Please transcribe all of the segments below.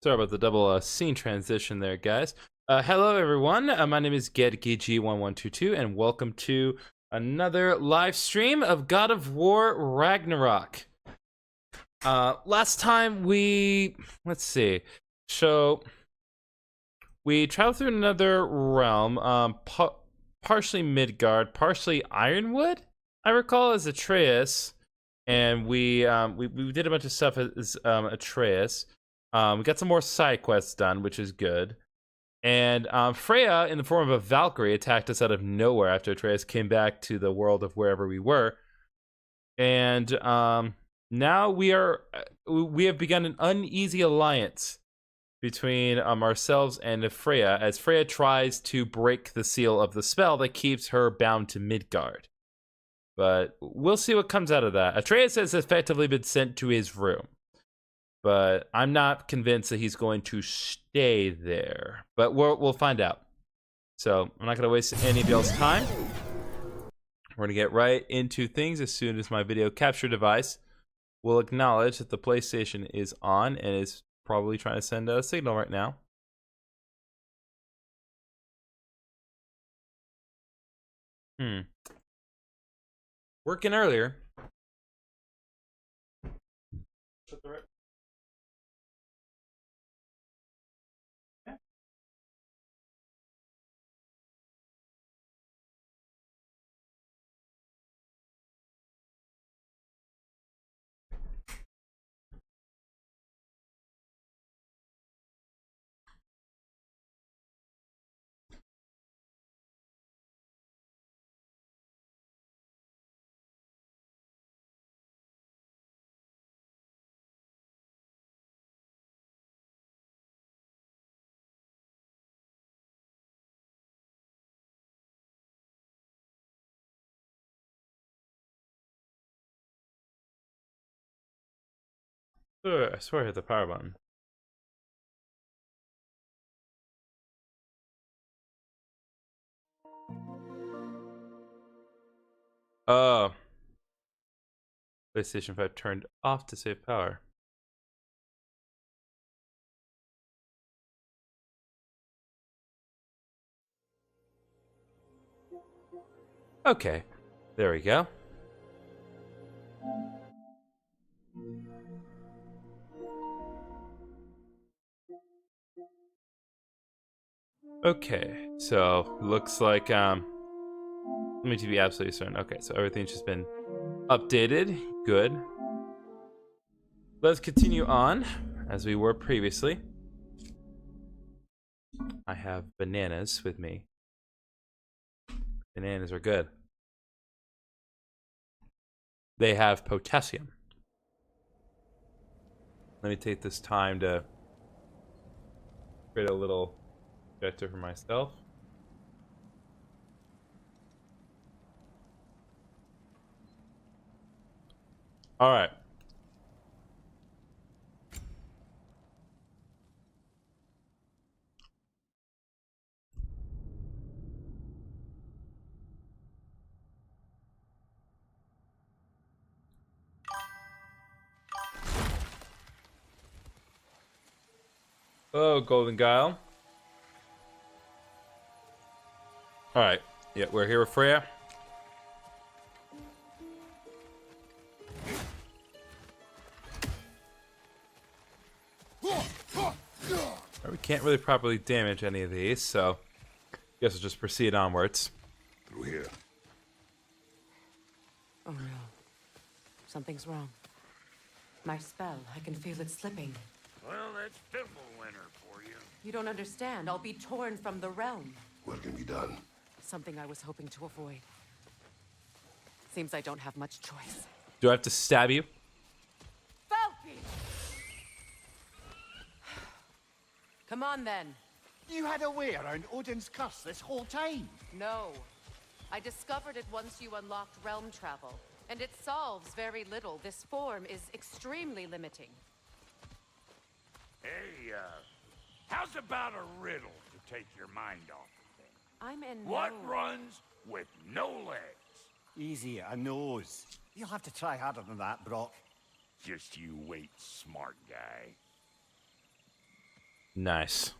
Sorry about the double scene transition there, guys. Hello, everyone. My name is GetGG1122, and welcome to another live stream of God of War Ragnarök. Last time let's see. So we traveled through another realm, partially Midgard, partially Ironwood, I recall, as Atreus, and we did a bunch of stuff as Atreus. We got some more side quests done, which is good. And Freya, in the form of a Valkyrie, attacked us out of nowhere after Atreus came back to the world of wherever we were. And now we have begun an uneasy alliance between ourselves and Freya, as Freya tries to break the seal of the spell that keeps her bound to Midgard. But we'll see what comes out of that. Atreus has effectively been sent to his room, but I'm not convinced that he's going to stay there. But we'll find out. So I'm not going to waste any of y'all's time. We're going to get right into things as soon as my video capture device will acknowledge that the PlayStation is on and is probably trying to send a signal right now. Working earlier. I swear I hit the power button. PlayStation 5 turned off to save power. Okay, there we go. Okay, so looks like let me to be absolutely certain. Okay, so everything's just been updated. Good. Let's continue on as we were previously. I have bananas with me. Bananas are good. They have potassium. Let me take this time to create a little objective for myself. All right. Oh, Golden Guile. All right. Yeah, we're here with Freya. We can't really properly damage any of these, so I guess we'll just proceed onwards. Through here. Oh no. Something's wrong. My spell, I can feel it slipping. Well, that's Winter for you. You don't understand. I'll be torn from the realm. What can be done? Something I was hoping to avoid. Seems I don't have much choice. Do I have to stab you? Falky! Come on then. You had a way around Odin's curse this whole time? No. I discovered it once you unlocked realm travel, and it solves very little. This form is extremely limiting. Hey, how's about a riddle to take your mind off of things? I'm in What no... runs with no legs? Easy, a nose. You'll have to try harder than that, Brock. Just you wait, smart guy. Nice.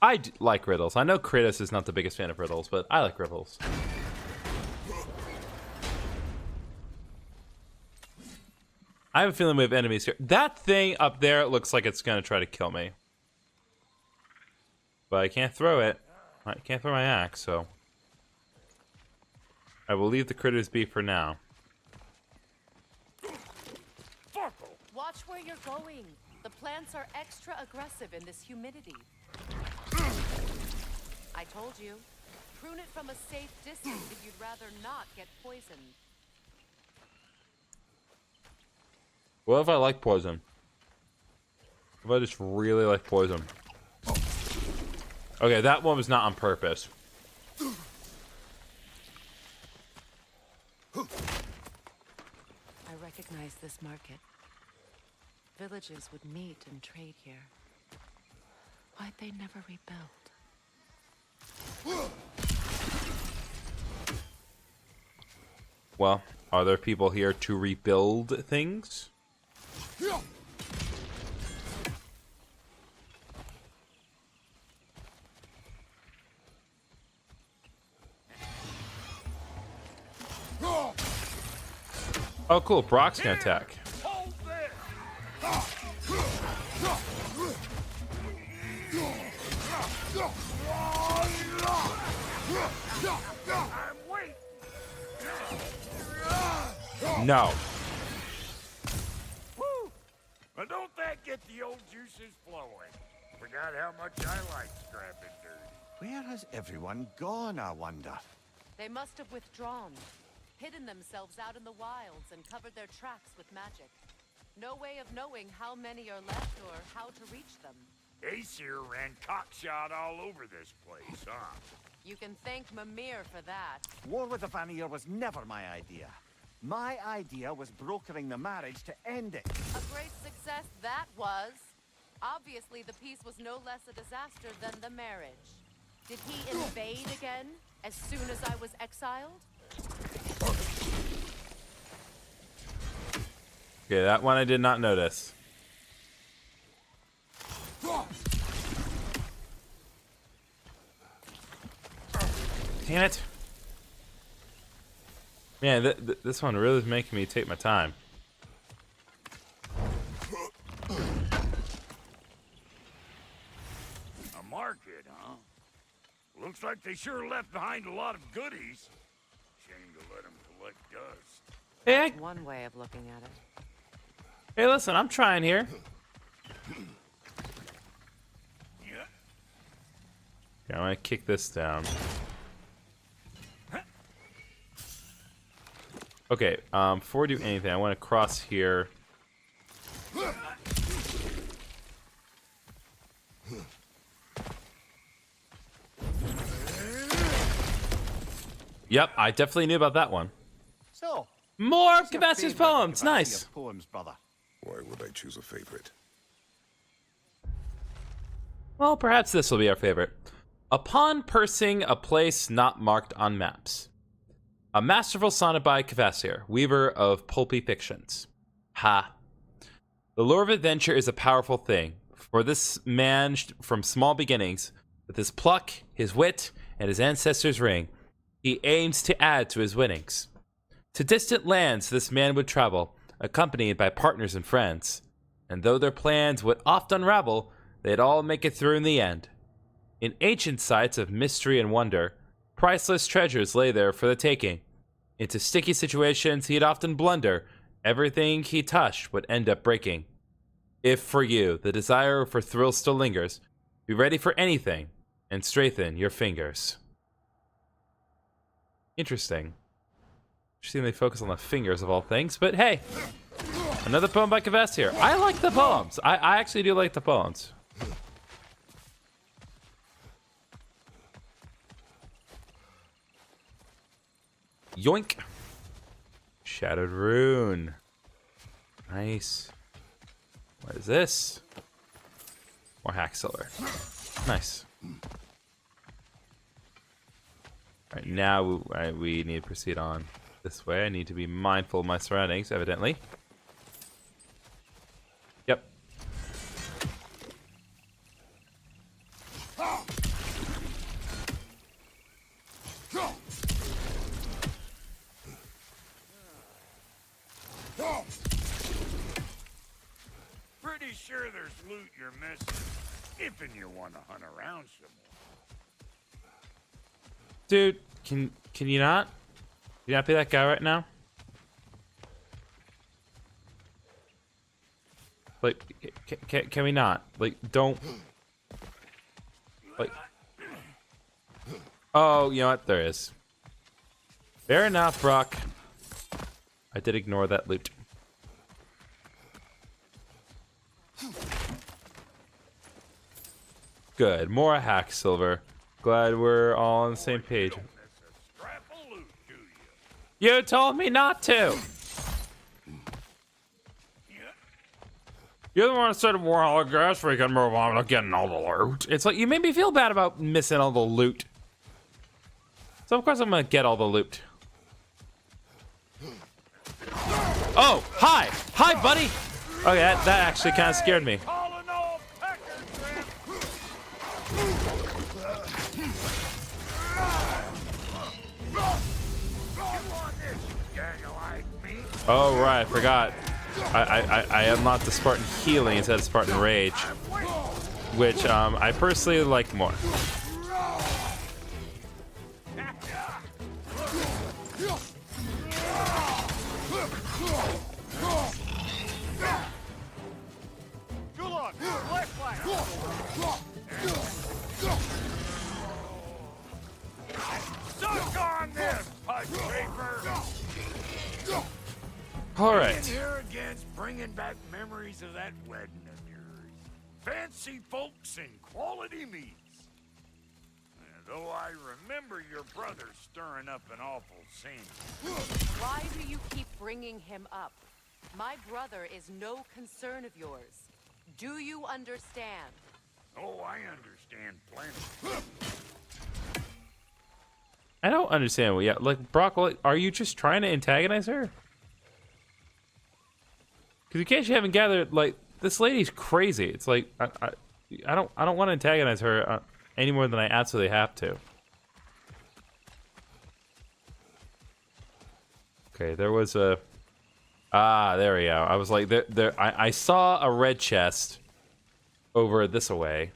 I like riddles. I know Kratos is not the biggest fan of riddles, but I like riddles. I have a feeling we have enemies here. That thing up there looks like it's going to try to kill me. But I can't throw it. I can't throw my axe, so... I will leave the critters be for now. Watch where you're going. The plants are extra aggressive in this humidity. I told you. Prune it from a safe distance if you'd rather not get poisoned. What if I like poison? If I just really like poison? Okay, that one was not on purpose. I recognize this market. Villages would meet and trade here. Why'd they never rebuild? Well, are there people here to rebuild things? Oh, cool. Brock's gonna attack. Hold this! I'm waiting. No. Woo! Well, don't that get the old juices flowing? Forgot how much I like scrapping dirt. Where has everyone gone, I wonder? They must have withdrawn, hidden themselves out in the wilds and covered their tracks with magic. No way of knowing how many are left or how to reach them. Aesir ran cockshot all over this place, huh? You can thank Mimir for that. War with the Vanir was never my idea. My idea was brokering the marriage to end it. A great success that was. Obviously, the peace was no less a disaster than the marriage. Did he invade again as soon as I was exiled? Okay, that one I did not notice. Damn it. Man, this one really is making me take my time. A market, huh? Looks like they sure left behind a lot of goodies. Shame to let them collect dust. Hey, One way of looking at it. hey, listen, I'm trying here. Yeah. Okay, I'm gonna kick this down. Okay, before we do anything, I want to cross here. Yep, I definitely knew about that one. So, More what's your Kavasi's favourite poems, Kavasi's nice. poems, brother? Why would I choose a favorite? Well, perhaps this will be our favorite. Upon pursing a place not marked on maps. A masterful sonnet by Kvasir, weaver of pulpy fictions. Ha. The lure of adventure is a powerful thing, for this man from small beginnings, with his pluck, his wit, and his ancestors' ring, he aims to add to his winnings. To distant lands this man would travel, accompanied by partners and friends, and though their plans would oft unravel, they'd all make it through in the end. In ancient sites of mystery and wonder, priceless treasures lay there for the taking. Into sticky situations he'd often blunder. Everything he touched would end up breaking. If for you the desire for thrill still lingers, be ready for anything and strengthen your fingers. Interesting. Interesting they focus on the fingers of all things, but hey, another poem by Kvasir. I like the poems. I actually do like the poems. Yoink. Shadowed rune. Nice. What is this? More hack silver. Nice. Alright, now we need to proceed on this way. I need to be mindful of my surroundings, evidently. Yep. sure there's loot you're missing. If and you want to hunt around some more. Dude, can you not? You not be that guy right now? Like, can we not? Like, don't. Like. Oh, you know what? There is. Fair enough, Brock. I did ignore that loot. Good. More hack silver. Glad we're all on the same page. Don't miss a scrap of loot, do you? You told me not to! You're the one that said, well, I guess we can move on to getting all the loot. It's like, you made me feel bad about missing all the loot. So of course I'm gonna get all the loot. Oh, hi! Hi, buddy! Okay, that actually kind of scared me. Calling all pecker trip. You want this, gang like me? Oh, right, I forgot. I unlocked the Spartan Healing instead of Spartan Rage, which I personally like more. Good luck. Left flank. Suck on this, pud paper. All In right. here against bringing back memories of that wedding of yours. Fancy folks and quality meats. Though I remember your brother stirring up an awful scene. Why do you keep bringing him up? My brother is no concern of yours. Do you understand? Oh, I understand plenty. I don't understand. Yeah, like Brock, are you just trying to antagonize her? Because in case you haven't gathered, like this lady's crazy. It's like I don't want to antagonize her any more than I absolutely have to. Okay, there was a. There we go. I was like, I saw a red chest over this away.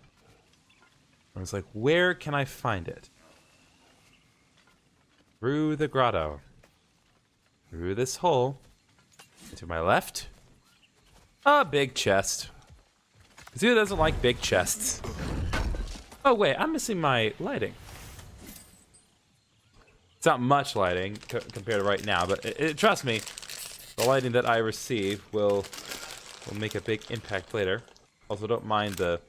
I was like, where can I find it? Through the grotto. Through this hole. To my left. A big chest. Who doesn't like big chests? Oh wait, I'm missing my lighting. It's not much lighting compared to right now, but trust me, the lighting that I receive will make a big impact later. Also, don't mind the.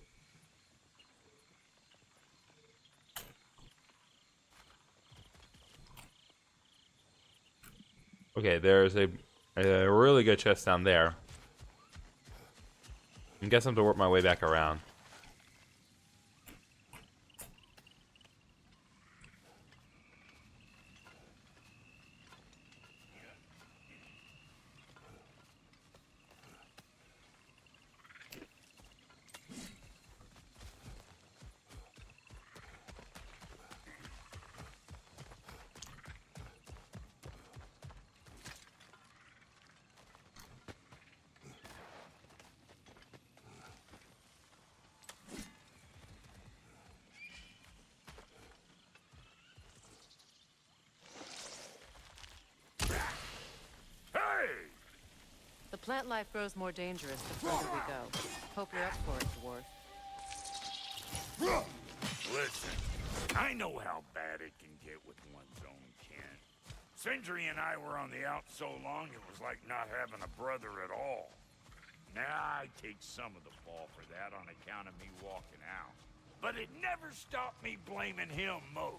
Okay, there's a really good chest down there. I guess I have to work my way back around. The plant life grows more dangerous the further we go. Hope you're up for it, dwarf. Listen, I know how bad it can get with one's own kin. Sindri and I were on the out so long it was like not having a brother at all. Now I take some of the fall for that on account of me walking out. But it never stopped me blaming him most.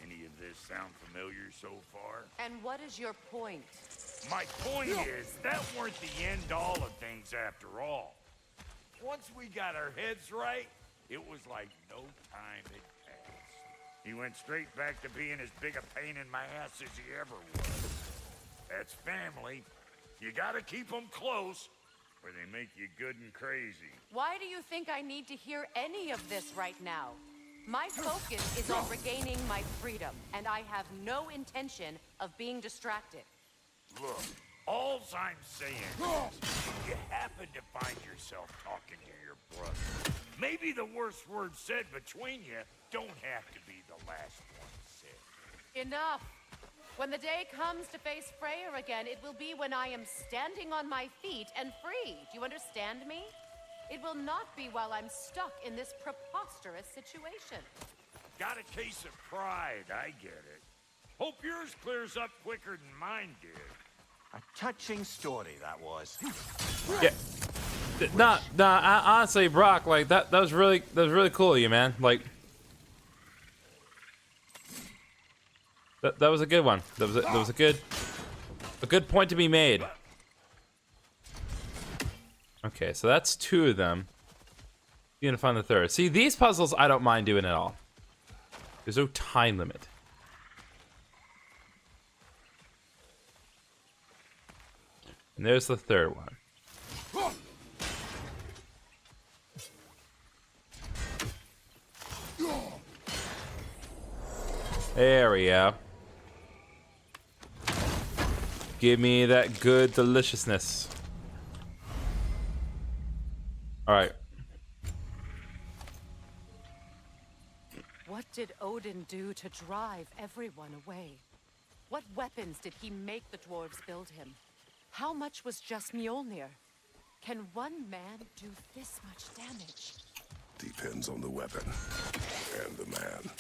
Any of this sound familiar so far? And what is your point? My point is, that weren't the end-all of things after all. Once we got our heads right, it was like no time had passed. He went straight back to being as big a pain in my ass as he ever was. That's family. You gotta keep them close, or they make you good and crazy. Why do you think I need to hear any of this right now? My focus is on regaining my freedom, and I have no intention of being distracted. Look, All's I'm saying is, if you happen to find yourself talking to your brother, maybe the worst word said between you don't have to be the last one said. Enough! When the day comes to face Freya again, it will be when I am standing on my feet and free. Do you understand me? It will not be while I'm stuck in this preposterous situation. Got a case of pride, I get it. Hope yours clears up quicker than mine did. A touching story, that was. Yeah. Honestly, Brock, like that was really cool of you, man. Like that was a good one. That was a good point to be made. Okay, so that's 2 of them. You're gonna find the 3rd. See, these puzzles I don't mind doing at all. There's no time limit. And there's the 3rd one. There we go. Give me that good deliciousness. Alright. What did Odin do to drive everyone away? What weapons did he make the dwarves build him? How much was just Mjolnir? Can one man do this much damage? Depends on the weapon and the man.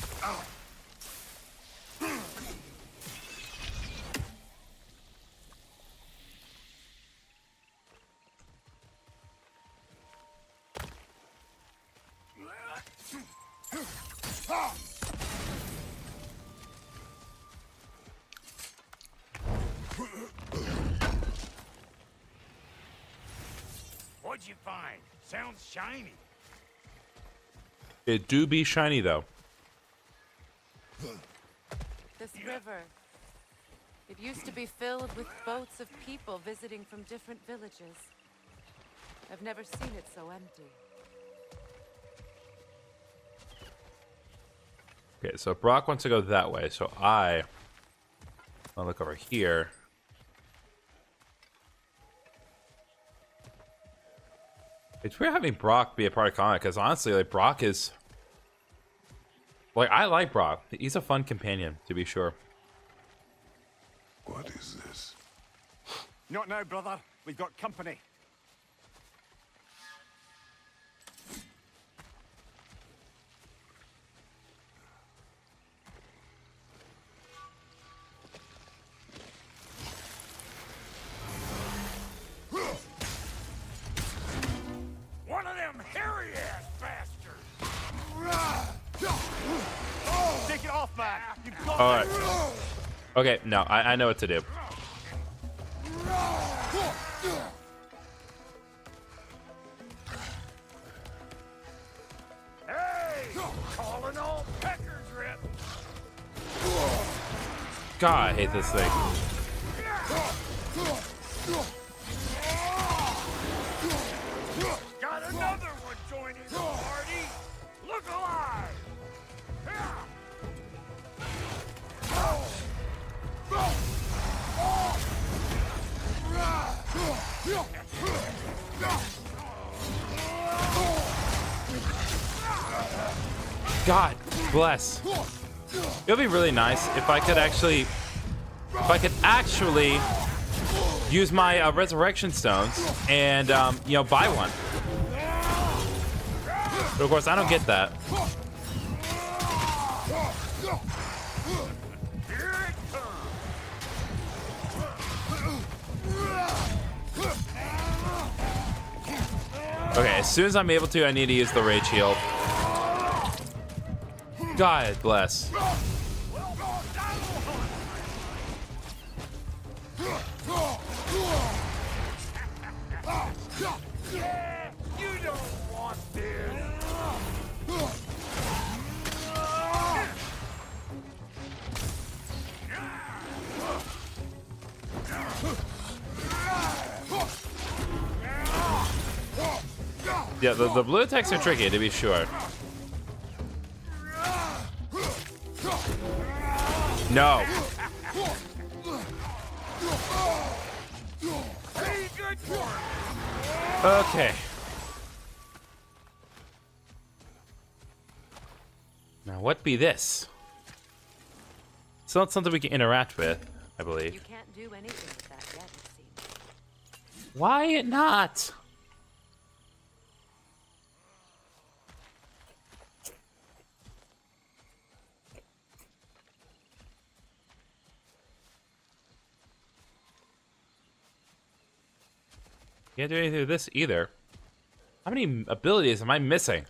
What'd you find? Sounds shiny. It do be shiny though. This river. It used to be filled with boats of people visiting from different villages. I've never seen it so empty. Okay, so Brock wants to go that way, so I'll look over here. It's weird having Brock be a part of combat, because honestly, like, Brock is... Like, I like Brock. He's a fun companion, to be sure. What is this? Not now, brother. We've got company. One of them hairy-ass bastards! Take it off, man. You've got Alright. Okay, no, I know what to do. Hey! Calling all peckers, Rip! God, I hate this thing. Got another one joining the party! Look alive! God bless. It would be really nice if I could actually use my resurrection stones and you know, buy one. But of course, I don't get that. Here it comes! Okay, as soon as I'm able to, I need to use the rage heal. God bless. Yeah, you don't want this! Yeah, the blue attacks are tricky, to be sure. No. Okay. Now, what be this? It's not something we can interact with, I believe. You can't do anything with that yet, it seems. Why not? Can't do anything with this either. How many abilities am I missing?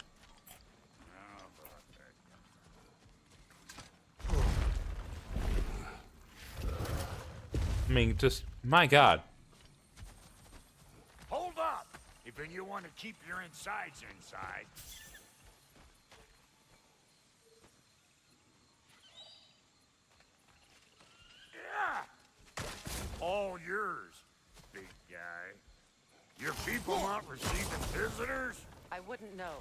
I mean, just, my god. Hold up! If you want to keep your insides inside. Yeah! All yours, big guy. Your people not receiving visitors? I wouldn't know.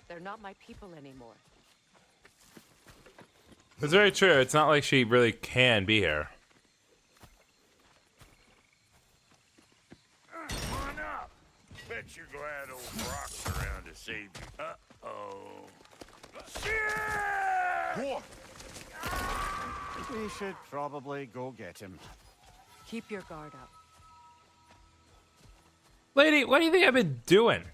They're not my people anymore. It's very true. It's not like she really can be here. Come on up. Bet you're glad old Brock's around to save you. Uh-oh. Shit! We should probably go get him. Keep your guard up. Lady, what do you think I've been doing?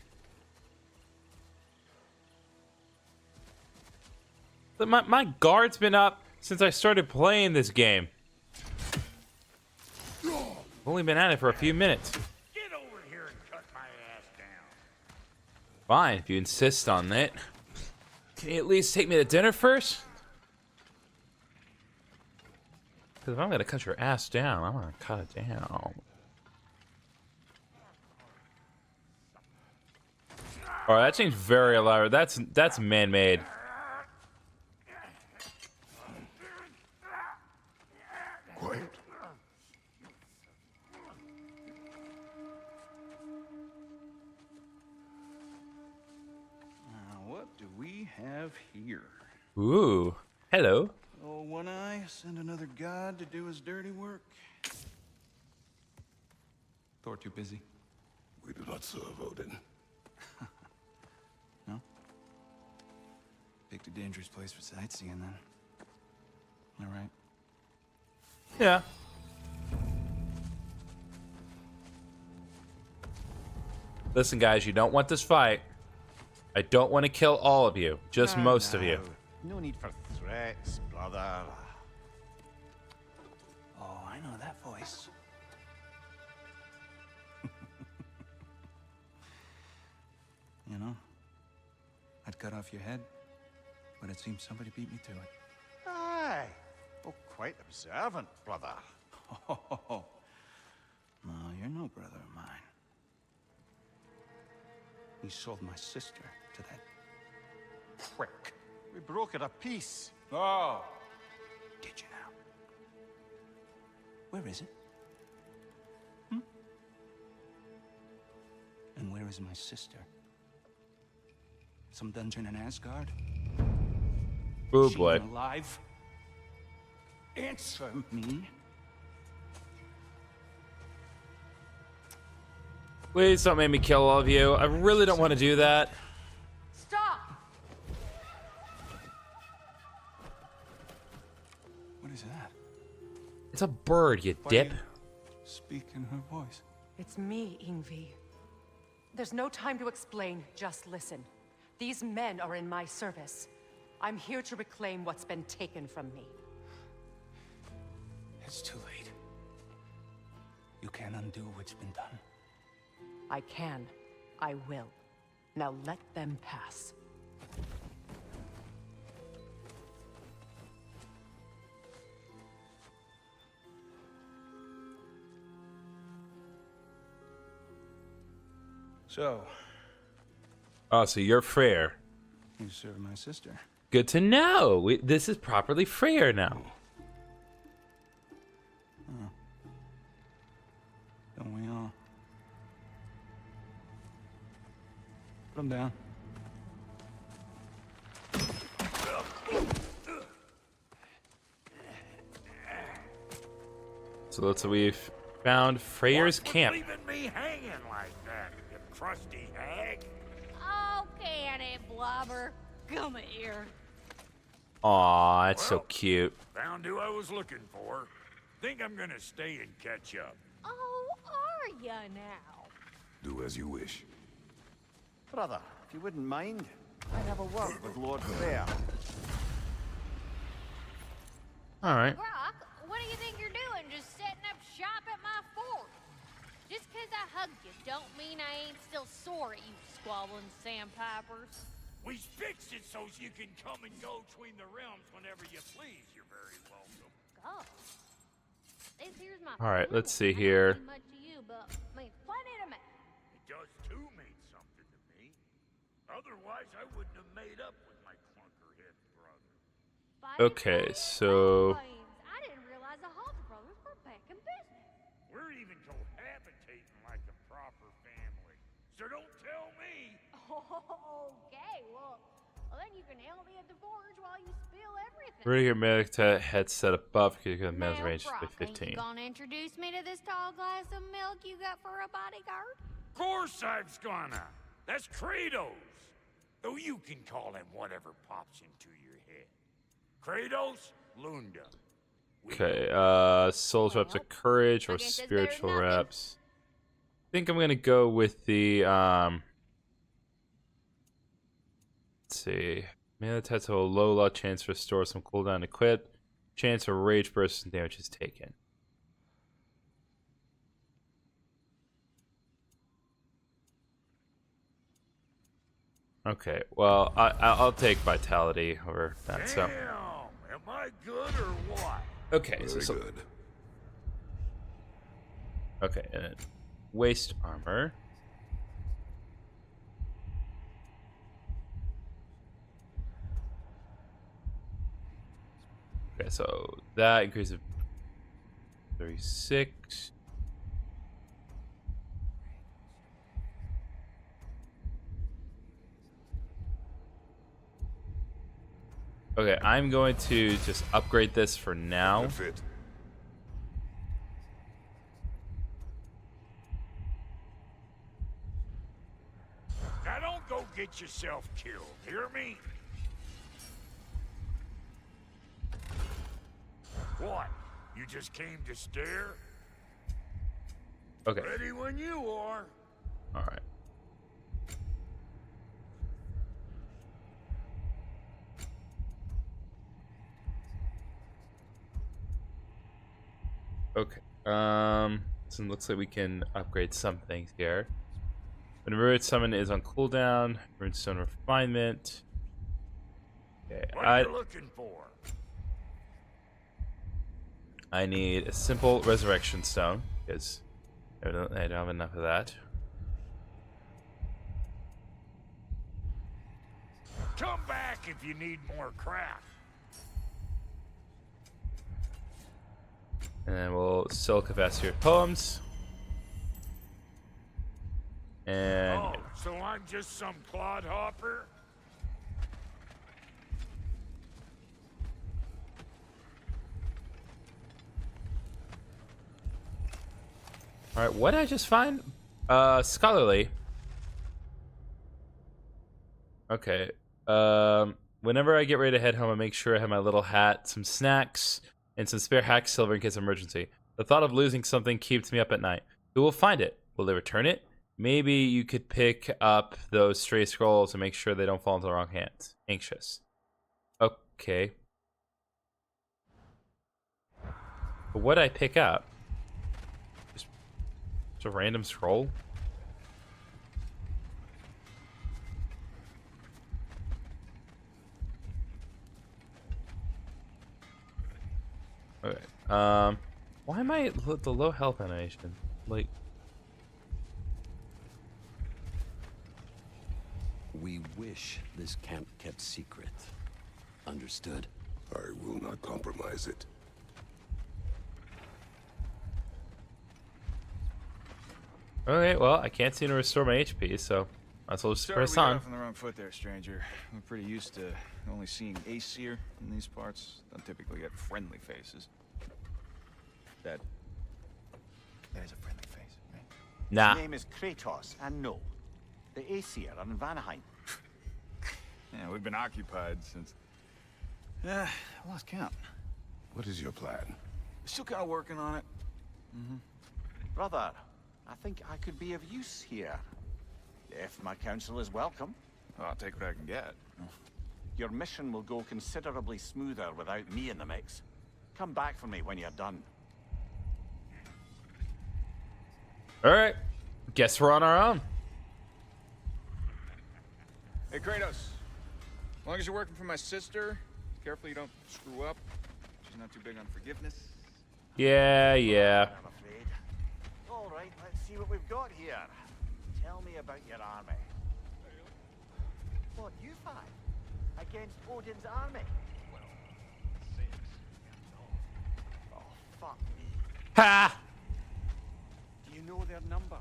My guard's been up since I started playing this game. I've only been at it for a few minutes. Get over here and cut my ass down. Fine, if you insist on it. Can you at least take me to dinner first? Because if I'm gonna cut your ass down, I'm gonna cut it down. Alright, that seems very elaborate. That's man-made. Quiet. What do we have here? Ooh, hello. Oh, One Eye, send another god to do his dirty work. Thor too busy. We do not serve Odin. No? Picked a dangerous place for sightseeing then. All right. Yeah. Listen, guys, you don't want this fight. I don't want to kill all of you, just most of you. No need for threats, brother. Oh, I know that voice. You know, I'd cut off your head, but it seems somebody beat me to it. Aye. Oh, quite observant, brother. Oh, no, you're no brother of mine. He sold my sister to that prick. We broke it a piece. Oh! Did you now? Where is it? And where is my sister? Some dungeon in Asgard? Oh She boy. even alive? Answer me. Please don't make me kill all of you. I really don't want to do that. Stop! What is that? It's a bird, you Why do dip. you speak in her voice. It's me, Ingvi. There's no time to explain, just listen. These men are in my service. I'm here to reclaim what's been taken from me. It's too late. You can't undo what's been done. I can. I will. Now let them pass. So, Oh, so you're Freyr. you serve my sister. Good to know. This is properly Freyr now. Don't we all? Put him down. So we've found Freyr's What's with camp. leaving me hanging like that, you crusty hag. Oh, can it, Blubber? Come here. Aw, that's so Well, cute. Found who I was looking for. Think I'm gonna stay and catch up. Oh, are ya now? Do as you wish. Brother, if you wouldn't mind, I'd have a word with Lord Freya. All right. Brock, what do you think you're doing? Just setting up shop at my fort? Just 'cause I hugged you don't mean I ain't still sore at you squabbling sandpipers. We fixed it so you can come and go between the realms whenever you please. You're very welcome. Go. This here's my All right, fort. let's see I don't here. mean much to you, but means plenty to me. It does too mean something to me. Otherwise, I wouldn't have made up with my clunkerhead brother. Fight Okay, fire, so- fight flames. I didn't realize the Halter brothers were back in business. We're even cohabitating like a proper family. So don't tell me. Okay, well, then you can help me at the forge while you spill everything. Ready your medic head set above because the Now, man's range is Brock, ain't you 15. gonna introduce me to this tall glass of milk you got for a bodyguard? Of course I'm gonna. That's Kratos. Though you can call him whatever pops into your head. Kratos Lunda. We Okay, souls reps of courage or I guess it's better than spiritual nothing. reps. I think I'm gonna go with the let's see. Melee attacks have a low luck chance to restore some cooldown equipped. Chance of rage burst and damage is taken. Okay, well I'll take vitality over that. So Damn, am I good or what? okay, Very so good. okay, and then waist armor. Okay, so that increases 36. Okay, I'm going to just upgrade this for now. Good fit. Now don't go get yourself killed, hear me? What? You just came to stare? Okay, Ready when you are. all right. Okay. So it looks like we can upgrade some things here. When Ruined Summon is on cooldown, Ruined Stone Refinement. Okay, What are you looking for? I need a simple Resurrection Stone because I don't have enough of that. Come back if you need more crap. And then we'll sell Cavasier's Poems. And Oh, so I'm just some clodhopper? all right, what did I just find? Scholarly. Okay. Whenever I get ready to head home, I make sure I have my little hat, some snacks, and some spare hack silver in case of emergency. The thought of losing something keeps me up at night. Who will find it? Will they return it? Maybe you could pick up those stray scrolls and make sure they don't fall into the wrong hands. Anxious. Okay. But what did I pick up? Just a random scroll? Okay. Why am I the low health animation? Like, We wish this camp kept secret. Understood? I will not compromise it. okay, well, I can't seem to restore my HP, so might as well just Sorry, press we got on. off on the wrong foot there, stranger. We're pretty used to only seeing Aesir in these parts. Don't typically get friendly faces. That is a friendly face, right? Nah. His name is Kratos, and no, the Aesir in Vanaheim. Yeah, we've been occupied since... I lost count. What is your plan? Still kind of working on it. Brother, I think I could be of use here. If my counsel is welcome. Well, I'll take what I can get. Your mission will go considerably smoother without me in the mix. Come back for me when you're done. All right, guess we're on our own. Hey, Kratos. As long as you're working for my sister, careful you don't screw up. She's not too big on forgiveness. Yeah. I'm afraid. All right, let's see what we've got here. Tell me about your army. What, you fight? Against Odin's army? Oh, fuck me. Ha! Do you know their numbers?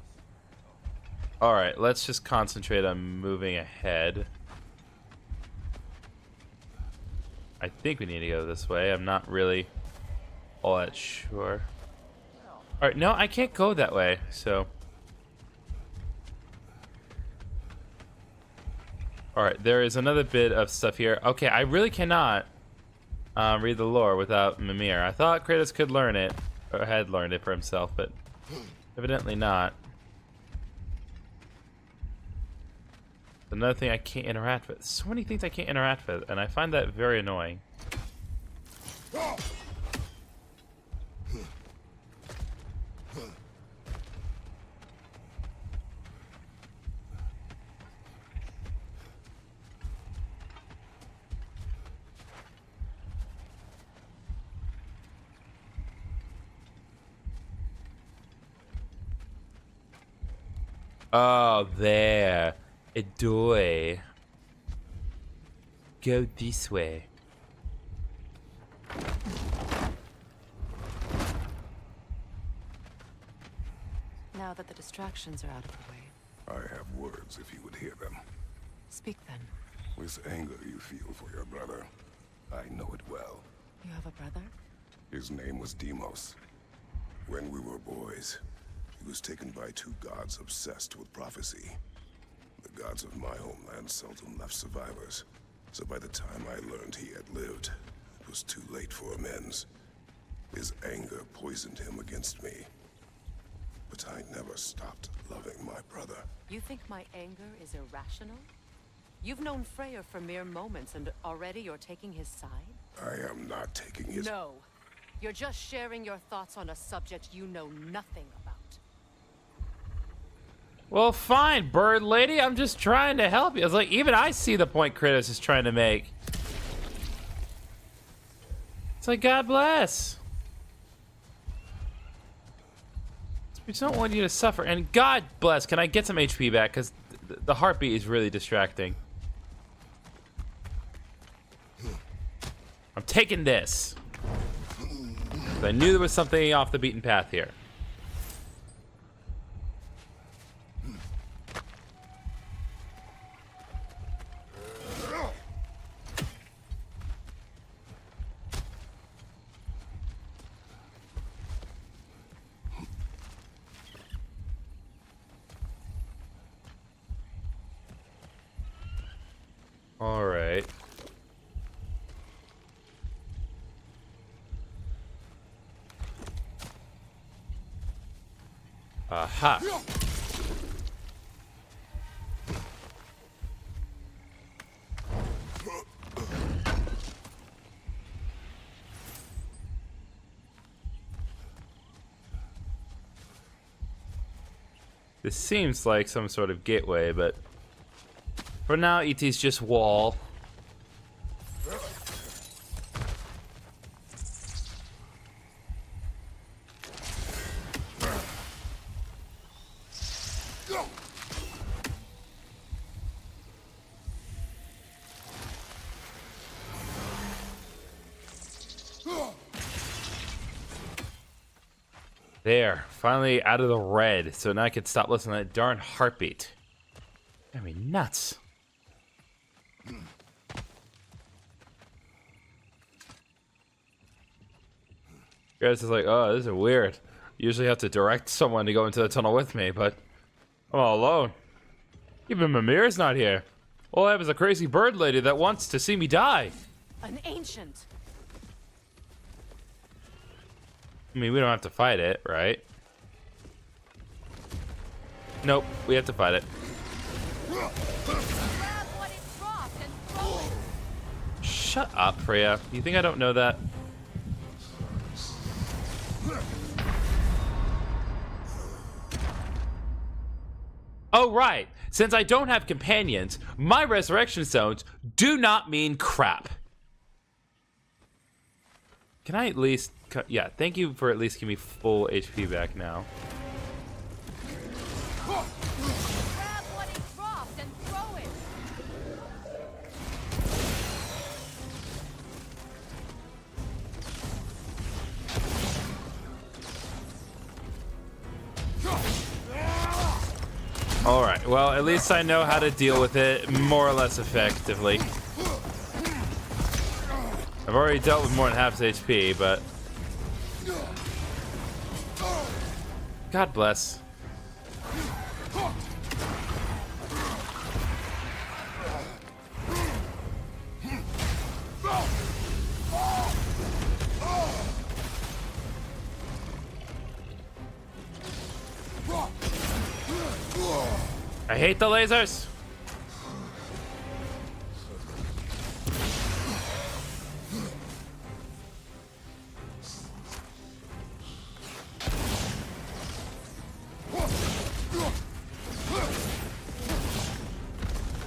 All right, let's just concentrate on moving ahead. I think we need to go this way. I'm not really all that sure. All right, no, I can't go that way, so. All right, there is another bit of stuff here. Okay, I really cannot read the lore without Mimir. I thought Kratos could learn it, or had learned it for himself, but evidently not. Another thing I can't interact with. So many things I can't interact with, and I find that very annoying. Oh, there. A door. Go this way. Now that the distractions are out of the way, I have words if you would hear them. speak then. This anger you feel for your brother, I know it well. You have a brother? His name was Deimos. When we were boys, he was taken by two gods obsessed with prophecy. The gods of my homeland seldom left survivors, so by the time I learned he had lived, it was too late for amends. His anger poisoned him against me. But I never stopped loving my brother. You think my anger is irrational? You've known Freya for mere moments, and already you're taking his side? I am not taking his... No. You're just sharing your thoughts on a subject you know nothing about. Well, fine, bird lady. I'm just trying to help you. It's like, even I see the point Kratos is trying to make. It's like, God bless. We don't want you to suffer. And God bless, can I get some HP back? Because the heartbeat is really distracting. I'm taking this. I knew there was something off the beaten path here. All right. Aha. This seems like some sort of gateway, but for now, ET's just wall. There, finally out of the red, so now I can stop listening to that darn heartbeat. I mean, nuts. Guys is like, oh, this is weird. Usually have to direct someone to go into the tunnel with me, but I'm all alone. Even Mimir's not here. All I have is a crazy bird lady that wants to see me die. An ancient. I mean, we don't have to fight it, right? Nope, we have to fight it. Grab what it dropped and throw it. Shut up, Freya. You think I don't know that? Oh, right. Since I don't have companions, my resurrection stones do not mean crap. Can I at least... Yeah, thank you for at least giving me full HP back now. Grab what it dropped and throw it. Alright, well, at least I know how to deal with it more or less effectively. I've already dealt with more than half his HP, but... God bless. I hate the lasers.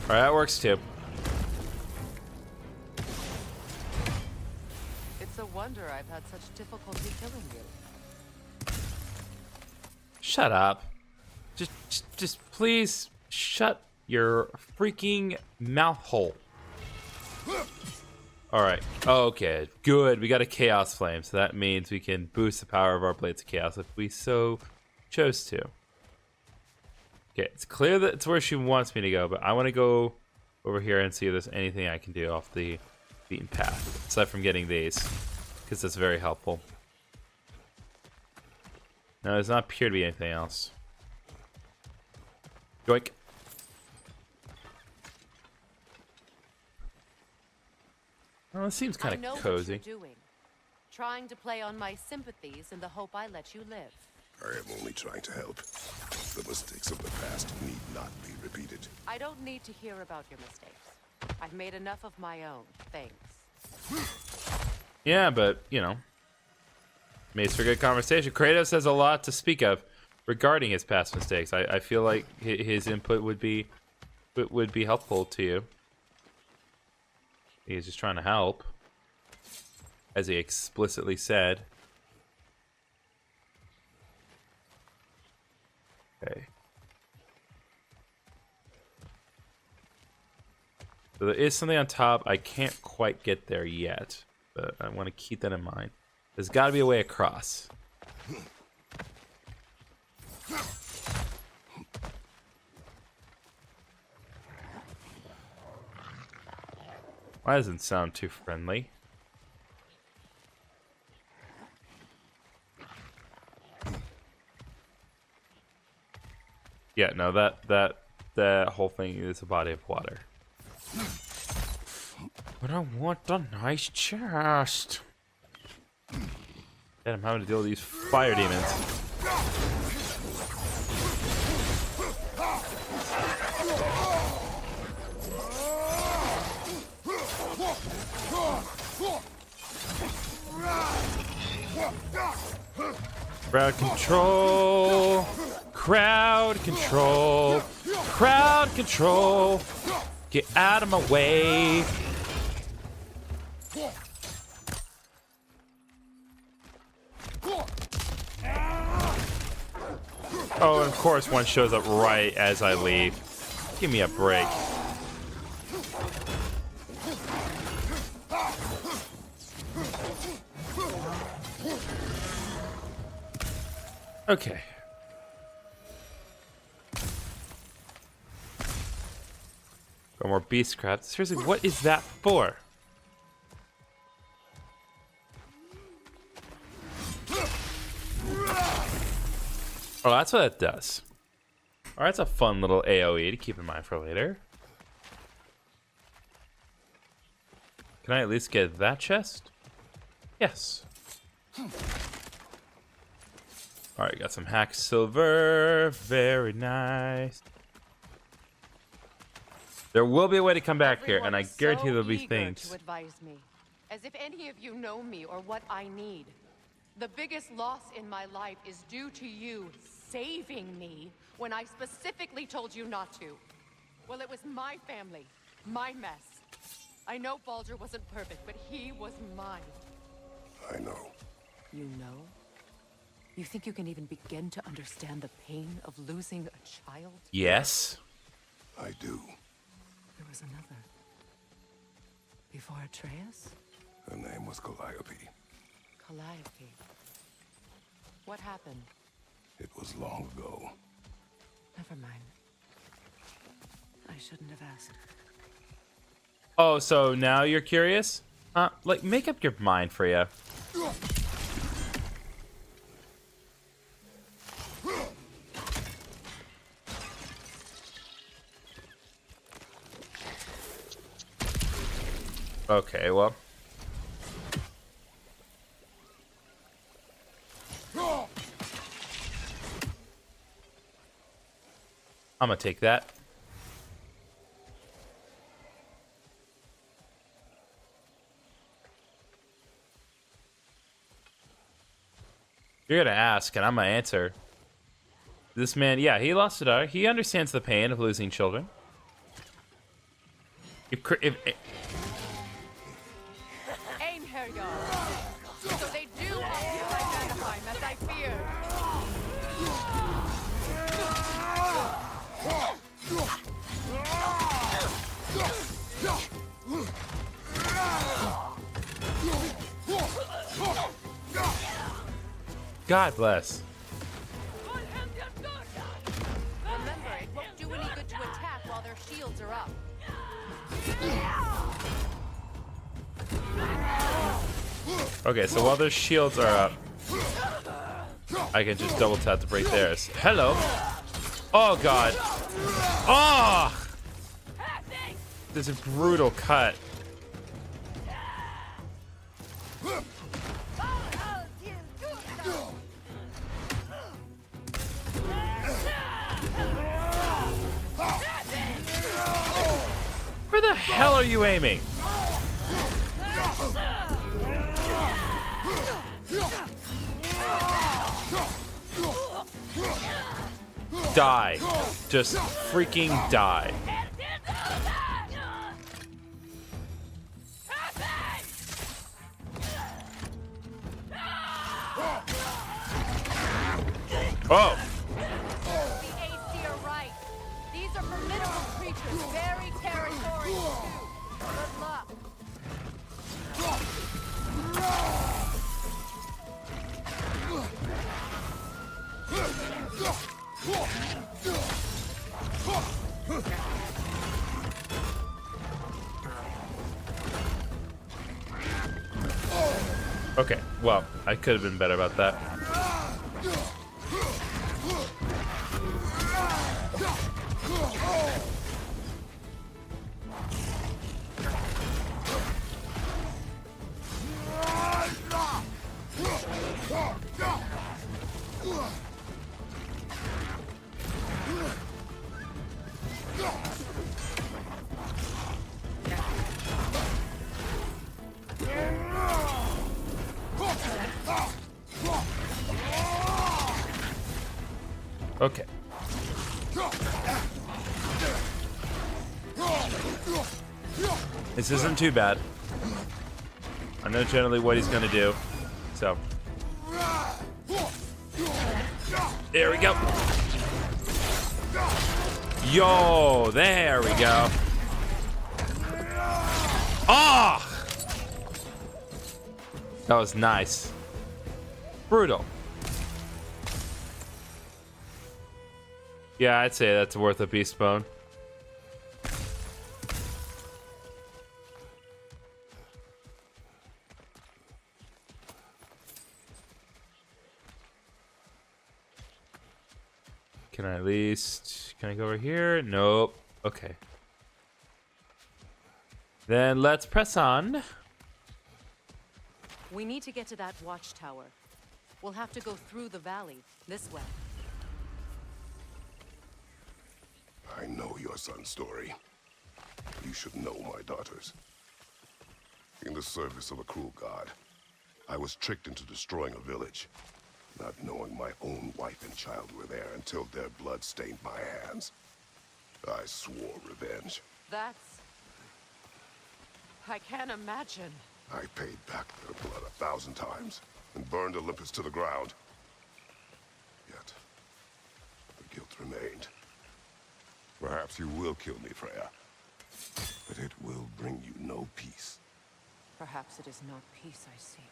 All right, that works too. It's a wonder I've had such difficulty killing you. Shut up. Just please shut your freaking mouth hole. All right. Oh, okay. Good. We got a chaos flame, so that means we can boost the power of our blades of chaos if we so chose to. Okay, it's clear that it's where she wants me to go, but I want to go over here and see if there's anything I can do off the beaten path, aside from getting these, because that's very helpful. No, there's not appear to be anything else. Yoink. Well, it seems kind I know of cozy. what you're doing. Trying to play on my sympathies in the hope I let you live. I am only trying to help. The mistakes of the past need not be repeated. I don't need to hear about your mistakes. I've made enough of my own, thanks. Yeah, but, you know, makes for good conversation. Kratos has a lot to speak of regarding his past mistakes. I feel like his input would be helpful to you. He's just trying to help, as he explicitly said. Okay. So there is something on top. I can't quite get there yet, but I want to keep that in mind. There's got to be a way across. Why doesn't it sound too friendly? Yeah, no, that whole thing is a body of water. But I want a nice chest. And I'm having to deal with these fire demons. Crowd control. Crowd control. Crowd control. Get out of my way. Oh, and of course one shows up right as I leave. Give me a break. Okay. Got more beast crap. Seriously, what is that for? Oh, that's what that does. Alright, it's a fun little AoE to keep in mind for later. Can I at least get that chest? Yes. Alright, got some hack silver. Very nice. There will be a way to come back here, and I guarantee there'll be things. To advise me, as if any of you know me or what I need. The biggest loss in my life is due to you saving me when I specifically told you not to. Well, it was my family, my mess. I know Baldur wasn't perfect, but he was mine. I know. You know? You think you can even begin to understand the pain of losing a child? Yes. I do. There was another. Before Atreus? Her name was Calliope. Calliope. What happened? It was long ago. Never mind. I shouldn't have asked. Oh, so now you're curious? Like, make up your mind, Freya. Okay, well. I'm gonna take that. You're gonna ask, and I'm gonna answer. This man, yeah, he lost a daughter. He understands the pain of losing children. So they do occupy Vanaheim, as I feared. God bless. Remember, it won't do any good to attack while their shields are up. Okay, so while their shields are up, I can just double tap to break theirs. Hello. Oh god. Oh! There's a brutal cut. Where the hell are you aiming? Die. Just freaking die. Oh! The AC are right. These are formidable creatures, very territorial too. Good luck. Okay, well, I could have been better about that. Okay. This isn't too bad. I know generally what he's gonna do. So. There we go. Yo, there we go. Ah! That was nice. Brutal. Yeah, I'd say that's worth a beast bone. Can I at least... Can I go over here? Nope. Okay. Then let's press on. We need to get to that watchtower. We'll have to go through the valley, this way. I know your son's story. You should know my daughter's. In the service of a cruel god, I was tricked into destroying a village, not knowing my own wife and child were there until their blood stained my hands. I swore revenge. That's... I can't imagine. I paid back their blood 1,000 times and burned Olympus to the ground. Yet, the guilt remained. Perhaps you will kill me, Freya, but it will bring you no peace. Perhaps it is not peace I seek.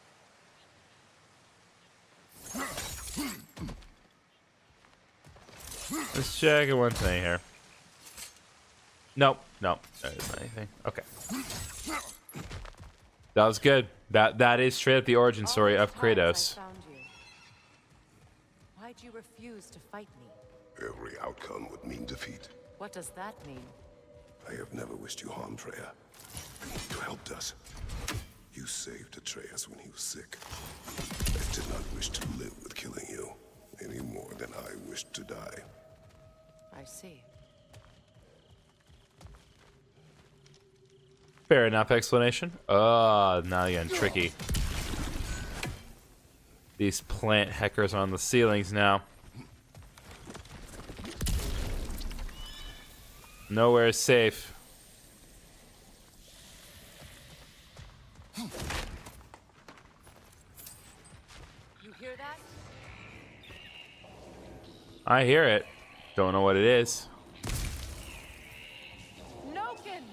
Let's check one thing here. Nope. Nope. There isn't anything. Okay. That was good. That is straight up the origin story of Kratos. Why'd you refuse to fight me? Every outcome would mean defeat. What does that mean? I have never wished you harm, Freya. You helped us. You saved Atreus when he was sick. I did not wish to live with killing you, any more than I wished to die. I see. Fair enough explanation. Oh, now you're getting tricky. These plant hackers are on the ceilings now. Nowhere is safe. You hear that? I hear it. Don't know what it is. Noken!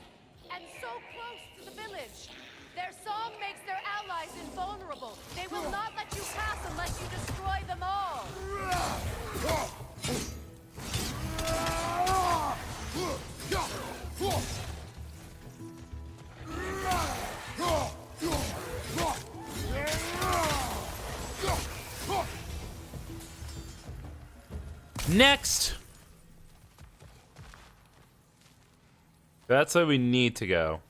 And so close to the village! Their song makes their allies invulnerable. They will not let you pass unless you destroy them all! Next! That's where we need to go.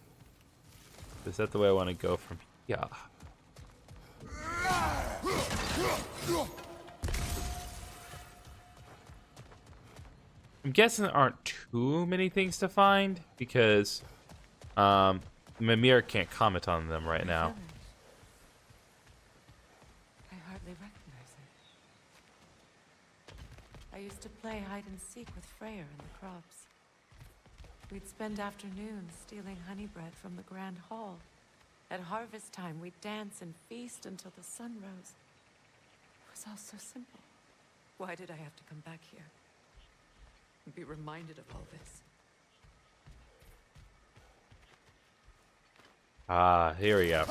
Is that the way I want to go from here? I'm guessing there aren't too many things to find because Mimir can't comment on them right now. I hardly recognize it. I used to play hide and seek with Freya in the crops. We'd spend afternoons stealing honey bread from the Grand Hall. At harvest time, we'd dance and feast until the sun rose. It was all so simple. Why did I have to come back here? And be reminded of all this? Ah, here we go.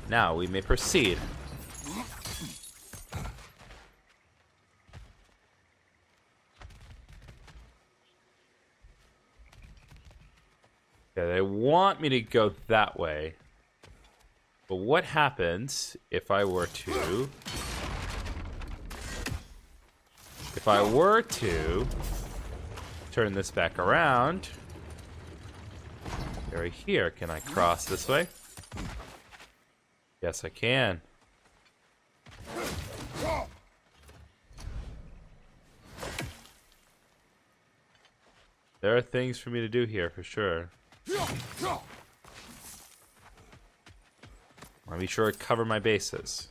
Now we may proceed. Okay, they want me to go that way. But what happens if I were to... If I were to turn this back around... Right here, can I cross this way? Yes, I can. There are things for me to do here, for sure. I'll be sure to cover my bases.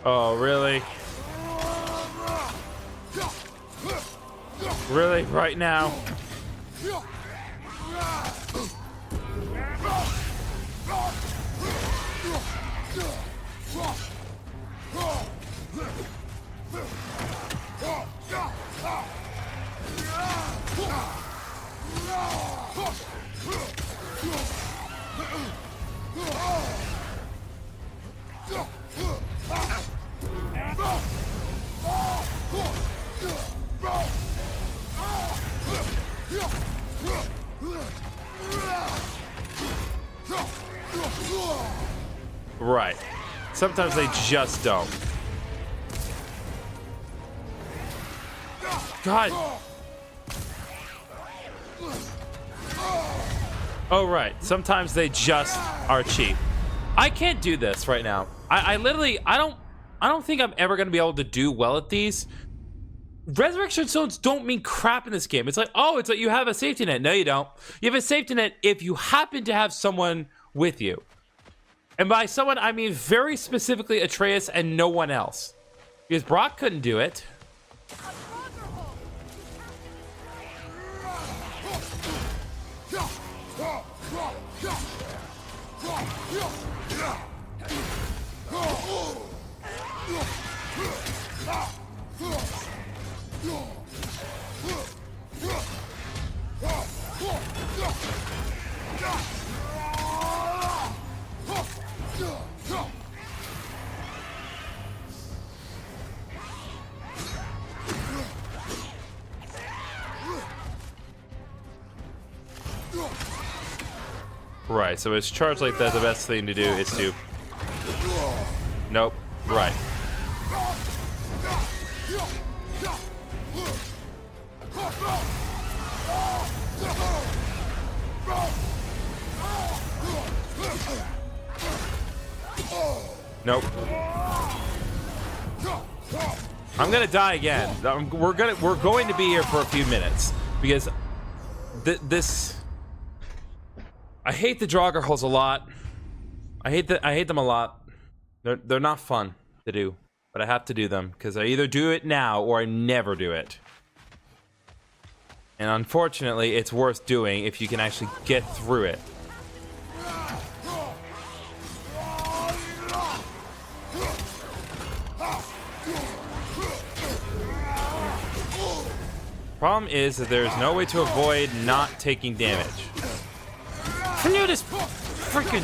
Oh, really? Really? Right now? Right. Sometimes they just don't. God. Oh, right. Sometimes they just are cheap. I can't do this right now. I literally, I don't think I'm ever going to be able to do well at these. Resurrection stones don't mean crap in this game. It's like, oh, it's like you have a safety net. No, you don't. You have a safety net if you happen to have someone with you. And by someone, I mean very specifically Atreus and no one else. Because Brock couldn't do it. Right, so it's charged like that. The best thing to do is to... Nope. Right. Nope. I'm gonna die again. We're going to be here for a few minutes because this. I hate the Draugr holes a lot. I hate them a lot. They're not fun to do, but I have to do them because I either do it now or I never do it. And unfortunately, it's worth doing if you can actually get through it. Problem is that there's no way to avoid not taking damage. Can you just freaking...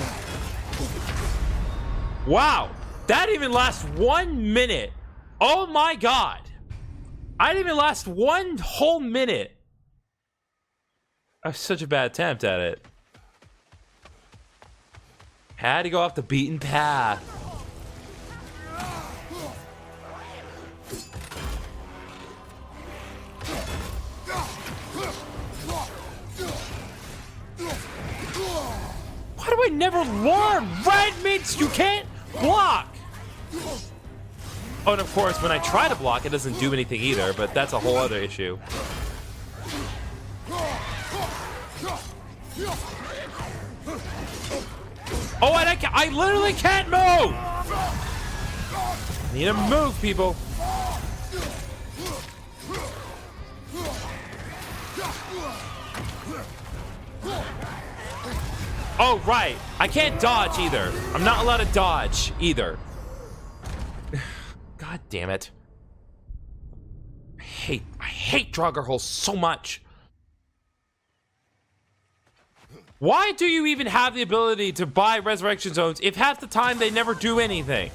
Wow, that even lasts 1 minute. Oh my god. I didn't even last 1 whole minute. That's such a bad attempt at it. Had to go off the beaten path. Why do I never learn? Red means you can't block. Oh, and of course, when I try to block, it doesn't do anything either, but that's a whole other issue. Oh, and I literally can't move! Need to move, people. Oh, right. I can't dodge either. I'm not allowed to dodge either. God damn it. I hate Draugr holes so much. Why do you even have the ability to buy resurrection zones if half the time they never do anything?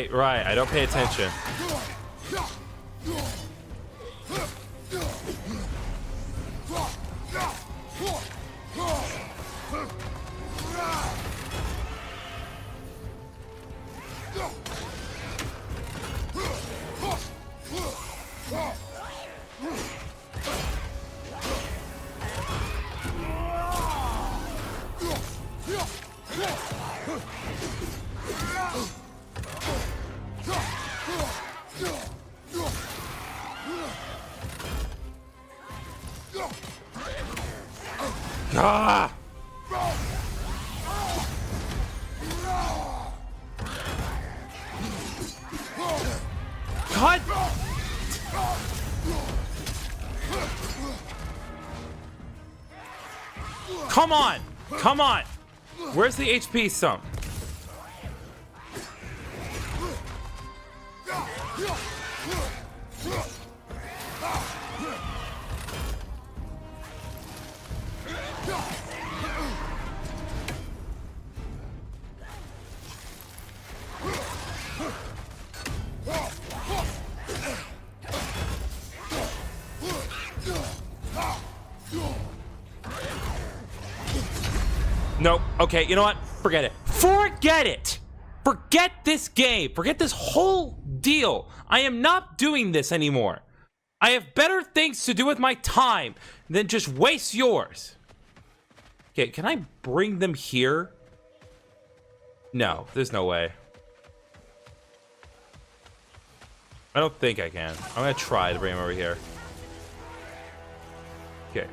Right. I don't pay attention. Ah! God! Come on! Come on! Where's the HP sum? Nope. Okay, you know what? Forget it. Forget it! Forget this game. Forget this whole deal. I am not doing this anymore. I have better things to do with my time than just waste yours. Okay, can I bring them here? No, there's no way. I don't think I can. I'm gonna try to bring them over here. Okay.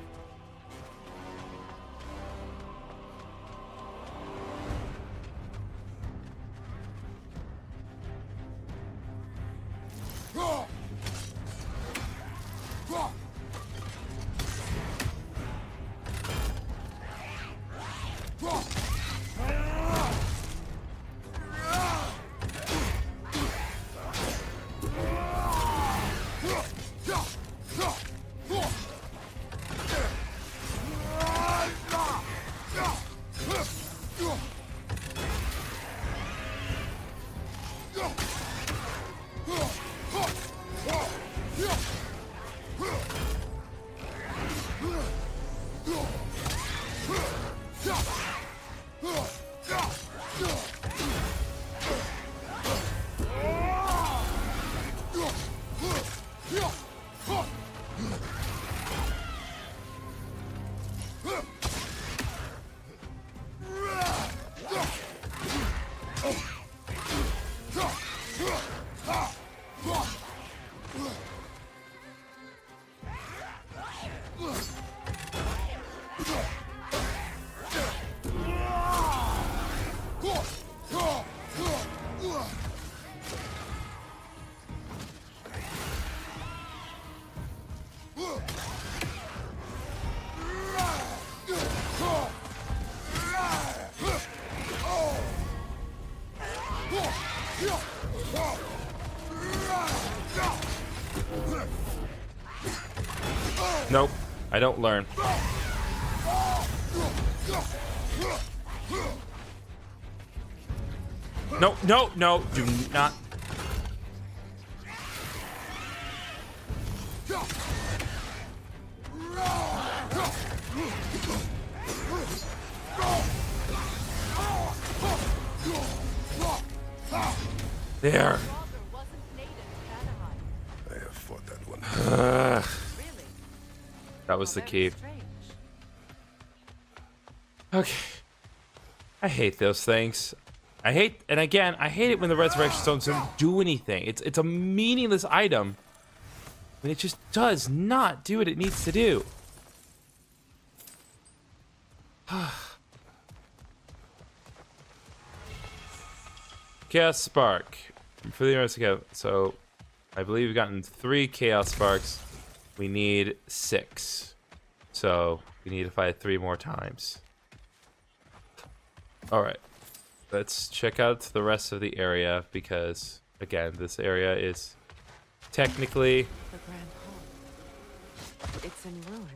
Nope, I don't learn. No, no, no, do not. There. I have fought that one. That was the key. Okay. I hate those things. I hate it when the resurrection stones don't do anything. It's a meaningless item. And it just does not do what it needs to do. Chaos Spark. For the investigate. So I believe we've gotten 3 Chaos Sparks. We need 6. So we need to fight 3 more times. Alright. Let's check out the rest of the area because, again, this area is technically... The Grand Hall. It's in ruin.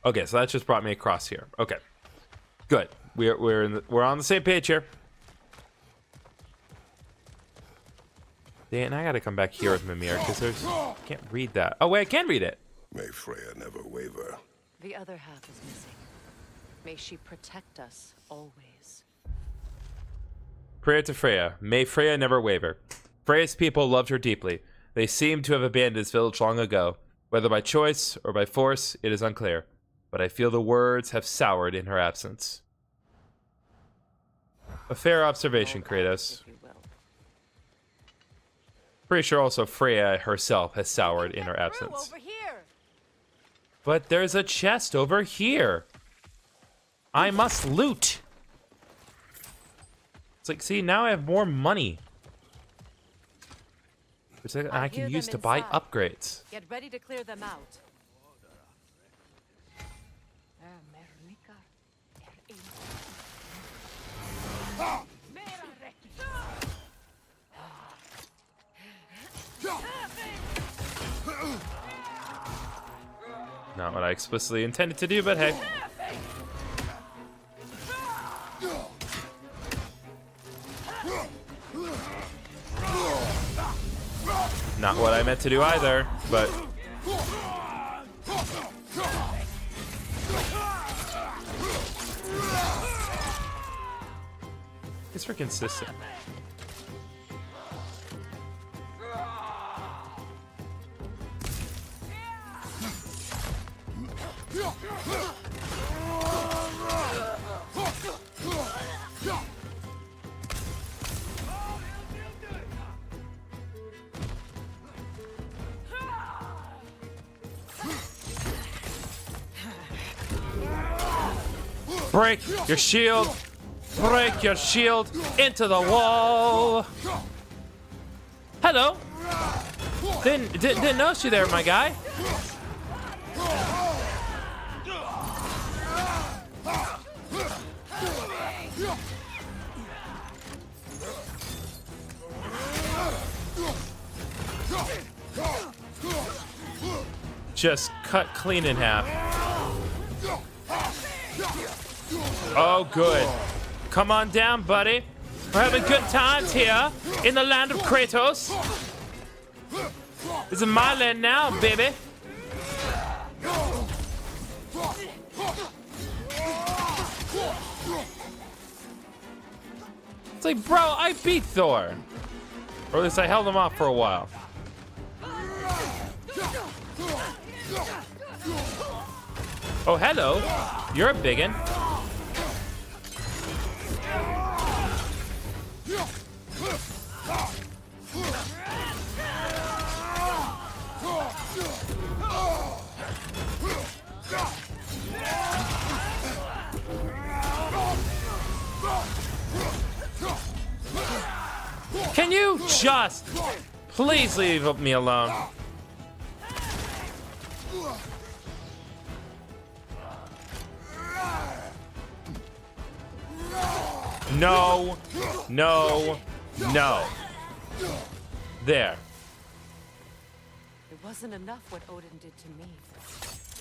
Okay, so that just brought me across here. Okay, good. We're on the same page here. Dan, I gotta come back here with Mimir because can't read that. Oh wait, I can read it. May Freya never waver. The other half is missing. May she protect us always. Prayer to Freya. May Freya never waver. Freya's people loved her deeply. They seem to have abandoned this village long ago. Whether by choice or by force, it is unclear. But I feel the words have soured in her absence. A fair observation, Kratos. Pretty sure also Freya herself has soured in her absence. But there's a chest over here. I must loot. It's like, see, now I have more money. Which I hear can use them to buy inside. upgrades. Get ready to clear them out. Not what I explicitly intended to do, but hey. Not what I meant to do either, but... It's for consistent. Break your shield! Break your shield into the wall! Hello! Didn't notice you there, my guy. Just cut clean in half. Oh, good. Come on down, buddy. We're having good times here in the land of Kratos. This is my land now, baby. It's like, bro, I beat Thor. Or at least I held him off for a while. Oh, hello. You're a biggin'. Can you just please leave me alone? No, no, no. There. It wasn't enough what Odin did to me.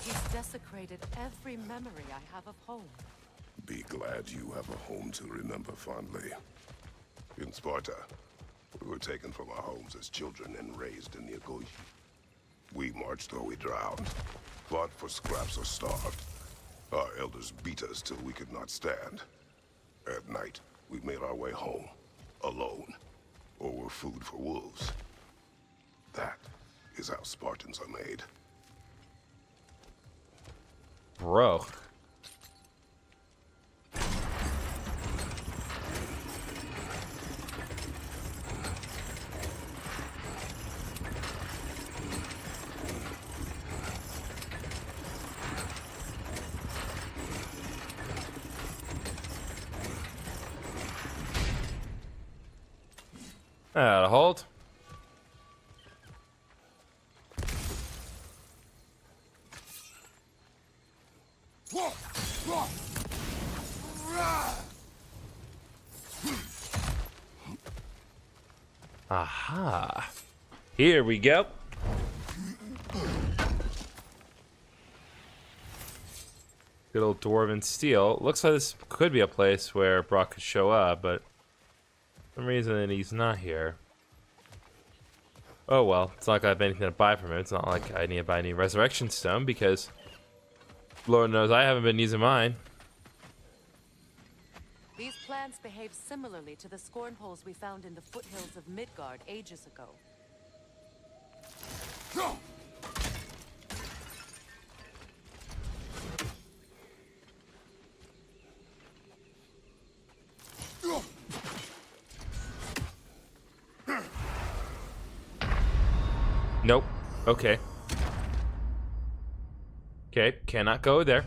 He's desecrated every memory I have of home. Be glad you have a home to remember fondly. In Sparta, we were taken from our homes as children and raised in the Uneasy. We marched or we drowned, fought for scraps or starved. Our elders beat us till we could not stand. At night, we made our way home, alone, or were food for wolves. That is how Spartans are made. Bro. That'll hold. Aha. Here we go. Good old dwarven steel. Looks like this could be a place where Brock could show up, but for some reason he's not here. Oh well, it's not like I have anything to buy from him. It's not like I need to buy any resurrection stone because Lord knows I haven't been using mine. These plants behave similarly to the scorn holes we found in the foothills of Midgard ages ago. Nope. Okay. Okay, cannot go there.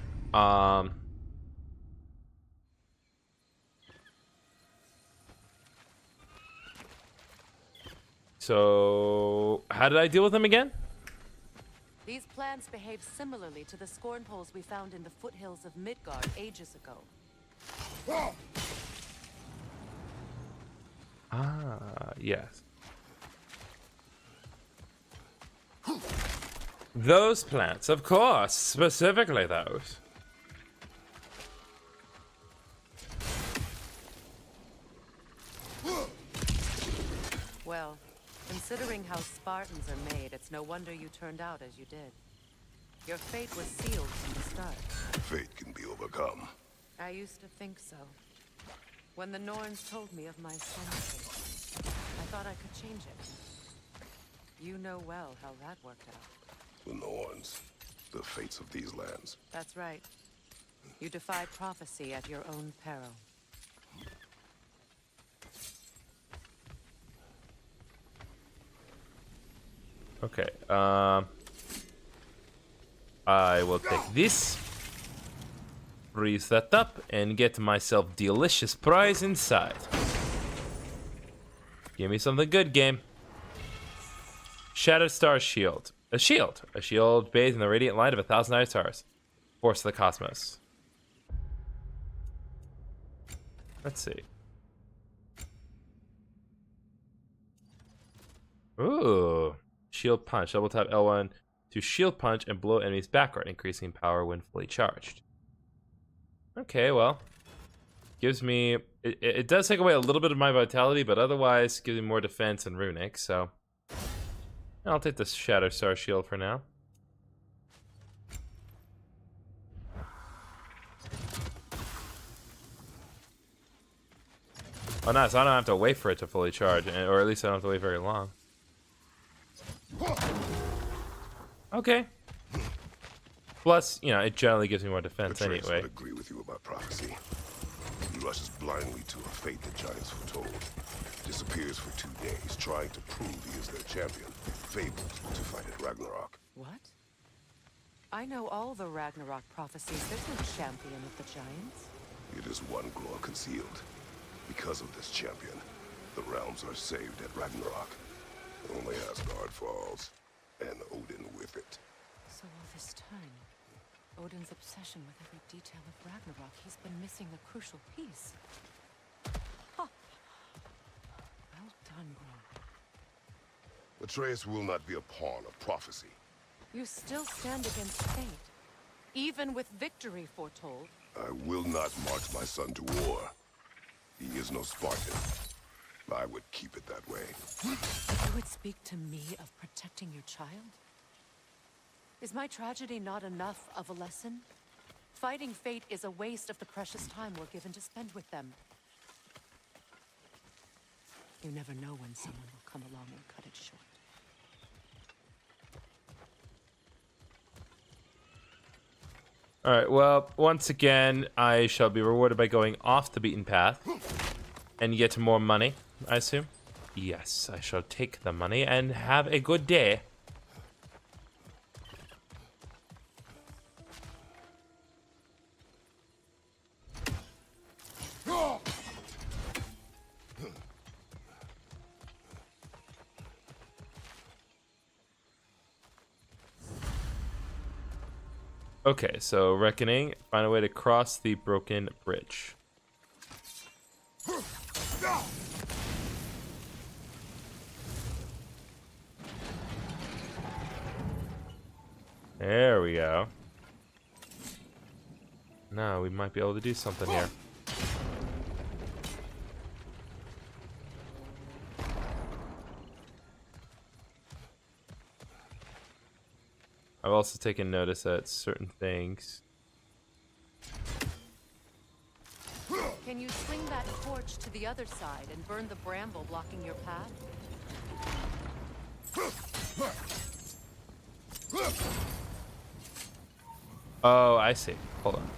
So, how did I deal with them again? These plants behave similarly to the scorn poles we found in the foothills of Midgard ages ago. Ah, yes. Those plants, of course. Specifically those. Well, considering how Spartans are made, it's no wonder you turned out as you did. Your fate was sealed from the start. Fate can be overcome. I used to think so. When the Norns told me of my son's fate, I thought I could change it. You know well how that worked out. The Norns, the fates of these lands. That's right. You defied prophecy at your own peril. Okay, I will take this, freeze that up, and get myself delicious prize inside. Give me something good, game. Shattered Star Shield. A shield. A shield bathed in the radiant light of 1,000 night stars. Force of the cosmos. Let's see. Ooh. Shield punch. Double tap L1 to shield punch and blow enemies backward, increasing power when fully charged. Okay, well. Gives me... It does take away a little bit of my vitality, but otherwise gives me more defense and runic, so... I'll take the Shatter Star Shield for now. Oh, nice. I don't have to wait for it to fully charge, or at least I don't have to wait very long. Okay. Plus, you know, it generally gives me more defense Atreus anyway. would agree with you about prophecy. He rushes blindly to a fate the giants foretold. Disappears for 2 days, trying to prove he is their champion. Fabled to fight at Ragnarok. What? I know all the Ragnarok prophecies. There's no champion of the giants. It is one glow concealed. Because of this champion, the realms are saved at Ragnarok. Only Asgard falls, and Odin with it. So all this time, Odin's obsession with every detail of Ragnarok, he's been missing a crucial piece. Huh. Well done, bro. Atreus will not be a pawn of prophecy. You still stand against fate, even with victory foretold. I will not march my son to war. He is no Spartan. I would keep it that way. You would speak to me of protecting your child? Is my tragedy not enough of a lesson? Fighting fate is a waste of the precious time we're given to spend with them. You never know when someone will come along and cut it short. Alright, well, once again, I shall be rewarded by going off the beaten path and get more money, I assume. Yes, I shall take the money and have a good day. Okay, so reckoning, find a way to cross the broken bridge. There we go. Now we might be able to do something here. I've also taken notice that certain things. Can you swing that torch to the other side and burn the bramble blocking your path? Oh, I see. Hold on.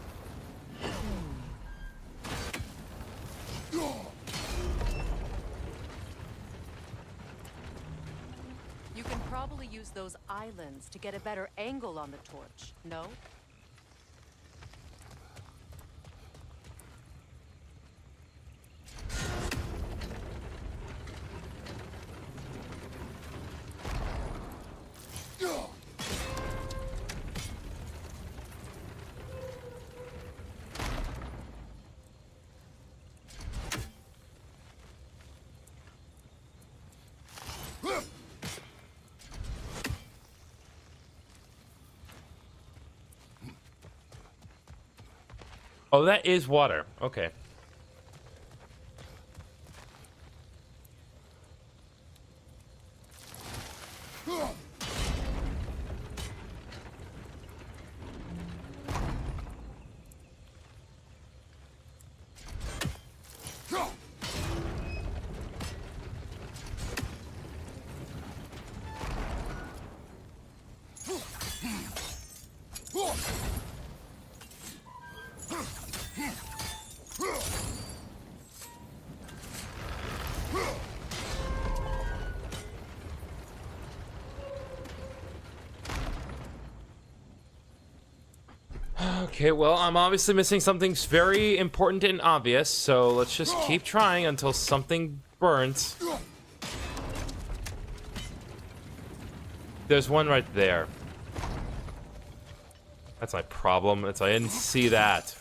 You can probably use those islands to get a better angle on the torch, no? Oh, that is water. Okay. Okay, well, I'm obviously missing something very important and obvious, so let's just keep trying until something burns. There's one right there. That's my problem. I didn't see that.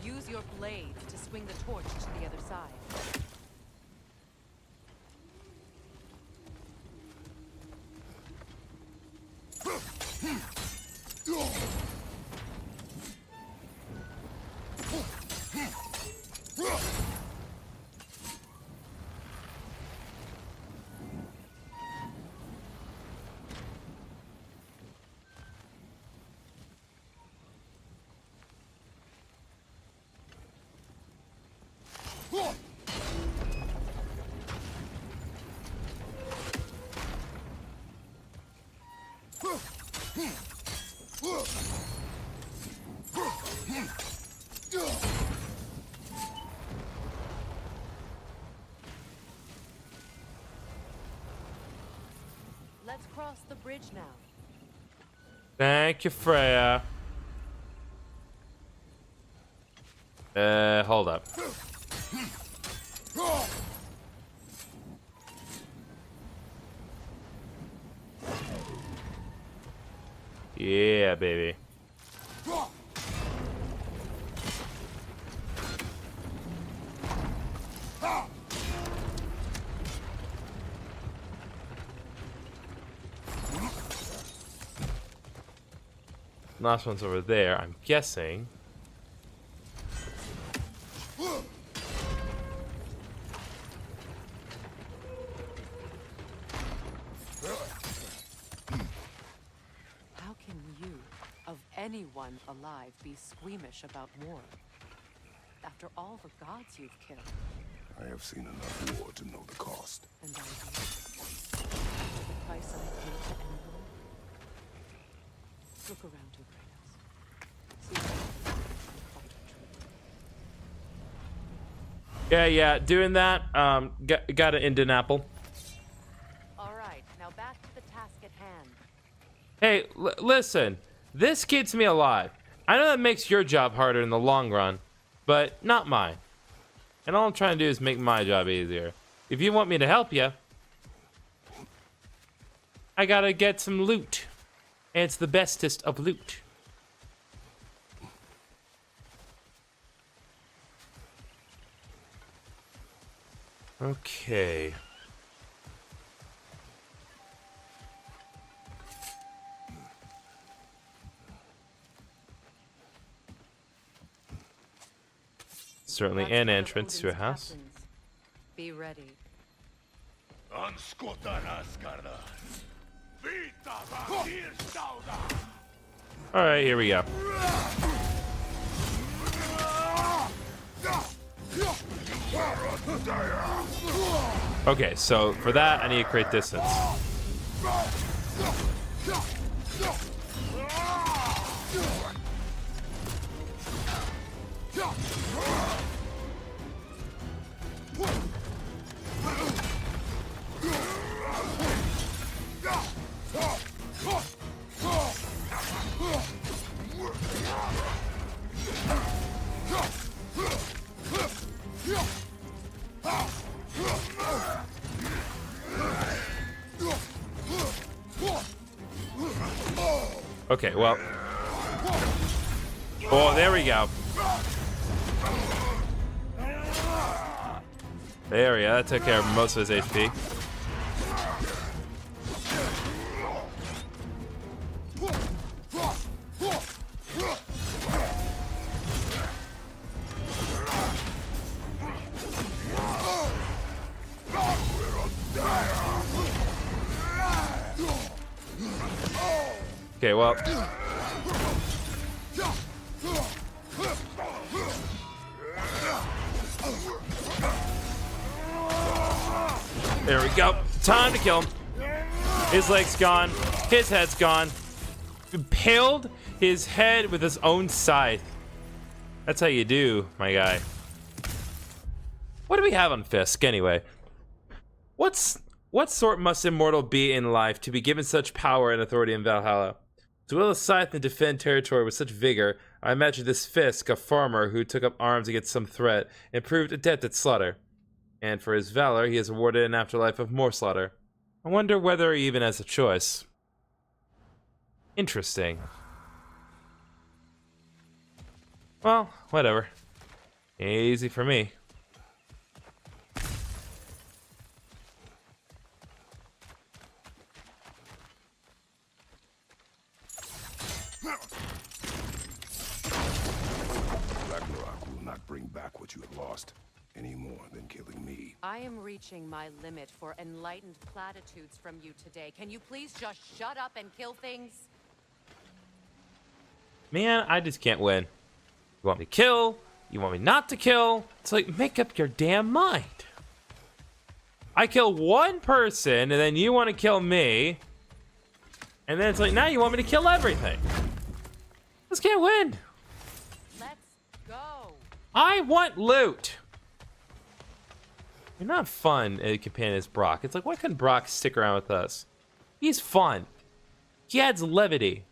Use your blade to swing the torch to the other side. Let's cross the bridge now. Thank you, Freya. Hold up. Yeah, baby. Last one's over there, I'm guessing. How can you, of anyone alive, be squeamish about war? After all the gods you've killed. I have seen enough war to know the cost. And I do. The price I paid to end war. Look around you, Kratos. See what fight true. Yeah, doing that. Got an Indian apple. All right, now back to the task at hand. Hey, listen. This keeps me alive. I know that makes your job harder in the long run, but not mine. And all I'm trying to do is make my job easier. If you want me to help you, I gotta get some loot. And it's the bestest of loot. Okay. Certainly That's an one of entrance to a Odin's house. captains. Be ready. Alright, here we go. Okay, so for that, I need to create distance. Okay, well. Oh, there we go. There we go. That took care of most of his HP. Okay, well. There we go. Time to kill him. His leg's gone. His head's gone. Impaled his head with his own scythe. That's how you do, my guy. What do we have on Fisk, anyway? What sort must immortal be in life to be given such power and authority in Valhalla? To wield a scythe and defend territory with such vigor, I imagine this Fisk, a farmer who took up arms against some threat and proved adept at slaughter. And for his valor, he is awarded an afterlife of more slaughter. I wonder whether he even has a choice. Interesting. Well, whatever. Easy for me. Ragnarok will not bring back what you have lost, any more than killing me. I am reaching my limit for enlightened platitudes from you today. Can you please just shut up and kill things? Man, I just can't win. You want me to kill? You want me not to kill? It's like, make up your damn mind. I kill one person, and then you want to kill me. And then it's like, now you want me to kill everything. Just can't win. Let's go. I want loot. You're not fun a companion as Brock. It's like, why couldn't Brock stick around with us? He's fun. He adds levity.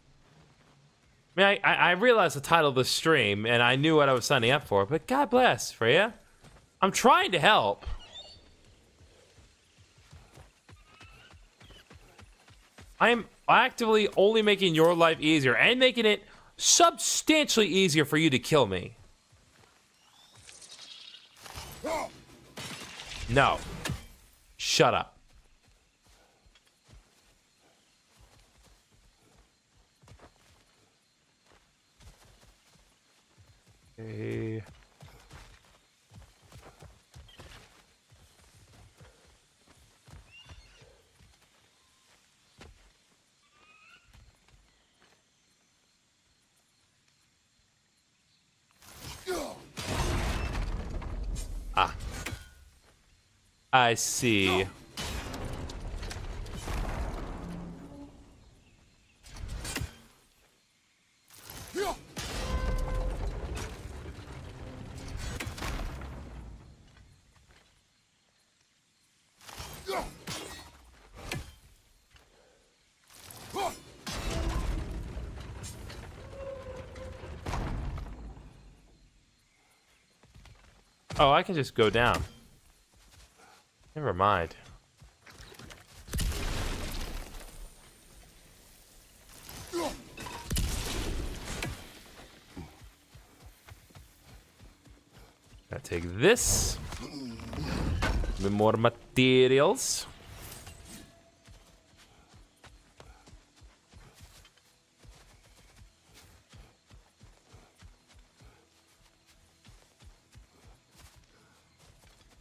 I mean, I realized the title of the stream, and I knew what I was signing up for, but God bless, Freya. I'm trying to help. I am actively only making your life easier and making it substantially easier for you to kill me. No. Shut up. Okay. Ah. I see. Oh, I can just go down. Never mind. Gotta take this. A bit more materials.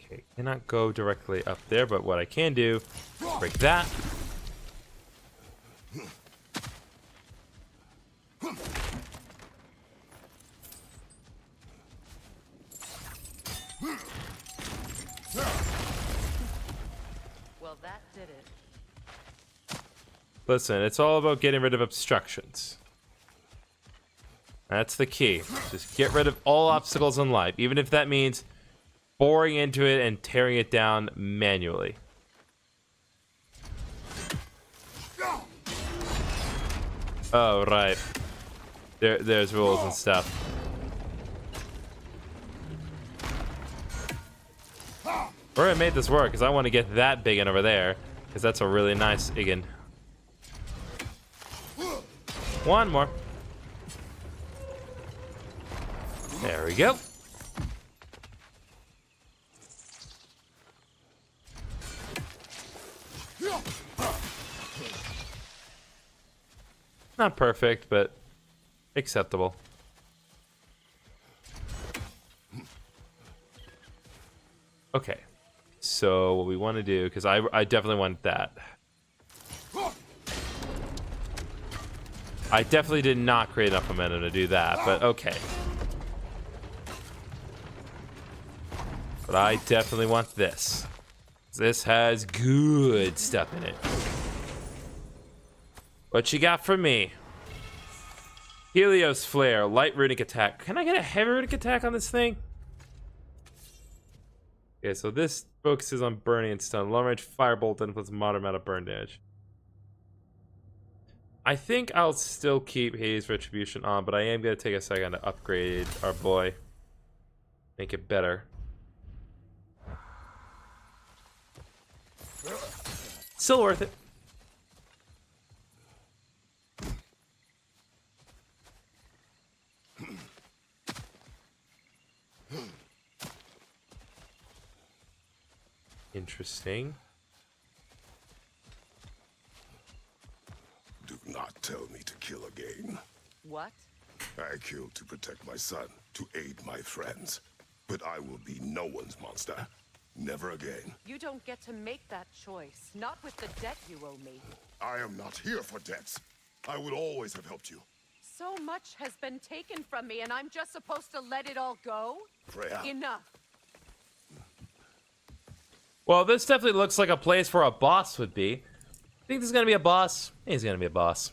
Okay, cannot go directly up there, but what I can do, break that. Well, that did it. Listen, it's all about getting rid of obstructions. That's the key. Just get rid of all obstacles in life, even if that means boring into it and tearing it down manually. Oh, right. There's rules and stuff. We're gonna make this work, because I want to get that big one over there, because that's a really nice Iggin. One more. There we go. Not perfect, but acceptable. Okay. So what we want to do, because I definitely want that. I definitely did not create enough momentum to do that, but okay. But I definitely want this. This has good stuff in it. What you got for me? Helios Flare, light runic attack. Can I get a heavy runic attack on this thing? Okay, so this focuses on burning and stun. Long range firebolt inflicts moderate amount of burn damage. I think I'll still keep Hades Retribution on, but I am going to take a second to upgrade our boy. Make it better. Still worth it. Interesting. Do not tell me to kill again. What? I killed to protect my son, to aid my friends. But I will be no one's monster. Never again. You don't get to make that choice. Not with the debt you owe me. I am not here for debts. I would always have helped you. So much has been taken from me, and I'm just supposed to let it all go? Freya. Enough. Well, this definitely looks like a place where a boss would be. Think there's gonna be a boss? He's gonna be a boss.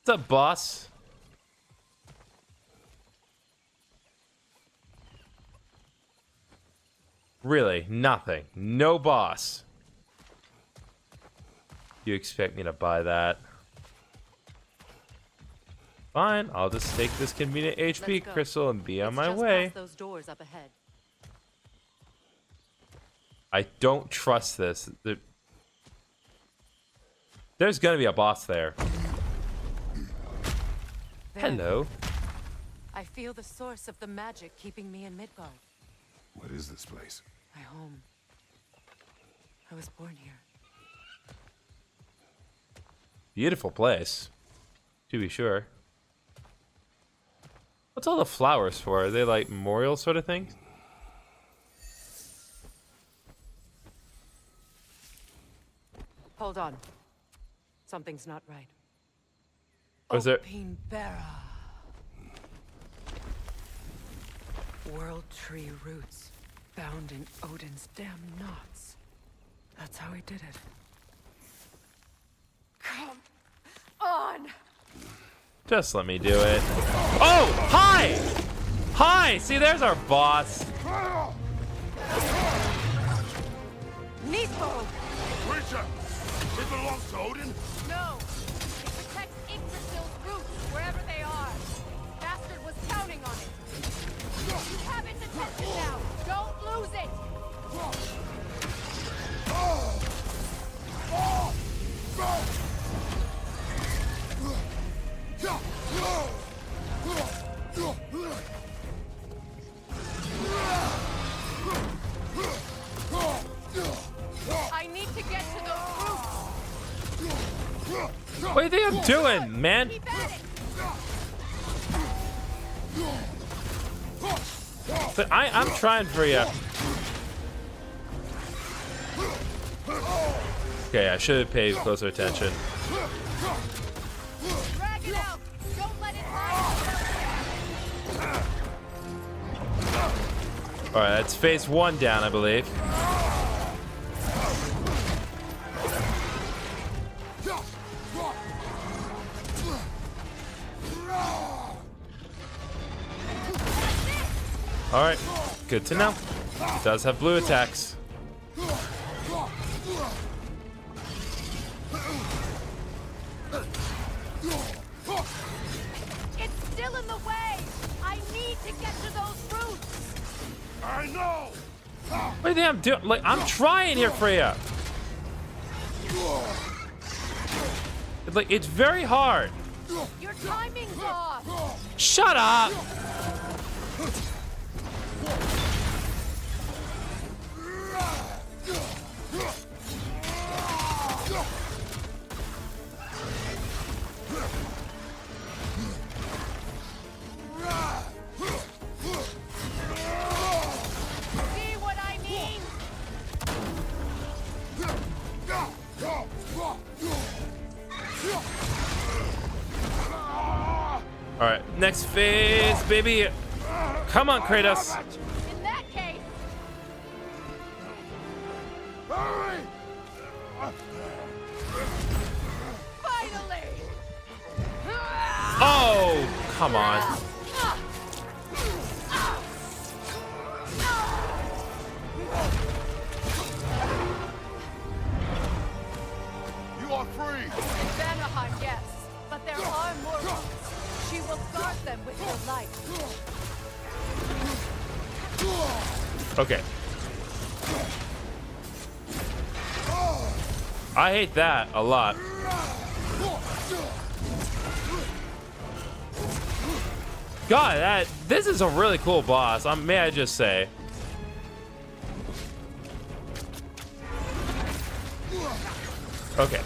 What's up, boss? Really, nothing. No boss. You expect me to buy that? Fine, I'll just take this convenient HP crystal and be on my way. Past those doors up ahead. I don't trust this. There's gonna be a boss there. Hello. I feel the source of the magic keeping me in Midgard. What is this place? My home. I was born here. Beautiful place, to be sure. What's all the flowers for? Are they like memorial sort of things? Hold on. Something's not right. Was there? Opinbera. World tree roots bound in Odin's damn knots. That's how he did it. Come on! Just let me do it. Oh, hi! Hi! See, there's our boss. Neathbone! Creature! It belongs to Odin? No! It protects Yggdrasil's roots wherever they are. Bastard was counting on it. You have its attention now. Don't lose it. I need to get to those roots. What do you think I'm doing, man? Keep at it. But I'm trying for you. Okay, I should have paid closer attention. Drag it out. Don't let it lie. All right, that's phase one down, I believe. All right, good to know. It does have blue attacks. It's still in the way. I need to get to those roots. I know! What do you think I'm doing? Like, I'm trying here, Freya. Like, it's very hard. Your timing's off. Shut up. Next phase, baby. Come on, Kratos. In that case, Hurry! finally! Oh, come on. You are free! Vanaheim, yes. But there are more routes. She will guard them with her light. Okay. I hate that a lot. God, this is a really cool boss. May I just say? Okay.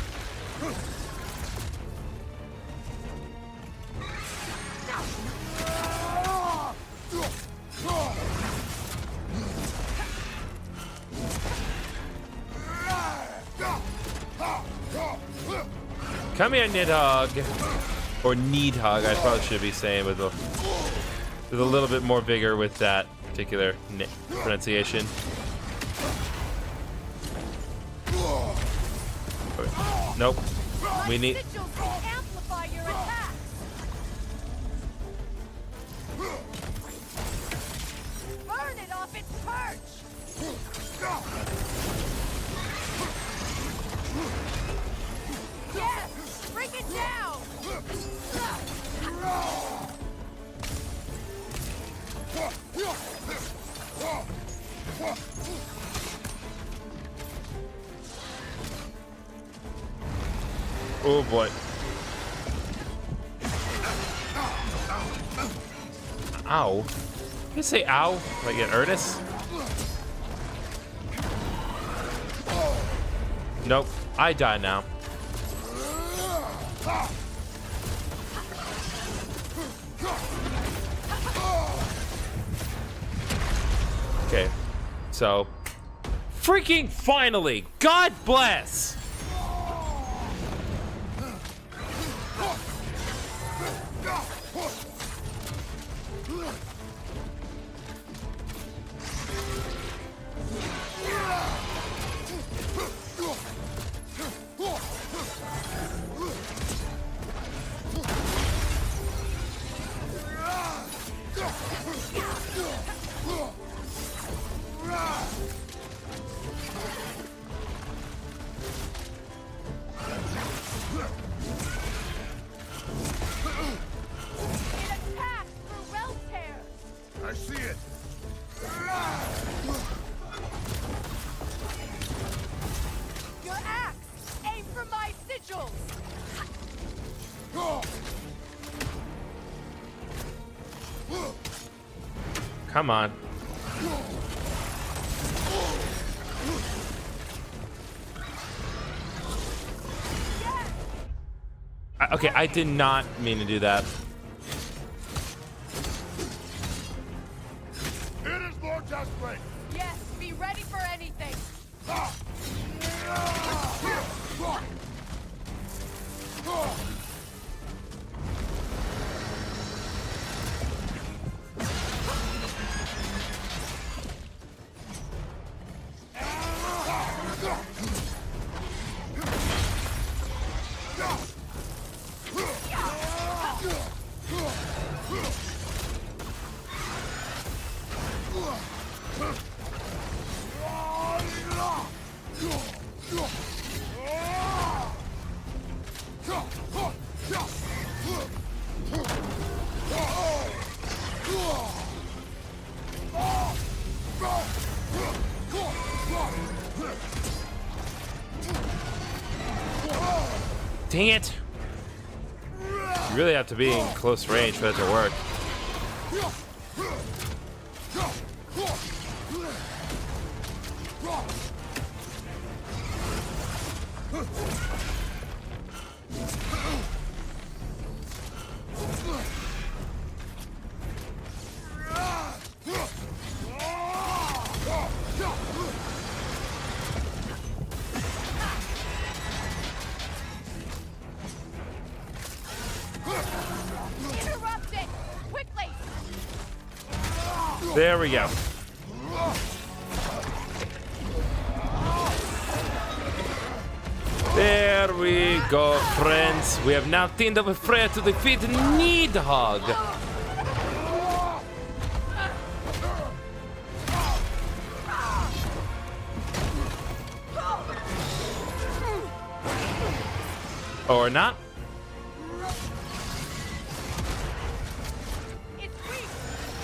Come here, Nidhogg. Or Needhogg, I probably should be saying with a little bit more vigor with that particular pronunciation. Okay. Nope. We need. Sigils will amplify your attacks. Burn it off its perch. Yes, bring it down. Oh boy. Ow. You say ow? Like in earnest? Nope. I die now. Okay. So. Freaking finally! God bless! I see it! Your axe! Aim for my sigils! Come on. Okay, I did not mean to do that. It is more desperate! Yes, be ready for anything! Dang it! You really have to be in close range for that to work. Interrupt it! There we go. There we go, friends. We have now teamed up with Freya to defeat Needhog. Or not. It's weak.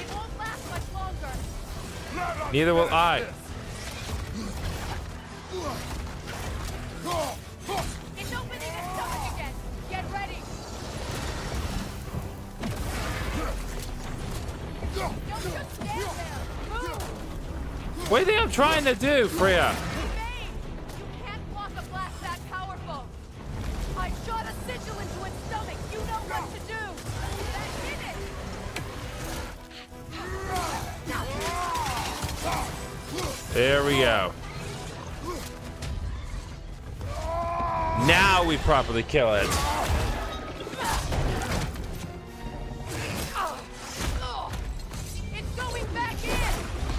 It won't last much longer. Neither will I. It's opening its stomach again. Get ready. Don't just stand there. Move. What do you think I'm trying to do, Freya? Bane, you can't block a blast that powerful. I shot a sigil into its stomach. You know what to do. That did it. There we go. Now we properly kill it. It's going back in.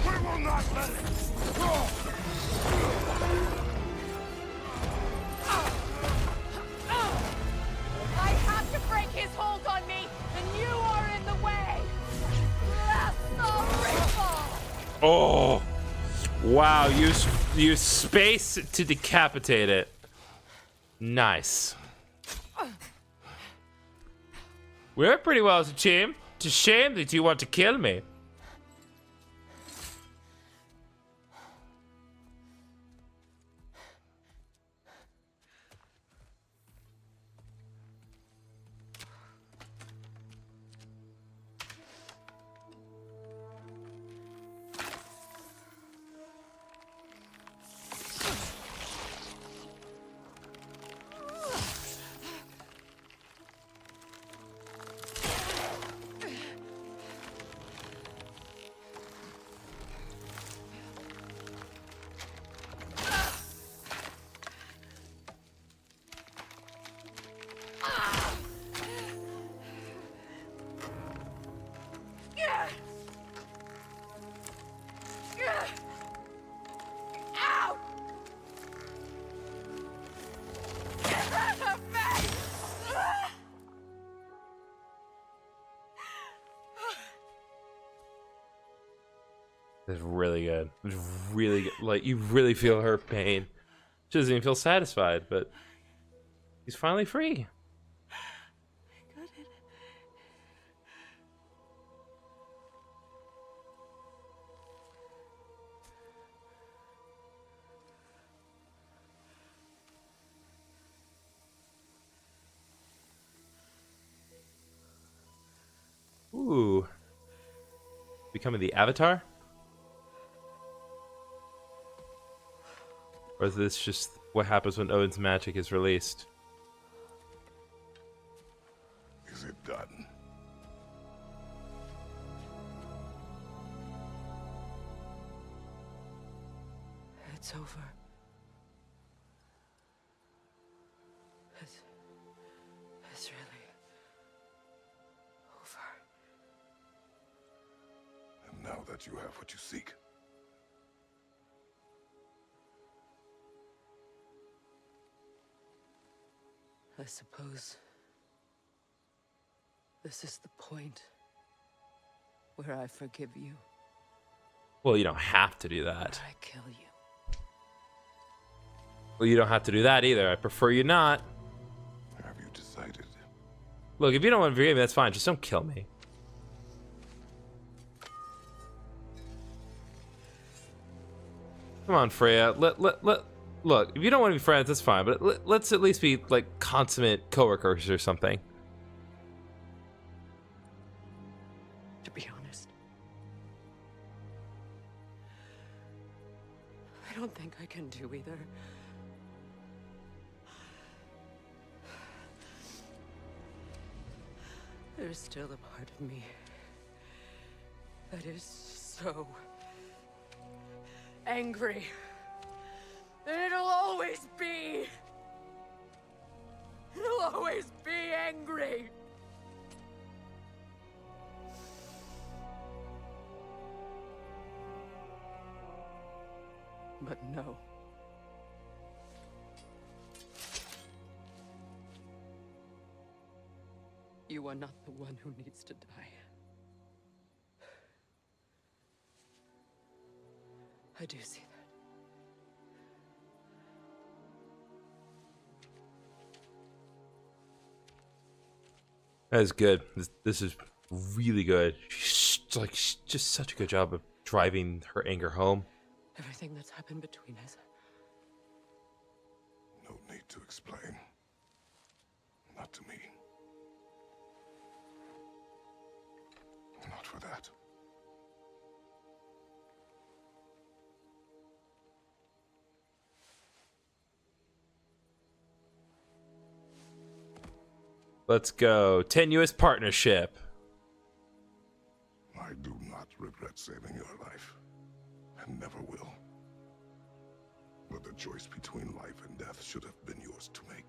We will not let it. I have to break his hold on me, and you are in the way. Lasso. Oh, wow! Use space to decapitate it. Nice. We're pretty well as a team. It's a shame that you want to kill me. Ow! It's really good. It's really good. Like, you really feel her pain. She doesn't even feel satisfied, but he's finally free. Ooh. Becoming the Avatar? Or is this just what happens when Odin's magic is released? Is it done? It's over. It's really over. And now that you have what you seek, I suppose this is the point where I forgive you, Well, you don't have to do where that. I kill you. Well, you don't have to do that either. I prefer you not. have you decided? Look, if you don't want to forgive me, that's fine. Just don't kill me. Come on, Freya. Look, if you don't want to be friends, that's fine. But let's at least be, like, consummate coworkers or something. To be honest, I don't think I can do either. There's still a part of me that is so angry. And it'll always be. It'll always be angry. But no. You are not the one who needs to die. I do see that. That is good. This is really good. She's just such a good job of driving her anger home. Everything that's happened between us. No need to explain. Not to me. Not for that. Let's go. Tenuous partnership. I do not regret saving your life, and never will. But the choice between life and death should have been yours to make.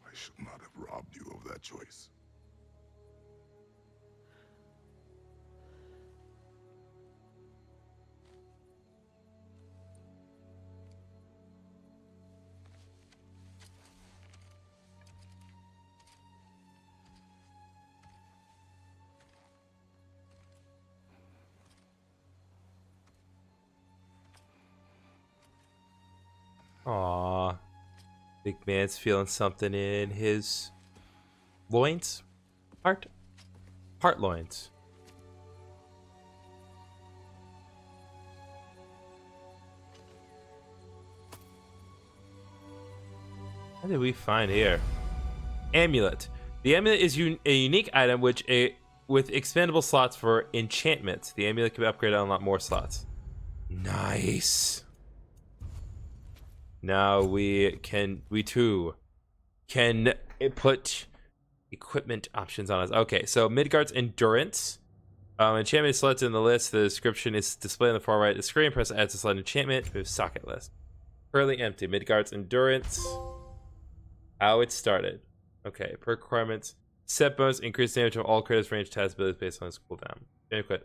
I should not have robbed you of that choice. Aw. Big man's feeling something in his loins? Heart loins. What did we find here? Amulet. The amulet is a unique item with expandable slots for enchantments. The amulet can be upgraded to unlock more slots. Nice. Now we too can put equipment options on us. Okay, so Midgard's Endurance. Enchantment is selected in the list. The description is displayed on the far right of the screen. Press add to select enchantment. Move socket list. Currently empty. Midgard's Endurance. How it started. Okay, perk requirements. Set bonus, increase damage of all creators range test abilities based on its cooldown.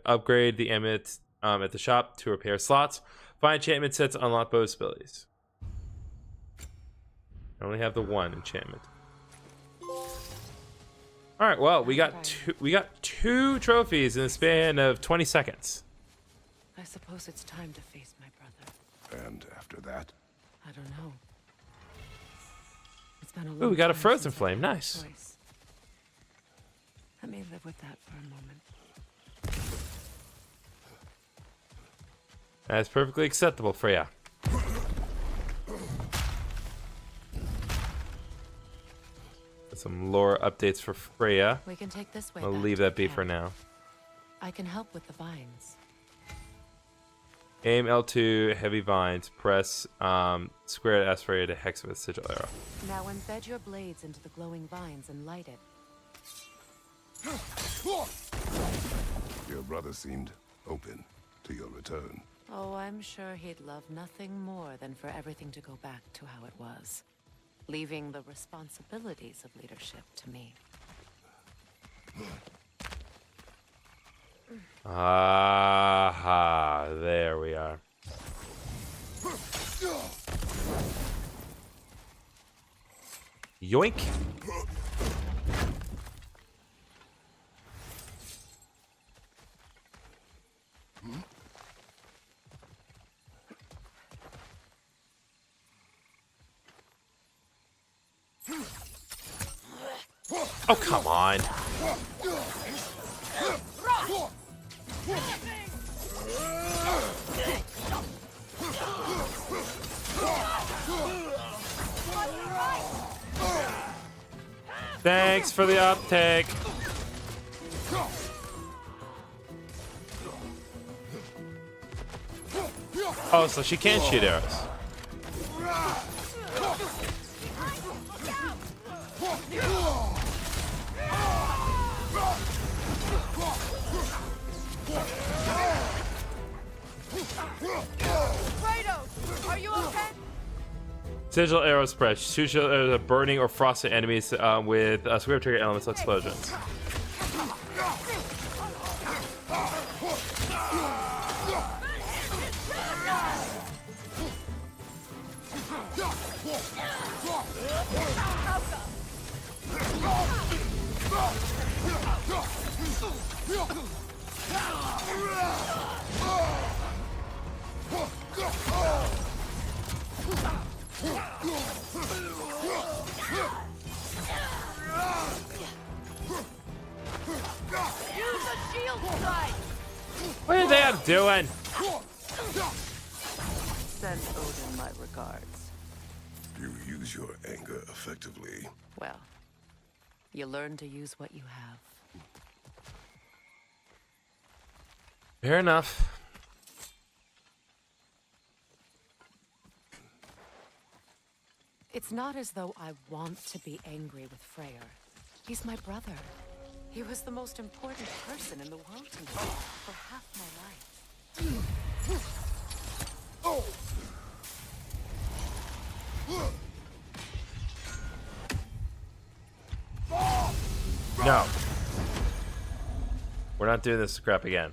Upgrade the amulet at the shop to repair slots. Find enchantment sets to unlock bonus abilities. I only have the one enchantment. All right, well, we got two trophies in the span of 20 seconds. I suppose it's time to face my brother. And after that? I don't know. It's been a long Ooh, we got a time frozen since I've flame. had a Nice. choice. Let me live with that for a moment. That's perfectly acceptable, Freya. Some lore updates for Freya. We can take this way. I'll back leave to that the be for camp. now. I can help with the vines. Aim L2, heavy vines. Press square to ask Freya to hex with sigil arrow. Now embed your blades into the glowing vines and light it. Your brother seemed open to your return. Oh, I'm sure he'd love nothing more than for everything to go back to how it was, leaving the responsibilities of leadership to me. Aha, there we are. Yoink. Oh, come on. Thanks for the uptake. Oh, so she can shoot arrows. Kratos, are you okay? Sigil arrow spread. Sigil arrows are burning or frosted enemies with square trigger elements of explosions. What are they up doing? Send Odin my regards. You use your anger effectively. Well, you learn to use what you have. Fair enough. It's not as though I want to be angry with Freyr. He's my brother. He was the most important person in the world to me for half my life. No. We're not doing this crap again.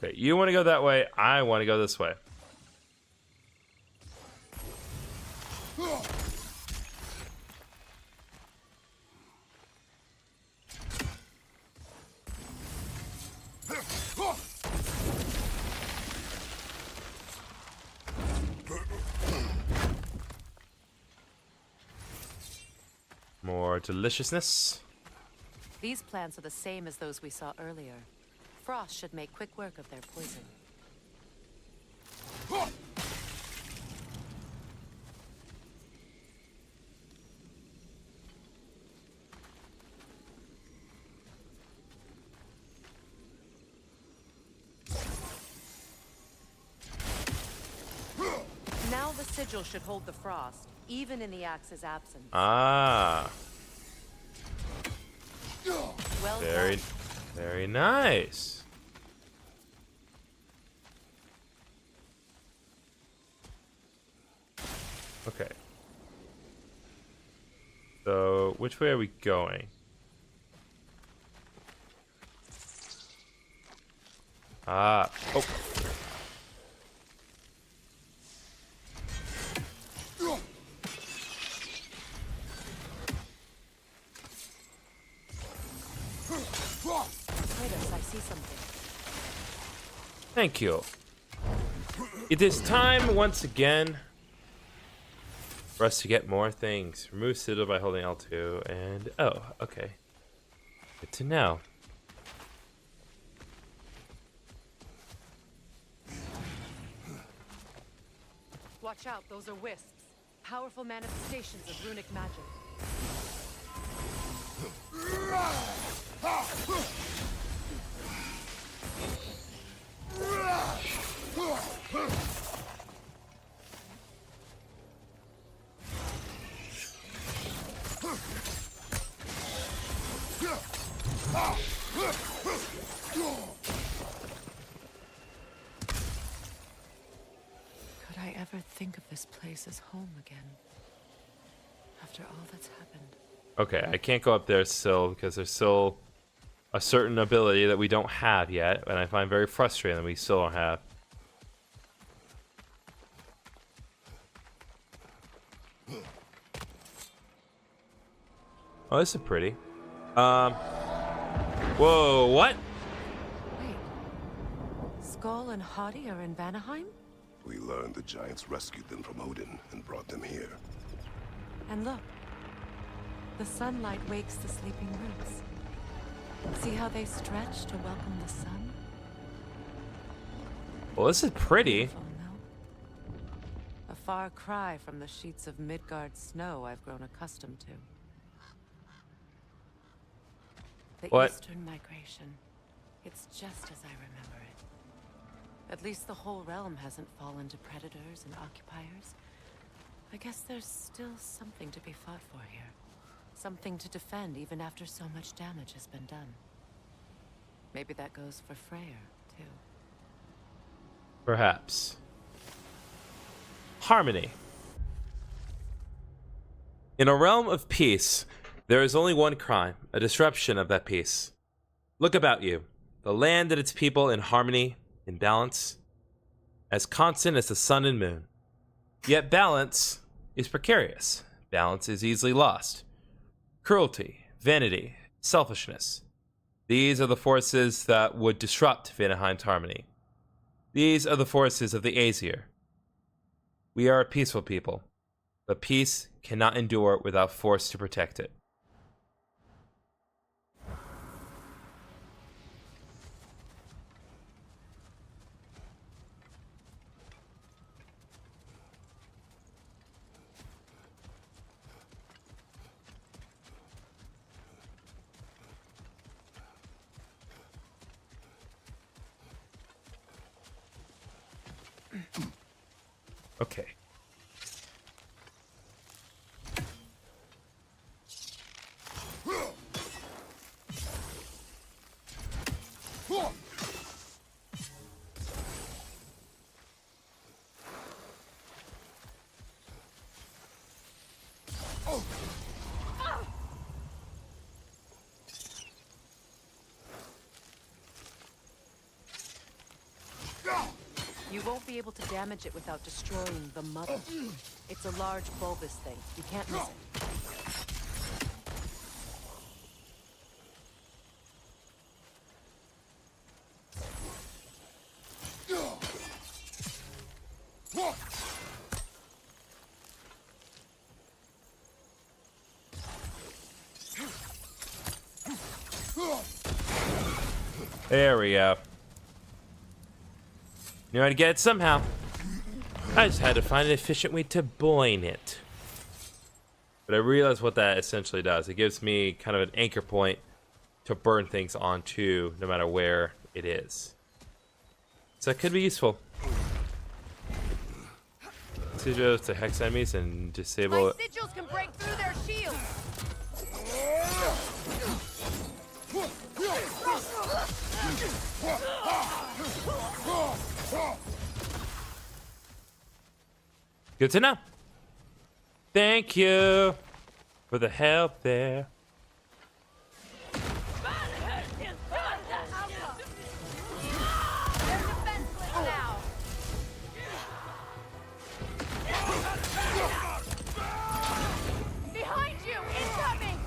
Okay, you want to go that way. I want to go this way. More deliciousness. These plants are the same as those we saw earlier. Frost should make quick work of their poison. Now the sigil should hold the frost, even in the axe's absence. Ah. Well Very, done. very nice. Okay. So, which way are we going? Ah. Oh. Kratos, I see something. Thank you. It is time once again for us to get more things. Remove Citadel by holding L2 and... Oh, okay. Good to know. Watch out, those are wisps. Powerful manifestations of runic magic. Could I ever think of this place as home again? After all that's happened. Okay, I can't go up there still because there's still a certain ability that we don't have yet, and I find very frustrating that we still don't have. Oh, this is pretty. Whoa, what? Wait. Skull and Hadi are in Vanaheim? We learned the giants rescued them from Odin and brought them here. And look. The sunlight wakes the sleeping roots. See how they stretch to welcome the sun? Well, this is pretty. Beautiful, no? A far cry from the sheets of Midgard snow I've grown accustomed to. The What? Eastern migration. It's just as I remember it. At least the whole realm hasn't fallen to predators and occupiers. I guess there's still something to be fought for here. Something to defend even after so much damage has been done. Maybe that goes for Freyr, too. Perhaps. Harmony. In a realm of peace, there is only one crime, a disruption of that peace. Look about you. The land and its people in harmony, in balance, as constant as the sun and moon. Yet balance is precarious. balance is easily lost. Cruelty, vanity, selfishness. These are the forces that would disrupt Vanaheim's harmony. These are the forces of the Aesir. We are a peaceful people, but peace cannot endure without force to protect it. Okay. You won't be able to damage it without destroying the mother. It's a large bulbous thing. You can't miss it. There we go. Knew how to get it somehow. I just had to find an efficient way to boin it. But I realized what that essentially does. It gives me kind of an anchor point to burn things onto, no matter where it is. So it could be useful. Sigils to hex enemies and disable it. Sigils can break through their shields. Good to know. Thank you for the help there. Behind you, incoming!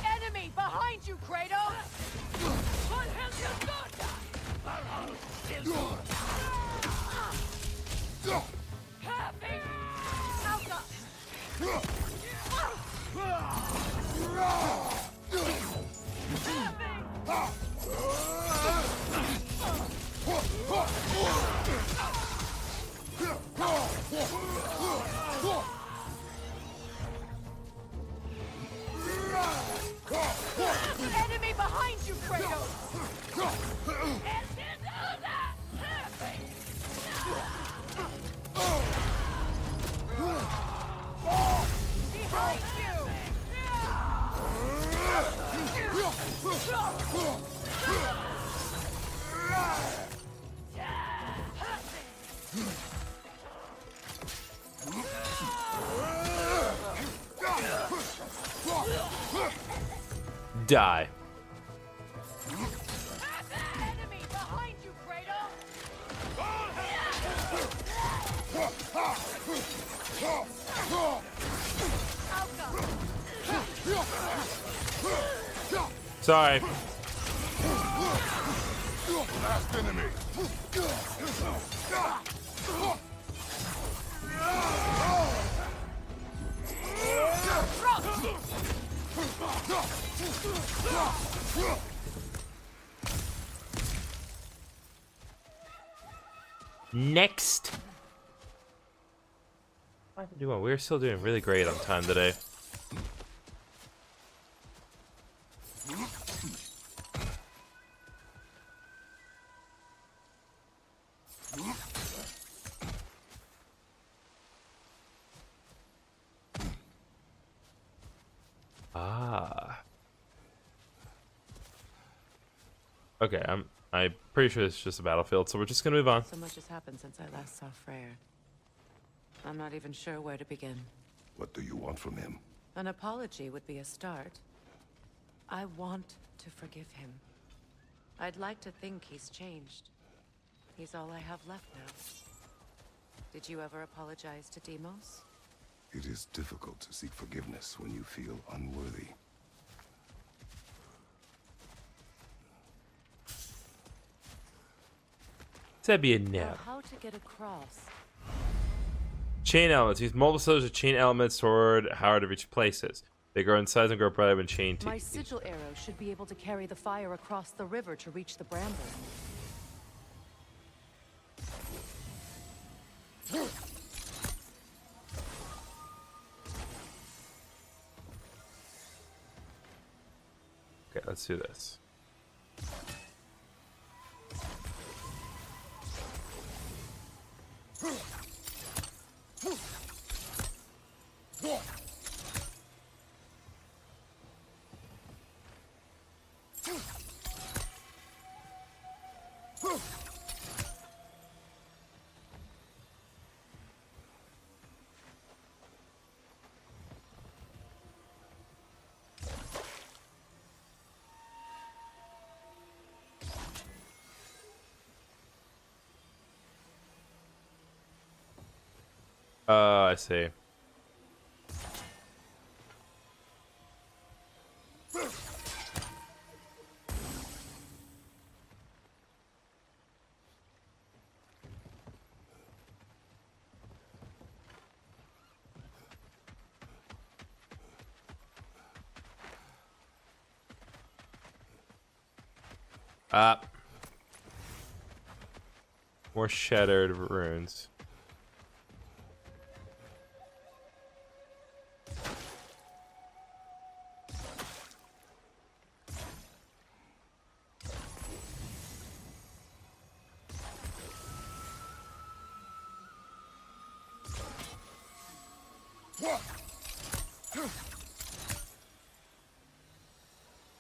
Enemy behind you, Kratos! What has you done? Happy! Enemy behind you, Kratos! Behind you! Die. Enemy behind you, Kratos! Sorry. Last enemy. Next. We're still doing really great on time today. Okay, I'm pretty sure it's just a battlefield, so we're just gonna move on. So much has happened since I last saw Freya. I'm not even sure where to begin. What do you want from him? An apology would be a start. I want to forgive him. I'd like to think he's changed. He's all I have left now. Did you ever apologize to Deimos? It is difficult to seek forgiveness when you feel unworthy. That'd be a Or no. how to get across? Chain elements. Use multiple cylinders of chain elements toward how to reach places. They grow in size and grow brighter when chained to My sigil arrow should be able to carry the fire across the river to reach the bramble. Okay, let's do this. I see. More shattered runes.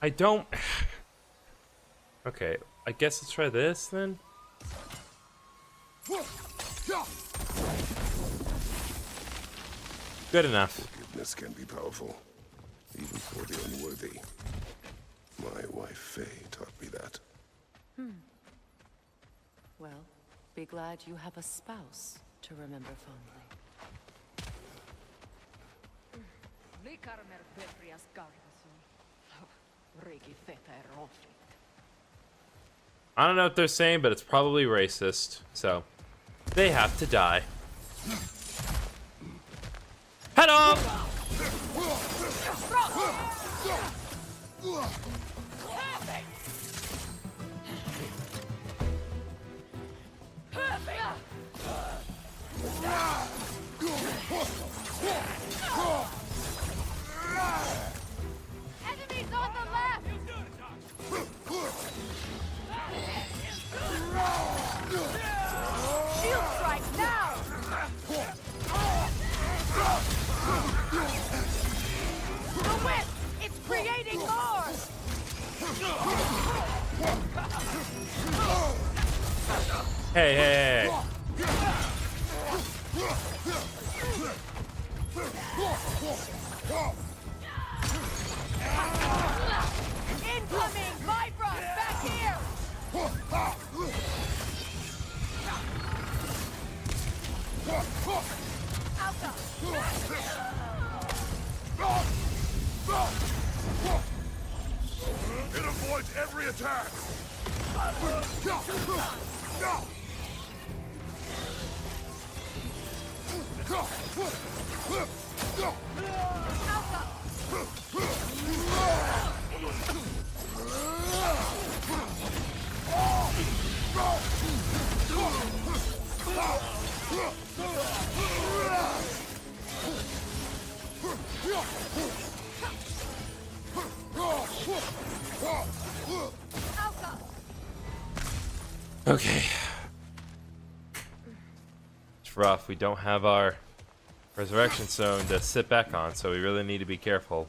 I don't... Okay, I guess let's try this then. Good enough. Forgiveness can be powerful, even for the unworthy. My wife Faye taught me that. Well, be glad you have a spouse to remember fondly. I don't know what they're saying, but it's probably racist. So, they have to die. Head off! Enemies on the left! Shield strike now! The whip! It's creating more! Hey, hey, hey. Incoming! Vibra! Back here! Alpha! It avoids every attack! Okay. It's rough. We don't have our resurrection stone to sit back on, so we really need to be careful.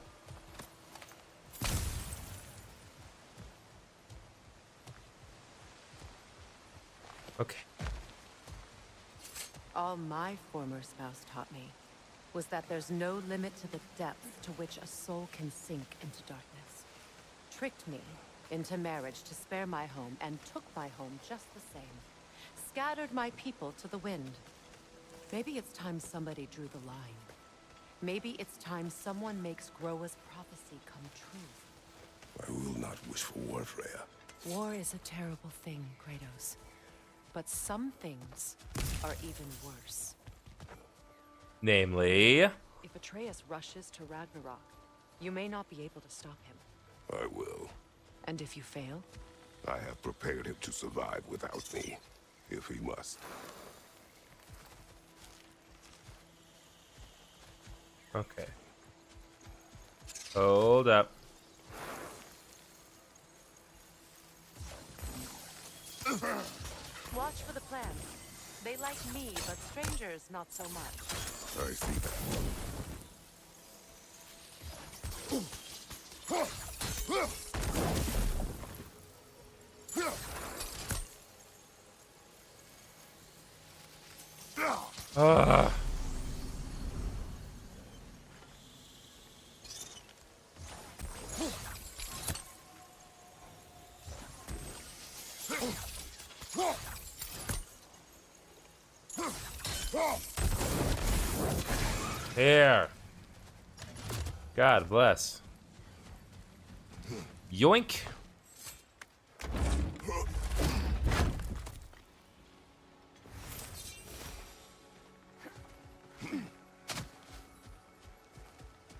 Okay. All my former spouse taught me. was that there's no limit to the depth to which a soul can sink into darkness. Tricked me into marriage to spare my home, and took my home just the same. Scattered my people to the wind. Maybe it's time somebody drew the line. Maybe it's time someone makes Groa's prophecy come true. I will not wish for war, Freya. War is a terrible thing, Kratos. But some things are even worse. Namely, If Atreus rushes to Ragnarok, you may not be able to stop him. I will. And if you fail? I have prepared him to survive without me, if he must. okay. Hold up. Watch for the plants. They like me, but strangers not so much. I see that. Ugh. Here. God bless. Yoink.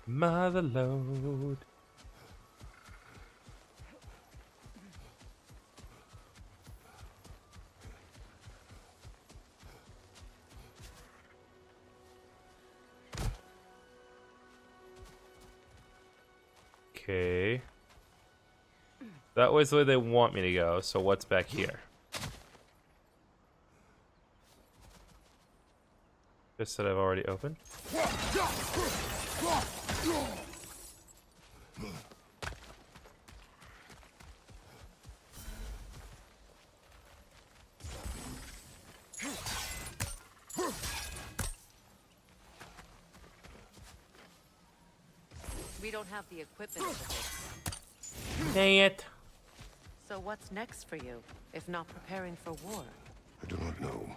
Mother load. Okay. That was the way they want me to go, so what's back here? This that I've already opened. We don't have the equipment for this. Dang it. So what's next for you, if not preparing for war? I do not know,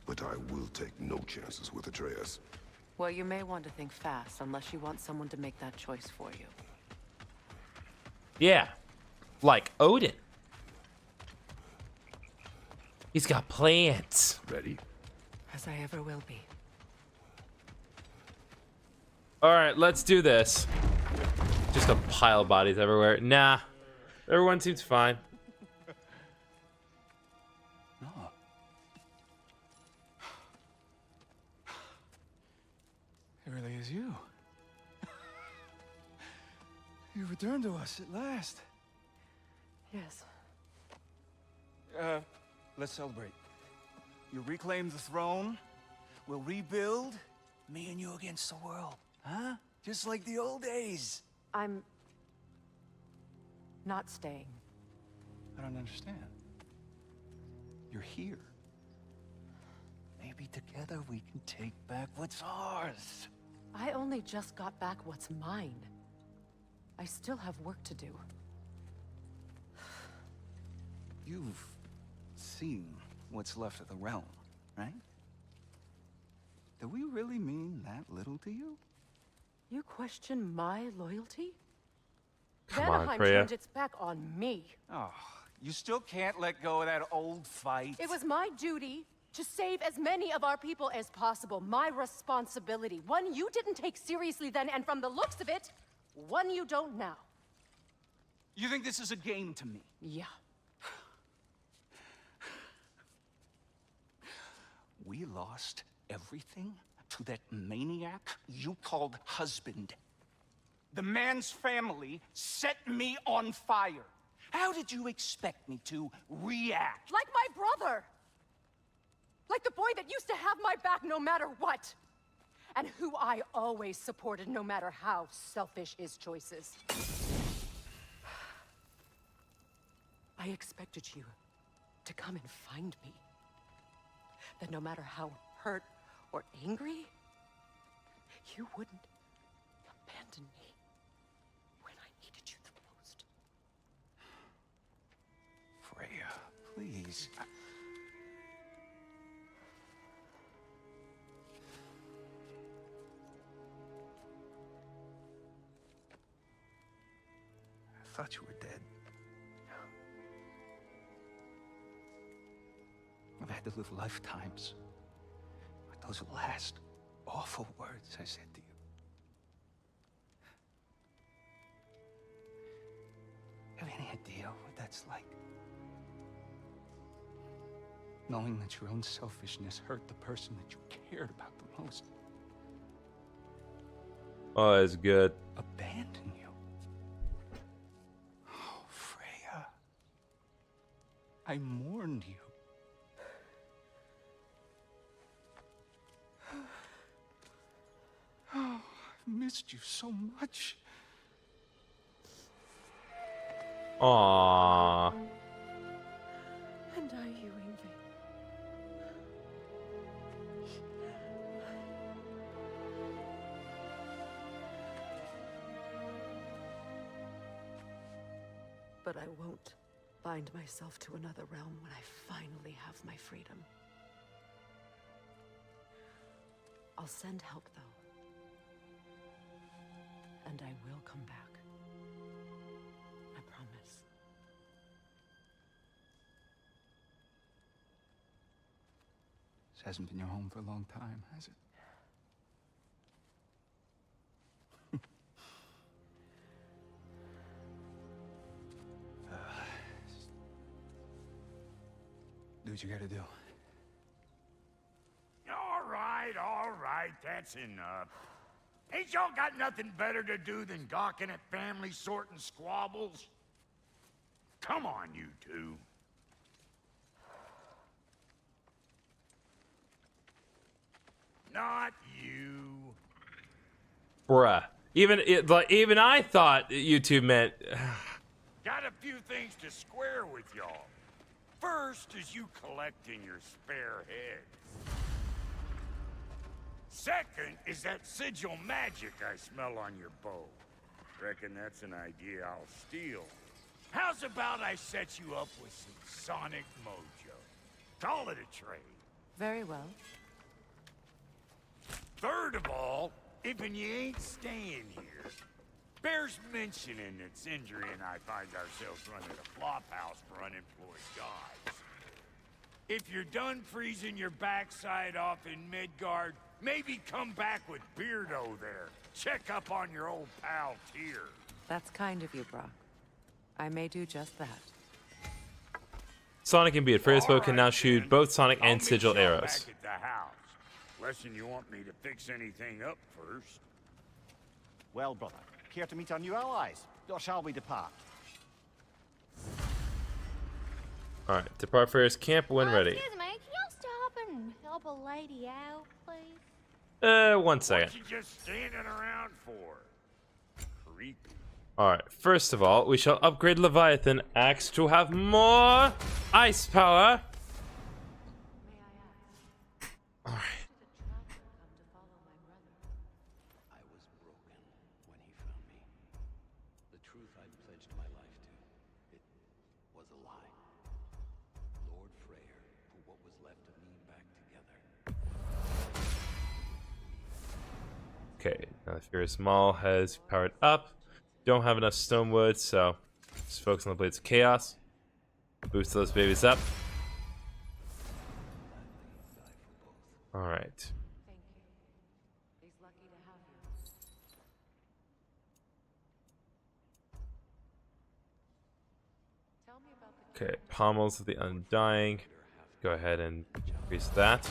but I will take no chances with Atreus. Well, you may want to think fast, unless you want someone to make that choice for you. Yeah. Like Odin. He's got plans. Ready? As I ever will be. Alright, let's do this. Just a pile of bodies everywhere. Nah. Everyone seems fine. No. It really is you. You returned to us at last. Yes. Let's celebrate. You reclaim the throne. We'll rebuild. Me and you against the world. Huh? Just like the old days. I'm not staying. I don't understand. You're here. Maybe together we can take back what's ours. I only just got back what's mine. I still have work to do. You've seen what's left of the realm, right? Do we really mean that little to you? You question my loyalty? Come on, Vanaheim Freya. turned its back on me. Oh, you still can't let go of that old fight? It was my duty to save as many of our people as possible. My responsibility. One you didn't take seriously then, and from the looks of it, one you don't now. You think this is a game to me? Yeah. We lost everything to that maniac you called husband. The man's family set me on fire. How did you expect me to react? Like my brother! Like the boy that used to have my back no matter what! And who I always supported no matter how selfish his choices. I expected you to come and find me. That no matter how hurt or angry, You wouldn't abandon me when I needed you the most. Freya, please. I thought you were dead. I've had to live lifetimes with those last awful words I said to you. Have any idea what that's like? Knowing that your own selfishness hurt the person that you cared about the most. Oh, that's good. Abandon you. Oh, Freya. I mourned you. Oh, I've missed you so much. Aww. And are you, Ingrid? But I won't bind myself to another realm when I finally have my freedom. I'll send help, though. And I will come back. I promise. This hasn't been your home for a long time, has it? Do what you gotta do. All right, that's enough. Ain't y'all got nothing better to do than gawking at family sorting squabbles? Come on, you two. Not you. Bruh. Even I thought you two meant. Got a few things to square with y'all. First is you collecting your spare heads. Second is that sigil magic I smell on your bow. Reckon that's an idea I'll steal. How's about I set you up with some sonic mojo? Call it a trade. Very well. Third of all, if you ain't staying here, bears mentioning that Sindri and I find ourselves running a flop house for unemployed guys. If you're done freezing your backside off in Midgard, maybe come back with Beardo there. Check up on your old pal Tyr. That's kind of you, Brock. I may do just that. Sonic and Beard. Freya's bow can now Alright, shoot then. both Sonic I'll and meet Sigil y'all arrows. back at the house. Lesson you want me to fix anything up first. Well, brother, care to meet our new allies? Or shall we depart? Alright, depart Freya's camp when ready. Excuse me, can y'all stop and help a lady out, please? 1 second. What you just standing around for? Creepy. Alright, first of all, we shall upgrade Leviathan Axe to have more ice power. Alright. I was broken when he found me. The truth I'd pledged my life to, it was a lie. Lord Freyr put what was left of me back together. Okay, now the Furious Maul has powered up. Don't have enough Stonewood, so just focus on the Blades of Chaos. Boost those babies up. Alright. Thank you. He's lucky to have you. Tell me about the Okay, Pommels of the Undying. Go ahead and increase that.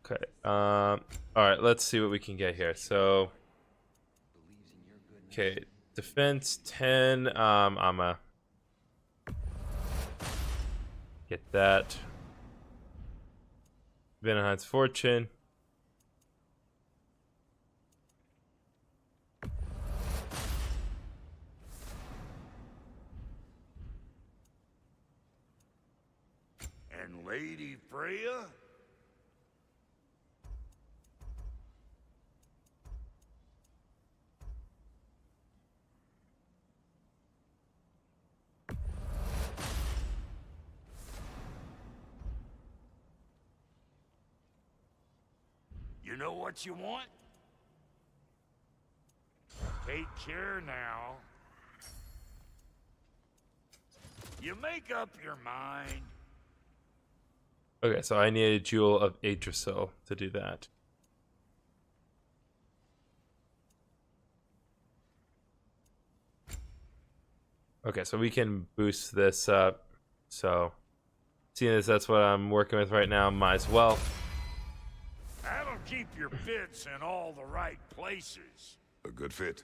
Okay, alright, let's see what we can get here. So, okay, defense 10, I'm a get that. Vanaheim's Fortune. And Lady Freya? You know what you want? Take care now. You make up your mind. Okay, so I need a Jewel of Yggdrasil to do that. Okay, so we can boost this up. So, seeing as that's what I'm working with right now, might as well. That'll keep your bits in all the right places. A good fit.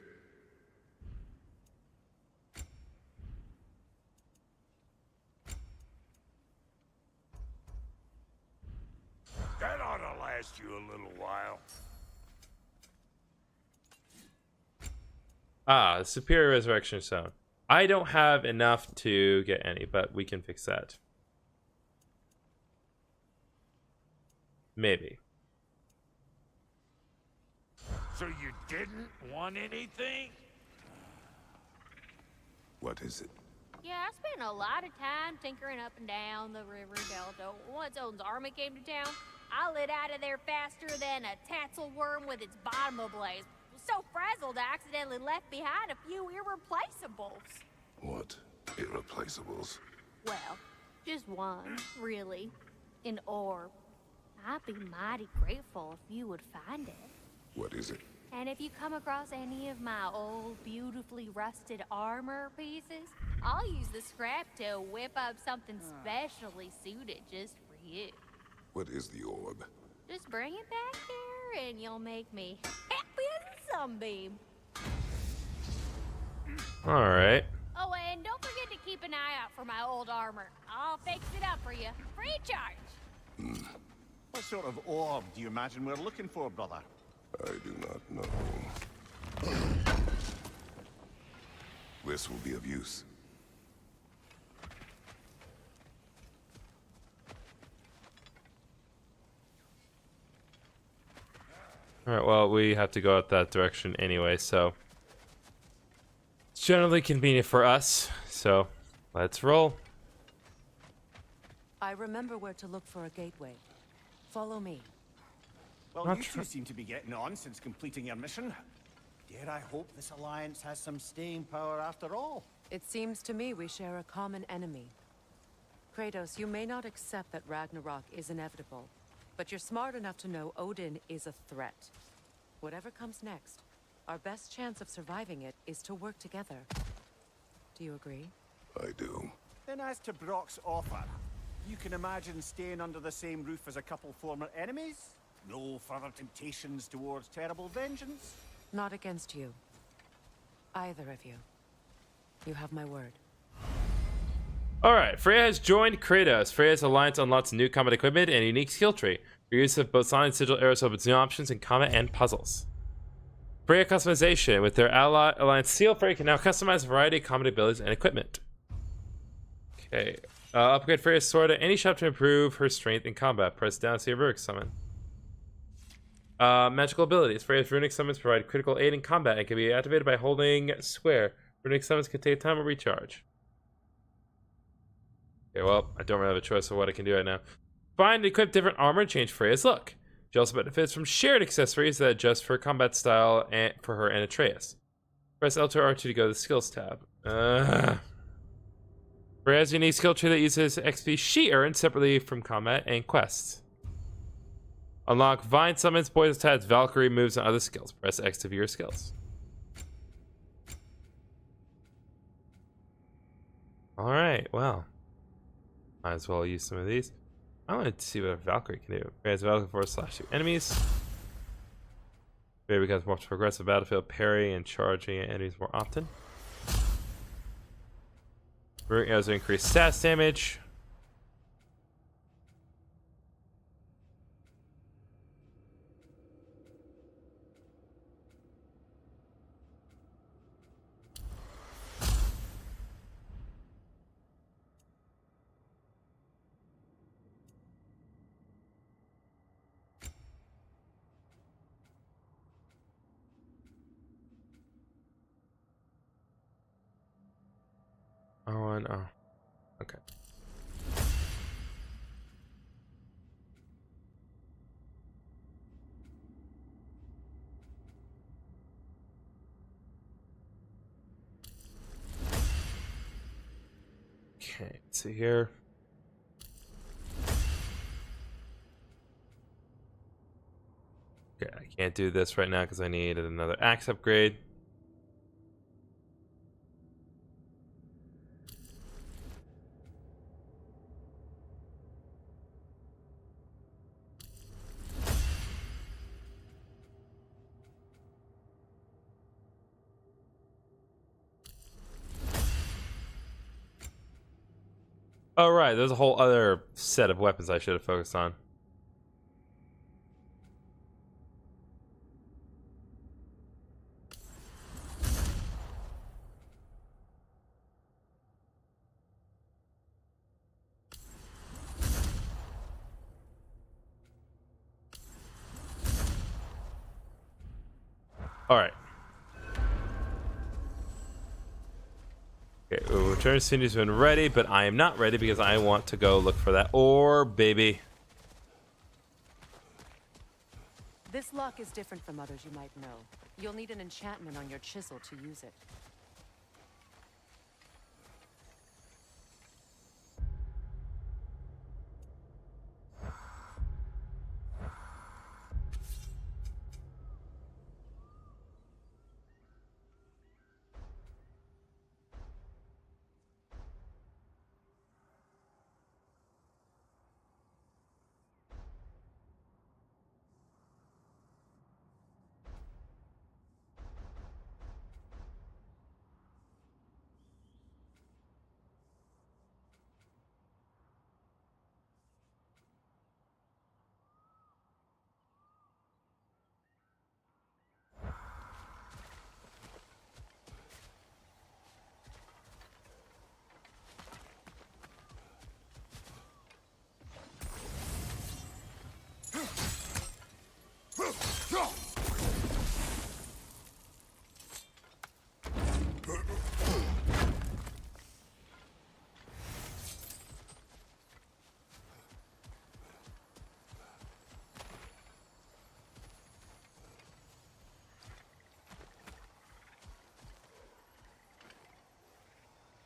That ought to last you a little while. Ah, the Superior Resurrection Stone. I don't have enough to get any, but we can fix that. Maybe. So you didn't want anything? What is it? Yeah, I spent a lot of time tinkering up and down the river delta. Once Odin's army came to town, I lit out of there faster than a tassel worm with its bottom ablaze. Was so frazzled I accidentally left behind a few irreplaceables. What? Irreplaceables? Well, just one, really. An orb. I'd be mighty grateful if you would find it. What is it? And if you come across any of my old, beautifully rusted armor pieces, I'll use the scrap to whip up something specially suited just for you. What is the orb? Just bring it back here and you'll make me happy as a sunbeam. Alright. Oh, and don't forget to keep an eye out for my old armor. I'll fix it up for you, free of charge. What sort of orb do you imagine we're looking for, brother? I do not know. This will be of use. Alright, well, we have to go out that direction anyway, so it's generally convenient for us, so let's roll. I remember where to look for a gateway. Follow me. Well, Not you sure. two seem to be getting on since completing your mission. Dare I hope this alliance has some staying power after all? It seems to me we share a common enemy. Kratos, you may not accept that Ragnarok is inevitable, but you're smart enough to know Odin is a threat. Whatever comes next, our best chance of surviving it is to work together. Do you agree? I do. Then as to Brock's offer, you can imagine staying under the same roof as a couple former enemies? No further temptations towards terrible vengeance? Not against you. Either of you. You have my word. Alright, Freya has joined Kratos. Freya's alliance unlocks new combat equipment and a unique skill tree. Your use of both Sonic and Sigil arrows opens new options in combat and puzzles. Freya customization. With their ally alliance seal, Freya can now customize a variety of combat abilities and equipment. Okay. Upgrade Freya's sword at any shop to improve her strength in combat. Press down to see a runic summon. Magical abilities. Freya's runic summons provide critical aid in combat and can be activated by holding square. Runic summons can take time to recharge. Okay, well, I don't really have a choice of what I can do right now. Find and equip different armor and change Freya's look. She also benefits from shared accessories that adjust for combat style and for her and Atreus. Press L2 or R2 to go to the skills tab. Freya's unique skill tree that uses XP she earned separately from combat and quests. Unlock Vine summons, poison attacks, Valkyrie moves, and other skills. Press X to view your skills. Alright, well. Might as well use some of these. I want to see what a Valkyrie can do. Freya's Valkyrie force /2 enemies. Freya becomes more progressive battlefield, parrying and charging at enemies more often. Runic arrows increase stats damage. one? Oh, okay. Okay, let's see here. Okay, I can't do this right now because I need another axe upgrade. Oh, right, there's a whole other set of weapons I should have focused on. Alright. Okay, return to Cindy's been ready, but I am not ready because I want to go look for that ore, baby. This lock is different from others you might know. You'll need an enchantment on your chisel to use it.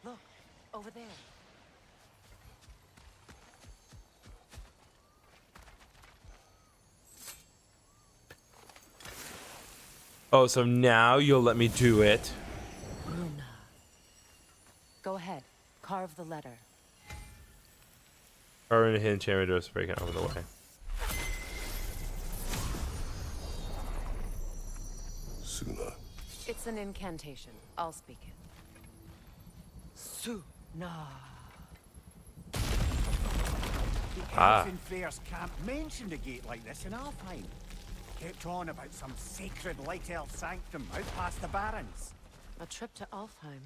Look, over there. Oh, so now you'll let me do it. Luna. Go ahead. Carve the letter. Or in a hidden chamber doors breaking over the way. Suna. It's an incantation. I'll speak it. Suna. The Ah. elves in Freya's camp mentioned a gate like this in Alfheim. Kept on about some sacred light elf sanctum out past the barrens. A trip to Alfheim.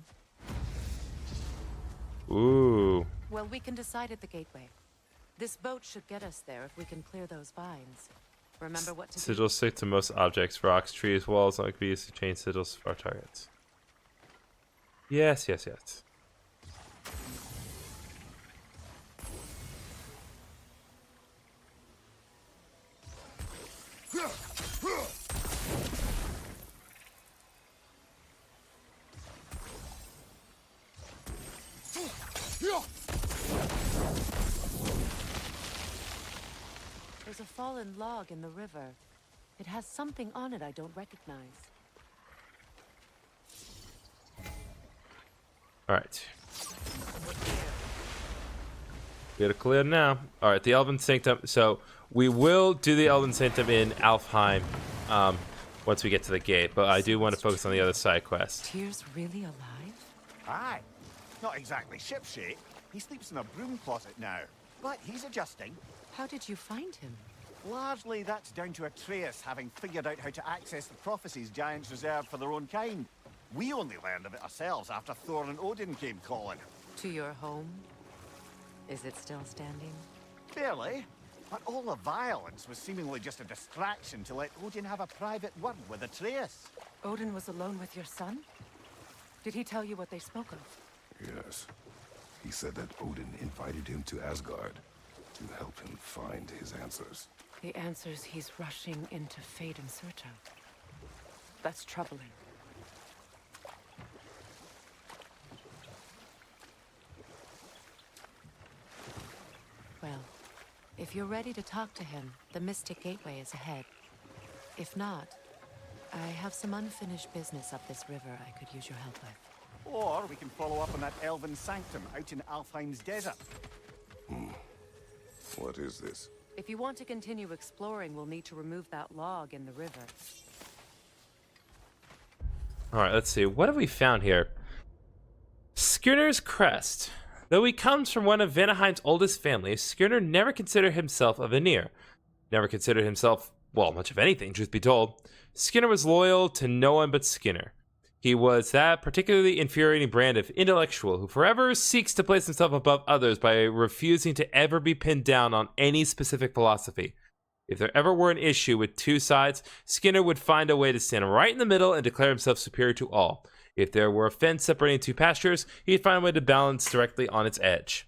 Ooh. Well, we can decide at the gateway. This boat should get us there if we can clear those vines. Remember what to do. Sigils stick to most objects, rocks, trees, walls, like we used to change sigils for our targets. Yes, yes, yes. There's a fallen log in the river. It has something on it I don't recognize. Alright. We gotta clear now. Alright, the Elven Sanctum. So, we will do the Elven Sanctum in Alfheim once we get to the gate, but I do want to focus on the other side quest. Tyr's really alive? Aye. Not exactly shipshape. He sleeps in a broom closet now. But he's adjusting. How did you find him? Largely, that's down to Atreus having figured out how to access the prophecies giants reserved for their own kind. We only learned of it ourselves after Thor and Odin came calling. To your home? Is it still standing? Barely. But all the violence was seemingly just a distraction to let Odin have a private word with Atreus. Odin was alone with your son? Did he tell you what they spoke of? Yes. He said that Odin invited him to Asgard to help him find his answers. The answers he's rushing into fate in search of. That's troubling. Well, if you're ready to talk to him, the Mystic Gateway is ahead. If not, I have some unfinished business up this river I could use your help with. Or we can follow up on that elven sanctum out in Alfheim's desert. What is this? If you want to continue exploring, we'll need to remove that log in the river. Alright, let's see. What have we found here? Skirnir's crest. Though he comes from one of Vanaheim's oldest families, Skirnir never considered himself a Vanir. Never considered himself, well, much of anything, truth be told. Skirnir was loyal to no one but Skirnir. He was that particularly infuriating brand of intellectual who forever seeks to place himself above others by refusing to ever be pinned down on any specific philosophy. If there ever were an issue with two sides, Skirnir would find a way to stand right in the middle and declare himself superior to all. If there were a fence separating two pastures, he'd find a way to balance directly on its edge.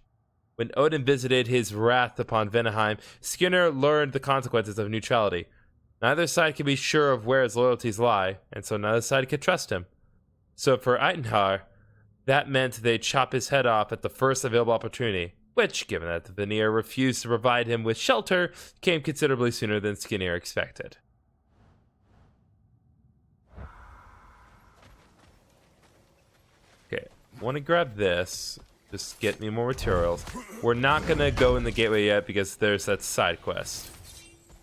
When Odin visited his wrath upon Vanaheim, Skirnir learned the consequences of neutrality. Neither side could be sure of where his loyalties lie, and so neither side could trust him. So for Eitinhar, that meant they'd chop his head off at the first available opportunity, which, given that the Vanir refused to provide him with shelter, came considerably sooner than Skirnir expected. Okay, want to grab this. Just get me more materials. We're not going to go in the gateway yet because there's that side quest.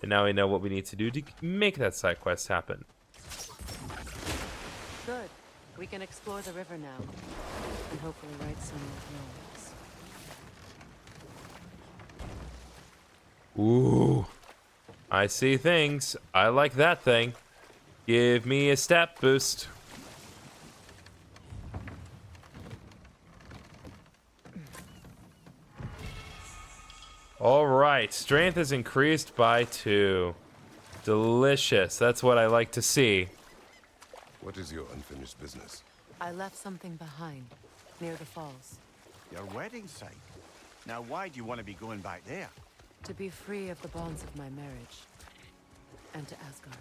And now we know what we need to do to make that side quest happen. Good. We can explore the river now, and hopefully right some Ooh. noise. I see things. I like that thing. Give me a stat boost. Alright, strength is increased by 2. Delicious. That's what I like to see. What is your unfinished business? I left something behind, near the falls. Your wedding site. Now why do you want to be going back there? To be free of the bonds of my marriage. And to Asgard.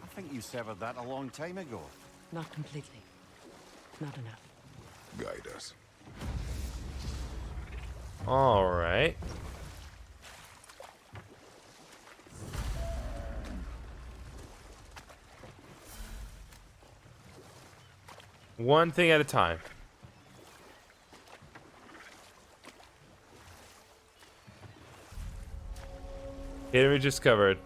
I think you severed that a long time ago. Not completely. Not enough. Guide us. Alright. One thing at a time. Here we discovered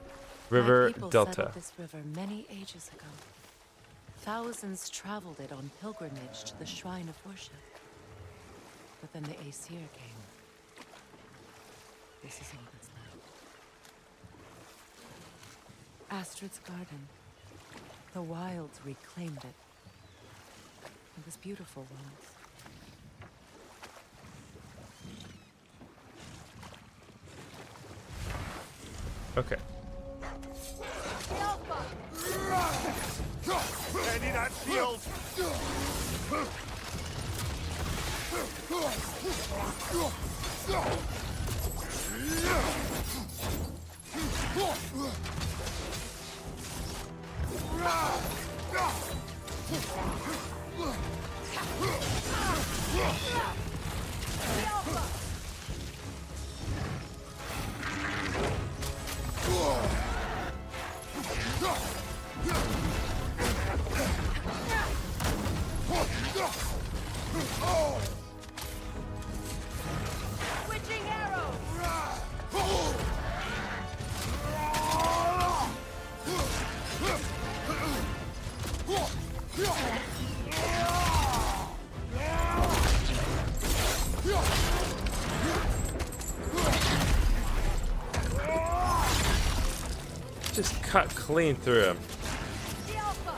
River My people Delta. settled this river many ages ago. Thousands traveled it on pilgrimage to the shrine of worship. But then the Aesir came. This is all that's left. Astrid's garden. The wilds reclaimed it. It was beautiful once. Okay. Ready that shield! Switching arrow! Just cut clean through him. The Alpha!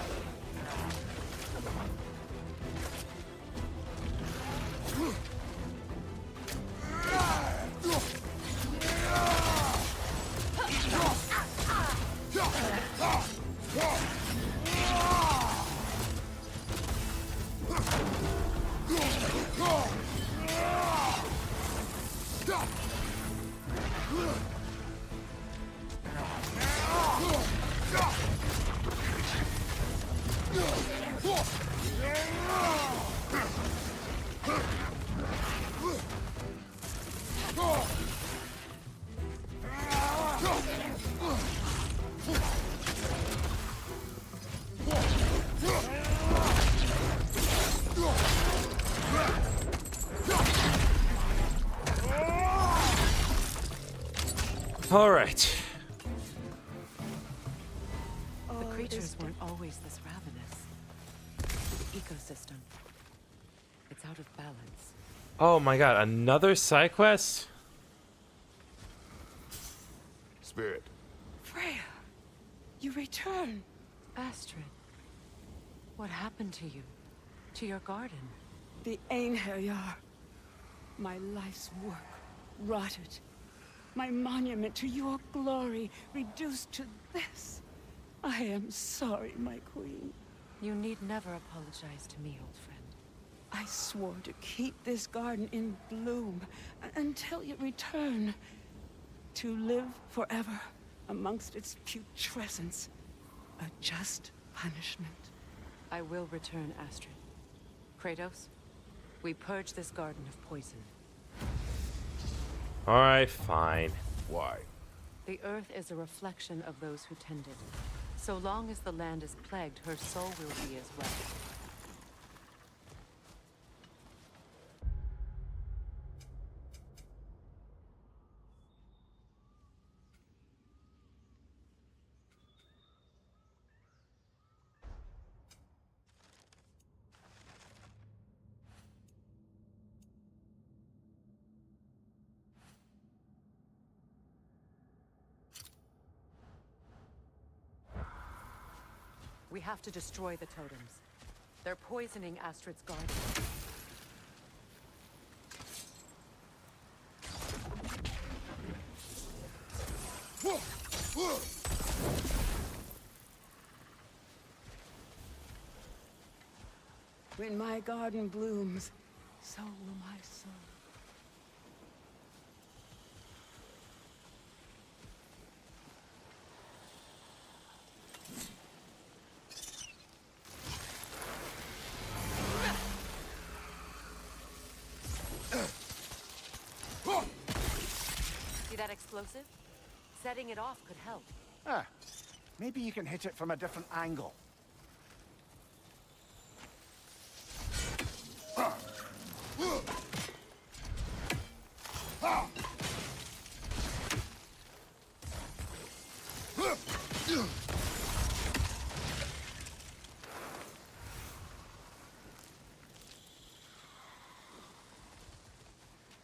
All right. The creatures weren't always this ravenous. The ecosystem. It's out of balance. Oh my god, another side quest? Spirit, Freya! You return! Astrid, what happened to you? To your garden? The Einherjar. My life's work rotted. My monument to your glory reduced to this. I am sorry, my queen. You need never apologize to me, old friend. I swore to keep this garden in bloom until you return. To live forever amongst its putrescence. A just punishment. I will return, Astrid. Kratos, we purge this garden of poison. All right, fine. why? The earth is a reflection of those who tend it. So long as the land is plagued, her soul will be as well. We have to destroy the totems. They're poisoning Astrid's garden. When my garden blooms, so will my soul. See that explosive? Setting it off could help. Ah, maybe you can hit it from a different angle.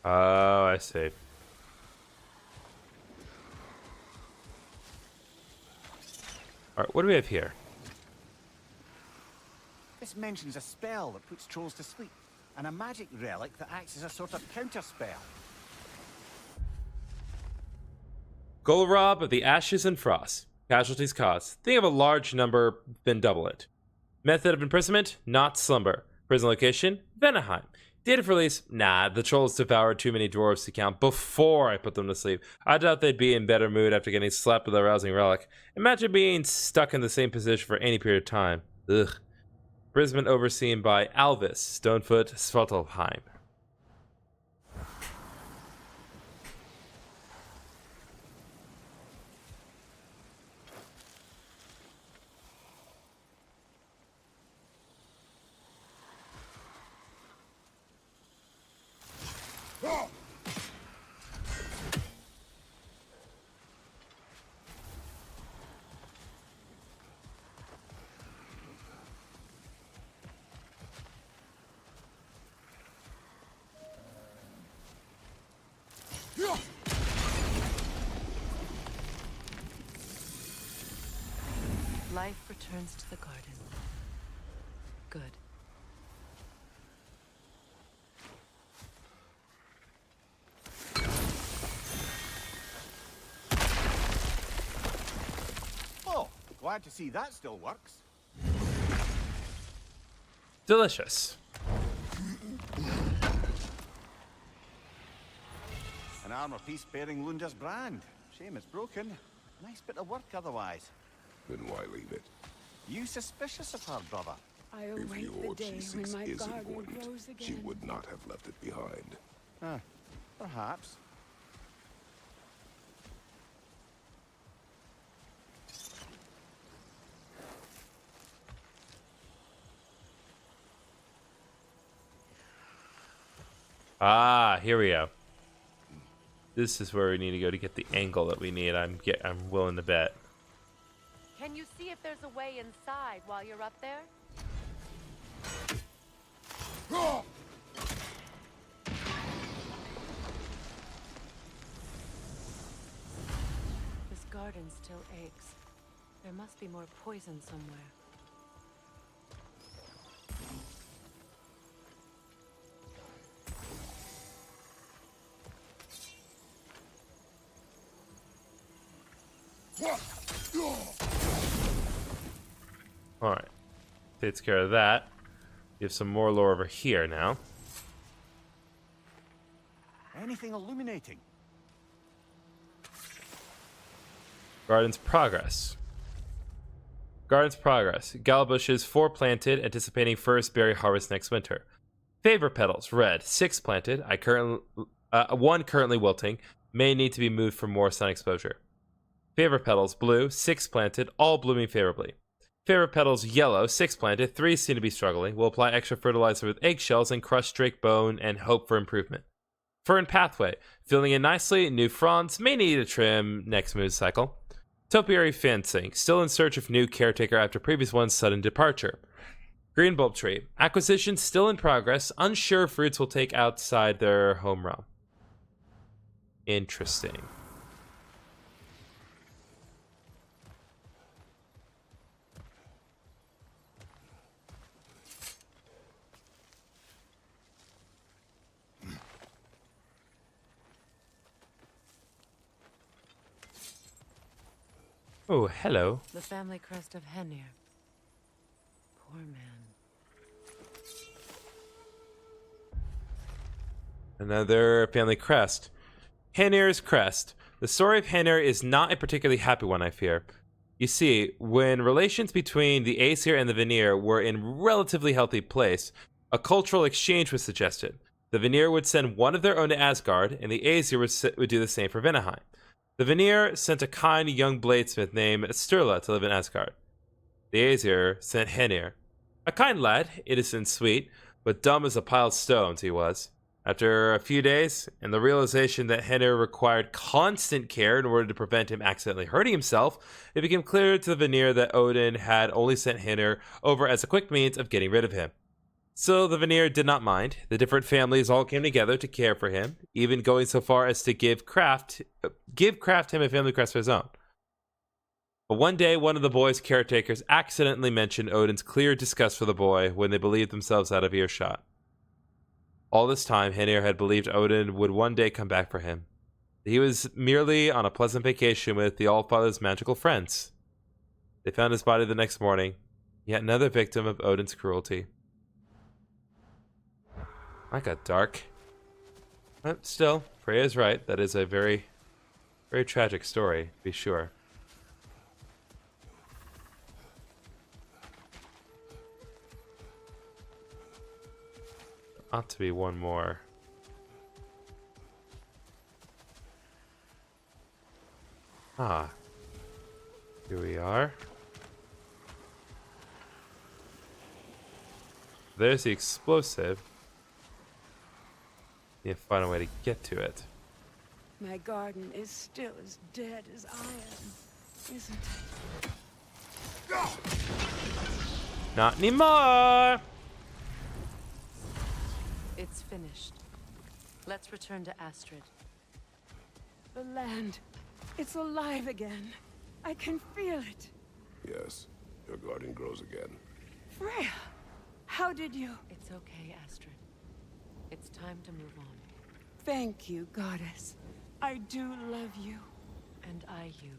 Oh, I see. All right, what do we have here? This mentions a spell that puts trolls to sleep, and a magic relic that acts as a sort of counterspell. Goal rob of the Ashes and Frost. Casualties caused. Think of a large number, then double it. Method of imprisonment, not slumber. Prison location, Vanaheim. Date of release, nah, the trolls devoured too many dwarves to count before I put them to sleep. I doubt they'd be in better mood after getting slapped with a rousing relic. Imagine being stuck in the same position for any period of time. Ugh. Imprisonment overseen by Alvis, Stonefoot, Svartalfheim. Life returns to the garden. Good. Oh, glad to see that still works. Delicious. An armor piece bearing Lunda's brand. Shame it's broken. Nice bit of work otherwise. Then why leave it? You suspicious of her, brother? I If await the the Orb day she when seeks my is garden important, grows she again. would not have left it behind. Perhaps. Ah, here we go. This is where we need to go to get the angle that we need. I'm willing to bet. Can you see if there's a way inside while you're up there? This garden still aches. There must be more poison somewhere. Alright. Takes care of that. We have some more lore over here now. Anything illuminating? Garden's progress. Garden's progress. Gala bushes 4 planted, anticipating first berry harvest next winter. Favor petals red 6 planted. 1 currently wilting. May need to be moved for more sun exposure. Favor petals blue 6 planted, all blooming favorably. Favor petals yellow 6 planted. 3 seem to be struggling. We'll apply extra fertilizer with eggshells and crushed drake bone and hope for improvement. Fern pathway filling in nicely. New fronds may need a trim next moon cycle. Topiary fencing, still in search of new caretaker after previous one's sudden departure. Green bulb tree, acquisition still in progress, unsure fruits will take outside their home realm. Interesting. Oh, hello. The family crest of Henir. Poor man. Another family crest. Henir's crest. The story of Henir is not a particularly happy one, I fear. You see, when relations between the Aesir and the Vanir were in relatively healthy place, a cultural exchange was suggested. The Vanir would send one of their own to Asgard, and the Aesir would do the same for Vanaheim. The Vanir sent a kind young bladesmith named Sturla to live in Asgard. The Aesir sent Henir. A kind lad, innocent and sweet, but dumb as a pile of stones he was. After a few days, and the realization that Henir required constant care in order to prevent him accidentally hurting himself, it became clear to the Vanir that Odin had only sent Henir over as a quick means of getting rid of him. So the Vanir did not mind. The different families all came together to care for him, even going so far as to give Kraft him a family crest of his own. But one day, one of the boy's caretakers accidentally mentioned Odin's clear disgust for the boy when they believed themselves out of earshot. All this time, Henir had believed Odin would one day come back for him. He was merely on a pleasant vacation with the Allfather's magical friends. They found his body the next morning, yet another victim of Odin's cruelty. That got dark. But still, Freya's right. That is a very, very tragic story, to be sure. Ought to be one more. Ah. Here we are. There's the explosive. Need to find a way to get to it. My garden is still as dead as I am, isn't it? Not anymore! It's finished. Let's return to Astrid. The land, it's alive again. I can feel it. Yes, your garden grows again. Freya, how did you? It's okay, Astrid. It's time to move on. Thank you, goddess. I do love you. And I you.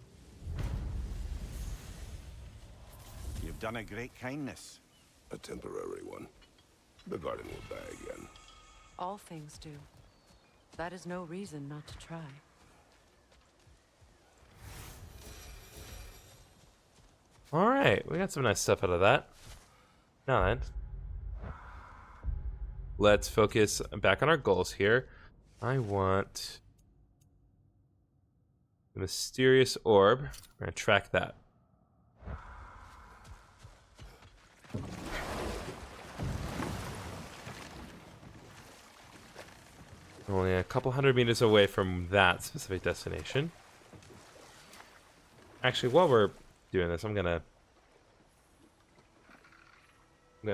You've done a great kindness. A temporary one. The garden will die again. All things do. That is no reason not to try. Alright, we got some nice stuff out of that. Now then, let's focus back on our goals here. I want the mysterious orb. We're going to track that. Only a couple hundred meters away from that specific destination. Actually, while we're doing this, I'm gonna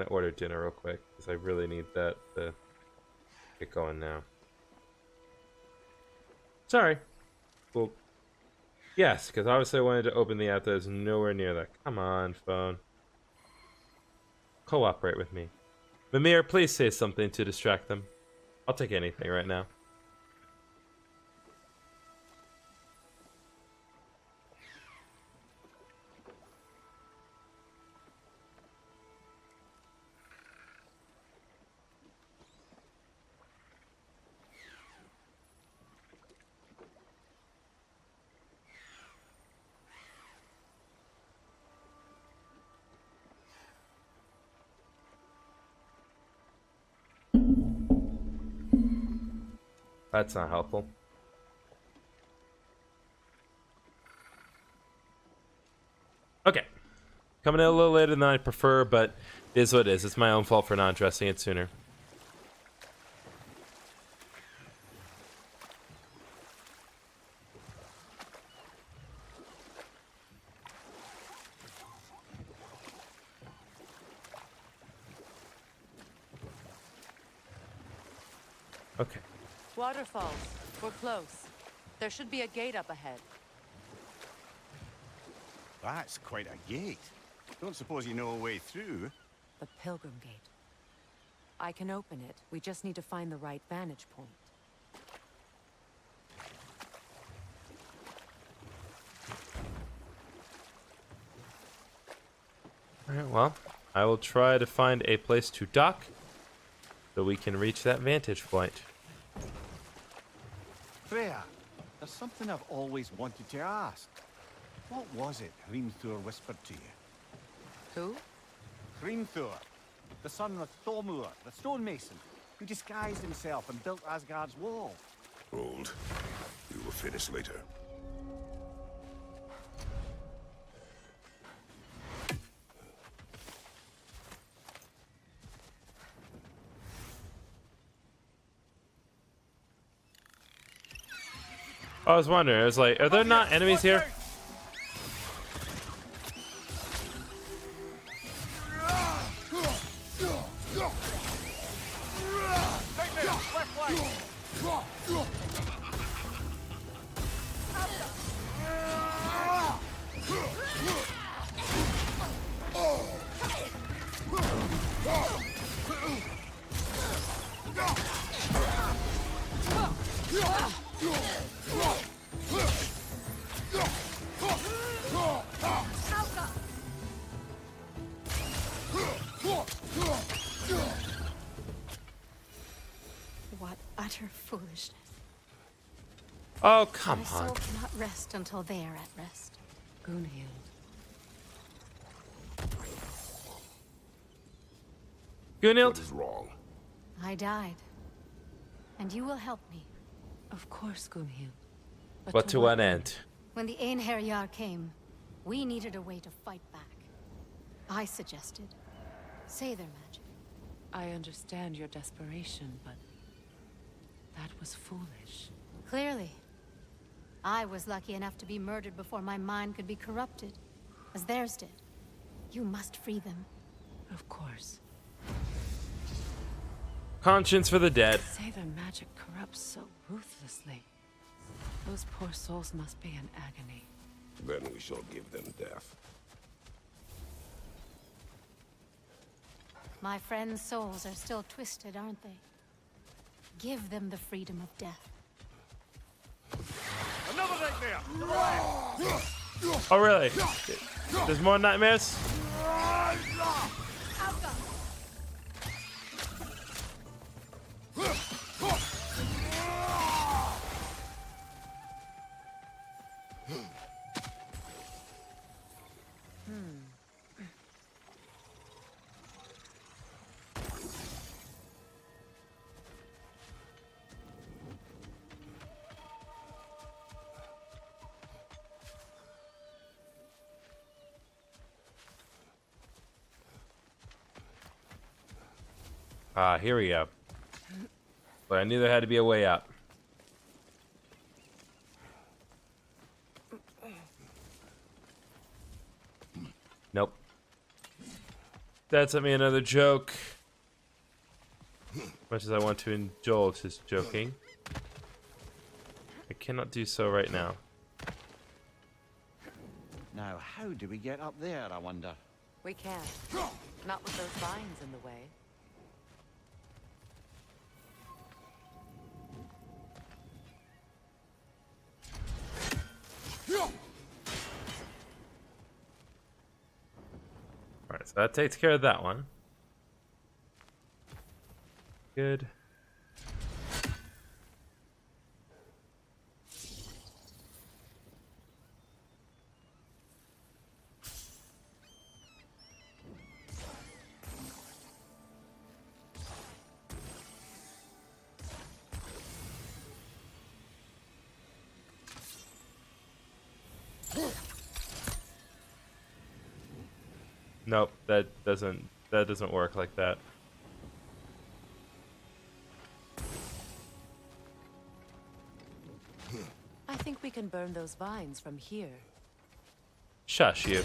order dinner real quick because I really need that to get going now. Sorry. Well, yes, because obviously I wanted to open the app that is nowhere near that. Come on, phone. Cooperate with me. Mimir, please say something to distract them. I'll take anything right now. That's not helpful. Okay. Coming in a little later than I prefer, but it is what it is. It's my own fault for not addressing it sooner. Okay. Waterfalls. We're close. There should be a gate up ahead. That's quite a gate. Don't suppose you know a way through? The Pilgrim Gate. I can open it. We just need to find the right vantage point. Alright, well, I will try to find a place to dock so we can reach that vantage point. Freya, there's something I've always wanted to ask. What was it Hrimthur whispered to you? Who? Hrimthur, the son of Thormur, the stonemason, who disguised himself and built Asgard's wall. Hold. We will finish later. I was wondering, I was like, are there not enemies here? What utter foolishness. Oh, come My on. soul cannot rest until they are at rest. Gunhild. Gunhild? What is wrong? I died. And you will help me. Of course, Gunhild. But to what end? When the Einherjar came, we needed a way to fight back. I suggested, say their magic. I understand your desperation, but that was foolish. Clearly. I was lucky enough to be murdered before my mind could be corrupted, as theirs did. You must free them. Of course. Conscience for the dead. Say their magic corrupts so ruthlessly. Those poor souls must be in agony. Then we shall give them death. My friends' souls are still twisted, aren't they? Give them the freedom of death. Another nightmare! Oh, really? There's more nightmares? Ah, here we go. But I knew there had to be a way out. Nope. That's me another joke. Much as I want to indulge his joking, I cannot do so right now. Now, how do we get up there, I wonder? We can't. Not with those vines in the way. Alright, so that takes care of that one. Good. Nope, that doesn't work like that. I think we can burn those vines from here. Shush you.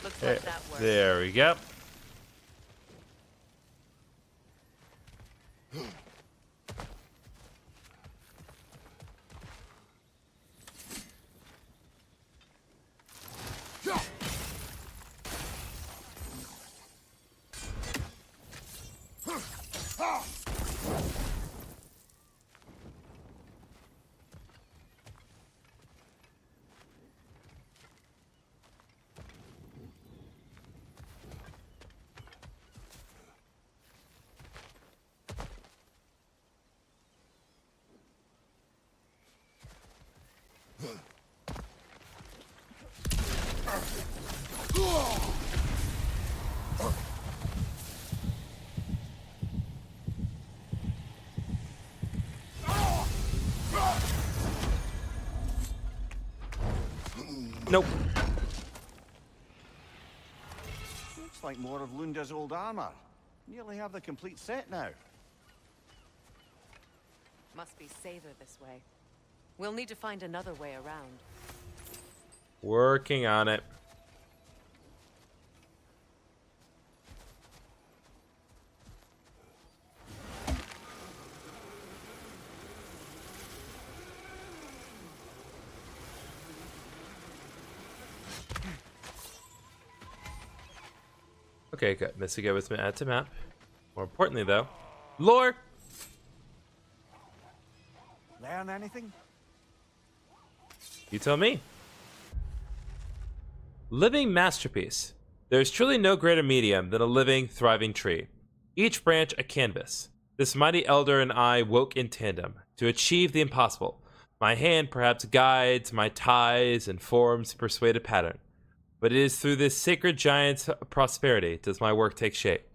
Looks like that worked. There we go. Nope. Looks like more of Lunda's old armor. Nearly have the complete set now. Must be safer this way. We'll need to find another way around. Working on it. Okay, good. Missy go with me. Add to map. More importantly, though, lore. Learn anything? You tell me. Living masterpiece. There is truly no greater medium than a living, thriving tree. Each branch a canvas. This mighty elder and I woke in tandem to achieve the impossible. My hand perhaps guides, my ties and forms persuade a pattern. But it is through this sacred giant's prosperity does my work take shape.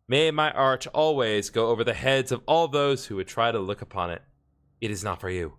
May my arch always go over the heads of all those who would try to look upon it. It is not for you.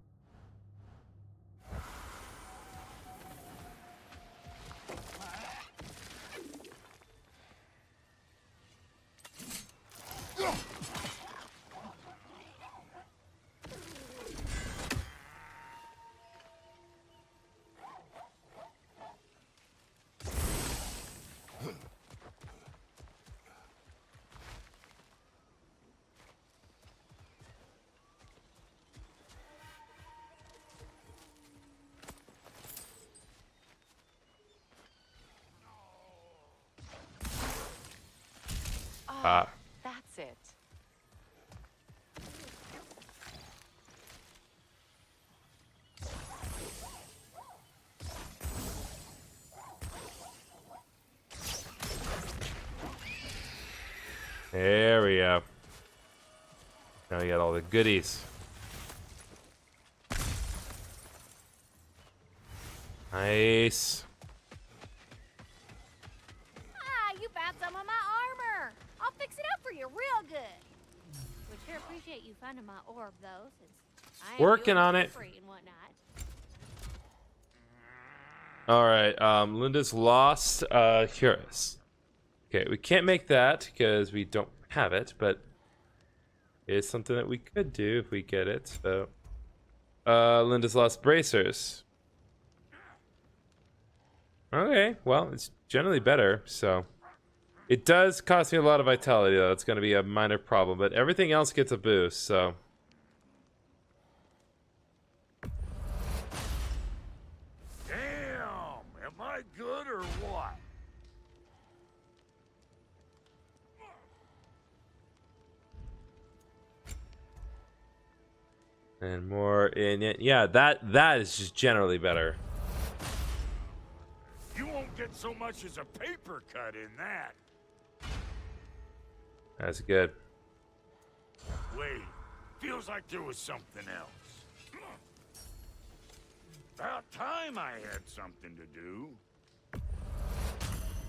That's it. There we go. Now we got all the goodies. Nice. Ah, you found some of my armor. I'll fix it up for you real good. Would sure appreciate you finding my orb, though, since I am Working doing on for it. free and whatnot. All right. Linda's lost Curious. Okay, we can't make that because we don't have it, but it's something that we could do if we get it. So, Linda's lost bracers. Okay, well, it's generally better, so. It does cost me a lot of vitality, though. It's going to be a minor problem, but everything else gets a boost, so. Damn! Am I good or what? And more in it. Yeah, that is just generally better. You won't get so much as a paper cut in that. That's good. Wait, feels like there was something else. About time I had something to do.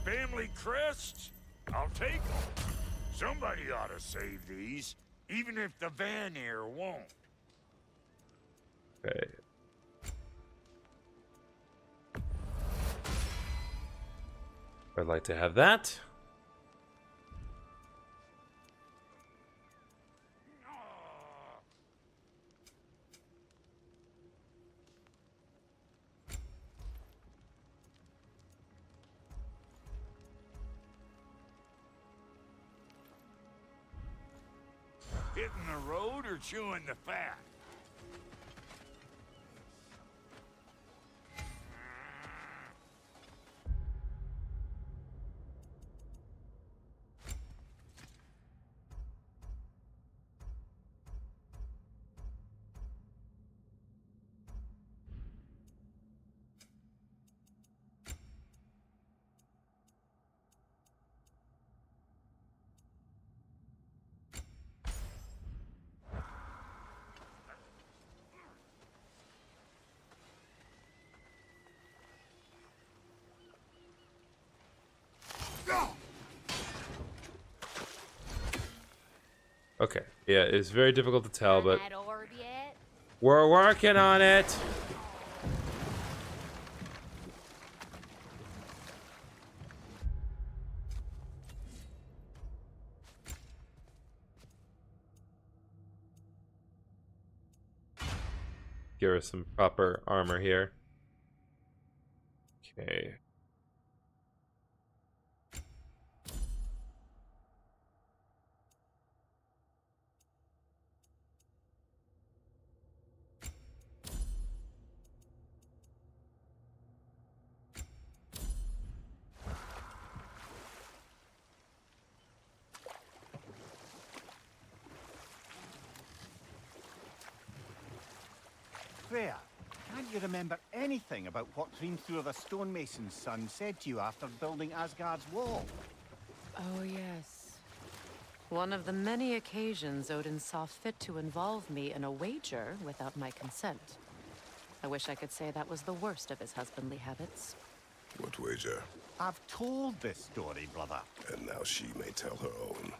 Family crests? I'll take them. Somebody ought to save these, even if the Vanir won't. Okay. I'd like to have that. Hitting the road or chewing the fat? Okay. Yeah, it's very difficult to tell, but That orb yet? we're working on it. Give her some proper armor here. Okay. Freya, can't you remember anything about what Hrimthur the stonemason's son said to you after building Asgard's wall? Oh, yes. One of the many occasions Odin saw fit to involve me in a wager without my consent. I wish I could say that was the worst of his husbandly habits. What wager? I've told this story, brother. And now she may tell her own.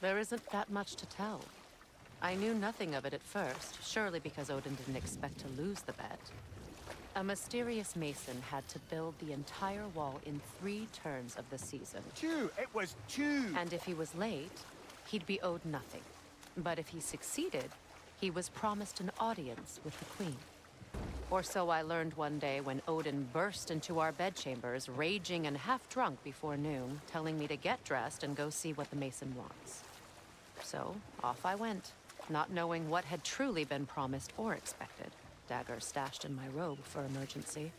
There isn't that much to tell. I knew nothing of it at first, surely because Odin didn't expect to lose the bet. A mysterious mason had to build the entire wall in 3 turns of the season. 2! It was 2! And if he was late, he'd be owed nothing. But if he succeeded, he was promised an audience with the queen. Or so I learned one day when Odin burst into our bedchambers, raging and half drunk before noon, telling me to get dressed and go see what the mason wants. So, off I went, not knowing what had truly been promised or expected. Dagger stashed in my robe for emergency.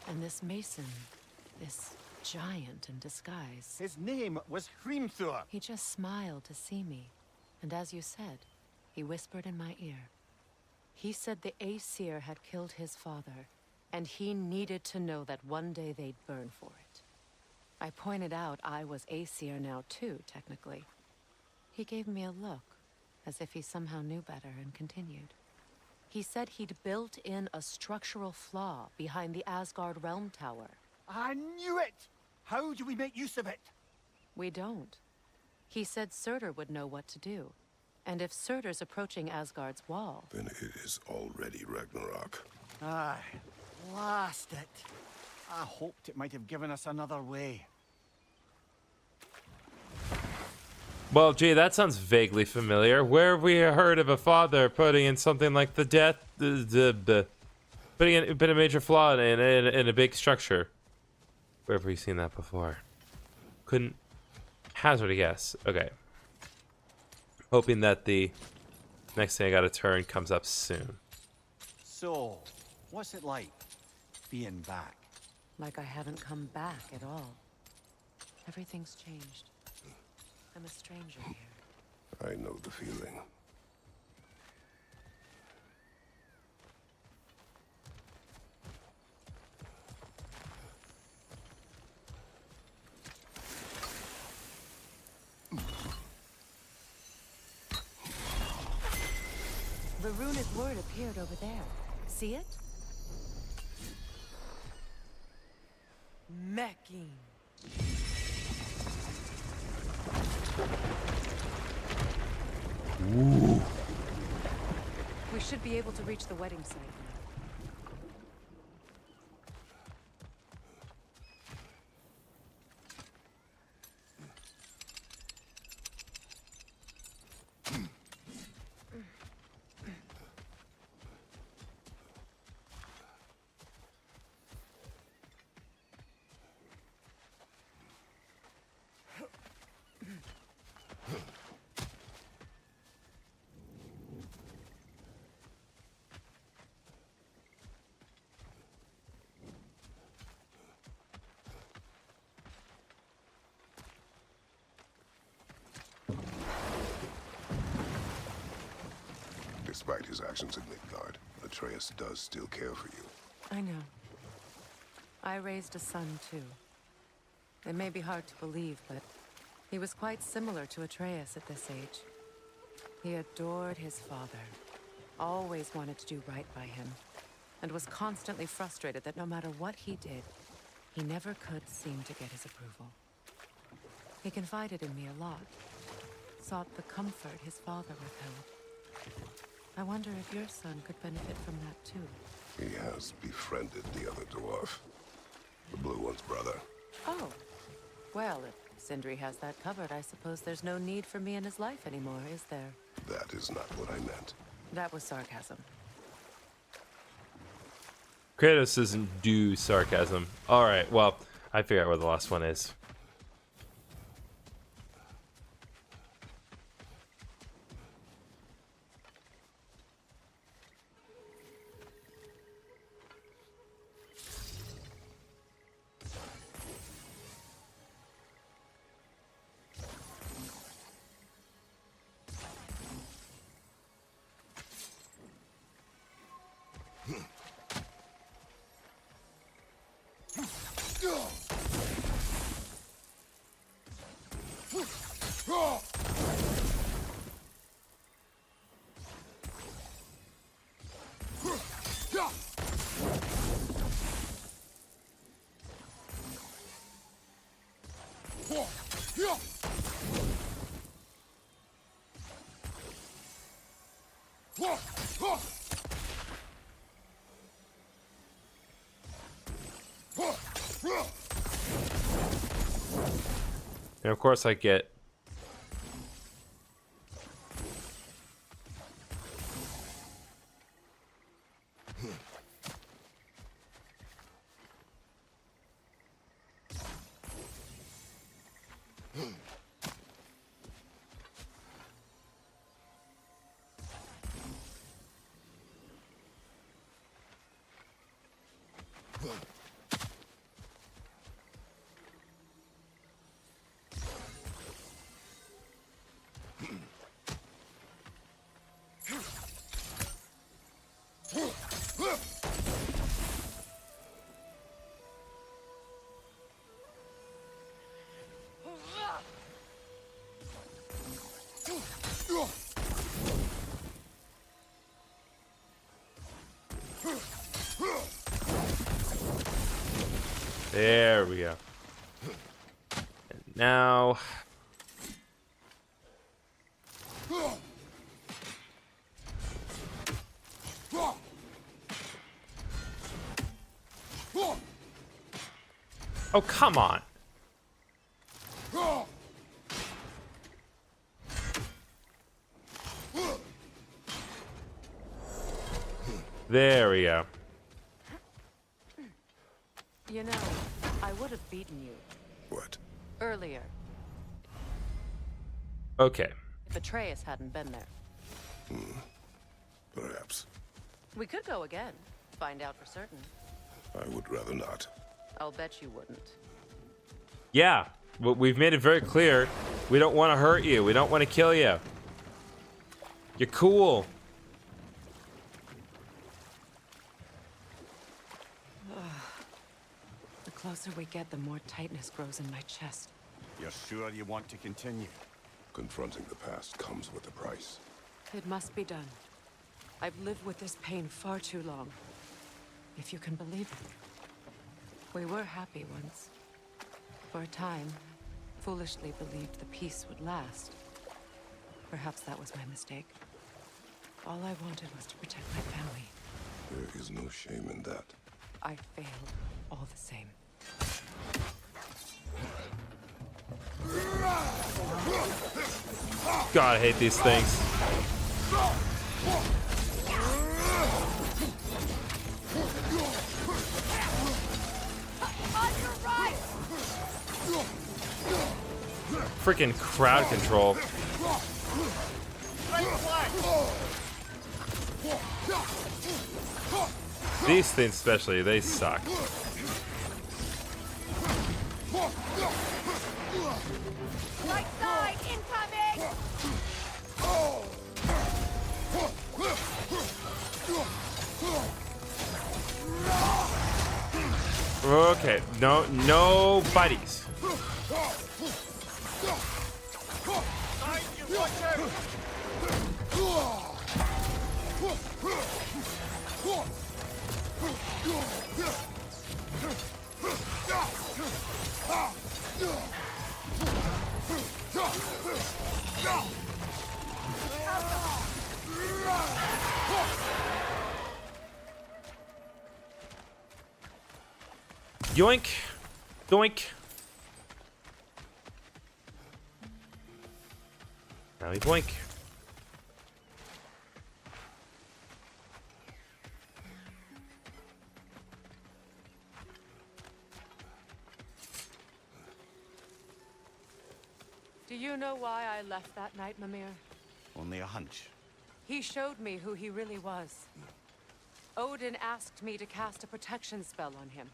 And this mason, this giant in disguise. His name was Hrimthur. He just smiled to see me. And as you said, he whispered in my ear. He said the Aesir had killed his father, and he needed to know that one day they'd burn for it. I pointed out I was Aesir now too, technically. He gave me a look, as if he somehow knew better, and continued. He said he'd built in a structural flaw behind the Asgard Realm Tower. I knew it! How do we make use of it? We don't. He said Surtur would know what to do. And if Surtur's approaching Asgard's wall... Then it is already Ragnarok. Aye, blast it. I hoped it might have given us another way. Well, gee, that sounds vaguely familiar. Where have we heard of a father putting in something like the death, putting in a major flaw in a big structure? Where have we seen that before? Couldn't hazard a guess. Okay. Hoping that the next thing I gotta turn comes up soon. So, what's it like, being back? Like I haven't come back at all. Everything's changed. I'm a stranger here. I know the feeling. The runic word appeared over there. See it? Mecking. Ooh. We should be able to reach the wedding site now. Despite his actions in Midgard, Atreus does still care for you. I know. I raised a son, too. It may be hard to believe, but he was quite similar to Atreus at this age. He adored his father, always wanted to do right by him, and was constantly frustrated that no matter what he did, he never could seem to get his approval. He confided in me a lot, sought the comfort his father withheld. I wonder if your son could benefit from that, too. He has befriended the other dwarf. The blue one's brother. Oh. Well, if Sindri has that covered, I suppose there's no need for me in his life anymore, is there? That is not what I meant. That was sarcasm. Kratos doesn't do sarcasm. Alright, well, I figure out where the last one is. And of course I get There we go. And now... Oh, come on. There we go. You know, I would have beaten you What? earlier Okay. if Atreus hadn't been there. Perhaps. We could go again, find out for certain. I would rather not. I'll bet you wouldn't. Yeah, well, we've made it very clear. We don't want to hurt you. We don't want to kill you. You're cool. The closer we get, the more tightness grows in my chest. You're sure you want to continue? Confronting the past comes with a price. It must be done. I've lived with this pain far too long. If you can believe it. We were happy once. For a time, foolishly believed the peace would last. Perhaps that was my mistake. All I wanted was to protect my family. There is no shame in that. I failed, all the same. God, I hate these things. On your right! Freaking crowd control. These things especially, they suck. Right side, incoming! Okay, no buddies. Yoink. Doink. Now we boink. Do you know why I left that night, Mimir? Only a hunch. He showed me who he really was. Odin asked me to cast a protection spell on him.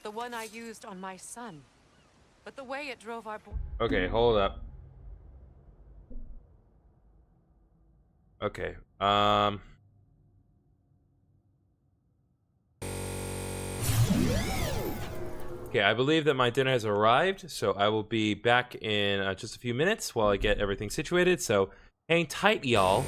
The one I used on my son. But the way it drove our boy... Okay, hold up. Okay, Okay, I believe that my dinner has arrived, so I will be back in just a few minutes while I get everything situated, so hang tight, y'all.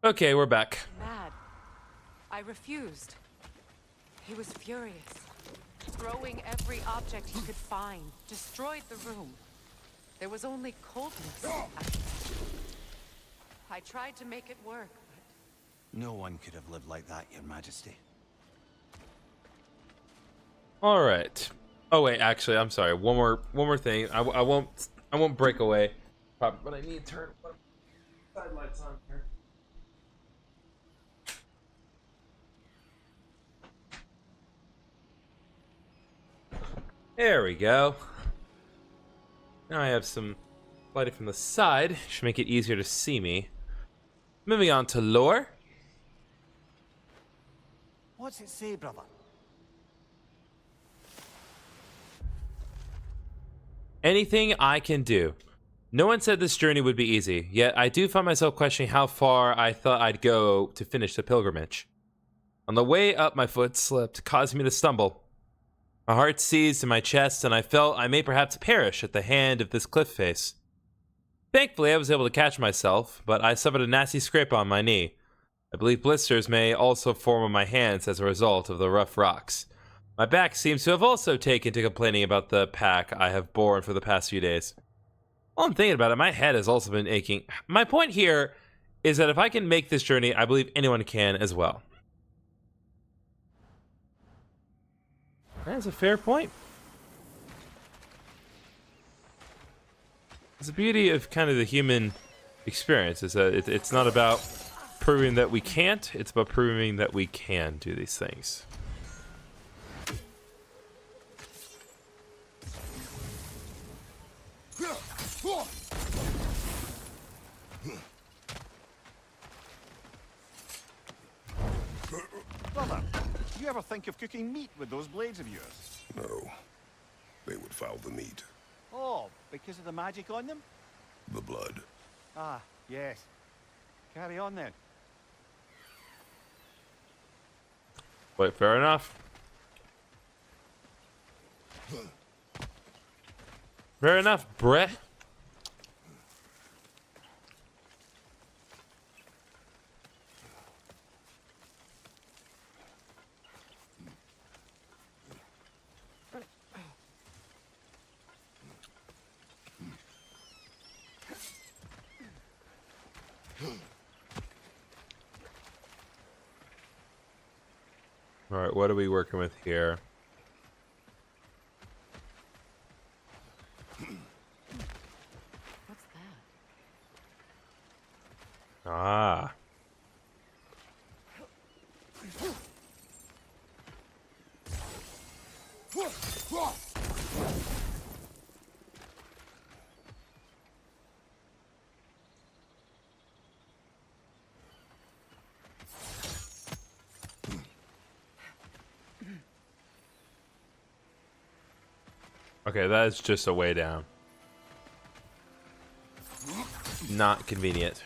Okay, we're back. Mad. I refused. He was furious, throwing every object he could find, destroyed the room. There was only coldness. I tried to make it work, but No one could have lived like that, Your Majesty. All right. Oh wait, actually, I'm sorry. One more thing. I won't break away. But I need to turn side lights on here. There we go. Now I have some lighting from the side. Should make it easier to see me. Moving on to lore. What's it say, brother? Anything I can do. No one said this journey would be easy, yet I do find myself questioning how far I thought I'd go to finish the pilgrimage. On the way up, my foot slipped, causing me to stumble. My heart seized in my chest, and I felt I may perhaps perish at the hand of this cliff face. Thankfully, I was able to catch myself, but I suffered a nasty scrape on my knee. I believe blisters may also form on my hands as a result of the rough rocks. My back seems to have also taken to complaining about the pack I have borne for the past few days. While I'm thinking about it, my head has also been aching. My point here is that if I can make this journey, I believe anyone can as well. That's a fair point. It's the beauty of kind of the human experience is that it's not about proving that we can't, it's about proving that we can do these things. Brother, do you ever think of cooking meat with those blades of yours? No. They would foul the meat. Oh, because of the magic on them? The blood. Ah, yes. Carry on then. Wait, fair enough. Fair enough, Brett. All right, what are we working with here? what's that? Ah. Okay, that is just a way down. Not convenient.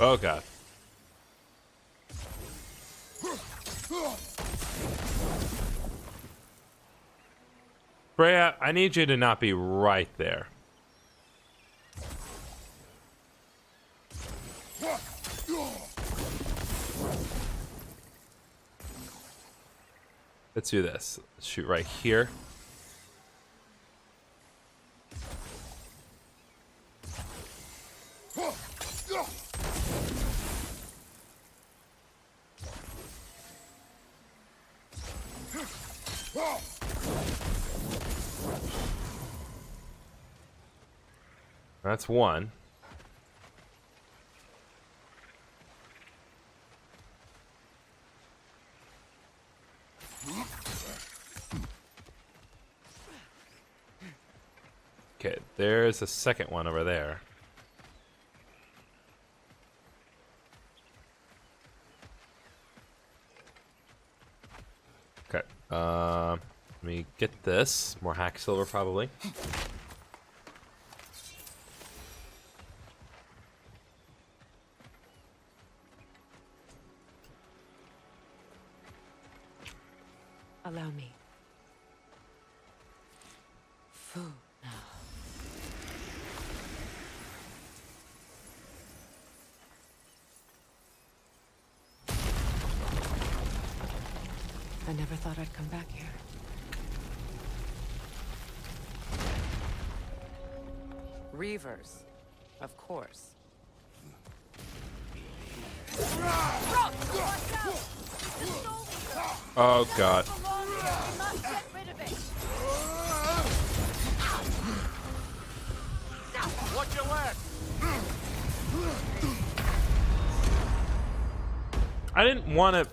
Oh god. Freya, I need you to not be right there. Let's do this. Let's shoot right here. That's one. Okay, there's a second one over there. Okay, let me get this. More hack silver, probably. Allow me. Food now. I never thought I'd come back here. Reavers, of course. Oh god. Watch your left. I didn't want to.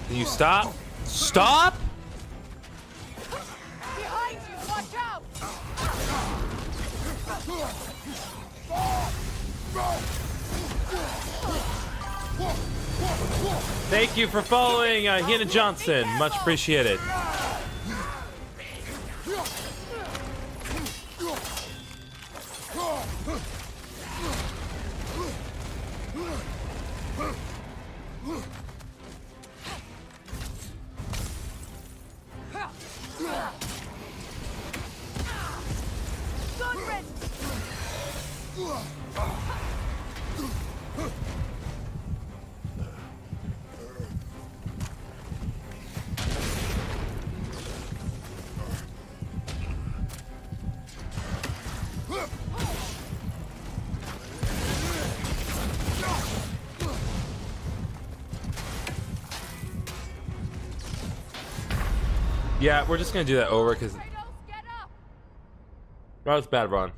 Can you stop? Stop! Behind you! Watch out! Thank you for following Hannah Johnson. Much appreciated. Yeah, we're just gonna do that over because that was bad, Ron.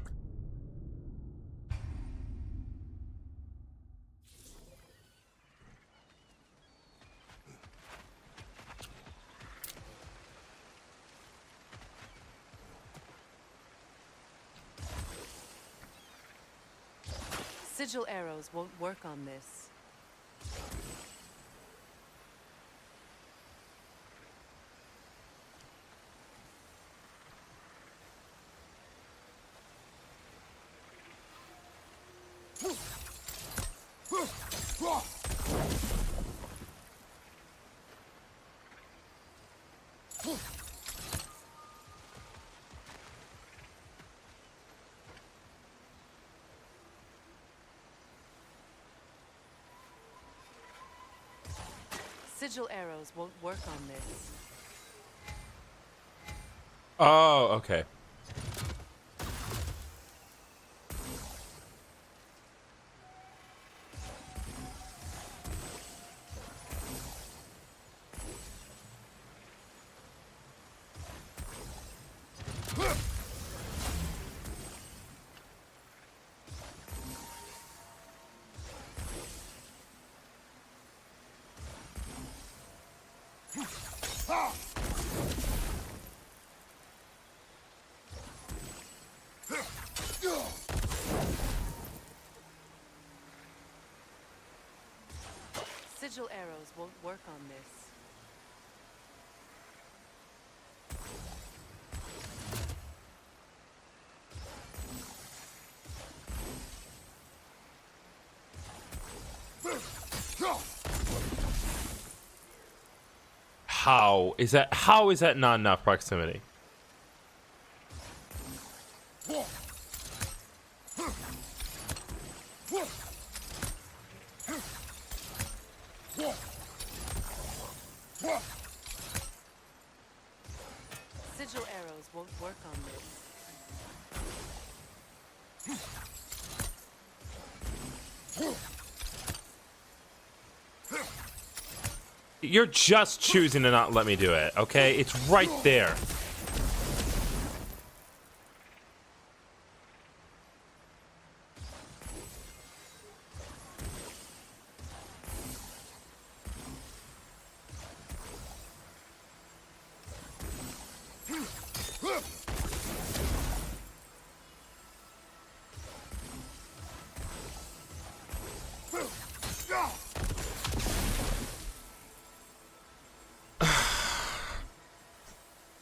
Sigil arrows won't work on this. Sigil arrows won't work on this. Oh, okay. Sigil arrows won't work on this. How is that not enough proximity? Sigil arrows won't work on this. You're just choosing to not let me do it, okay? It's right there.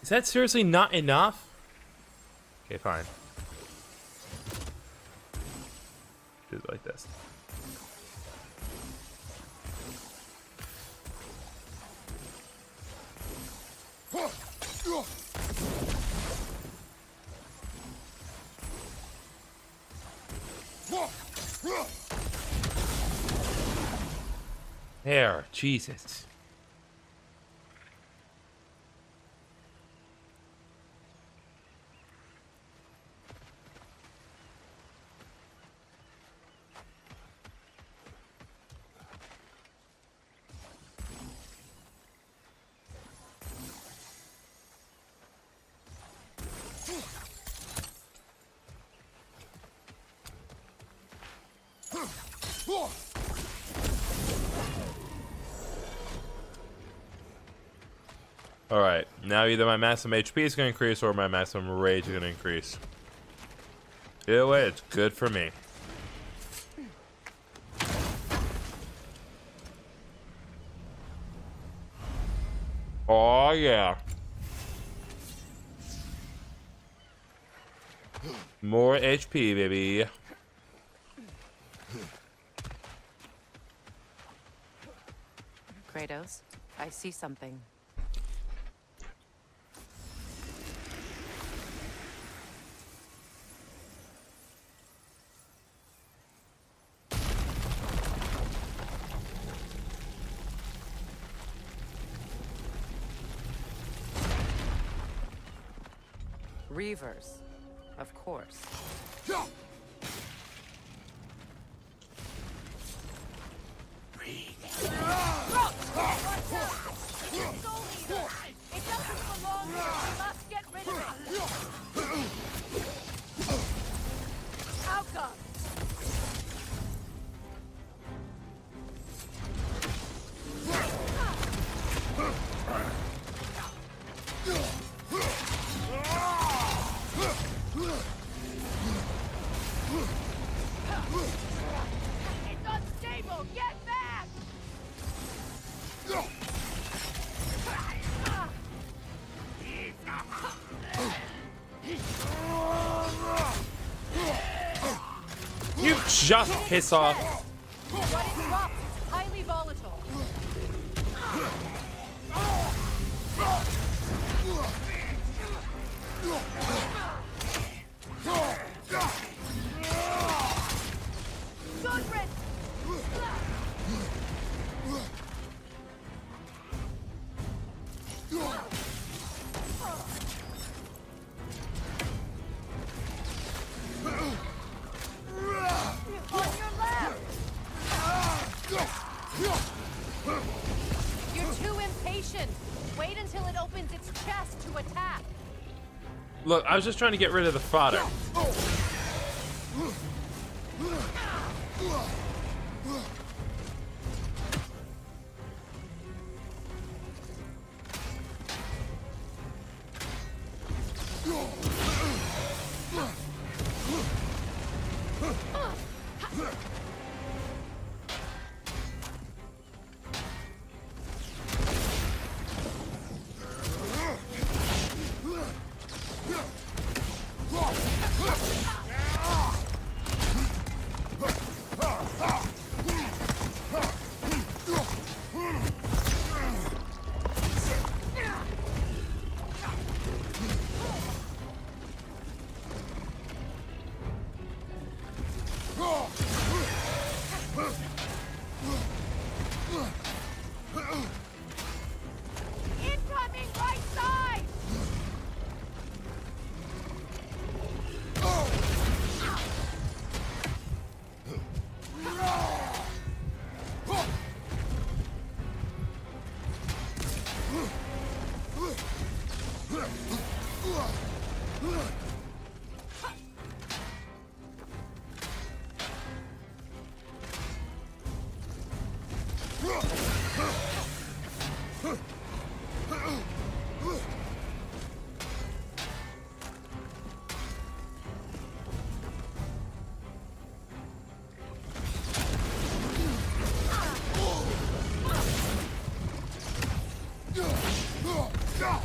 Is that seriously not enough? Okay, fine. Do it like this. There, Jesus. Alright, now either my maximum HP is going to increase or my maximum rage is going to increase. Either way, it's good for me. Oh yeah. More HP, baby. Kratos, I see something. Reavers, of course. It doesn't belong here. We must get rid of it. Outcome. It's unstable. Get back. You just piss off. What it drops is highly volatile. Good riddance. On your left. You're too impatient. Wait until it opens its chest to attack. Look, I was just trying to get rid of the fodder.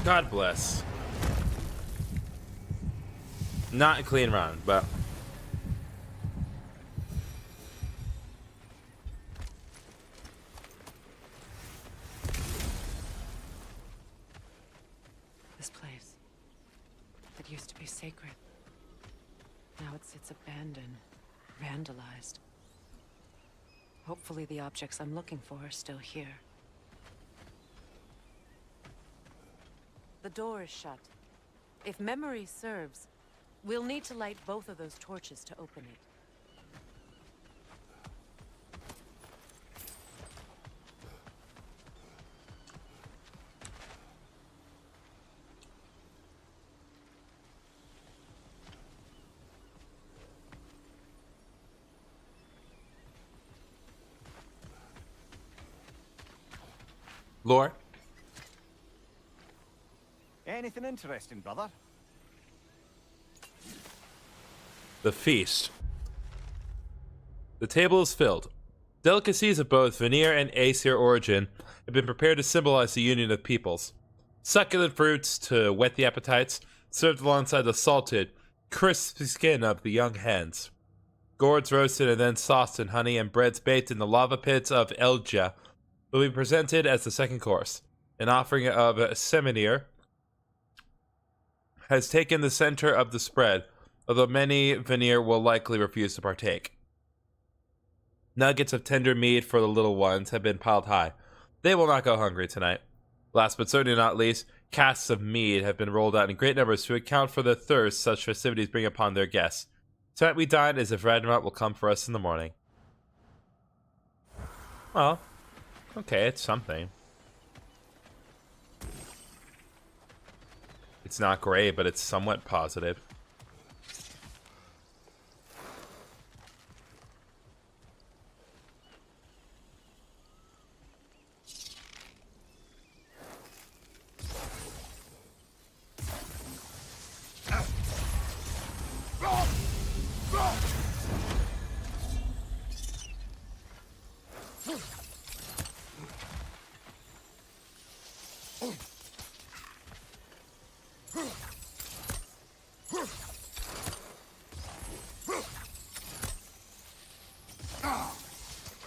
God bless. Not a clean run, but This place. It used to be sacred. Now it sits abandoned, vandalized. Hopefully the objects I'm looking for are still here. The door is shut. If memory serves, we'll need to light both of those torches to open it. lore. Anything interesting, brother? The feast. The table is filled. Delicacies of both Vanir and Aesir origin have been prepared to symbolize the union of peoples. Succulent fruits to whet the appetites, served alongside the salted, crispy skin of the young hens. Gourds roasted and then sauced in honey and breads baked in the lava pits of Elja will be presented as the second course. An offering of Seminir has taken the center of the spread, although many Vanir will likely refuse to partake. Nuggets of tender meat for the little ones have been piled high. They will not go hungry tonight. Last but certainly not least, casks of mead have been rolled out in great numbers to account for the thirst such festivities bring upon their guests. Tonight we dine as if Ragnarok will come for us in the morning. Well, okay, it's something. It's not great, but it's somewhat positive.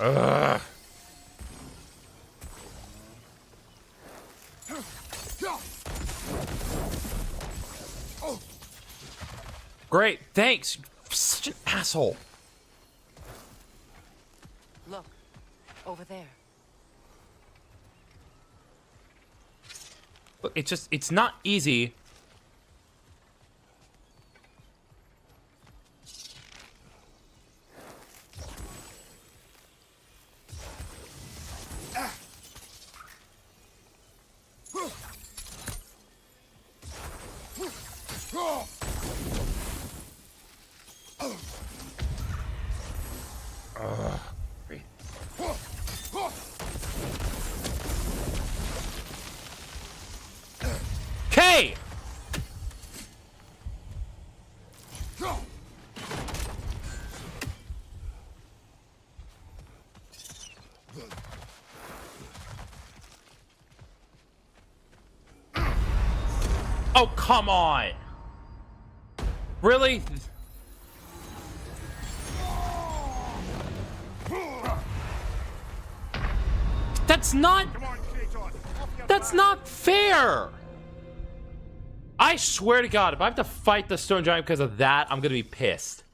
Ugh. Great, thanks. You're such an asshole. Look, over there. Look, it's not easy. Okay. Oh, come on. Really? That's not... That's not fair! I swear to God, if I have to fight the stone giant because of that, I'm gonna be pissed.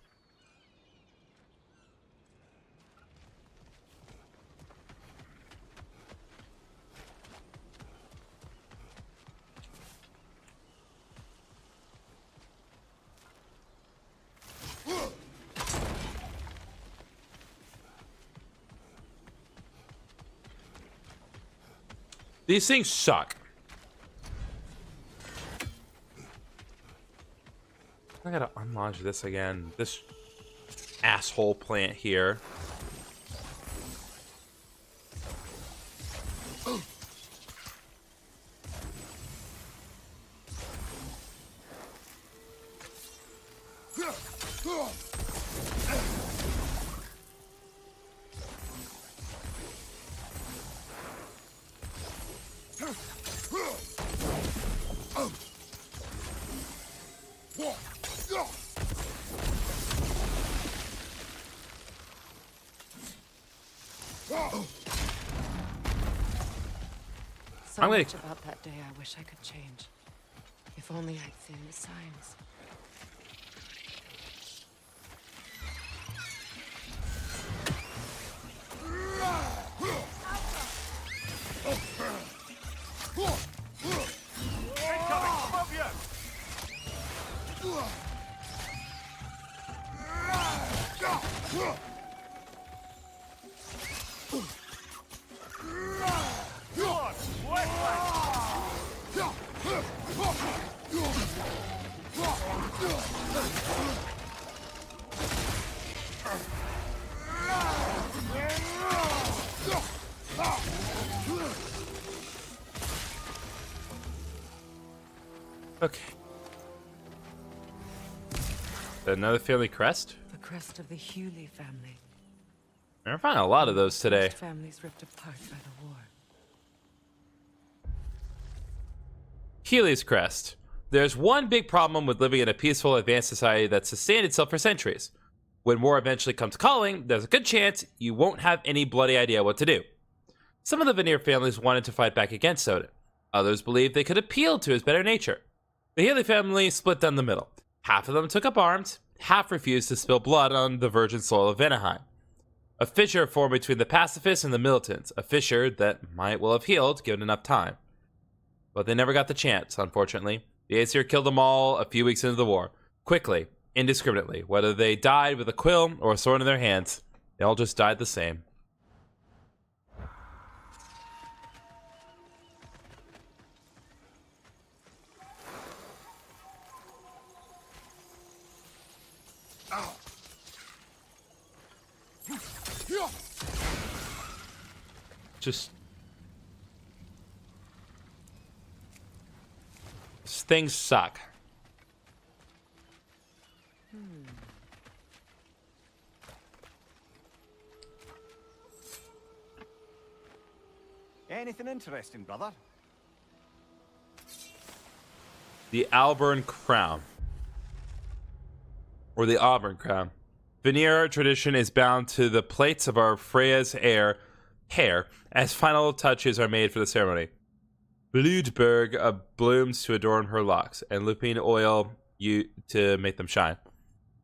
These things suck. I gotta unlaunch this again. This asshole plant here. So I'm gonna- much about that day I wish I could change. If only I'd seen the signs. Incoming above you! Go on, left Okay. Another family crest? The crest of the Hewley family. We're finding a lot of those today. First families ripped apart by the war. Healy's crest. There's one big problem with living in a peaceful, advanced society that's sustained itself for centuries. When war eventually comes calling, there's a good chance you won't have any bloody idea what to do. Some of the Veneer families wanted to fight back against Odin. Others believed they could appeal to his better nature. The Healy family split down the middle. Half of them took up arms, half refused to spill blood on the virgin soil of Vanaheim. A fissure formed between the pacifists and the militants, a fissure that might well have healed given enough time. But they never got the chance, unfortunately. The Aesir killed them all a few weeks into the war. Quickly, indiscriminately. Whether they died with a quill or a sword in their hands, they all just died the same. Just things suck. Anything interesting, brother? The Alburn Crown. Or the Auburn Crown. Veneer tradition is bound to the plates of our Freya's hair as final touches are made for the ceremony. Bludberg blooms to adorn her locks, and lupine oil to make them shine.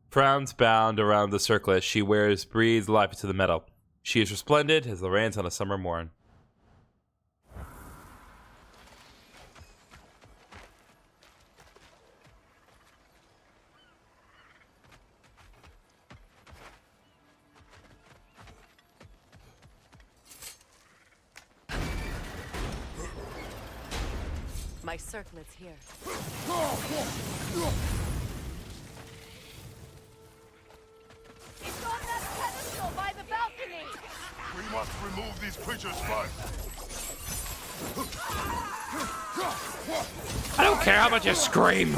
Crowns bound around the circlet she wears breathes life into the metal. She is resplendent as the rains on a summer morn. My circlet's here. It's on that pedestal by the balcony! We must remove these creatures first. I don't care how much you scream!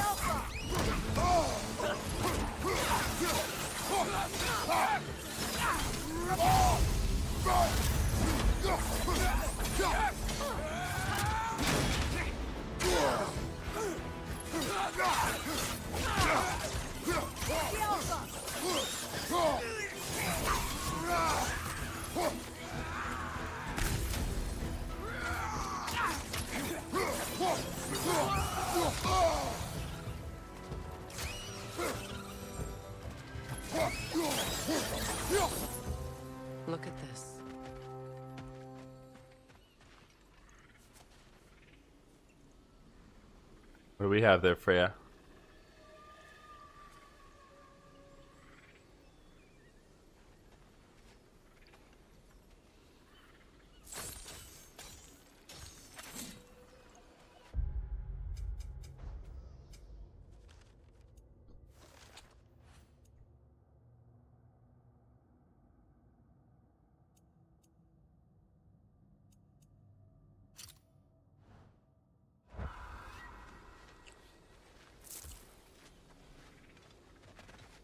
Look at this. What do we have there, Freya?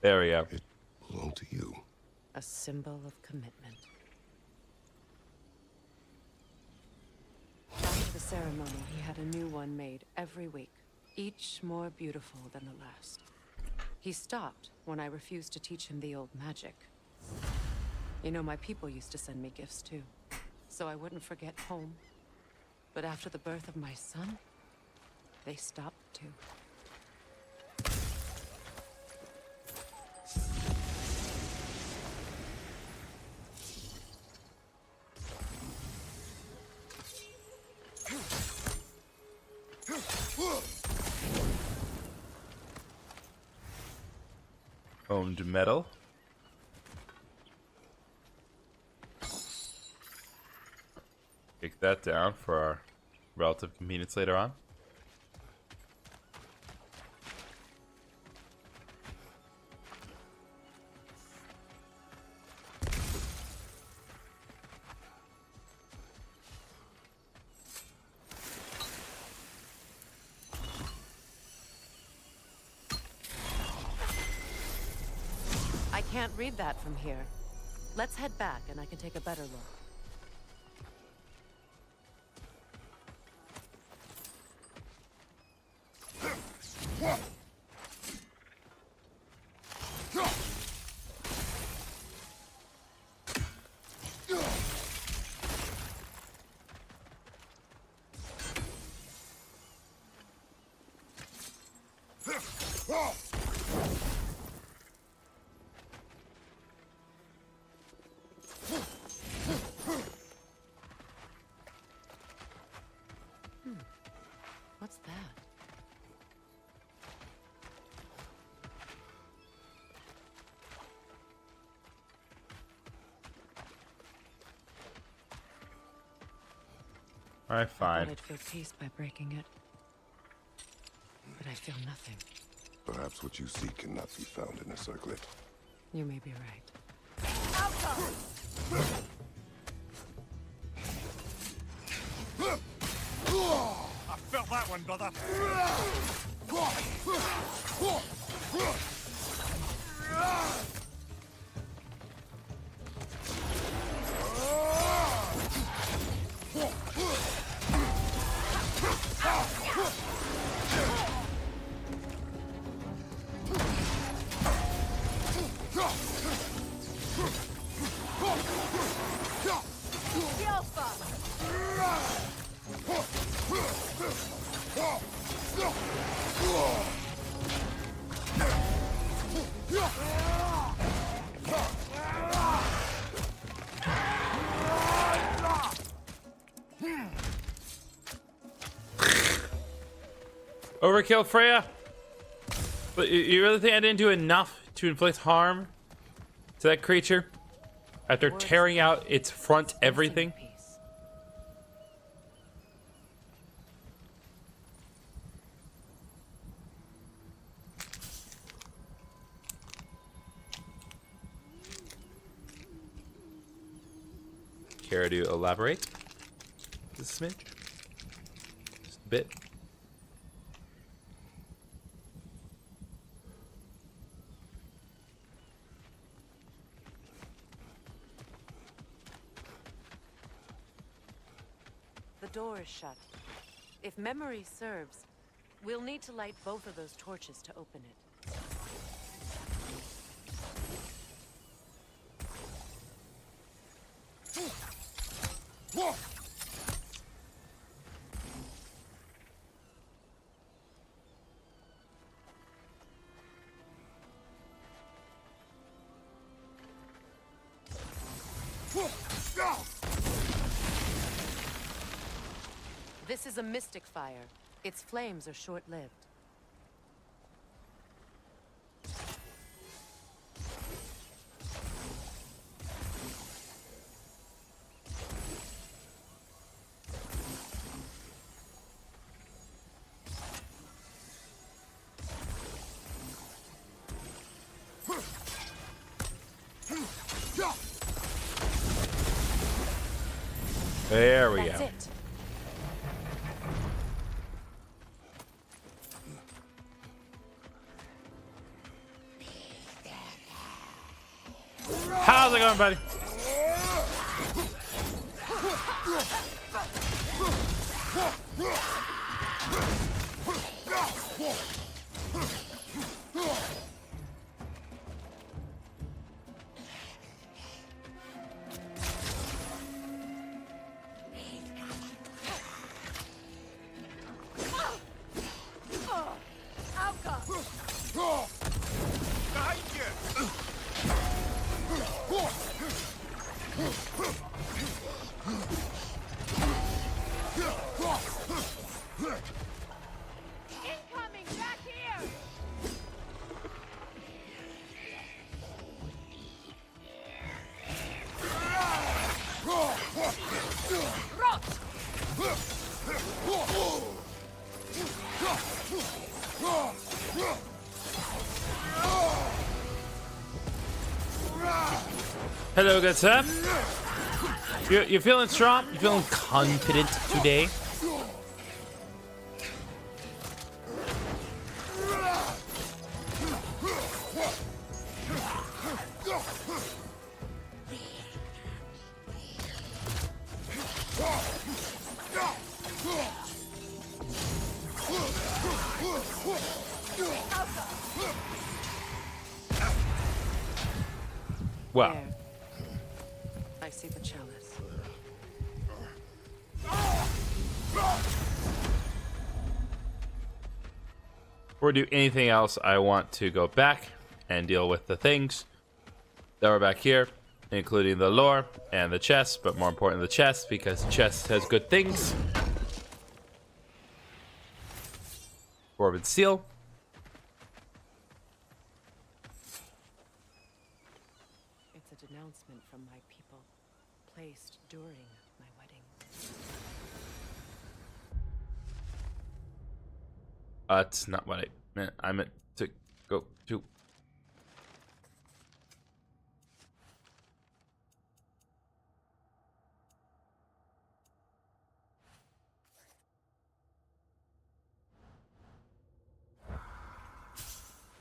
There we go. It belonged to you. A symbol of commitment. After the ceremony, he had a new one made every week, each more beautiful than the last. He stopped when I refused to teach him the old magic. You know, my people used to send me gifts too, so I wouldn't forget home. But after the birth of my son, they stopped too. Owned metal. Take that down for our relative convenience later on. I can't read that from here. Let's head back and I can take a better look. What's that? Alright, I fine. thought I'd feel peace by breaking it. But I feel nothing. Perhaps what you seek cannot be found in a circlet. You may be right. I felt that one, brother. Overkill, Freya? But you really think I didn't do enough to inflict harm to that creature? After tearing out its front everything? Peace. Care to elaborate? Just a smidge? Just a bit? The door is shut. If memory serves, we'll need to light both of those torches to open it. This is a mystic fire. Its flames are short-lived. There we That's go. it. How's it going, buddy? Incoming! Back here! Hello, good sir. You feeling strong? You feeling confident today? Wow. There. I see the chalice. Before we do anything else, I want to go back and deal with the things that were back here, including the lore and the chest, but more importantly the chest, because the chest has good things. Forbidden seal. It's a denouncement from my people, placed during my wedding. That's not what I meant. I meant to go to.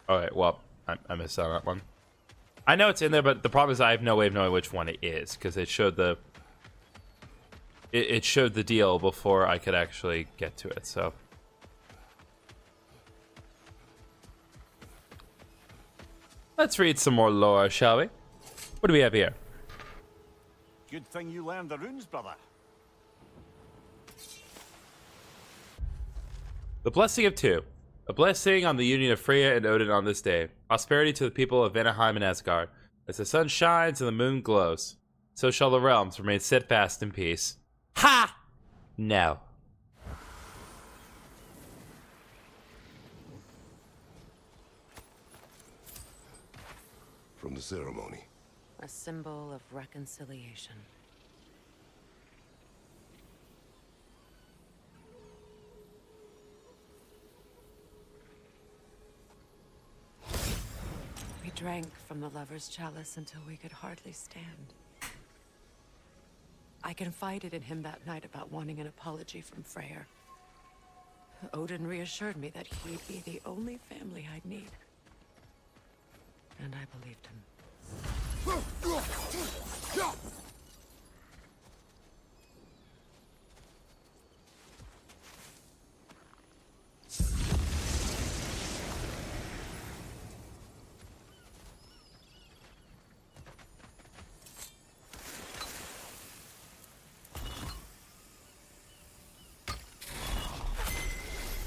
Alright, well, I missed out on that one. I know it's in there, but the problem is I have no way of knowing which one it is, because it showed the... It showed the deal before I could actually get to it, so... Let's read some more lore, shall we? What do we have here? Good thing you learned the runes, brother. The Blessing of Two. A blessing on the union of Freya and Odin on this day. Prosperity to the people of Vanaheim and Asgard. As the sun shines and the moon glows, so shall the realms remain steadfast in peace. Ha! No. From the ceremony. A symbol of reconciliation. We drank from the lover's chalice until we could hardly stand. I confided in him that night about wanting an apology from Freyr. Odin reassured me that he'd be the only family I'd need. And I believed him.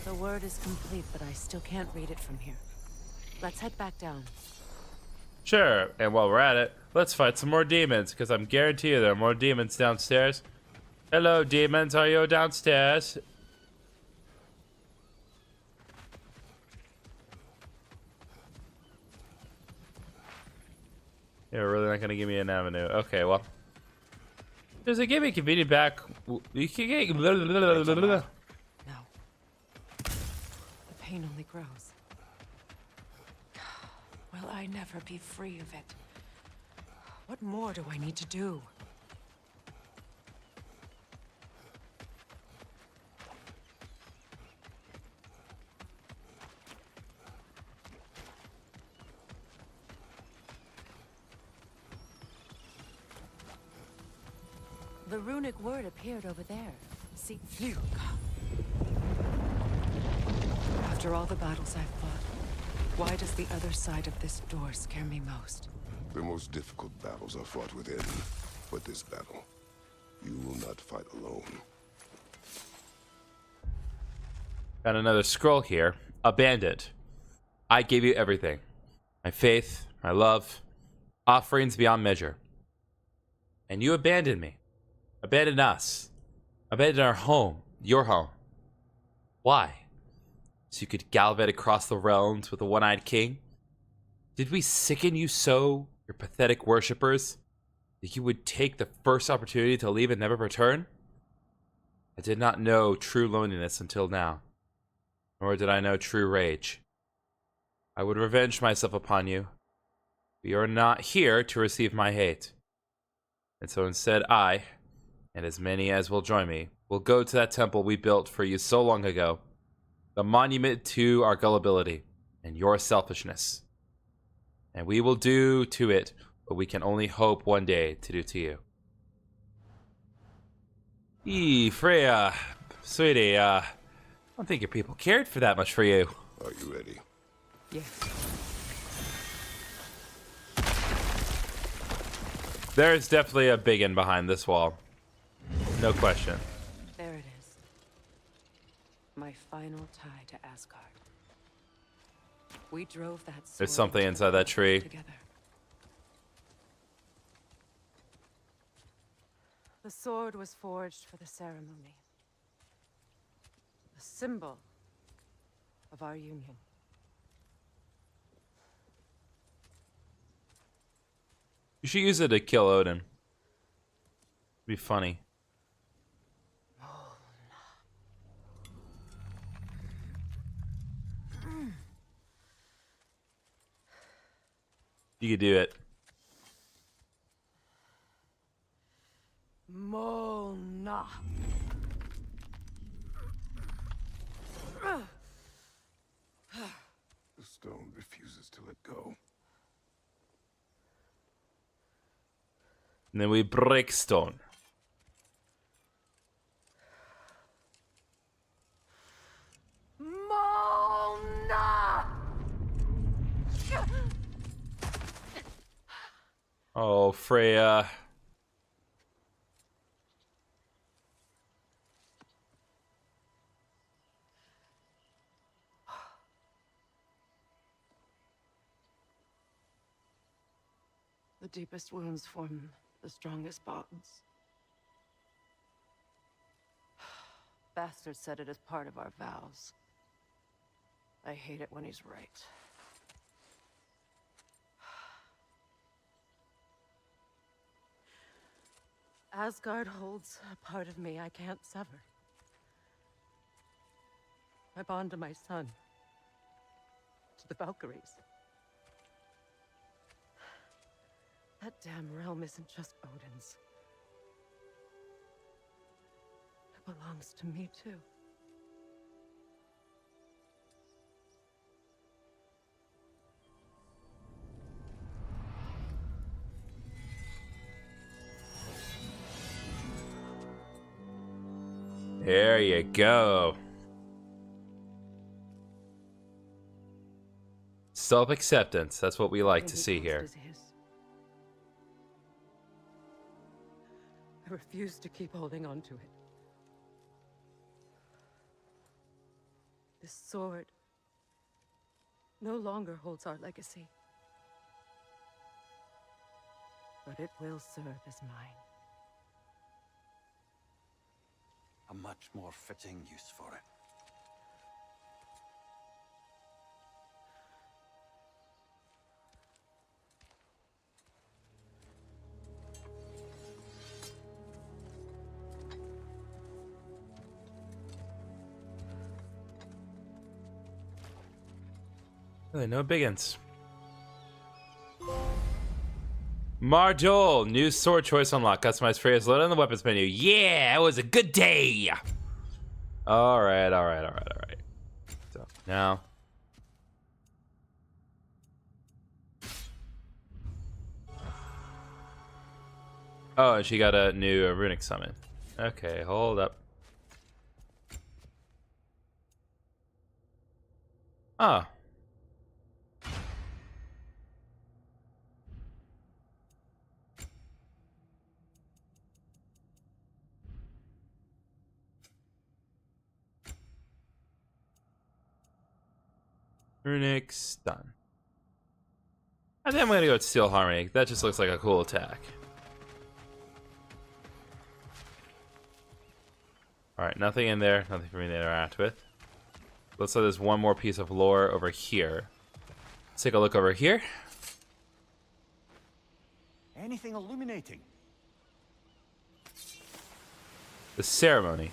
The word is complete, but I still can't read it from here. Let's head back down. Sure, and while we're at it, let's fight some more demons, because I'm guaranteed there are more demons downstairs. Hello, demons, are you downstairs? You're really not gonna give me an avenue. Okay, well. Does it give me convenient back? You can get... No. The pain only grows. Will I never be free of it? What more do I need to do? The runic word appeared over there. See, phew. After all the battles I've fought, why does the other side of this door scare me most? The most difficult battles are fought within. But this battle, you will not fight alone. Got another scroll here. Abandoned. I gave you everything. My faith, my love, offerings beyond measure. And you abandoned me. Abandoned us. Abandoned our home. Your home. Why? So you could gallivant across the realms with a one-eyed king? Did we sicken you so, your pathetic worshippers, that you would take the first opportunity to leave and never return? I did not know true loneliness until now. Nor did I know true rage. I would revenge myself upon you. But you are not here to receive my hate. And so instead I, and as many as will join me, will go to that temple we built for you so long ago. The monument to our gullibility and your selfishness. And we will do to it what we can only hope one day to do to you. Freya, sweetie, I don't think your people cared for that much for you. Are you ready? Yes. There's definitely a big one behind this wall. No question. There it is. My final tie to Asgard. We drove that sword There's something into inside that tree. together. The sword was forged for the ceremony. A symbol of our union. You should use it to kill Odin. Be funny. You could do it. Mona. The stone refuses to let go. And then we break stone. Mona! Oh, Freya. The deepest wounds form the strongest bonds. Bastard said it as part of our vows. I hate it when he's right. Asgard holds a part of me I can't sever. My bond to my son. To the Valkyries. That damn realm isn't just Odin's. It belongs to me, too. There you go. Self-acceptance. That's what we like to see here. I refuse to keep holding on to it. This sword no longer holds our legacy. But it will serve as mine. A much more fitting use for it. Really, no biggins. Marjol, new sword choice unlocked. Customized Freya's load on the weapons menu. Yeah, it was a good day. All right. So now, Oh, and she got a new runic summon. Okay, hold up. Ah. Runic stun. I think I'm gonna go with Steel Harmony. That just looks like a cool attack. Alright, nothing in there. Nothing for me to interact with. Looks like there's one more piece of lore over here. Let's take a look over here. Anything illuminating? The ceremony.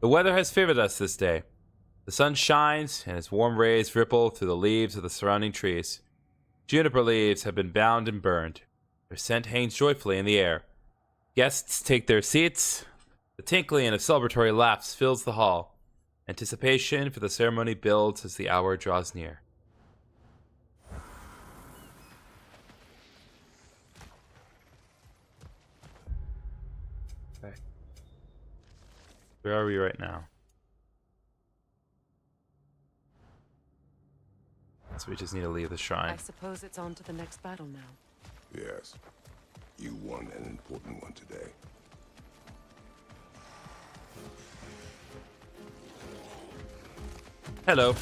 The weather has favored us this day. The sun shines, and its warm rays ripple through the leaves of the surrounding trees. Juniper leaves have been bound and burned. Their scent hangs joyfully in the air. Guests take their seats. The tinkling of celebratory laughs fills the hall. Anticipation for the ceremony builds as the hour draws near. Okay. Where are we right now? So we just need to leave the shrine. I suppose it's on to the next battle now. Yes. You won an important one today. Hello.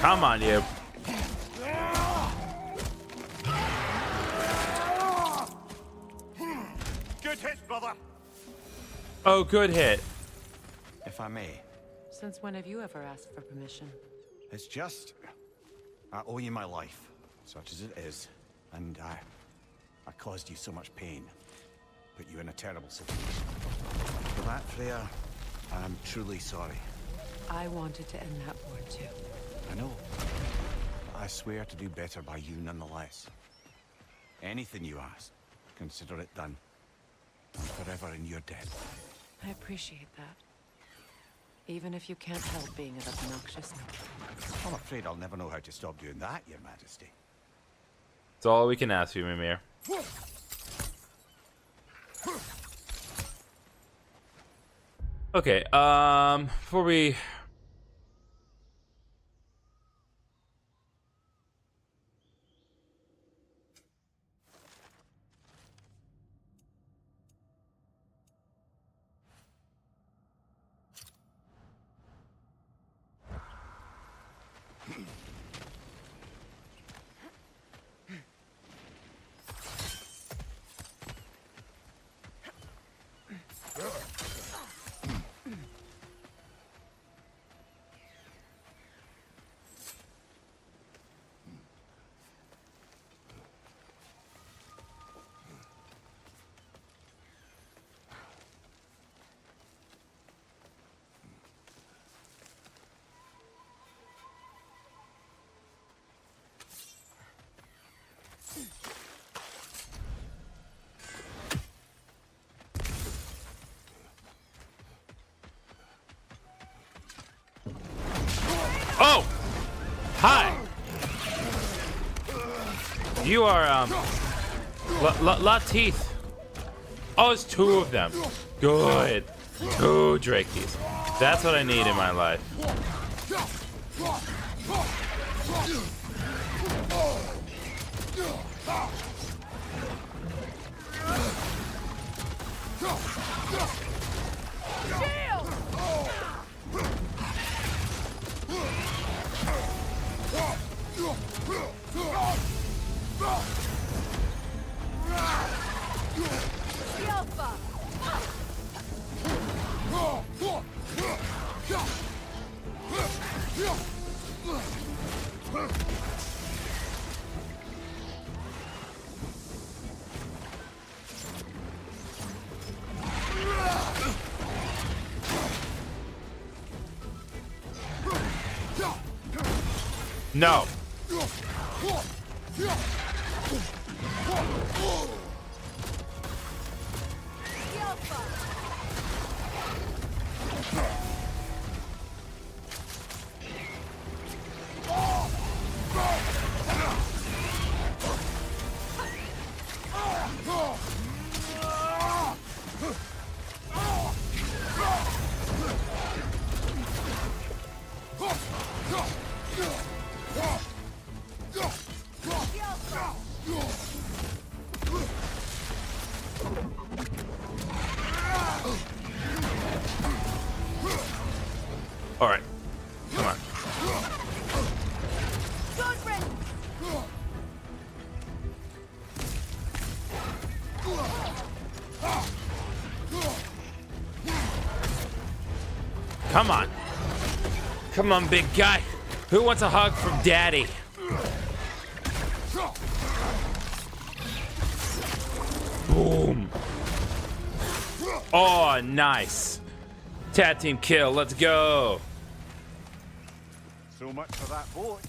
Come on, you. Good hit, brother. Oh, good hit. If I may. Since when have you ever asked for permission? It's just... I owe you my life, such as it is. And I caused you so much pain. Put you in a terrible situation. For that, Freya, I'm truly sorry. I wanted to end that war too. I know. But I swear to do better by you nonetheless. Anything you ask, consider it done. I'm forever in your debt. I appreciate that. Even if you can't help being an obnoxious. I'm afraid I'll never know how to stop doing that, Your Majesty. It's all we can ask you, Mimir. Okay, before we... Oh! Hi! You are, Lateith. Oh, it's two of them. Good. Two Drakeys. That's what I need in my life. No. All right, come on. Come on. Come on, big guy. Who wants a hug from daddy? Boom. Oh, nice. Tag team kill. Let's go. So much for that boat.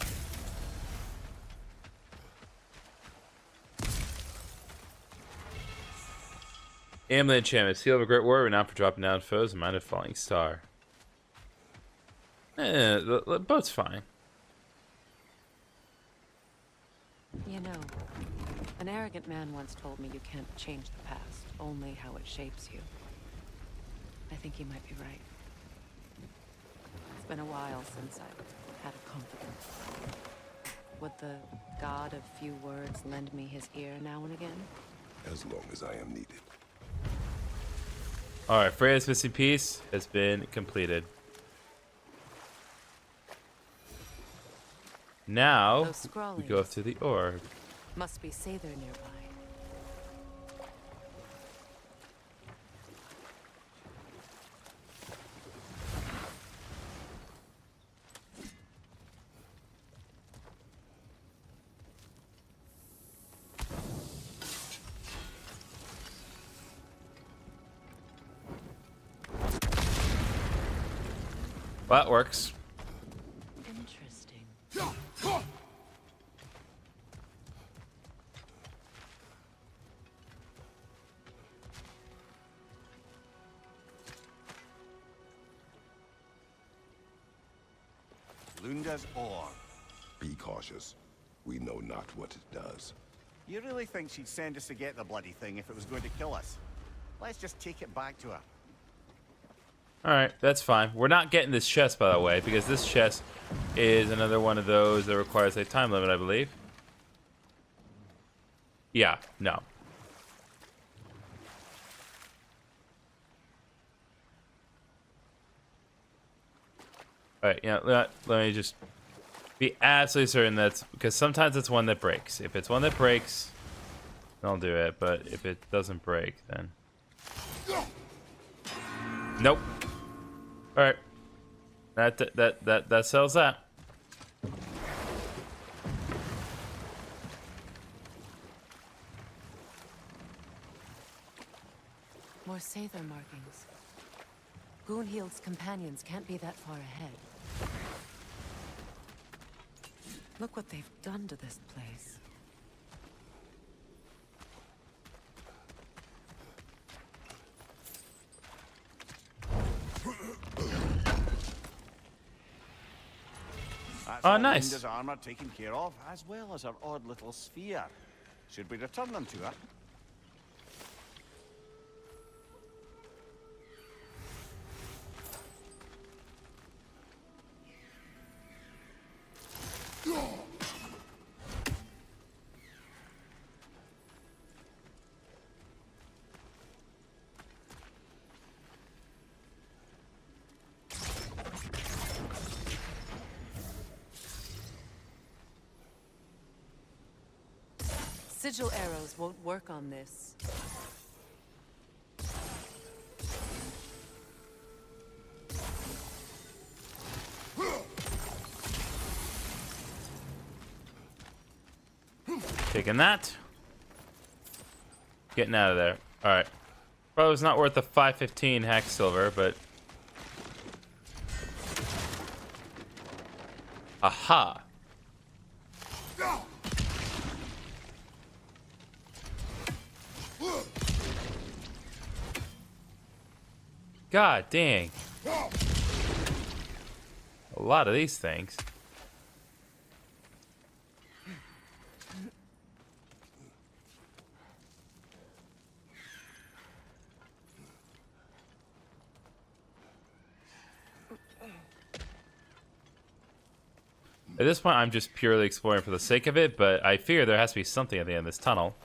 Amulet enchantment. Seal of a great warrior, renowned for dropping down foes and mind a falling star. The boat's fine. You know, an arrogant man once told me you can't change the past, only how it shapes you. I think he might be right. It's been a while since I've had a confidence. Would the god of few words lend me his ear now and again? As long as I am needed. Alright, Freya's missing piece has been completed. Now, we go to the orb. Must be Sather nearby. Well, that works. Interesting. Lunda's ore. Be cautious. We know not what it does. You really think she'd send us to get the bloody thing if it was going to kill us? Let's just take it back to her. Alright, that's fine. We're not getting this chest, by the way, because this chest is another one of those that requires a time limit, I believe. Yeah, no. Alright, yeah, let me just be absolutely certain that's because sometimes it's one that breaks. If it's one that breaks, I'll do it, but if it doesn't break, then nope. Alright. That sells that. More Sather markings. Gunhild's companions can't be that far ahead. Look what they've done to this place. That's Oh, all nice. Lunda's armor taken care of, as well as her odd little sphere. Should we return them to her? Sigil arrows won't work on this. Taking that. Getting out of there. Alright. Probably was not worth the 515 hack silver, but aha. God dang. A lot of these things. At this point, I'm just purely exploring for the sake of it, but I fear there has to be something at the end of this tunnel.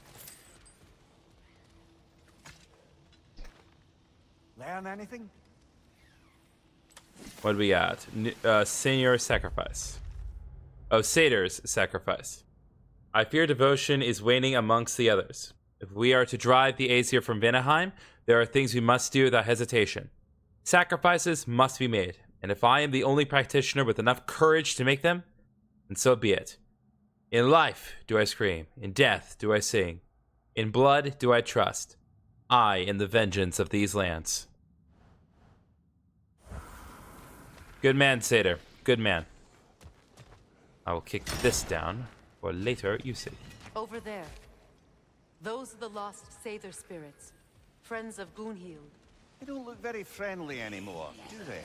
Learn anything? What do we got? Senior Sacrifice. Oh, Satyr's Sacrifice. I fear devotion is waning amongst the others. If we are to drive the Aesir from Vanaheim, there are things we must do without hesitation. Sacrifices must be made, and if I am the only practitioner with enough courage to make them, then so be it. In life do I scream, in death do I sing, in blood do I trust. I am the vengeance of these lands. Good man, Satyr. Good man. I will kick this down for later usage. Over there. Those are the lost Sather spirits. Friends of Gunhild. They don't look very friendly anymore, do they?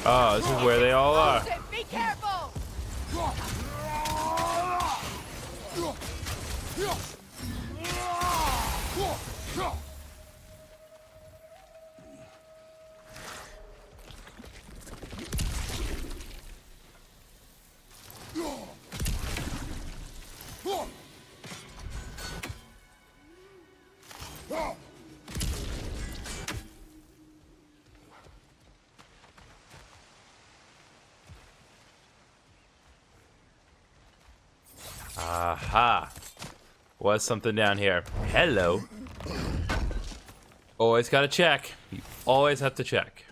Oh, this is where they all are. Be careful! Aha. Was something down here. Hello. Always gotta check. You always have to check.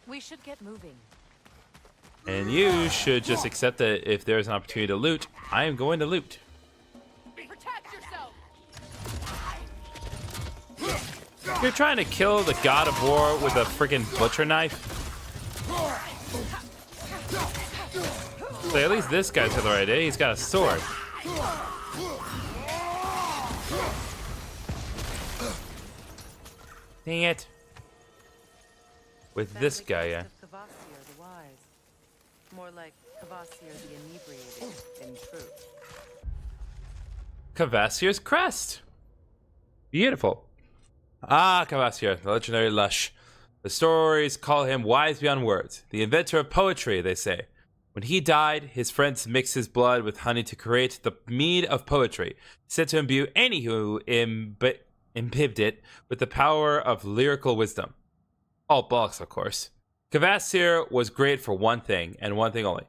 We should get moving. And you should just accept that if there's an opportunity to loot, I am going to loot. Protect yourself! You're trying to kill the God of War with a freaking butcher knife? So at least this guy's got the right idea. He's got a sword. Dang it. With this guy, yeah. Kvasir the wise. More like Kvasir the inebriated, in truth. Kvasir's crest. Beautiful. Ah, Kvasir, the legendary lush. The stories call him wise beyond words. The inventor of poetry, they say. When he died, his friends mixed his blood with honey to create the mead of poetry, said to imbue any who imbibed it with the power of lyrical wisdom. All bollocks, of course. Kvasir was great for one thing, and one thing only.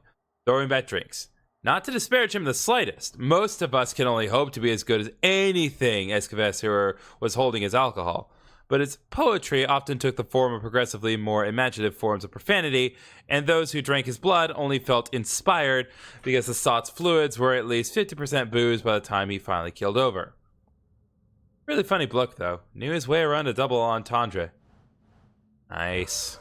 Throwing back drinks. Not to disparage him the slightest. Most of us can only hope to be as good as anything as Kvasir was holding his alcohol. But its poetry often took the form of progressively more imaginative forms of profanity, and those who drank his blood only felt inspired because the Sot's fluids were at least 50% booze by the time he finally keeled over. Really funny bloke, though. Knew his way around a double entendre. Nice.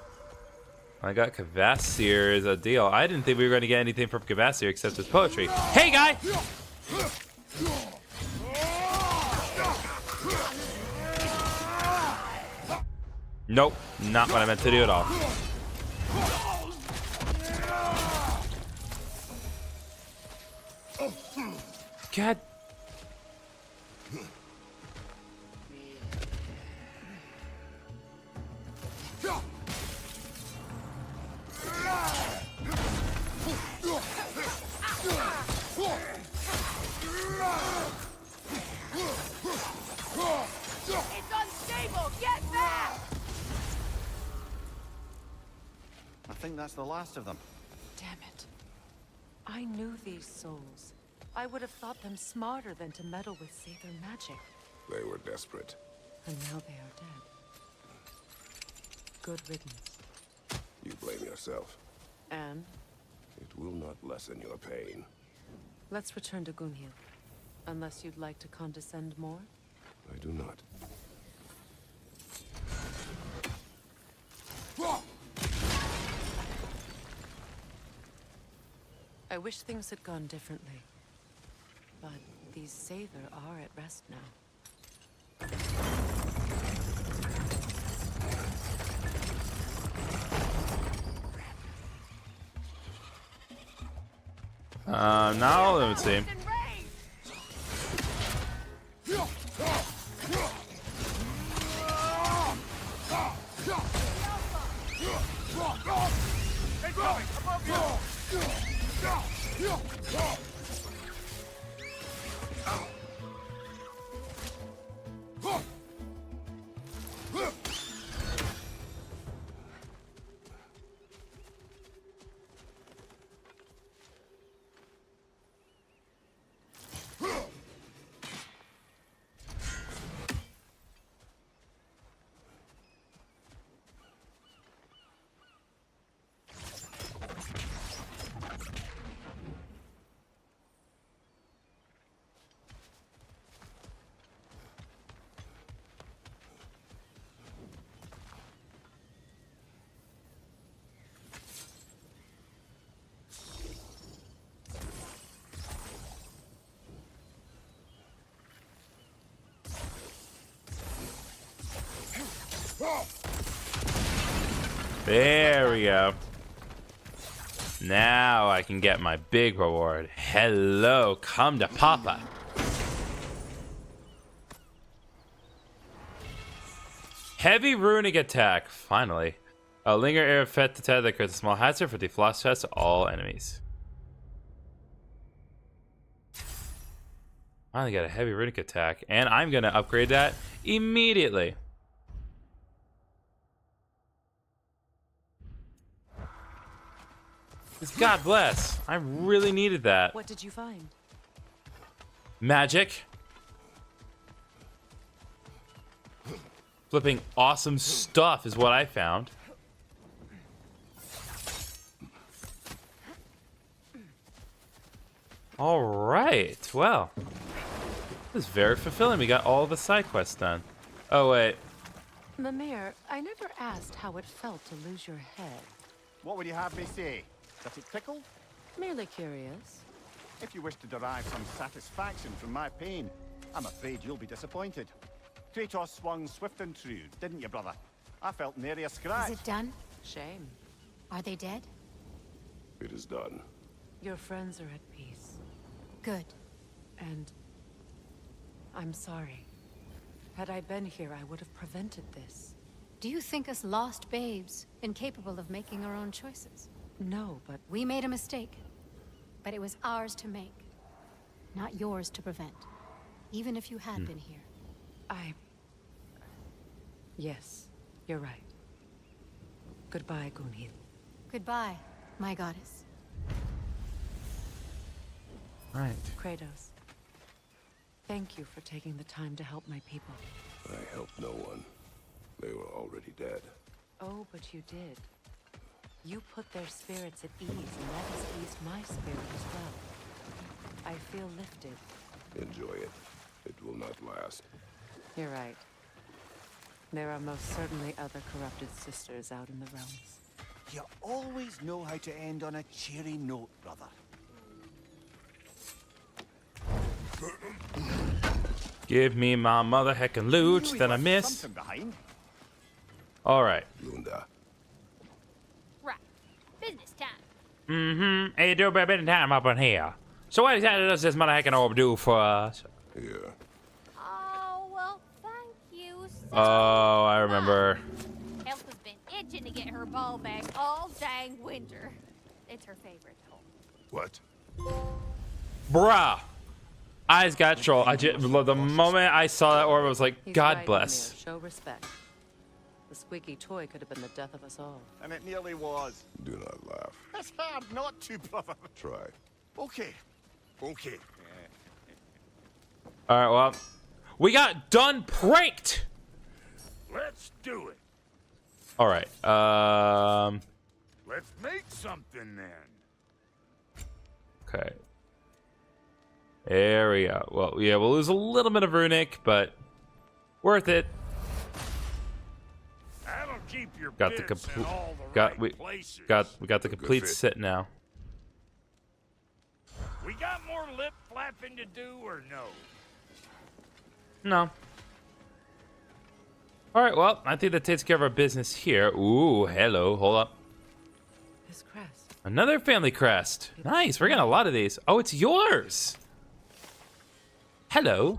I got Kvasir as a deal. I didn't think we were going to get anything from Kvasir except his poetry. Hey, guy! Nope, not what I meant to do at all. God. It's unstable! Get back! I think that's the last of them. Damn it. I knew these souls. I would have thought them smarter than to meddle with Sather magic. They were desperate. And now they are dead. Good riddance. You blame yourself. And It will not lessen your pain. let's return to Gunhild. Unless you'd like to condescend more? I do not. I wish things had gone differently. But these Sather are at rest now. Now let me see. There we go. Now I can get my big reward. Hello, come to Papa. Heavy runic attack, finally. A linger air effect attack that creates a small hazard for defrost tests to all enemies. Finally got a heavy runic attack, and I'm gonna upgrade that immediately. God bless. I really needed that. What did you find? Magic. Flipping awesome stuff is what I found. All right. Well, this is very fulfilling. We got all the side quests done. Oh, wait. Mimir, I never asked how it felt to lose your head. What would you have me say? Does it tickle? Merely curious. If you wish to derive some satisfaction from my pain, I'm afraid you'll be disappointed. Kratos swung swift and true, didn't you, brother? I felt nary a scratch. Is it done? Shame. Are they dead? It is done. Your friends are at peace. Good. And I'm sorry. Had I been here, I would have prevented this. Do you think us lost babes, incapable of making our own choices? No, but We made a mistake, but it was ours to make, not yours to prevent, even if you had been here. Yes, you're right. Goodbye, Gunhild. Goodbye, my goddess. Right. Kratos. Thank you for taking the time to help my people. I helped no one. They were already dead. Oh, but you did. You put their spirits at ease, and that has eased my spirit as well. I feel lifted. Enjoy it. It will not last. You're right. There are most certainly other corrupted sisters out in the realms. You always know how to end on a cheery note, brother. Give me my mother heckin' loot that I missed. Something behind. All right. Lunda. Right. Business time. Mm-hmm. Hey, do a bit of time up in here. So what exactly does this mother heckin' orb do for us? Here. Oh, well, thank you so Oh, I remember. Elsa's been itching to get her ball back all dang winter. It's her favorite hole. What? Bruh. Eyes got troll. The moment I saw that orb, I was like, He's God right, bless. Mimir. Show respect. The squeaky toy could have been the death of us all. And it nearly was. Do not laugh. It's hard not to, brother. Try. Okay. Okay. All right, well, we got done pranked. Let's do it. All right. Let's make something then. Okay. There we go. Well, yeah, we'll lose a little bit of runic, but worth it. That'll keep your Got the bits in complete. all the Got right we places. we got the complete fit. sit now. We got more lip flapping to do or no? No. All right. Well, I think that takes care of our business here. Ooh, hello. Hold up. This crest. Another family crest. Nice, we're getting a lot of these. Oh, it's yours. Hello.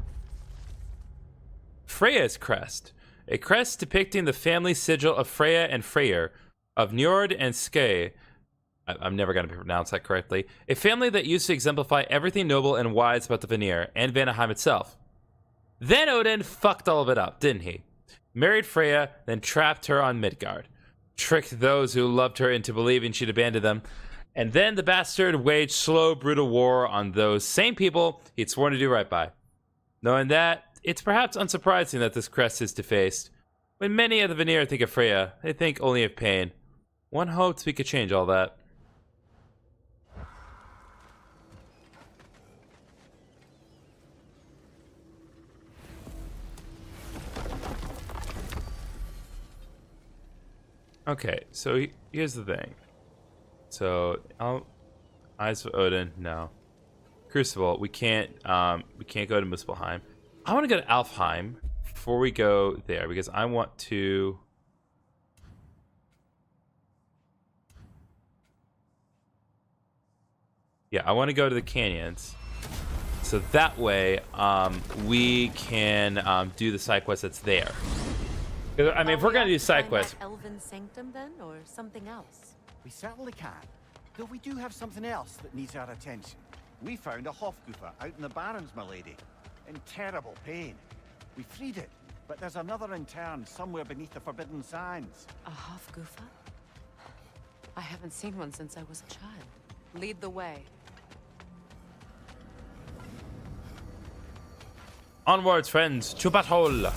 Freya's crest. A crest depicting the family sigil of Freya and Freyr, of Njord and Skye. I'm never going to pronounce that correctly. A family that used to exemplify everything noble and wise about the Vanir, and Vanaheim itself. Then Odin fucked all of it up, didn't he? Married Freya, then trapped her on Midgard. Tricked those who loved her into believing she'd abandoned them. And then the bastard waged slow, brutal war on those same people he'd sworn to do right by. Knowing that, it's perhaps unsurprising that this crest is defaced. When many of the Vanir think of Freya, they think only of pain. One hopes we could change all that. Okay, so here's the thing. So, Eyes of Odin, no. Crucible, we can't go to Muspelheim. I want to go to Alfheim before we go there because I want to. Yeah, I want to go to the canyons, so that way we can do the side quest that's there. I mean, if we're gonna do side quests, Elven sanctum then, or something else? We certainly can. Though we do have something else that needs our attention. We found a Hofgufa out in the Barrens, my lady. In terrible pain. We freed it, but there's another intern somewhere beneath the Forbidden Sands. A Hofgufa? I haven't seen one since I was a child. Lead the way. Onwards, friends, to battle!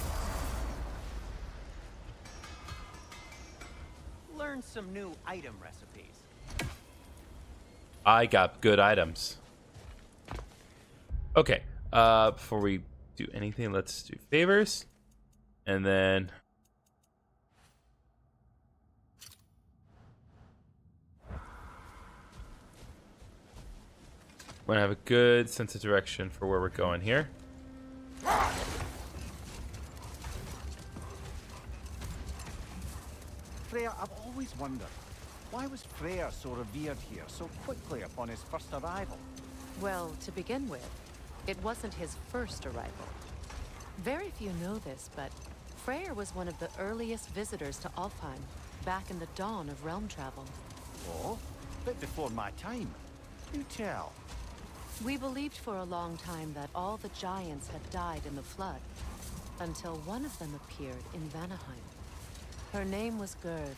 Learn some new item recipes. I got good items. Okay, before we do anything, let's do favors. And then... we're gonna have a good sense of direction for where we're going here. Freya, I've always wondered, why was Freya so revered here so quickly upon his first arrival? Well, to begin with, it wasn't his first arrival. Very few know this, but Freyr was one of the earliest visitors to Alfheim, back in the dawn of realm travel. Oh, bit before my time. Do tell. We believed for a long time that all the giants had died in the flood, until one of them appeared in Vanaheim. Her name was Gerd,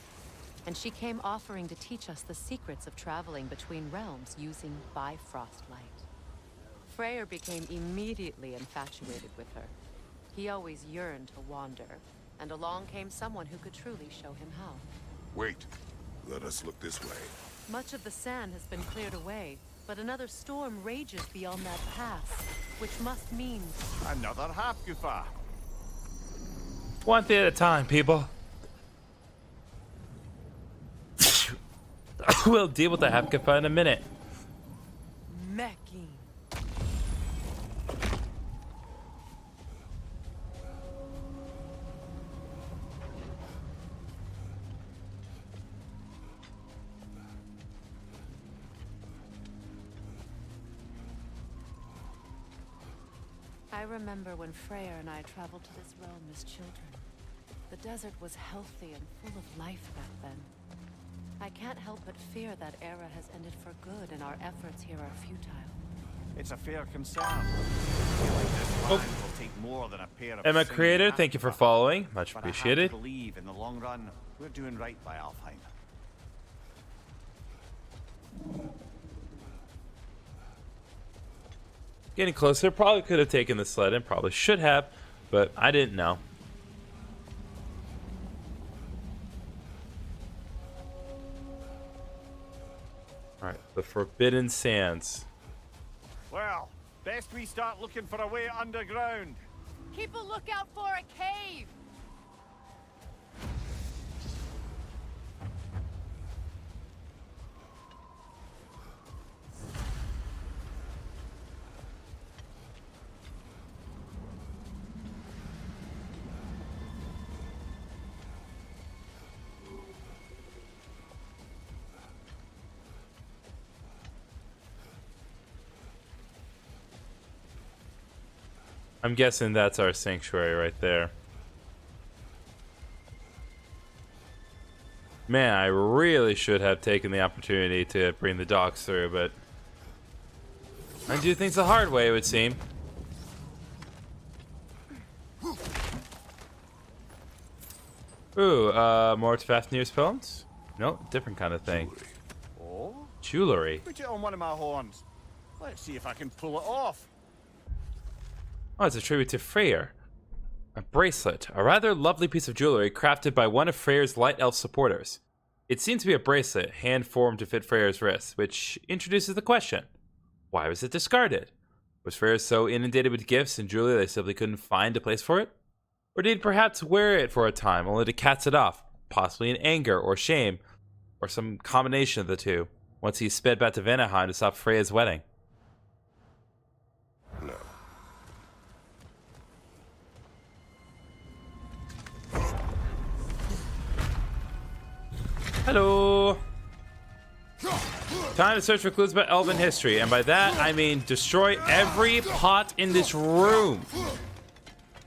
and she came offering to teach us the secrets of traveling between realms using Bifrost light. Freyr became immediately infatuated with her. He always yearned to wander, and along came someone who could truly show him how. Wait. Let us look this way. Much of the sand has been cleared away, but another storm rages beyond that pass, which must mean... another Hofgufa. One thing at a time, people. We'll deal with the Hafkafa in a minute. Mecking. I remember when Freya and I traveled to this realm as children. The desert was healthy and full of life back then. I can't help but fear that era has ended for good and our efforts here are futile. It's a fair concern. I feel like this land will take more than a pair of Emma singing Creator, thank you for Hofgufa. following. Much But I have to appreciated. believe in the long run, we're doing right by Alfheim. Getting closer. Probably could have taken the sled and probably should have, but I didn't know. Alright, the Forbidden Sands. Well, best we start looking for a way underground. Keep a lookout for a cave! I'm guessing that's our sanctuary right there. Man, I really should have taken the opportunity to bring the dogs through, but I do things the hard way, it would seem. Ooh, more Fafnir's poems? No, different kind of thing. Oh? Jewelry. Put it on one of my horns. Let's see if I can pull it off. Oh, it's a tribute to Freyr. A bracelet, a rather lovely piece of jewelry crafted by one of Freyr's Light Elf supporters. It seems to be a bracelet, hand-formed to fit Freyr's wrist, which introduces the question. Why was it discarded? Was Freyr so inundated with gifts and jewelry they simply couldn't find a place for it? Or did he perhaps wear it for a time, only to cast it off, possibly in anger or shame, or some combination of the two, once he sped back to Vanaheim to stop Freya's wedding? No. Hello! Time to search for clues about elven history, and by that I mean destroy every pot in this room.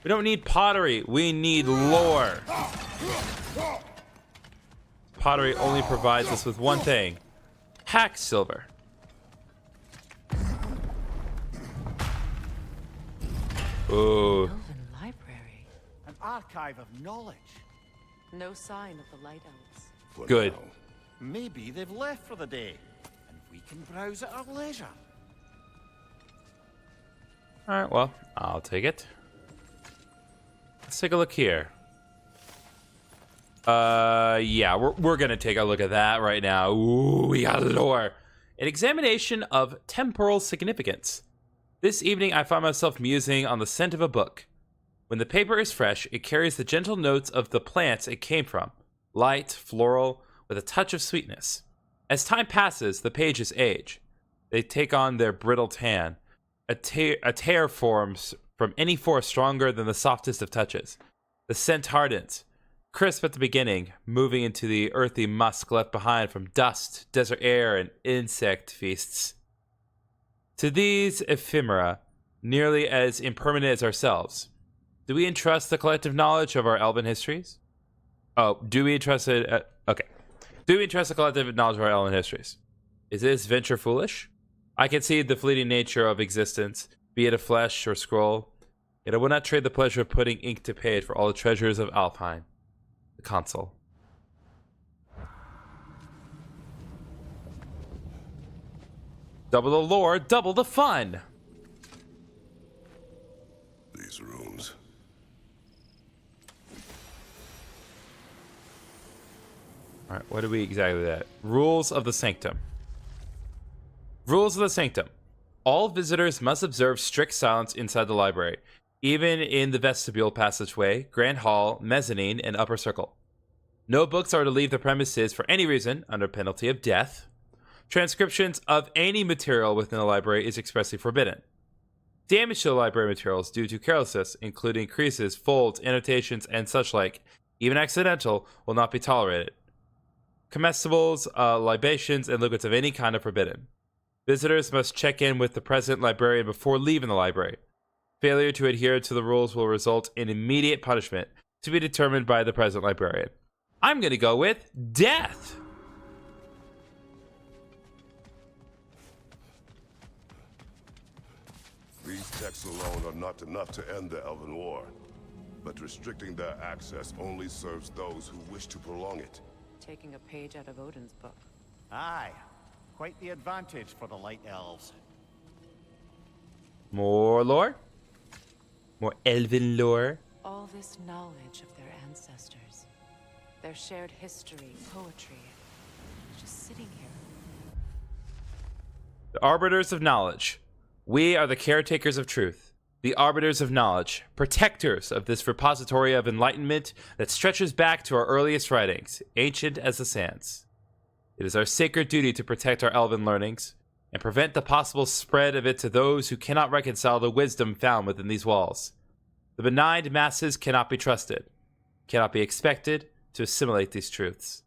We don't need pottery, we need lore. Pottery only provides us with one thing: hack silver. Ooh. Elven library. An archive of knowledge. No sign of the Light Elves. For Good. now. Maybe they've left for the day, and we can browse at our leisure. Alright, well, I'll take it. Let's take a look here. Yeah, we're gonna take a look at that right now. Ooh, we got lore. An examination of temporal significance. This evening, I find myself musing on the scent of a book. When the paper is fresh, it carries the gentle notes of the plants it came from. Light, floral, with a touch of sweetness. As time passes, the pages age. They take on their brittle tan. A tear forms from any force stronger than the softest of touches. The scent hardens, crisp at the beginning, moving into the earthy musk left behind from dust, desert air, and insect feasts. To these ephemera, nearly as impermanent as ourselves, do we entrust the collective knowledge of our elven histories? Oh, do we entrust it? Okay. Do we entrust the collective knowledge of our elven histories? Is this venture foolish? I concede the fleeting nature of existence, be it a flesh or scroll. Yet I will not trade the pleasure of putting ink to page for all the treasures of Alfheim, the console. Double the lore, double the fun! These rooms. Alright, what do we exactly that? Rules of the Sanctum. Rules of the Sanctum. All visitors must observe strict silence inside the library, even in the vestibule passageway, grand hall, mezzanine, and upper circle. No books are to leave the premises for any reason, under penalty of death. Transcriptions of any material within the library is expressly forbidden. Damage to the library materials due to carelessness, including creases, folds, annotations, and such like, even accidental, will not be tolerated. Comestibles, libations, and liquids of any kind are forbidden. Visitors must check in with the present librarian before leaving the library. Failure to adhere to the rules will result in immediate punishment to be determined by the present librarian. I'm going to go with death. These texts alone are not enough to end the Elven War. But restricting their access only serves those who wish to prolong it. Taking a page out of Odin's book. Aye. Quite the advantage for the Light Elves. More lore? More elven lore? All this knowledge of their ancestors, their shared history, poetry, just sitting here. The arbiters of knowledge. We are the caretakers of truth, the arbiters of knowledge, protectors of this repository of enlightenment that stretches back to our earliest writings, ancient as the sands. It is our sacred duty to protect our elven learnings and prevent the possible spread of it to those who cannot reconcile the wisdom found within these walls. The benign masses cannot be trusted, cannot be expected to assimilate these truths.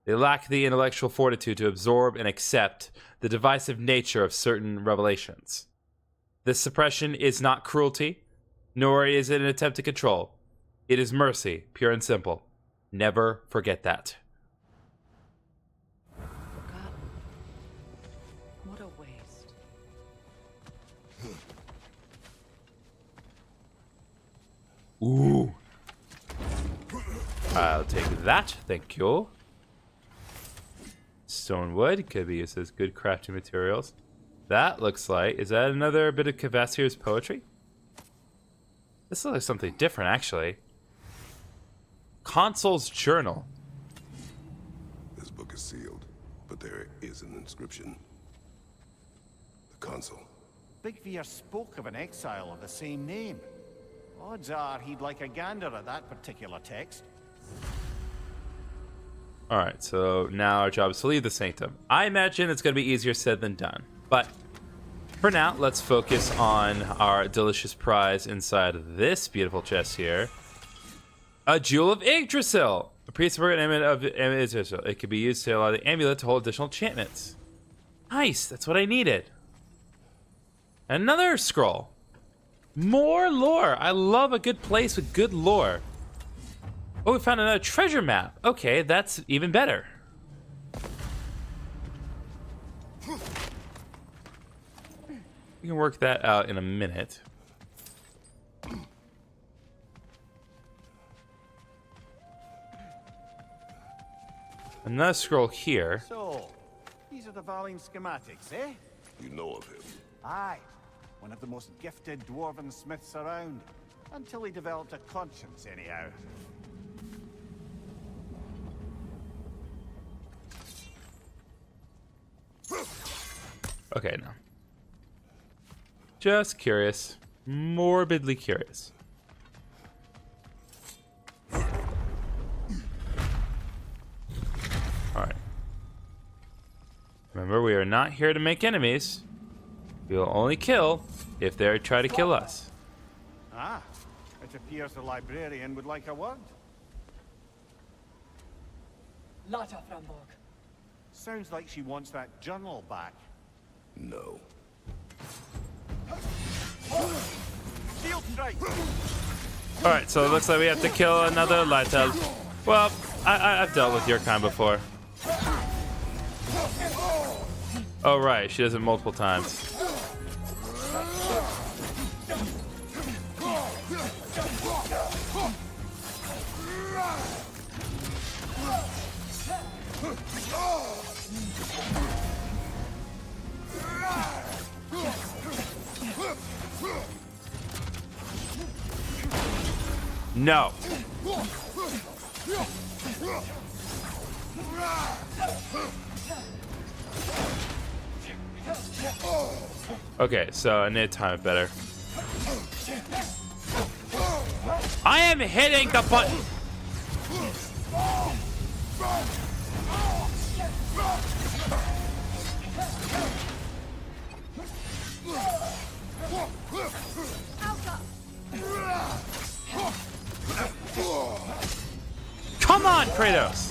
They lack the intellectual fortitude to absorb and accept the divisive nature of certain revelations. This suppression is not cruelty, nor is it an attempt to control. It is mercy, pure and simple. Never forget that. Forgotten. What a waste. Ooh. I'll take that, thank you. Stone wood could be used as good crafting materials. That looks like, is that another bit of Kvasir's poetry? This looks like something different, actually. Consul's journal. This book is sealed, but there is an inscription. The consul. Big Veer spoke of an exile of the same name. Odds are he'd like a gander at that particular text. Alright, so now our job is to leave the Sanctum. I imagine it's going to be easier said than done. But for now, let's focus on our delicious prize inside of this beautiful chest here. A Jewel of Yggdrasil! A priest of amulet of Yggdrasil. It can be used to allow the amulet to hold additional enchantments. Nice, that's what I needed. Another scroll. More lore. I love a good place with good lore. Oh, we found another treasure map. Okay, that's even better. We can work that out in a minute. Another scroll here. So, these are the Valine schematics, eh? You know of him. Aye. One of the most gifted dwarven smiths around. Until he developed a conscience, anyhow. Okay, now. Just curious. Morbidly curious. Alright. Remember, we are not here to make enemies. We will only kill if they try to kill us. Ah, it appears the librarian would like a word. Lotta Framborg. Sounds like she wants that journal back. No. Shield strike! Alright, so it looks like we have to kill another Lytel. Well, I've dealt with your kind before. Oh, right, she does it multiple times. No. Okay, so I need to time it better. I am hitting the button. Come on, Kratos!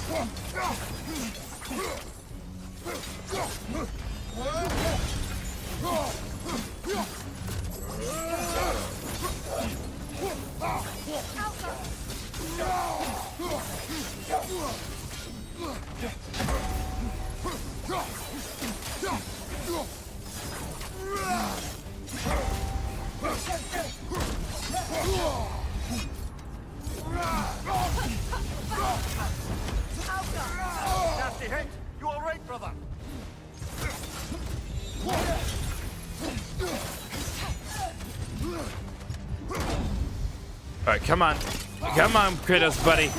Nasty hit! You alright, brother? Alright, come on. Come on, Kratos, buddy.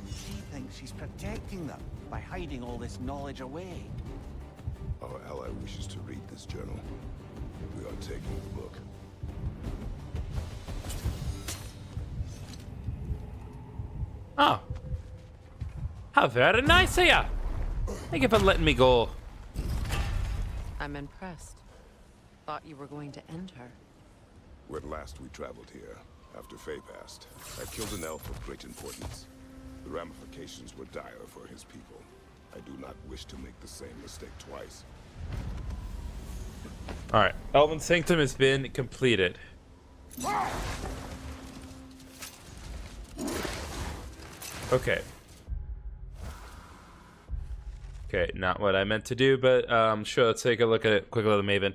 She thinks she's protecting them by hiding all this knowledge away. Our ally wishes to read this journal. We are taking the book. Oh. How very nice of ya. Thank you for letting me go. I'm impressed. Thought you were going to end her. When last we traveled here, after Faye passed, I killed an elf of great importance. The ramifications were dire for his people. I do not wish to make the same mistake twice. Alright, Elven Sanctum has been completed. Okay. Okay, not what I meant to do, but sure, let's take a look at it. Quick little Maven.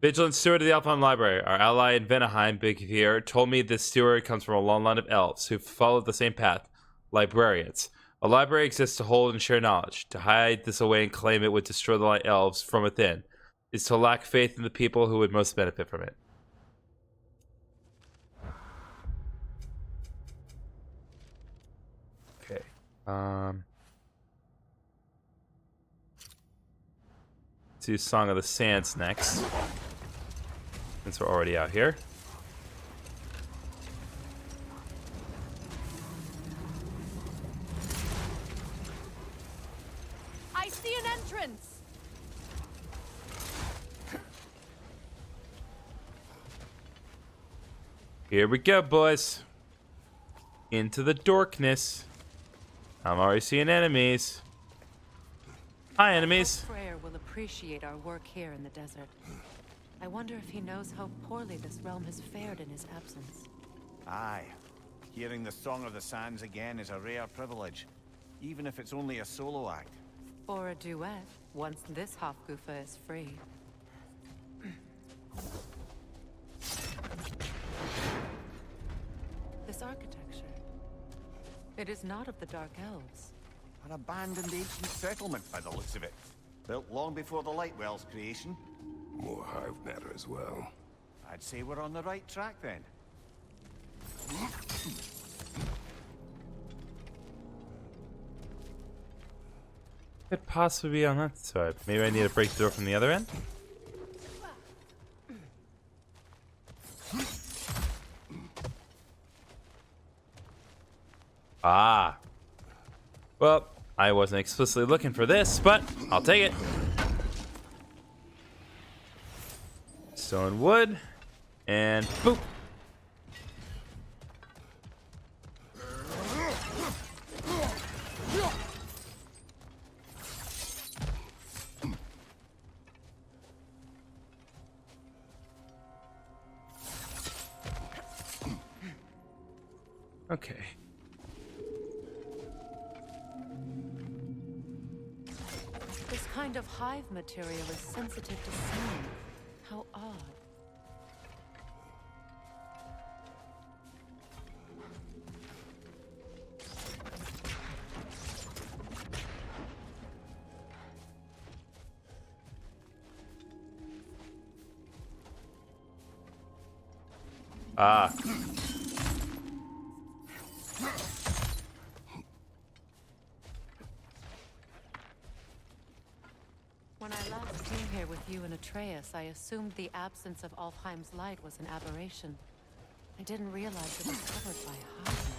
Vigilant Steward of the Alpine Library. Our ally in Vanaheim, Big Vier, told me this steward comes from a long line of elves who followed the same path. Librarians. A library exists to hold and share knowledge. To hide this away and claim it would destroy the light elves from within. Is to lack faith in the people who would most benefit from it. Okay. Let's do Song of the Sands next. Since we're already out here. I see an entrance. Here we go, boys. Into the darkness. I'm already seeing enemies. Hi, enemies. Freya will appreciate our work here in the desert. I wonder if he knows how poorly this realm has fared in his absence. Aye. Hearing the Song of the Sands again is a rare privilege, even if it's only a solo act. Or a duet, once this Hofgufa is free. This architecture. It is not of the Dark Elves. An abandoned ancient settlement by the looks of it. Built long before the Lightwell's creation. More hive matter as well. I'd say we're on the right track then. Could possibly be on that side. Maybe I need to break the door from the other end? Ah. Well, I wasn't explicitly looking for this, but I'll take it. Stone wood. And boop. Okay. This kind of hive material is sensitive to sound. How odd. Ah. When I last came here with you and Atreus, I assumed the absence of Alfheim's light was an aberration. I didn't realize it was covered by hive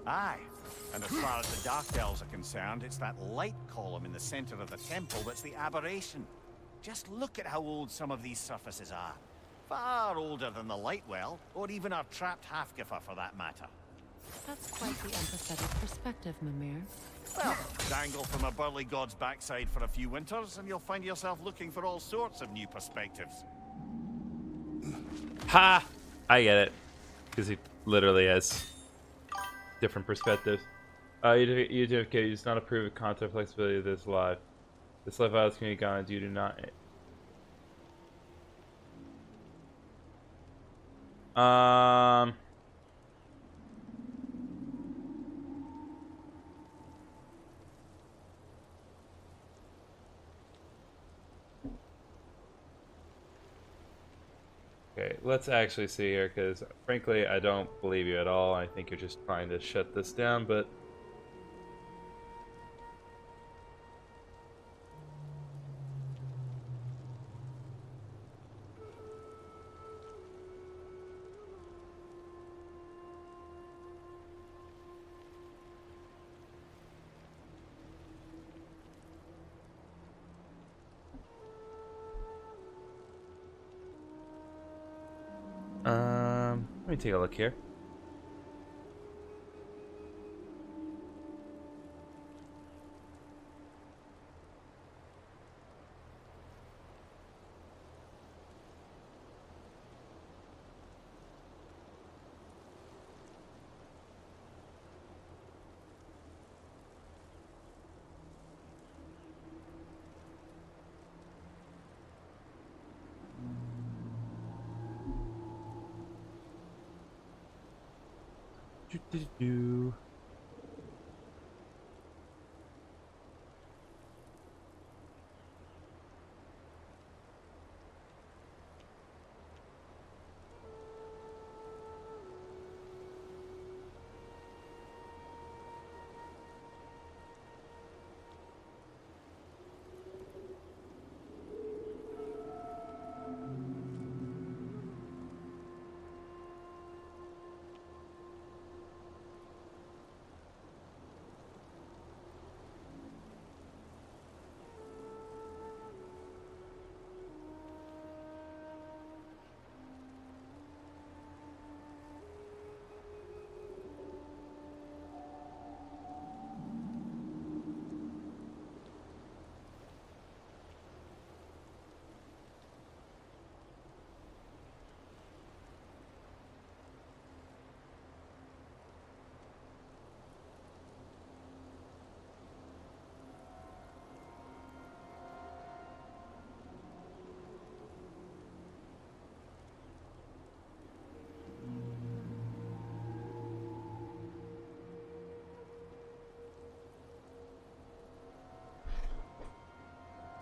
matter. Aye. And as far as the Dark Elves are concerned, it's that light column in the center of the temple that's the aberration. Just look at how old some of these surfaces are. Far older than the Lightwell, or even our trapped Hafgifa for that matter. That's quite the empathetic perspective, Mimir. Well, dangle from a burly god's backside for a few winters, and you'll find yourself looking for all sorts of new perspectives. Ha! I get it. Because he literally has different perspectives. UTFK does not approve of content flexibility of this live. This live violence community guidelines, you do not. Okay, let's actually see here, because frankly, I don't believe you at all. I think you're just trying to shut this down, but... let me take a look here. Do.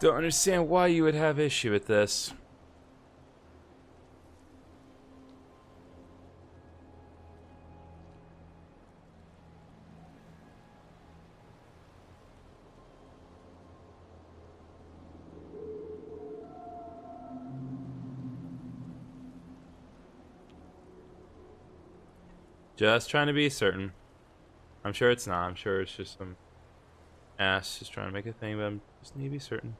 Don't understand why you would have issue with this. Just trying to be certain. I'm sure it's not. I'm sure it's just some ass just trying to make a thing, but I'm just need to be certain.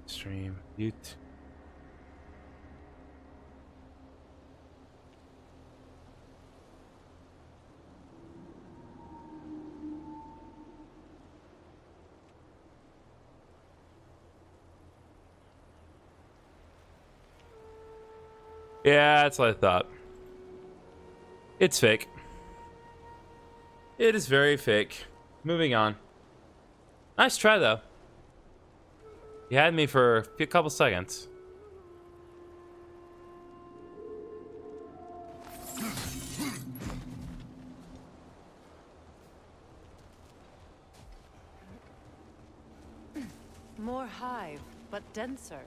Stream mute. Yeah, that's what I thought. It's fake. It is very fake. Moving on. Nice try though. You had me for a couple seconds. More hive, but denser.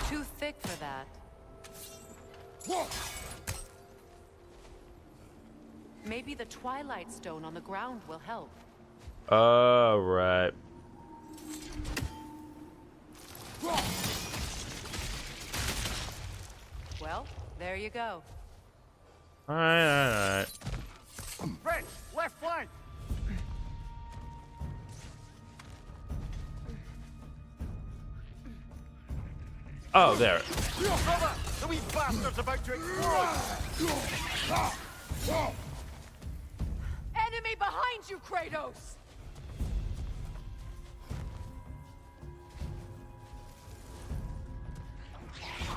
Too thick for that. Maybe the Twilight Stone on the ground will help. Oh, right. Well, there you go. Alright. Fred, left flank! Oh, there. Brother, the wee bastard's about to explode! Enemy behind you, Kratos!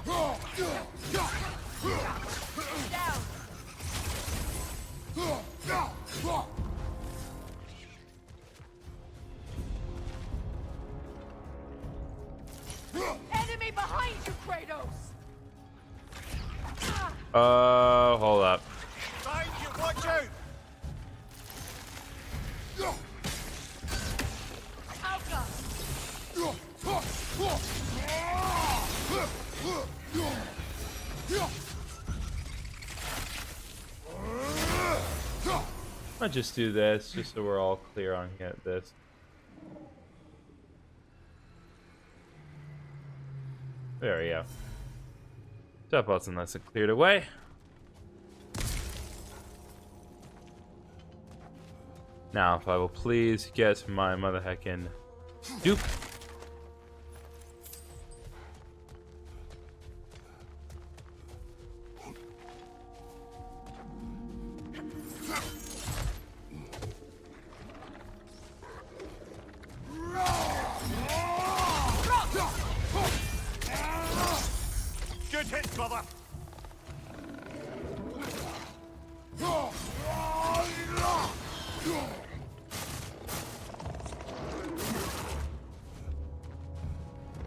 Down! Enemy behind you, Kratos! Hold up. Behind you, watch out! I'll just do this, just so we're all clear on this. There we go. That wasn't nice and cleared away. Now, if I will please get my mother heckin' dupe. Good hit, brother.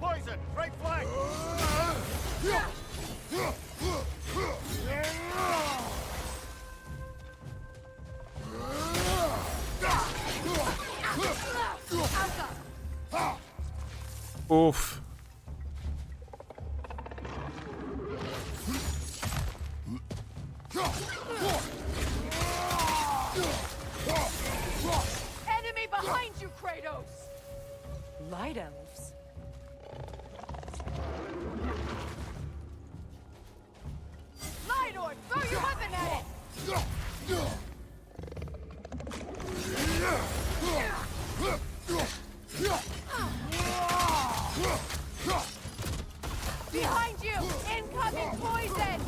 Poison, right flank. Oof. Enemy behind you, Kratos! Light elves? Lidor, throw your weapon at it! Behind you! Incoming poison!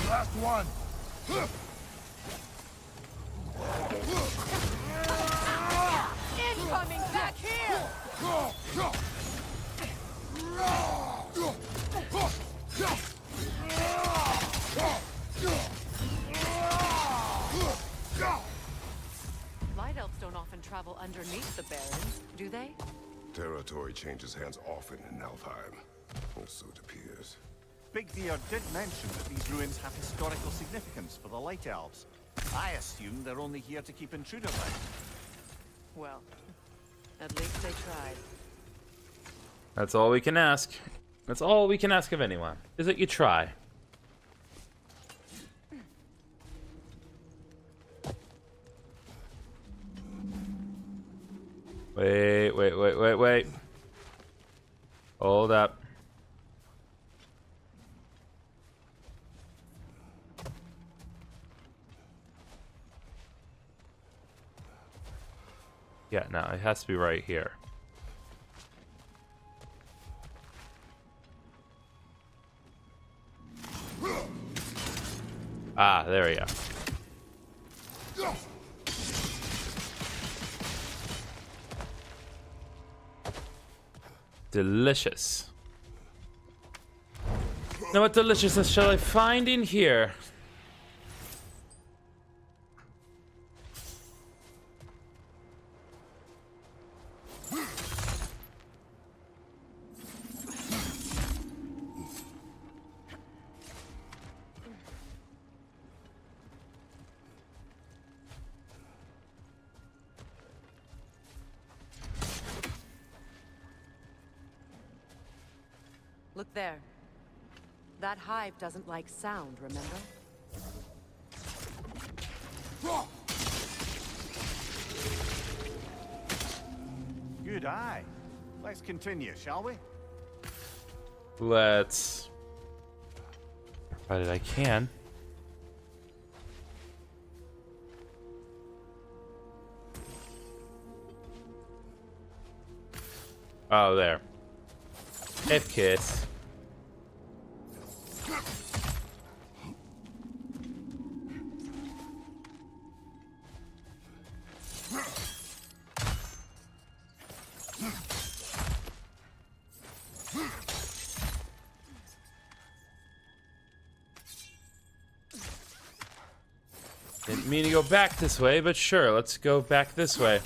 Last one. Incoming back here! Light elves don't often travel underneath the Barrens, do they? Territory changes hands often in Alfheim. Or so it appears. Big Deer did mention that these ruins have historical significance for the Light Elves. I assume they're only here to keep intruders out. Well, at least they tried. That's all we can ask. That's all we can ask of anyone, is that you try. Wait. Hold up. Yeah, no, it has to be right here. Ah, there we go. Delicious. Now what deliciousness shall I find in here? Look there. That hive doesn't like sound, remember? Good eye. Let's continue, shall we? Let's... provided I can. Oh, there. F kiss. Didn't mean to go back this way, but sure, let's go back this way.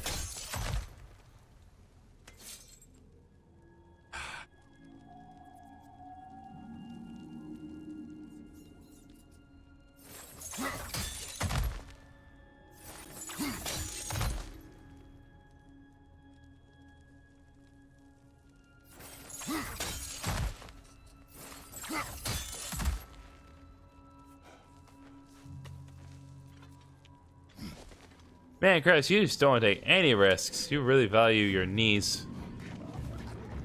Man, Chris, you just don't want to take any risks. You really value your knees.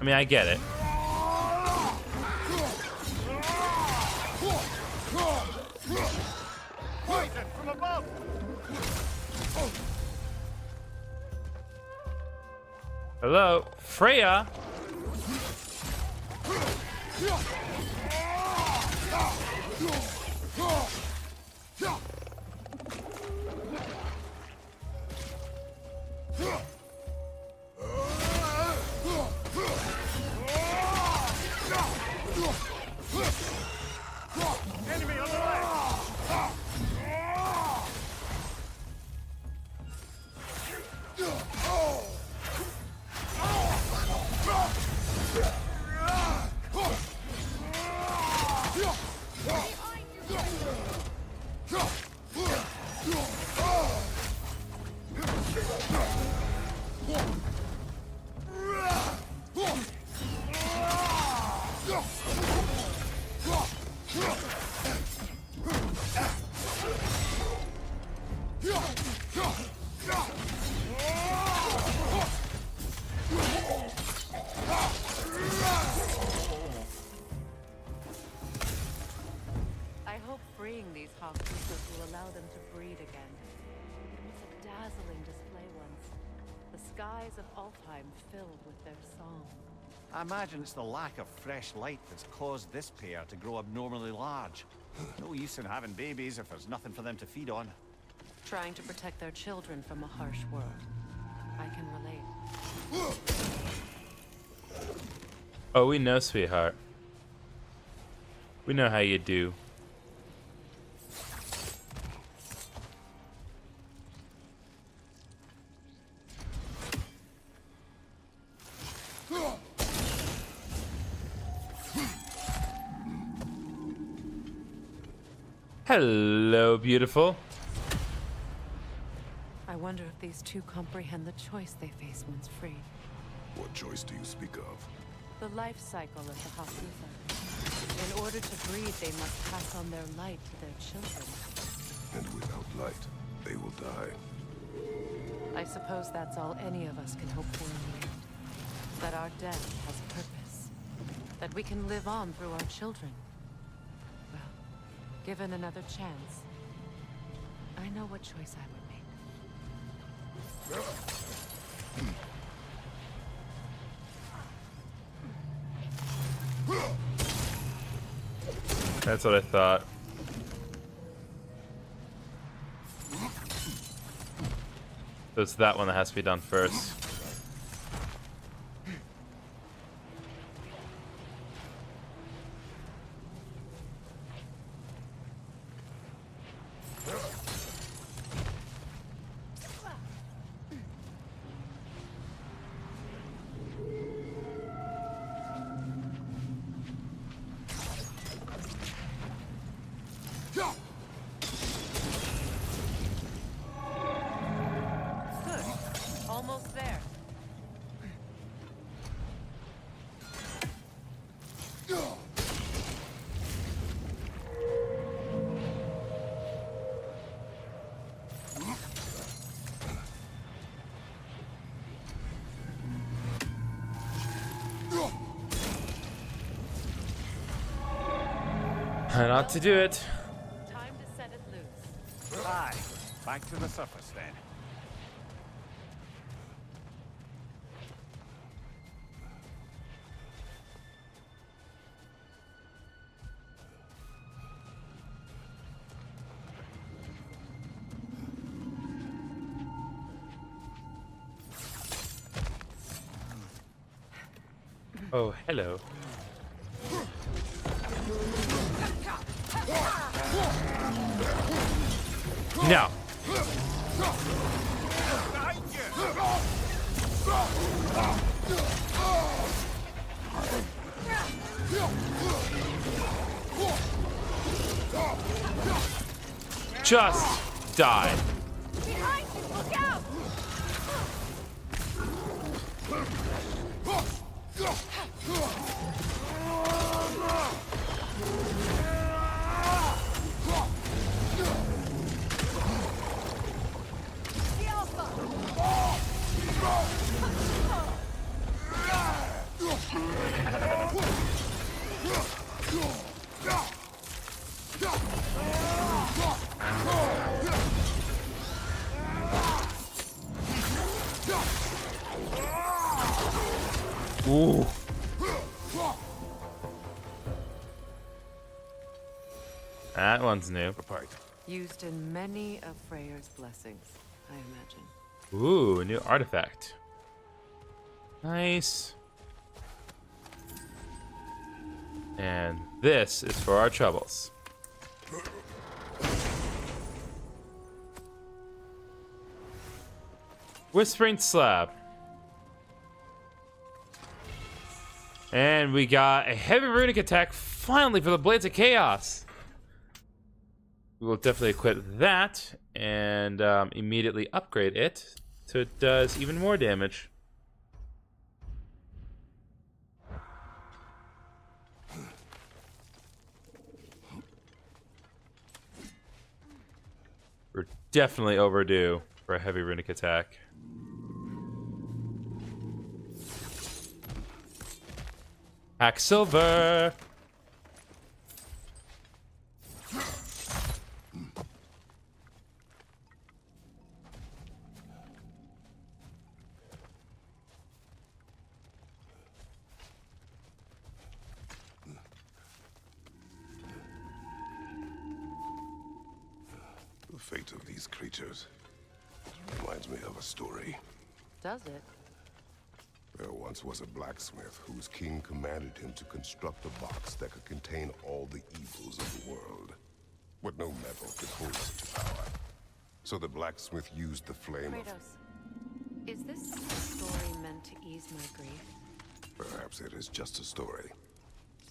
I mean, I get it. From above! Hello, Freya. Enemy on the left! I hope freeing these hostages will allow them to breed again. It was a dazzling display once. The skies of Alfheim filled with their song. I imagine it's the lack of fresh light that's caused this pair to grow abnormally large. No use in having babies if there's nothing for them to feed on. Trying to protect their children from a harsh world. I can relate. Oh, we know, sweetheart. We know how you do. Hello, beautiful. I wonder if these two comprehend the choice they face once freed. What choice do you speak of? The life cycle of the Hakusa. In order to breed, they must pass on their light to their children. And without light, they will die. I suppose that's all any of us can hope for in the end. That our death has purpose. That we can live on through our children. Well, given another chance, I know what choice I would make. That's what I thought. So it's that one that has to be done first. Almost there. Not to do it. Time to set it loose. Aye, back to the surface then. Oh, hello. No. Just die. Behind you! Look out! Ooh. That one's new. Apart. Used in many of Freya's blessings, I imagine. Ooh, a new artifact. Nice. And this is for our troubles. Whispering Slab. And we got a heavy runic attack finally for the Blades of Chaos. We will definitely equip that and immediately upgrade it so it does even more damage. We're definitely overdue for a heavy runic attack. Hack silver. The fate of these creatures reminds me of a story. Does it? There once was a blacksmith whose king commanded him to construct a box that could contain all the evils of the world. But no metal could hold such power. So the blacksmith used the flame Kratos, is this story meant to ease my grief? Perhaps it is just a story.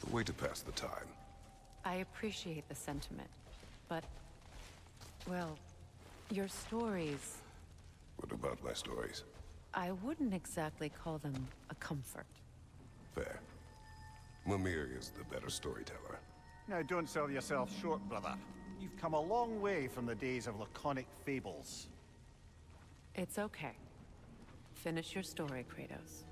The way to pass the time. I appreciate the sentiment, but, well, your stories, What about my stories? I wouldn't exactly call them a comfort. Fair. Mimir is the better storyteller. Now, don't sell yourself short, brother. You've come a long way from the days of laconic fables. It's okay. Finish your story, Kratos.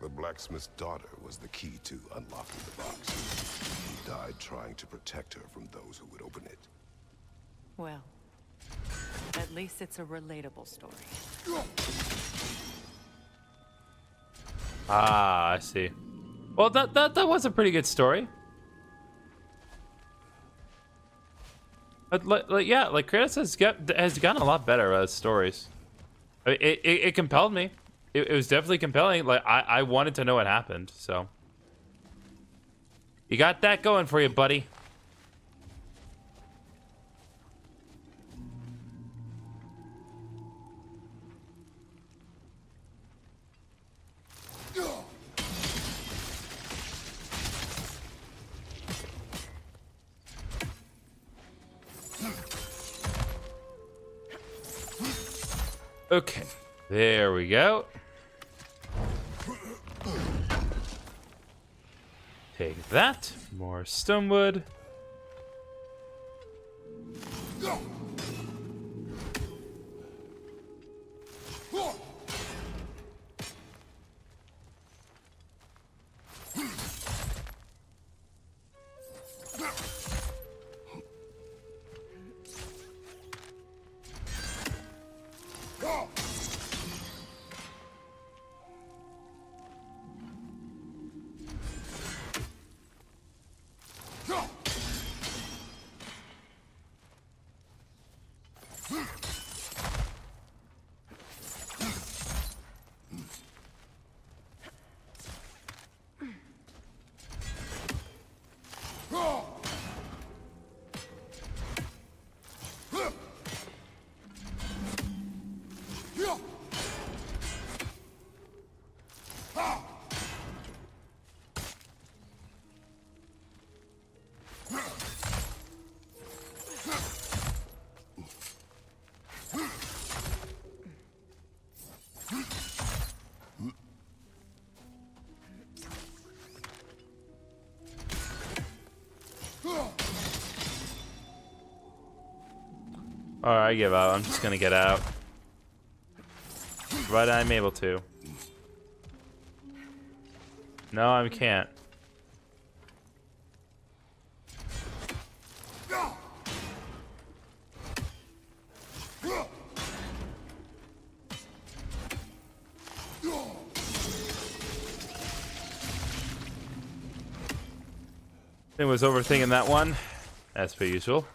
The blacksmith's daughter was the key to unlocking the box. He died trying to protect her from those who would open it. Well, at least it's a relatable story. Ah, I see. Well, that was a pretty good story. But yeah, like Kratos has gotten a lot better at stories. I mean, it compelled me. It was definitely compelling. Like I wanted to know what happened. So you got that going for you, buddy. Okay, there we go. Take that. More stonewood. Alright, I give up. I'm just gonna get out. But I'm able to. No, I can't. I was overthinking that one, as per usual.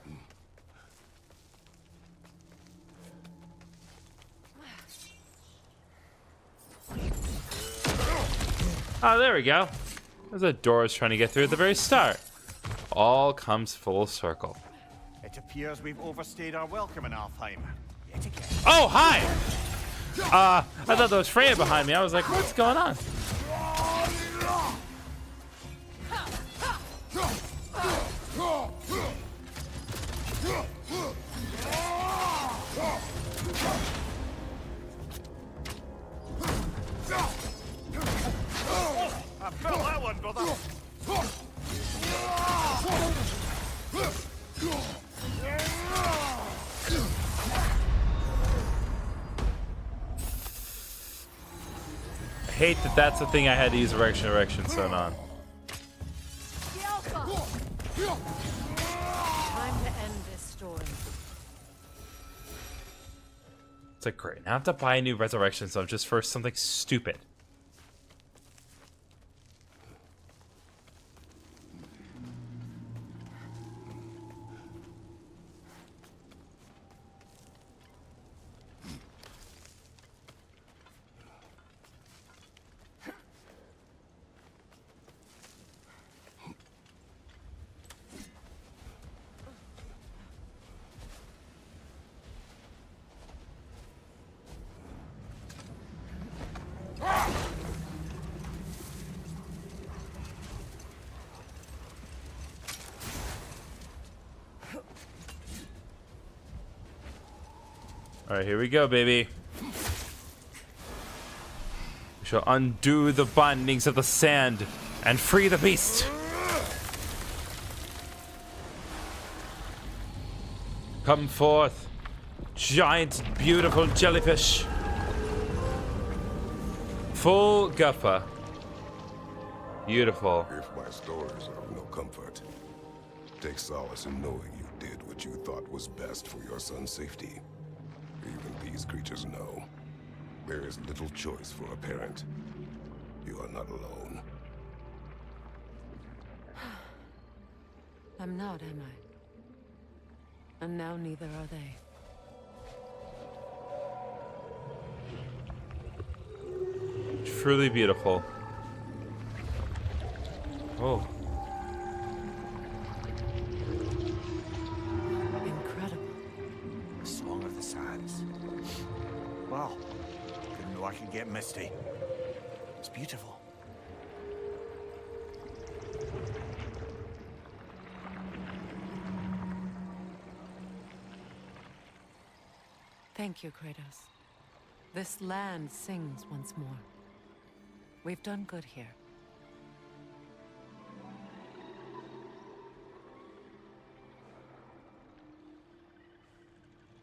Oh, there we go. There's a door I was trying to get through at the very start. All comes full circle. It appears we've overstayed our welcome in Alfheim. Yet again. Oh, hi! I thought there was Freya behind me. I was like, what's going on? I felt that one, brother. I hate that that's the thing I had to use erection stone on. Time to end this story. It's like, great. Now I have to buy a new resurrection stone just for something stupid. Alright, here we go, baby. We shall undo the bindings of the sand and free the beast. Come forth, giant, beautiful jellyfish. Full guffa. Beautiful. If my stories are of no comfort, take solace in knowing you did what you thought was best for your son's safety. Even these creatures know. There is little choice for a parent. You are not alone. I'm not, am I? And now neither are they. Truly beautiful. Oh. Incredible. The Song of the Sands. Wow. Didn't know I could get misty. It's beautiful. Thank you, Kratos. This land sings once more. We've done good here.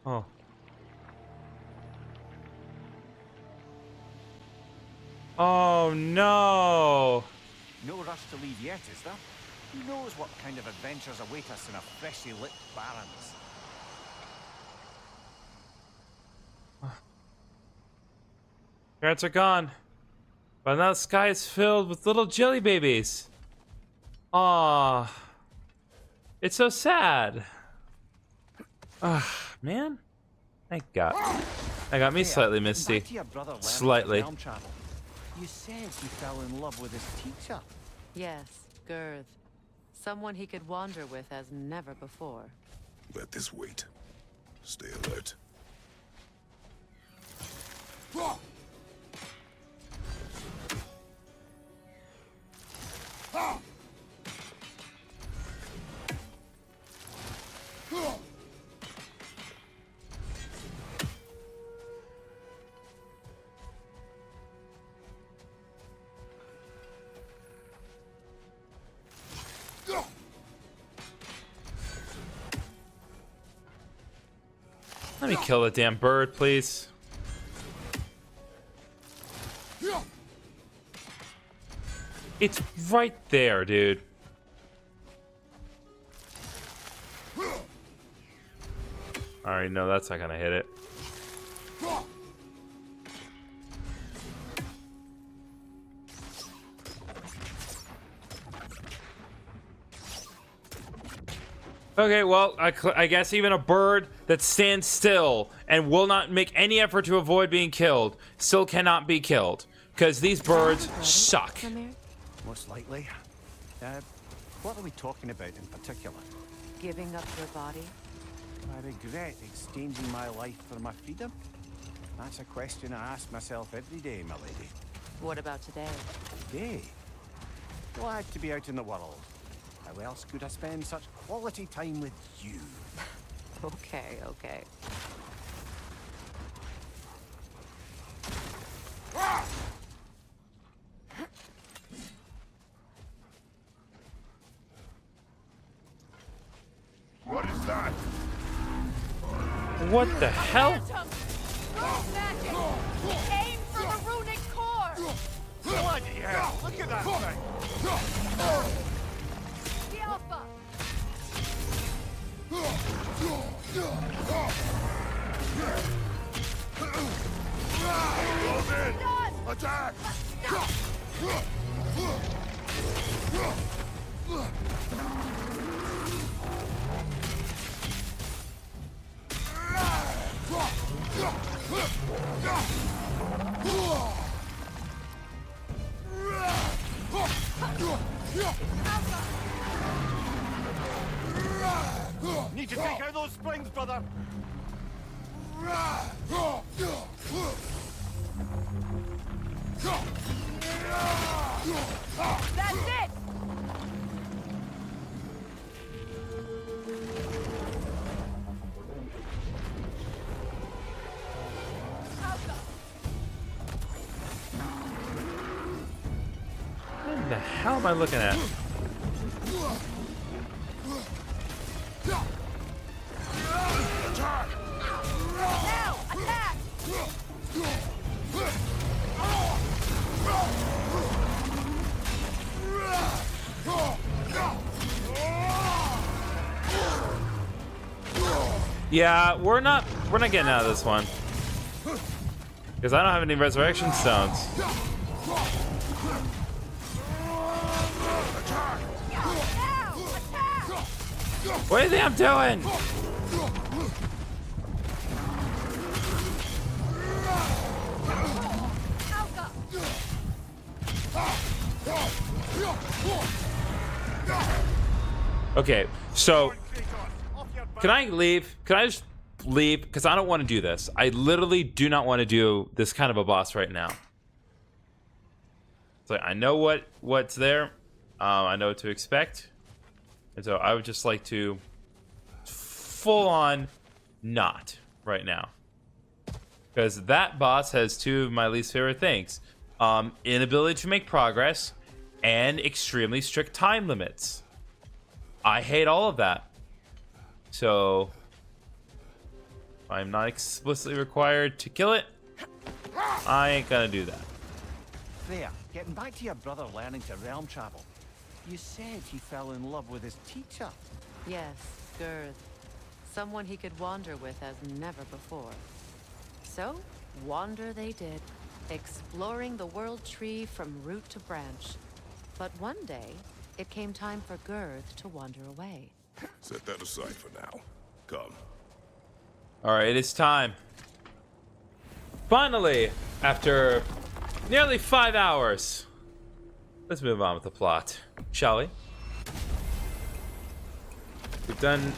Oh. Oh no! No rush to leave yet, is there? Who knows what kind of adventures await us in a freshly lit barrens? Parents are gone. But now the sky is filled with little jelly babies. Aww. It's so sad. Ah, man. Thank God. That got me slightly misty. Slightly. You said you fell in love with his teacher. Yes, Girth. Someone he could wander with as never before. Let this wait. Stay alert. Let me kill the damn bird, please. It's right there, dude. Alright, no, that's not gonna hit it. Okay, well, I guess even a bird that stands still and will not make any effort to avoid being killed still cannot be killed. Because these birds suck. Most likely. What are we talking about in particular? Giving up your body? I regret exchanging my life for my freedom? That's a question I ask myself every day, my lady. What about today? Today? Glad to be out in the world. How else could I spend such quality time with you? Okay, okay. What is that? What the hell? Aim for the runic core! Bloody hell! Look at that thing! The Alpha! Odin! Attack! Need to take out those springs, brother! That's it! What the hell am I looking at? Now, attack! Yeah, we're not getting out of this one. Because I don't have any resurrection stones. What do you think I'm doing? Okay, so can I leave? Can I just leave? Because I don't want to do this. I literally do not want to do this kind of a boss right now. So I know what's there. I know what to expect. And so I would just like to full on not right now. Because that boss has two of my least favorite things. Inability to make progress and extremely strict time limits. I hate all of that. So I'm not explicitly required to kill it. I ain't gonna do that. There, getting back to your brother learning to realm travel. You said he fell in love with his teacher. Yes, Girth. Someone he could wander with as never before. So, wander they did, exploring the world tree from root to branch. But one day, it came time for Girth to wander away. Set that aside for now. Come. Alright, it is time. Finally, after nearly 5 hours, let's move on with the plot, shall we? We've done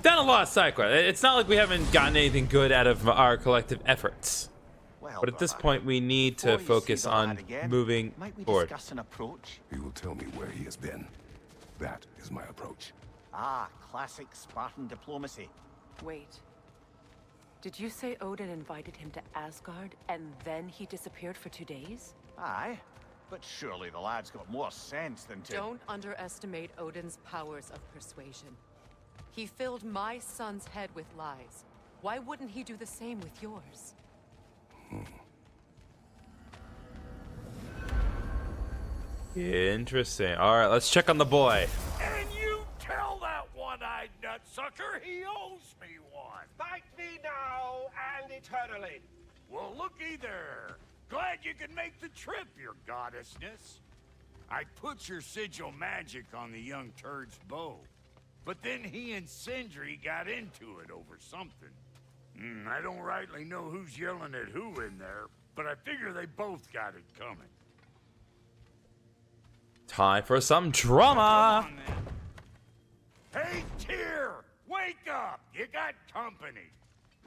a lot of side quests. It's not like we haven't gotten anything good out of our collective efforts. Well, But at this point, we need to focus on moving might we forward. discuss an approach? He will tell me where he has been. That is my approach. Ah, classic Spartan diplomacy. Wait. Did you say Odin invited him to Asgard and then he disappeared for 2 days? Aye, but surely the lad's got more sense than to... Don't underestimate Odin's powers of persuasion. He filled my son's head with lies, Why wouldn't he do the same with yours? Interesting. All right, let's check on the boy. And you tell that one-eyed nutsucker he owes me one. Fight me now and eternally. Well, looky there. Glad you could make the trip, your goddessness. I put your sigil magic on the young turd's bow. But then he and Sindri got into it over something. I don't rightly know who's yelling at who in there, but I figure they both got it coming. Time for some drama. Hey, Tyr! Wake up! You got company.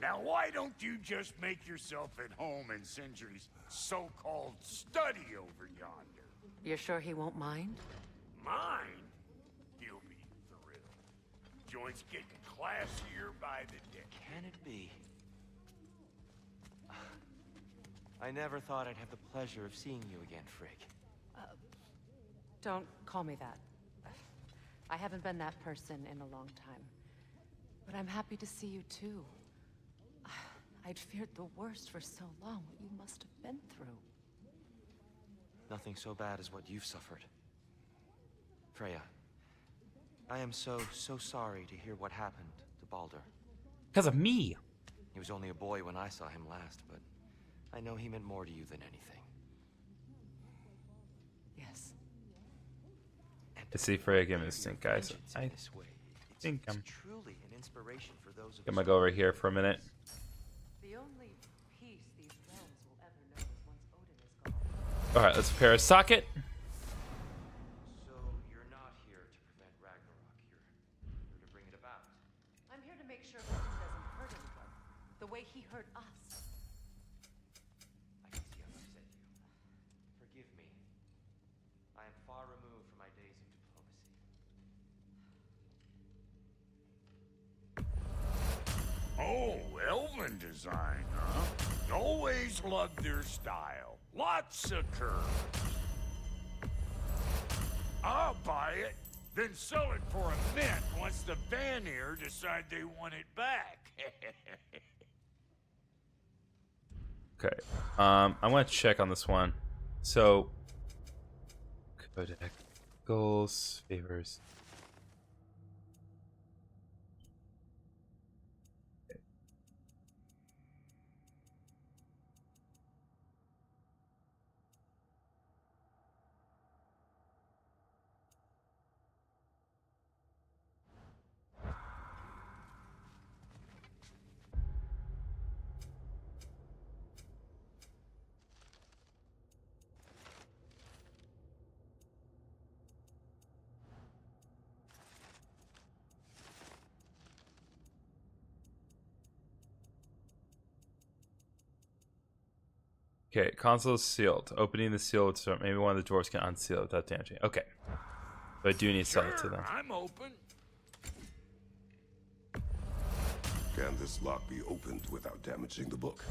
Now why don't you just make yourself at home in Sindri's so-called study over yonder? You're sure he won't mind? Mine? He'll be thrilled. Joint's getting classier by the day. Can it be? I never thought I'd have the pleasure of seeing you again, Frigg. Don't call me that. I haven't been that person in a long time. But I'm happy to see you too. I'd feared the worst for so long, what you must have been through. Nothing so bad as what you've suffered. Freya, I am so sorry to hear what happened to Baldur. Because of me. He was only a boy when I saw him last, but I know he meant more to you than anything. Yes. Let's see Freya give me the stink, guys. I think I'm truly an inspiration for those of gonna go over here for a minute. The only peace these realms will ever know is once Odin is gone. All right, let's repair a socket. So you're not here to prevent Ragnarok. You're here to bring it about. I'm here to make sure Odin doesn't hurt anyone, the way he hurt us. I can see I've upset you. Forgive me. I am far removed from my days of diplomacy. Oh, elven design, huh? Always loved their style. Lots of curves. I'll buy it, then sell it for a mint once the Vanir decide they want it back. Okay. I want to check on this one. So, Kodak, goals, favors. Okay, console is sealed. Opening the seal would start. Maybe one of the dwarves can unseal it without damaging. Okay. But I do need to sell it to them. I'm open. Can this lock be opened without damaging the book?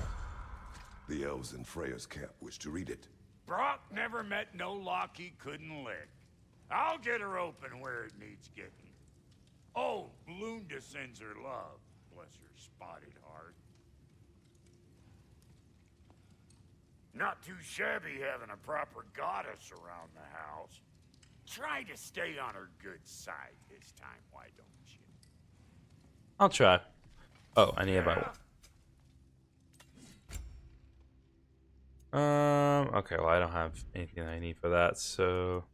The elves in Freya's camp wish to read it. Brock never met no lock he couldn't lick. I'll get her open where it needs getting. Oh, Lunda sends her love. Bless her spotted heart. Not too shabby having a proper goddess around the house. Try to stay on her good side this time, why don't you? I'll try. Oh, I need a Bible. Okay, well, I don't have anything I need for that, so...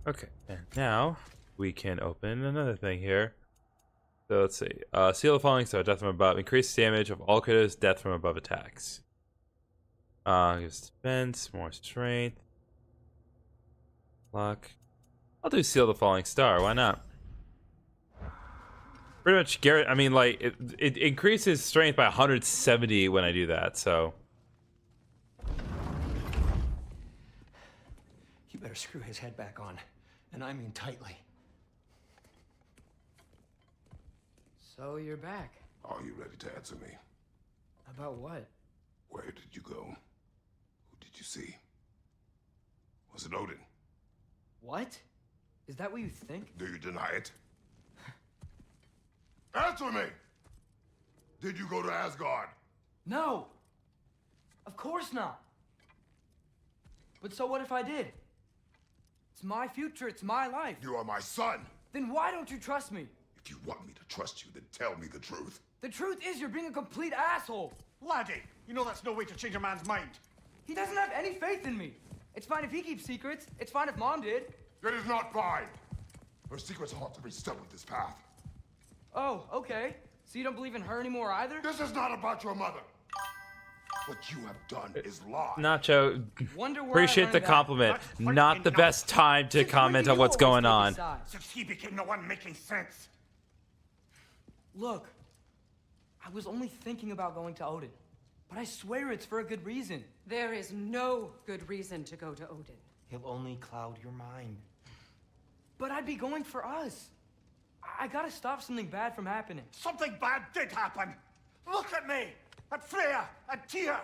Okay, and now we can open another thing here. So let's see. Seal of Falling Star, death from above. Increased damage of all critters, death from above attacks. Gives defense, more strength. Luck. I'll do Seal the Falling Star, why not? Pretty much, Garrett, I mean, like, it increases strength by 170 when I do that, so. You better screw his head back on, and I mean tightly. So you're back. Are you ready to answer me? About what? Where did you go? Who did you see? Was it Odin? What? Is that what you think? Do you deny it? Answer me! Did you go to Asgard? No! Of course not! But so what if I did? It's my future, it's my life. You are my son! Then why don't you trust me? If you want me to trust you, then tell me the truth. The truth is you're being a complete asshole! Laddie, you know that's no way to change a man's mind. He doesn't have any faith in me. It's fine if he keeps secrets. It's fine if Mom did. It is not fine! Her secrets ought to be stuck with this path. Oh, okay. So you don't believe in her anymore either? This is not about your mother. What you have done is lie. Nacho, Wonder where I appreciate learned the that. compliment. Not the best time to comment on what's going on. Since he became the one making sense. Look, I was only thinking about going to Odin, but I swear it's for a good reason. There is no good reason to go to Odin. He'll only cloud your mind. But I'd be going for us. I gotta stop something bad from happening. Something bad did happen. Look at me, at Freya, at Tyr.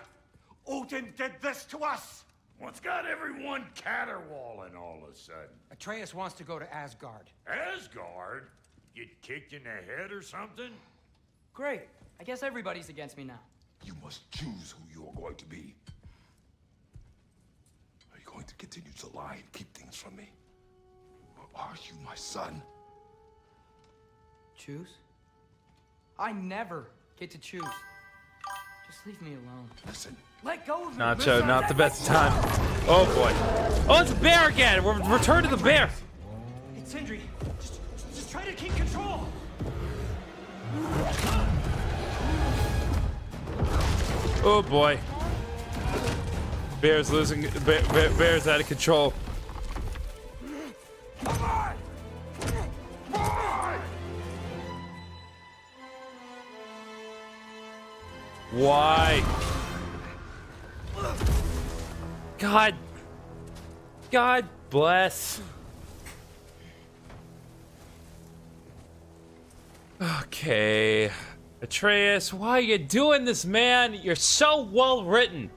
Odin did this to us. What's got everyone caterwauling all of a sudden? Atreus wants to go to Asgard. Asgard? Get kicked in the head or something? Great. I guess everybody's against me now. You must choose who you are going to be. Are you going to continue to lie and keep things from me? Or are you my son? Choose? I never get to choose. Just leave me alone. Listen. Let go of me. Nacho, not the best time. Oh boy. Oh, it's a bear again. We're return to the bear. It's Sindri. Just try to keep control. Oh boy. Bear's losing. Bear's out of control. Why? God bless. Okay. Atreus, why are you doing this, man? You're so well written.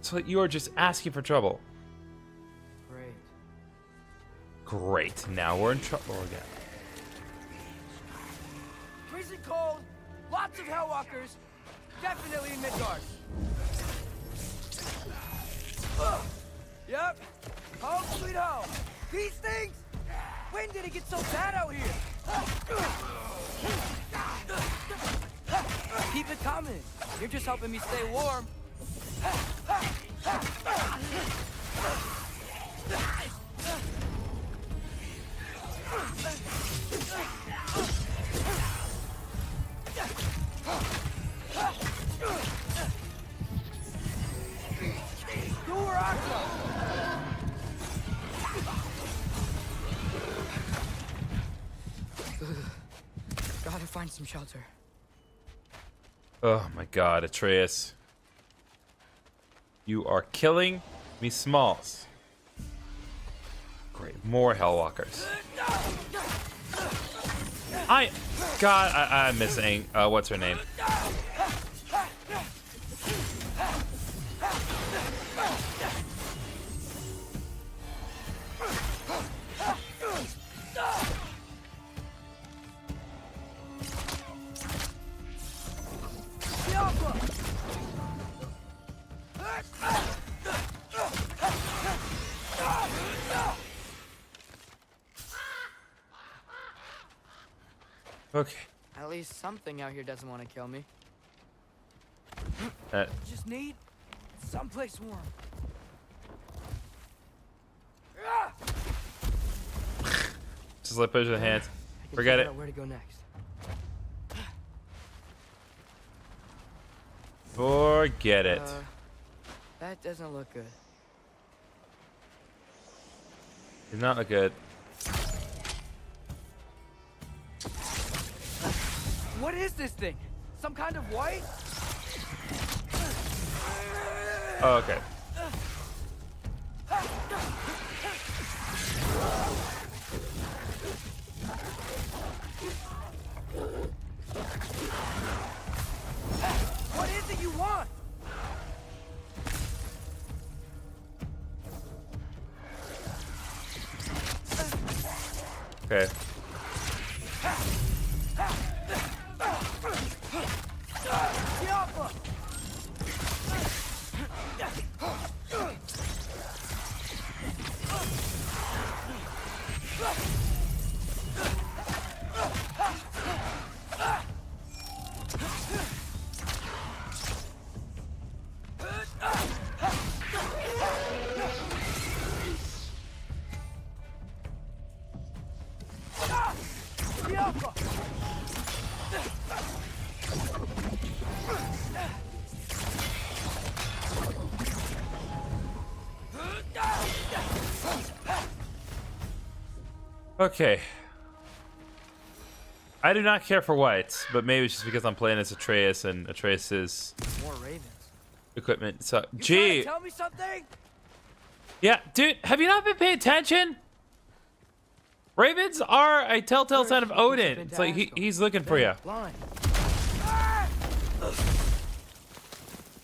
So you are just asking for trouble. Great. Now we're in trouble again. Freezing cold, lots of Hellwalkers, definitely in Midgard. Yep. Home sweet home. These things? When did it get so bad out here? Keep it coming. You're just helping me stay warm. Gotta find some shelter. Oh my god, Atreus. You are killing me, Smalls. Great, more Hellwalkers. I'm missing, what's her name? Okay. At least something out here doesn't want to kill me. Uh, Just need someplace warm. Just let push the hands. Forget it. Where to go next? Forget it. That doesn't look good. It's not look good. What is this thing? Some kind of white? Oh, okay. Okay. Okay. I do not care for whites, but maybe it's just because I'm playing as Atreus and Atreus's More ravens. equipment. So, You gee. trying to tell me something? Yeah, dude, have you not been paying attention? Ravens are a telltale sign of Odin. It's like he's looking for you. Blind.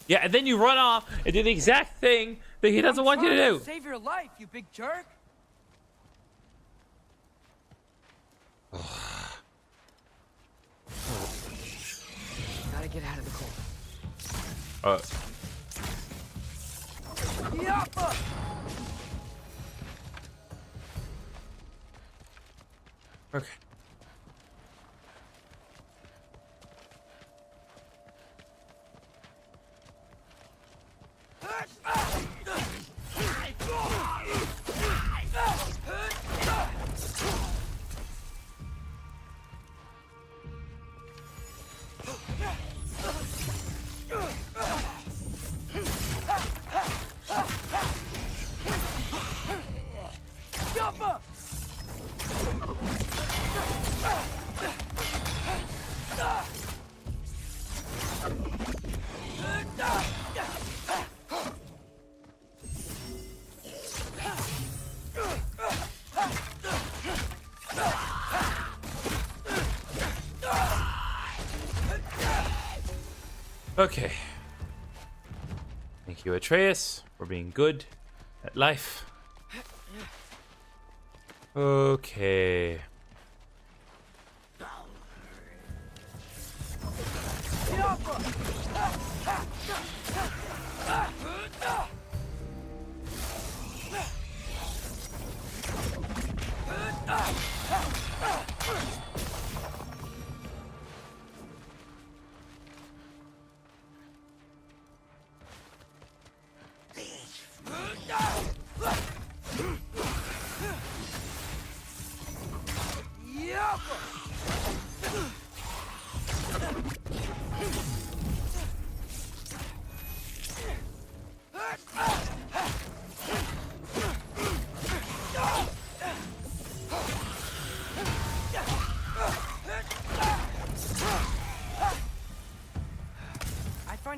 Yeah, and then you run off and do the exact thing that he doesn't want you to do. Save your life, you big jerk. Gotta get out of the cold. Yappa! Okay. Okay. Thank you, Atreus, for being good at life. Okay.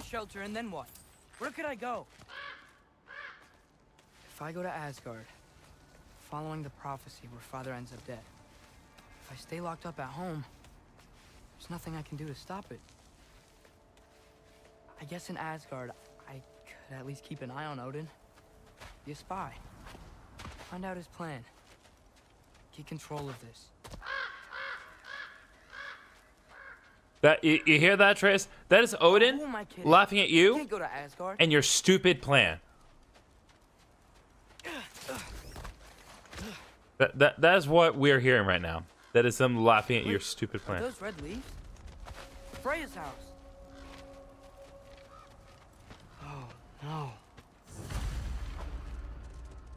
Shelter, and then what? Where could I go? If I go to Asgard, following the prophecy where Father ends up dead, if I stay locked up at home, there's nothing I can do to stop it. I guess in Asgard, I could at least keep an eye on Odin. Be a spy. Find out his plan. Get control of this. That you hear that, Trace? That is Odin laughing at you Can't go to Asgard. and your stupid plan. That is what we're hearing right now. That is them laughing at your stupid plan. Are those red leaves? Freya's house. Oh no.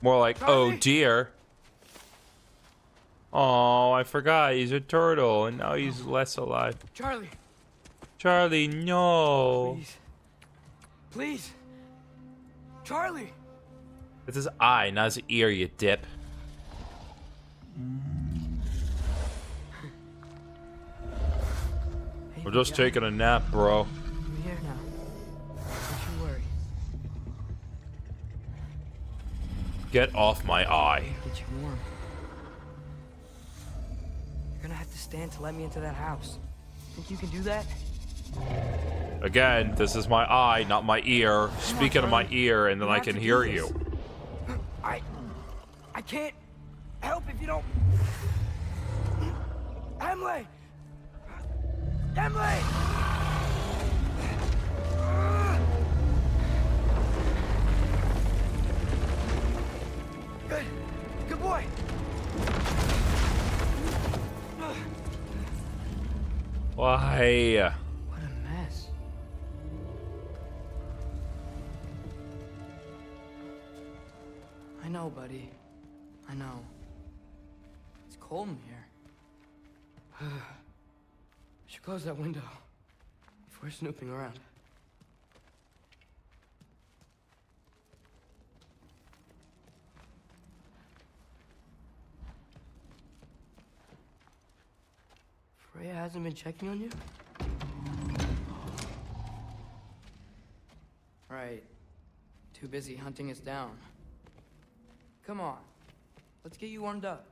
More like, Charlie? oh dear. Oh, I forgot. He's a turtle, and now he's less alive. Charlie. Charlie, no. Please. Please. Charlie. It's his eye, not his ear, you dip. I'm just taking a nap, bro. I'm here now. Don't you worry. Get off my eye. Get you warm. You're gonna have to stand to let me into that house. Think you can do that? Again, this is my eye, not my ear. Speak into my ear, and then I can hear you. I can't help if you don't. Emily! Emily! Good. Good boy. Why? What a mess. I know, buddy. I know. It's cold in here. We should close that window if we're snooping around. Freya hasn't been checking on you? Right. Too busy hunting us down. Come on. Let's get you warmed up.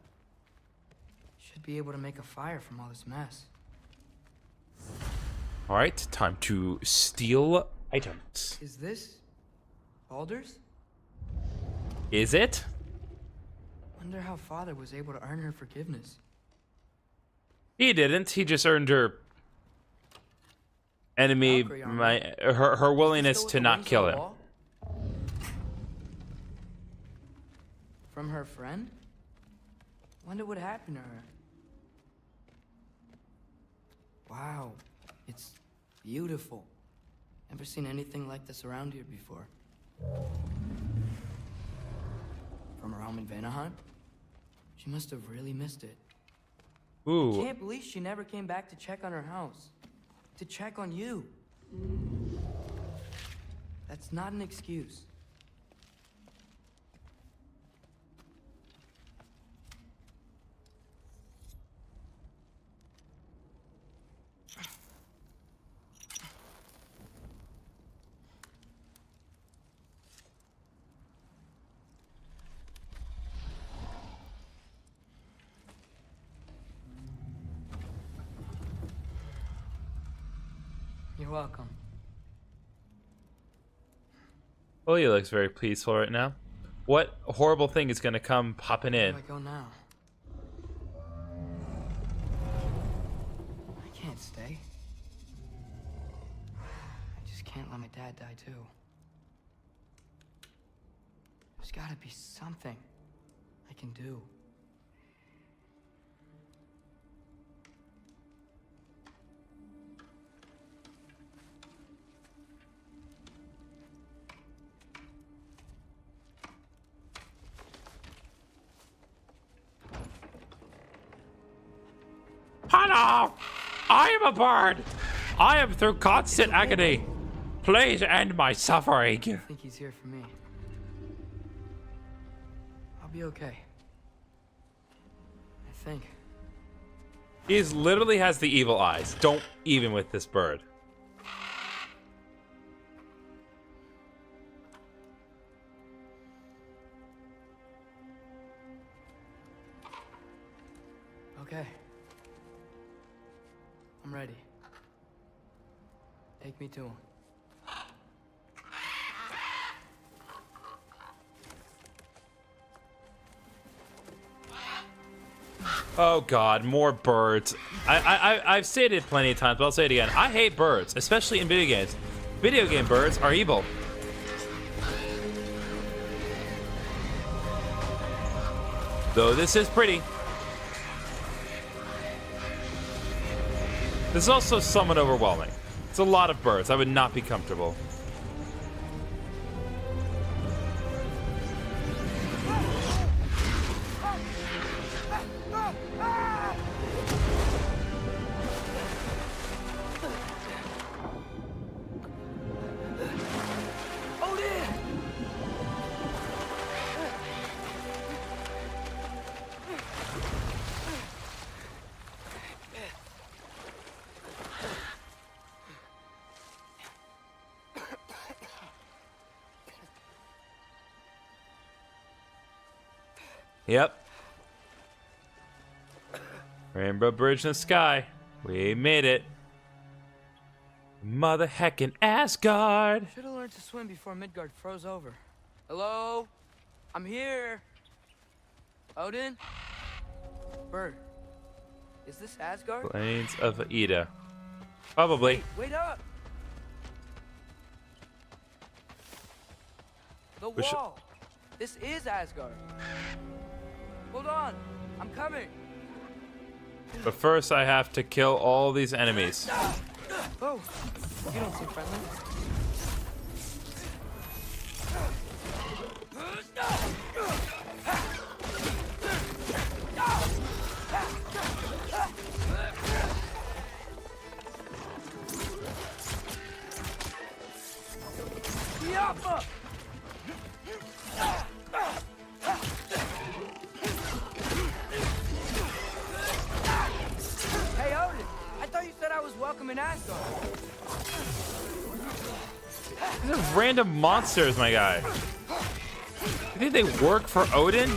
Should be able to make a fire from all this mess. All right, time to steal items. Is this Baldur's? Is it? Wonder how Father was able to earn her forgiveness. He didn't. He just earned her enemy, her willingness to not kill him. From her friend? Wonder what happened to her. Wow, it's beautiful. Never seen anything like this around here before. From her home in Vanaheim? She must have really missed it. Ooh. I can't believe she never came back to check on her house. To check on you. That's not an excuse. You're welcome. Oh, he looks very peaceful right now. What horrible thing is gonna come popping in? Where do I go now? I can't stay. I just can't let my dad die too. There's gotta be something I can do. Hello! I am a bird! I am through constant agony. Please end my suffering. I think he's here for me. I'll be okay. I think. He literally has the evil eyes. Don't even with this bird. Okay. I'm ready. Take me to him. Oh God, more birds. I've said it plenty of times, but I'll say it again. I hate birds, especially in video games. Video game birds are evil. Though this is pretty. This is also somewhat overwhelming. It's a lot of birds. I would not be comfortable. Yep. Rainbow Bridge in the sky. We made it. Mother heckin' Asgard. Should have learned to swim before Midgard froze over. Hello? I'm here. Odin? Bird. Is this Asgard? Plains of Ida. Probably. Hey, wait up! The wall! This is Asgard. Hold on, I'm coming. But first I have to kill all these enemies. Oh, you don't seem friendly. Hey, Odin! I thought you said I was welcome in Asgard. These are random monsters, my guy. You think they work for Odin?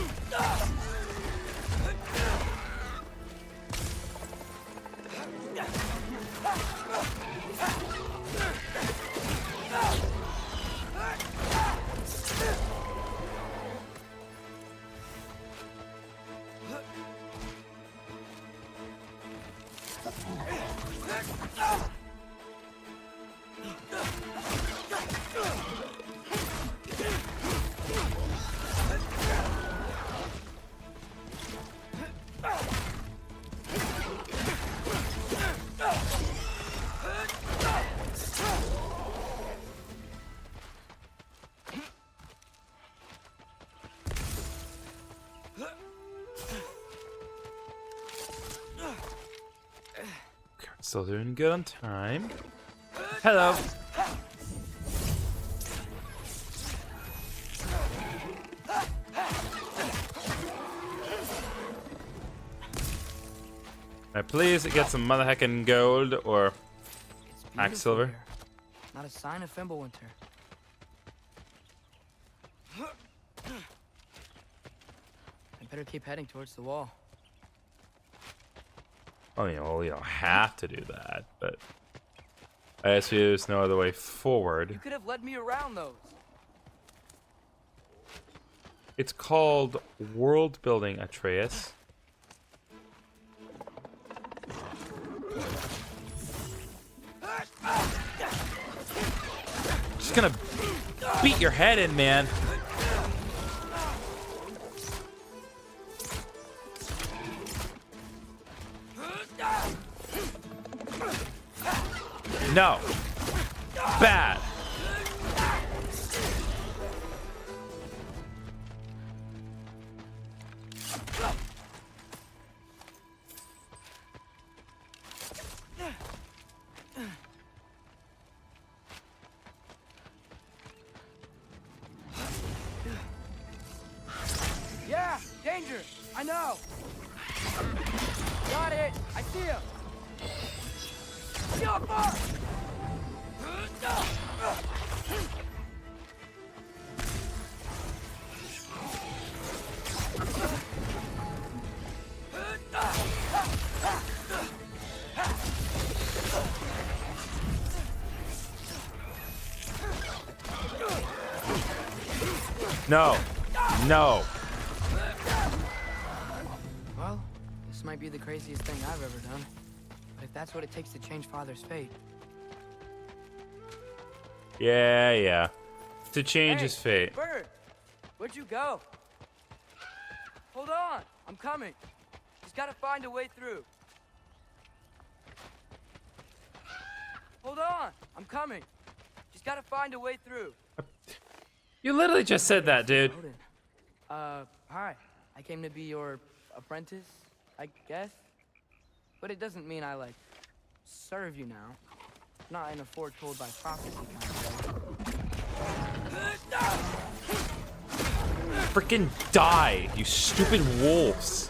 Still doing good on time. Hello. Alright, please get some mother heckin' gold or max silver. Here. Not a sign of Fimbulwinter. I better keep heading towards the wall. Oh, you know, you don't have to do that, but I guess there's no other way forward. You could have led me around those. It's called world building, Atreus. Just gonna beat your head in, man. No. Bad. Yeah, danger. I know. Got it. I see him. No. No. Well, this might be the craziest thing I've ever done. But if that's what it takes to change Father's fate. Yeah. To change his fate. Bird! Where'd you go? Hold on! I'm coming. Just gotta find a way through. Hold on! I'm coming. Just gotta find a way through. You literally just said that, dude. Odin. Hi. I came to be your apprentice, I guess. But it doesn't mean I, like, serve you now. Not in a foretold by prophecy kind of way. Freaking die, you stupid wolves.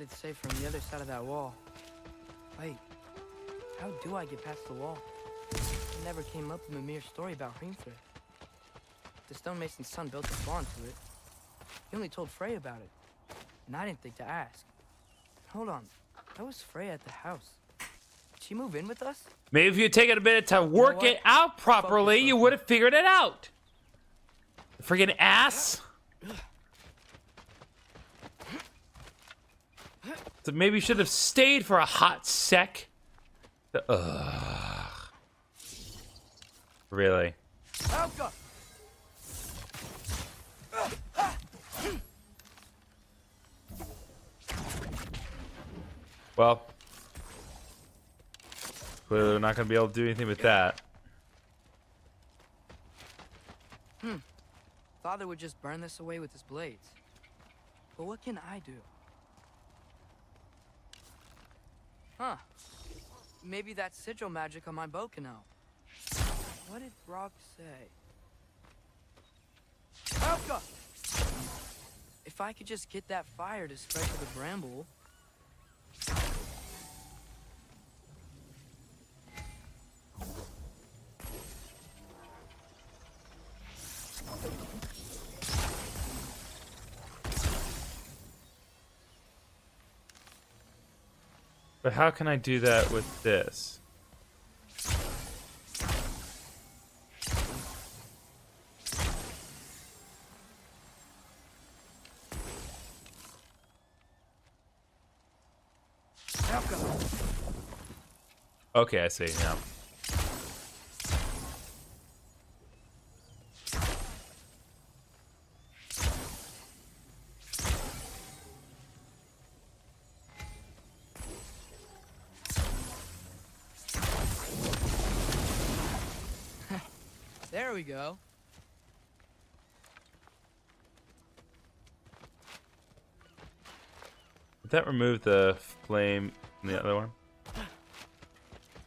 but it's safe from the other side of that wall. Wait, how do I get past the wall? It never came up in Mimir's story about Hrimthur. The stonemason's son built a spawn to it. He only told Freya about it, and I didn't think to ask. Hold on, that was Freya at the house. Did she move in with us? Maybe if you had taken a minute to work it out properly, you would have figured it out. Friggin' ass. So maybe you should have stayed for a hot sec. Ugh. Really? Well, clearly we're not going to be able to do anything with that. Father would just burn this away with his blades. But what can I do? Huh. Maybe that sigil magic on my bow can help. What did Brock say? Elka! If I could just get that fire to spread to the bramble... But how can I do that with this? Okay, I see now. There we go. Did that remove the flame in the other one?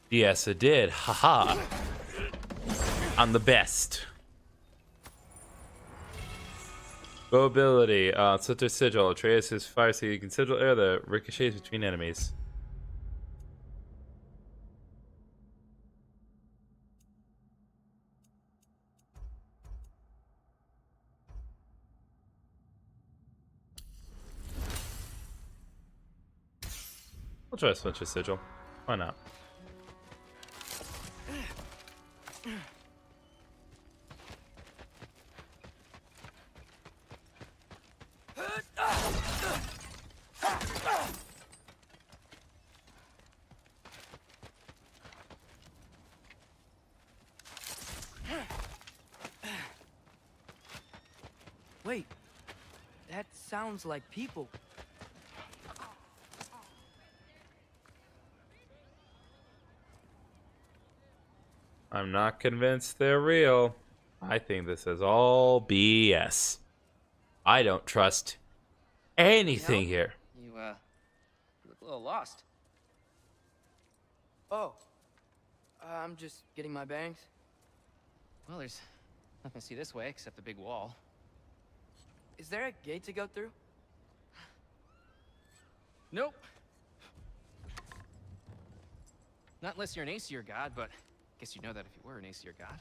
Yes, it did. Haha. I'm the best. Bow ability. Slitter Sigil. Atreus' fire so you can sigil air that ricochets between enemies. We'll try to switch a sigil. Why not? Wait, that sounds like people. I'm not convinced they're real. I think this is all BS. I don't trust anything here. You look a little lost. Oh, I'm just getting my bangs. Well, there's nothing to see this way except the big wall. Is there a gate to go through? Nope. Not unless you're an Aesir god, but guess you'd know that if you were an Aesir god.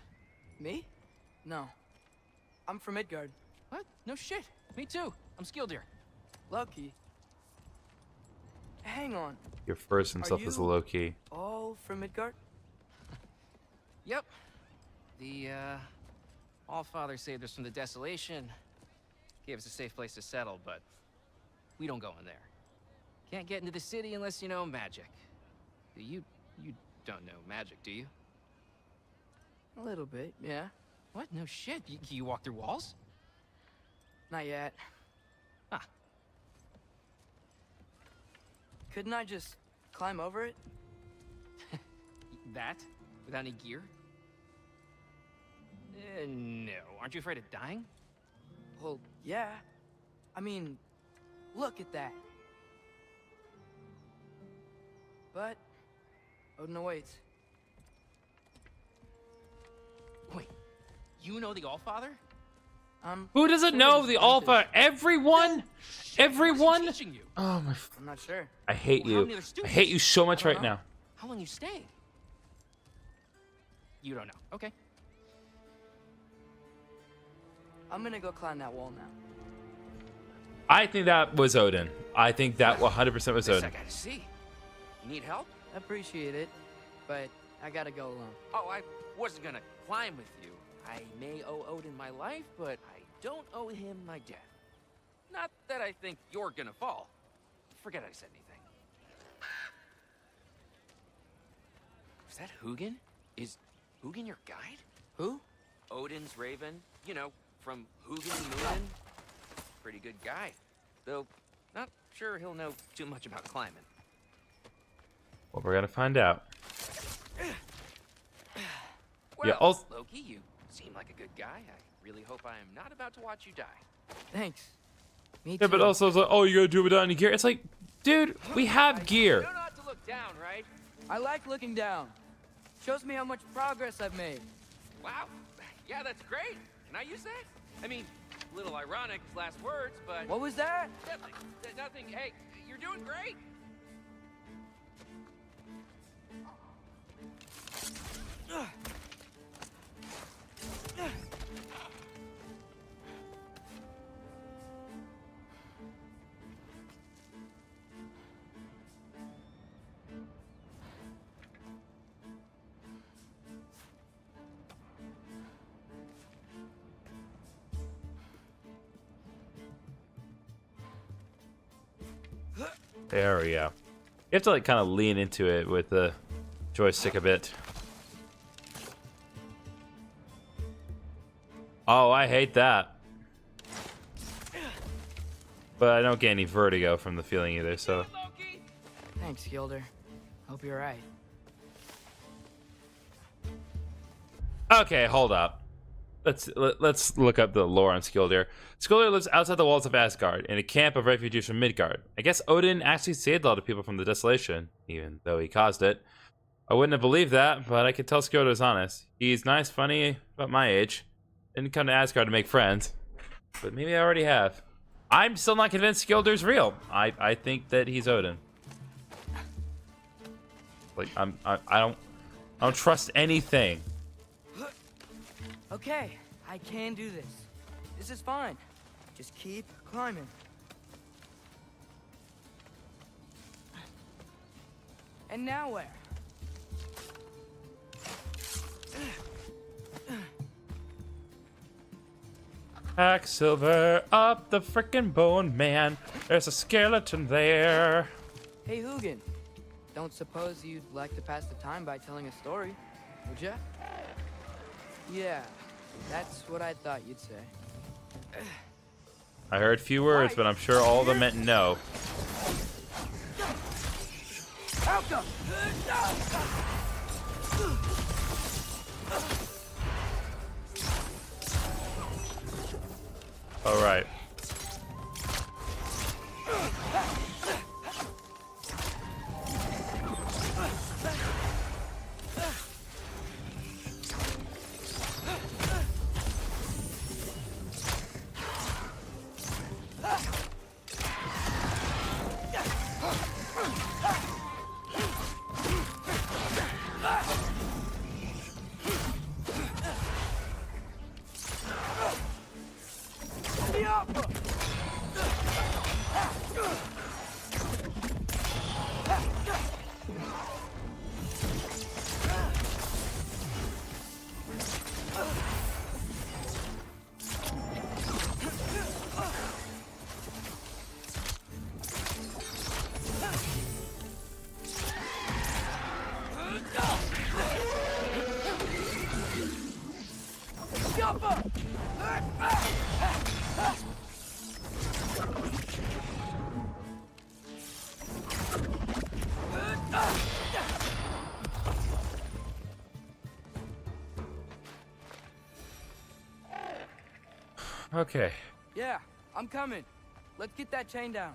Me? No. I'm from Midgard. What? No shit. Me too. I'm skilled here. Lucky. Hang on. Your first himself is a low key. All from Midgard? Yep. The Allfather saved us from the desolation. Gave us a safe place to settle, but we don't go in there. Can't get into the city unless you know magic. You don't know magic, do you? A little bit, yeah. What? No shit. You walk through walls? Not yet. Huh. Couldn't I just climb over it? That? Without any gear? No. Aren't you afraid of dying? Well, yeah. I mean, look at that. But Odin awaits. Wait, you know the Allfather? Who doesn't know the Alpha? Everyone? Everyone? Oh my. I'm not sure. I hate you. I hate you so much right now. How long you staying? You don't know. Okay. I'm gonna go climb that wall now. I think that was Odin. I think that 100% was Odin. I gotta see. You need help? Appreciate it, but I gotta go alone. Oh, I wasn't gonna climb with you. I may owe Odin my life, but I don't owe him my death. Not that I think you're gonna fall. Forget I said anything. Is that Hugin? Is Hugin your guide? Who? Odin's raven. You know, from Hugin Moonin. Pretty good guy. Though, not sure he'll know too much about climbing. Well, we're gonna find out. Well, Yeah, also Loki, you seem like a good guy. I really hope I am not about to watch you die. Thanks. Me yeah, too. but also it's like, oh, you gotta do it without any gear. It's like, dude, we have gear. You don't have to look down, right? I like looking down. Shows me how much progress I've made. Wow. Yeah, that's great. Can I use that? I mean, a little ironic, his last words, but... What was that? Nothing. Nothing. Hey, you're doing great. There we go. You have to like kind of lean into it with the joystick a bit. Oh, I hate that. But I don't get any vertigo from the feeling either, so. Thanks, Gilder. Hope you're right. Okay, hold up. Let's look up the lore on Skildir. Skildir lives outside the walls of Asgard, in a camp of refugees from Midgard. I guess Odin actually saved a lot of people from the desolation, even though he caused it. I wouldn't have believed that, but I could tell Skildir's honest. He's nice, funny, about my age. Didn't come to Asgard to make friends, but maybe I already have. I'm still not convinced Skildir's real. I think that he's Odin. Like I don't trust anything. Okay, I can do this. This is fine. Just keep climbing. And now where? Silver up the frickin' bone man. There's a skeleton there. Hey, Hugin. Don't suppose you'd like to pass the time by telling a story, would ya? Yeah, that's what I thought you'd say. I heard few words, but I'm sure all of them meant no. All right. Okay. Yeah, I'm coming. Let's get that chain down.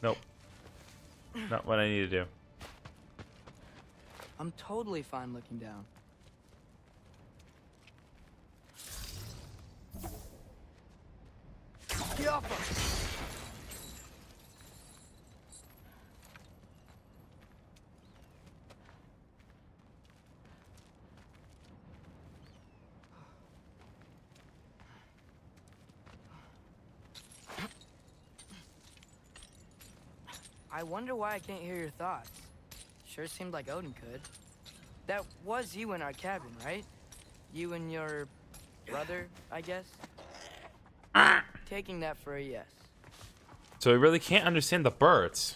Nope. Not what I need to do. I'm totally fine looking down. I wonder why I can't hear your thoughts. Sure seemed like Odin could. That was you in our cabin, right? You and your brother, I guess? Taking that for a yes. So we really can't understand the birds.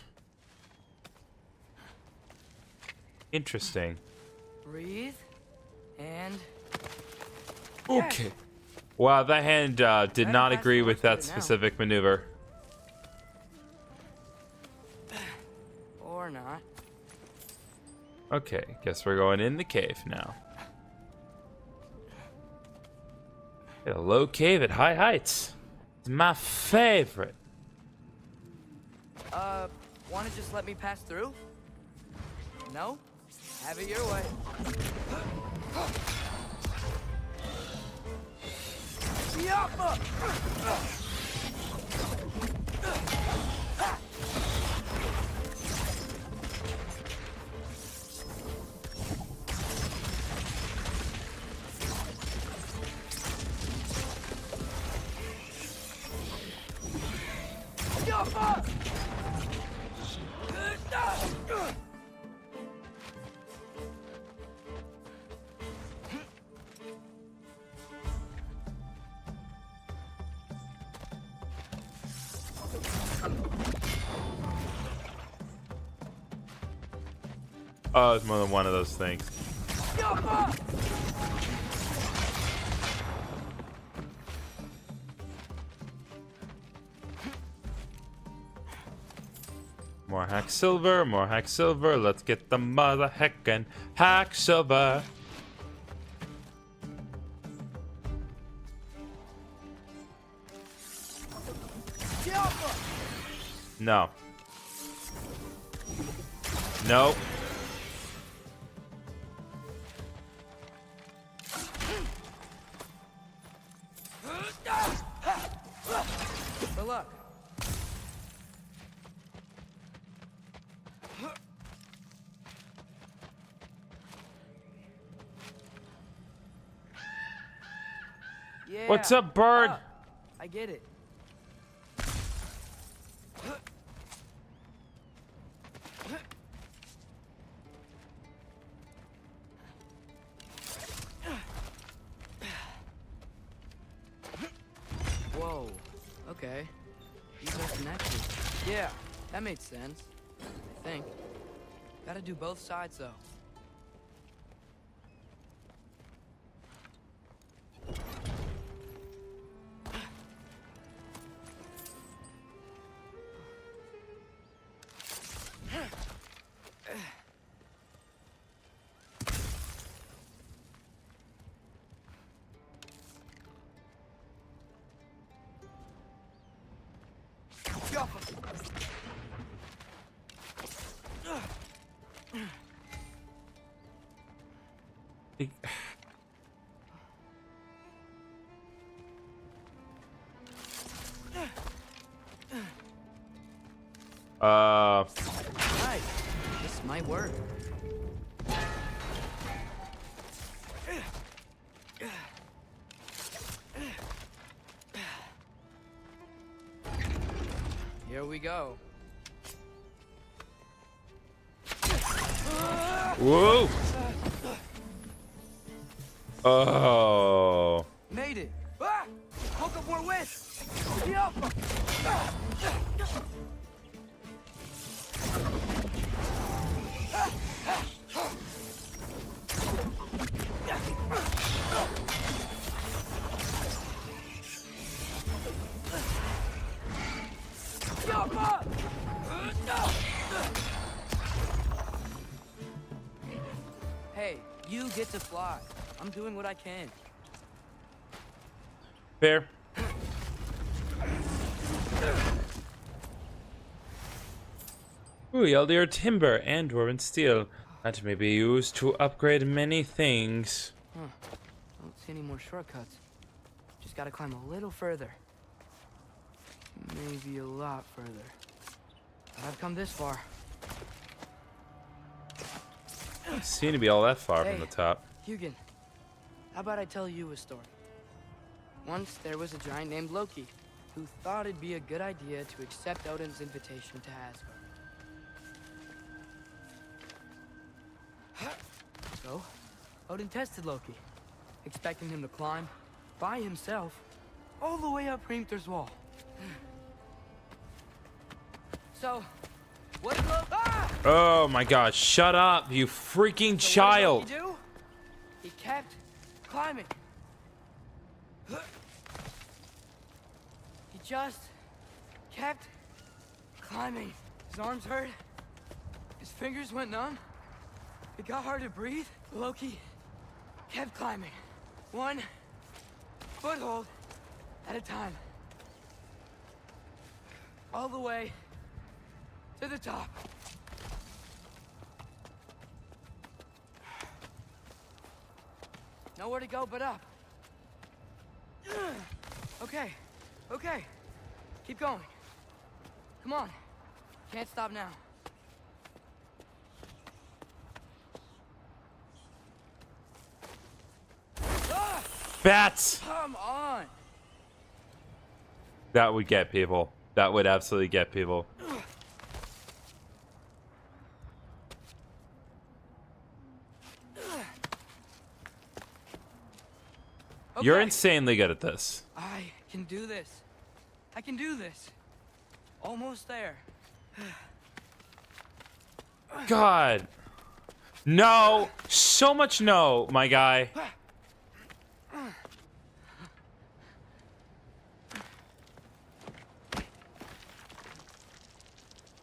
Interesting. Breathe. And... Okay. Wow, that hand did not agree with that specific maneuver. Or not. Okay, guess we're going in the cave now. A low cave at high heights. It's my favorite. Wanna just let me pass through? No? Have it your way. Oh, it's more than one of those things. More hack silver, more hack silver. Let's get the mother heckin' hack silver. No. Nope. Good luck. Yeah. What's up, bird? I get it. Whoa. Okay. These are connected. Yeah, that made sense. I think. Gotta do both sides, though. Nice. This might work. Here we go. Whoa! Oh. Made it. Ah! Woke up more wind. Hey, you get to fly. I'm doing what I can. Fair. Ooh, Elder timber and dwarven steel. That may be used to upgrade many things. Huh. Don't see any more shortcuts. Just gotta climb a little further. Maybe a lot further. But I've come this far. Doesn't seem to be all that far from the top. Hugin, how about I tell you a story? Once there was a giant named Loki who thought it'd be a good idea to accept Odin's invitation to Asgard. So, Odin tested Loki, expecting him to climb by himself all the way up Hrimthur's wall. So, what did Loki... Ah! Oh my gosh, shut up, you freaking child! What did Loki do? He kept climbing. He just kept climbing. His arms hurt. His fingers went numb. It got hard to breathe. Loki kept climbing. One foothold at a time. All the way to the top. Nowhere to go but up. Okay, okay. Keep going. Come on. Can't stop now. Bats! Come on. That would get people. That would absolutely get people. Okay. You're insanely good at this. I can do this. I can do this. Almost there. God. No. So much no, my guy.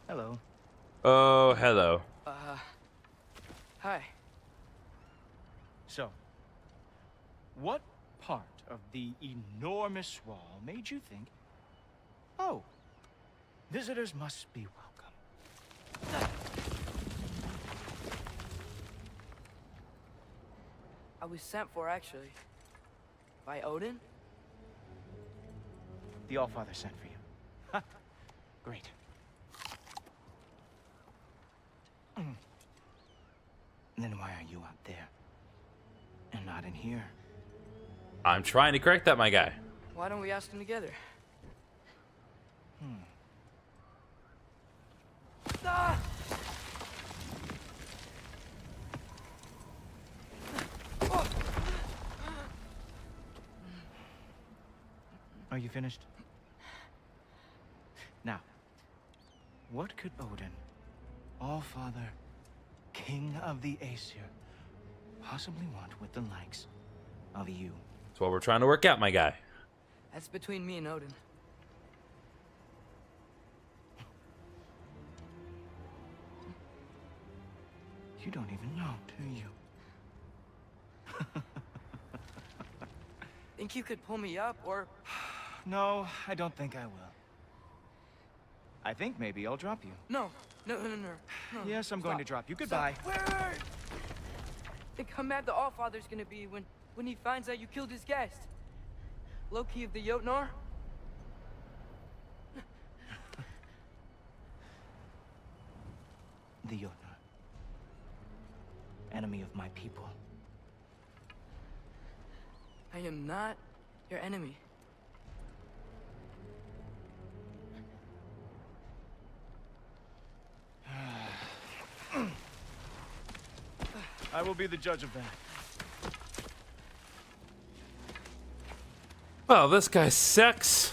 Hello. Oh, hello. Hi. So, what part of the enormous wall made you think, oh, visitors must be welcome? I was sent for, actually. By Odin? The Allfather sent for you. Ha! Great. Then why are you out there? And not in here? I'm trying to correct that, my guy. Why don't we ask them together? Ah! Are you finished? Now, what could Odin, Allfather, King of the Aesir, possibly want with the likes of you? That's what we're trying to work out, my guy. That's between me and Odin. You don't even know, do you? Think you could pull me up, or... No, I don't think I will. I think maybe I'll drop you. No. Yes, I'm going to drop you. Goodbye. Stop. Wait. Think how mad the Allfather's gonna be when he finds out you killed his guest. Loki of the Jotnar? The Jotnar. Enemy of my people. I am not your enemy. I will be the judge of that. Well, this guy sucks.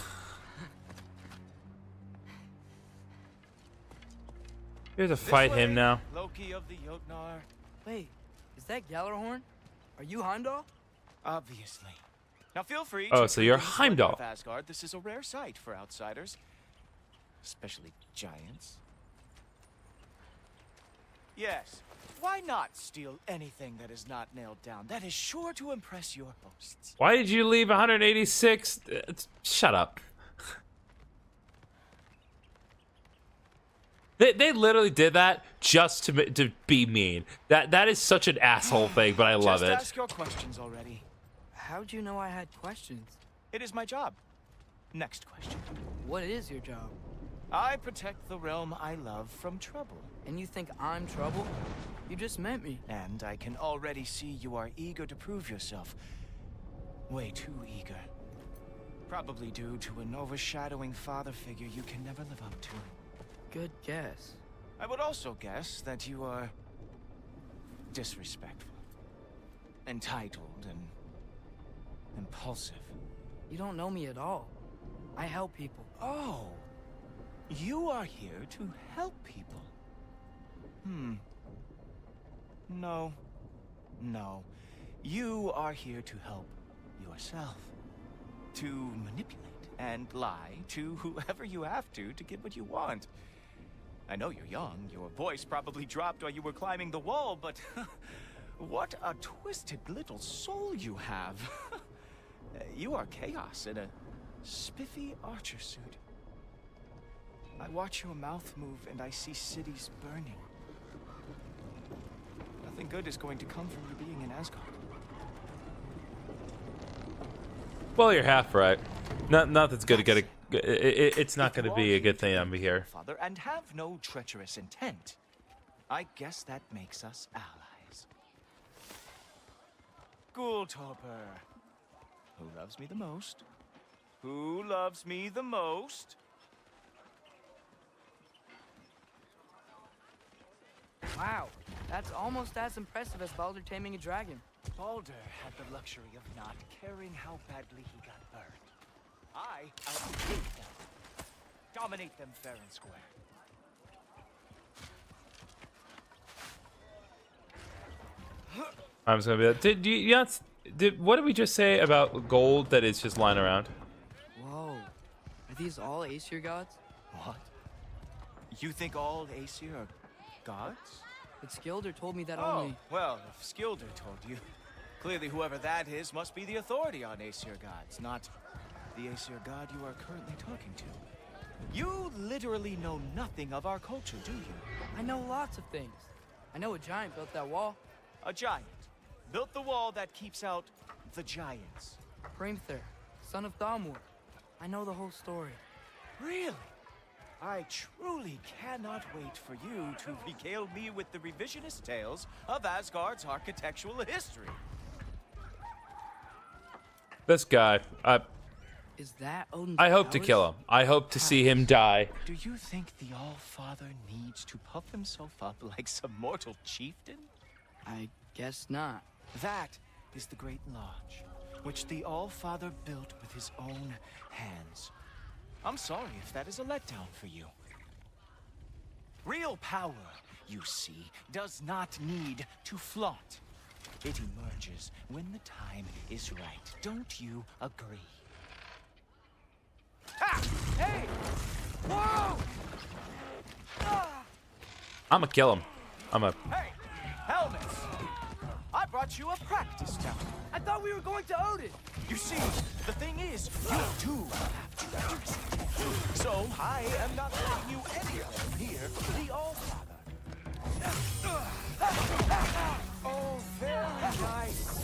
We have to fight him now. Loki of the Jotnar. Wait, is that Gjallarhorn? Are you Heimdall? Obviously. Now feel free. Oh, to so you're please Heimdall. of Asgard. This is a rare sight for outsiders, especially giants. Yes. Why not steal anything that is not nailed down? That is sure to impress your hosts. Why did you leave 186? Shut up. They literally did that just to be mean. That is such an asshole thing, but I love Just it. ask your questions already. How'd you know I had questions? It is my job. Next question. What is your job? I protect the realm I love from trouble. And you think I'm trouble? You just met me. And I can already see you are eager to prove yourself. Way too eager. Probably due to an overshadowing father figure you can never live up to. Good guess. I would also guess that you are disrespectful, entitled, and impulsive. You don't know me at all. I help people. Oh, you are here to help people. No. You are here to help yourself. To manipulate and lie to whoever you have to get what you want. I know you're young. Your voice probably dropped while you were climbing the wall, but what a twisted little soul you have. You are chaos in a spiffy archer suit. I watch your mouth move and I see cities burning. Nothing good is going to come from you being in Asgard. Well, you're half right. Nothing's gonna get it's not gonna be a good thing I'm here. Father, and have no treacherous intent. I guess that makes us allies. Ghoultoper. Who loves me the most? Who loves me the most? Wow, that's almost as impressive as Baldur taming a dragon. Baldur had the luxury of not caring how badly he got burned. I outdid them. Dominate them fair and square. I was gonna be like, what did we just say about gold that is just lying around? Whoa, are these all Aesir gods? What? You think all Aesir are gods? But Skilder told me that Oh, only... well, if Skilder told you, clearly whoever that is must be the authority on Aesir gods, not the Aesir god you are currently talking to. You literally know nothing of our culture, do you? I know lots of things. I know a giant built that wall. A giant built the wall that keeps out the giants. Hrimthur, son of Thamur. I know the whole story. Really? I truly cannot wait for you to regale me with the revisionist tales of Asgard's architectural history. This guy, Is that Odin's I hope to powers? kill him. I hope to see him die. Do you think the All-Father needs to puff himself up like some mortal chieftain? I guess not. That is the Great Lodge, which the All-Father built with his own hands. I'm sorry if that is a letdown for you. Real power, you see, does not need to flaunt. It emerges when the time is right. Don't you agree? Ha! Hey! Whoa! I'ma kill him. Hey! Helmets! I brought you a practice town. I thought we were going to Odin! You see, the thing is, you do have to understand. So, I am not letting you anywhere near the All-Father. Oh, very nice.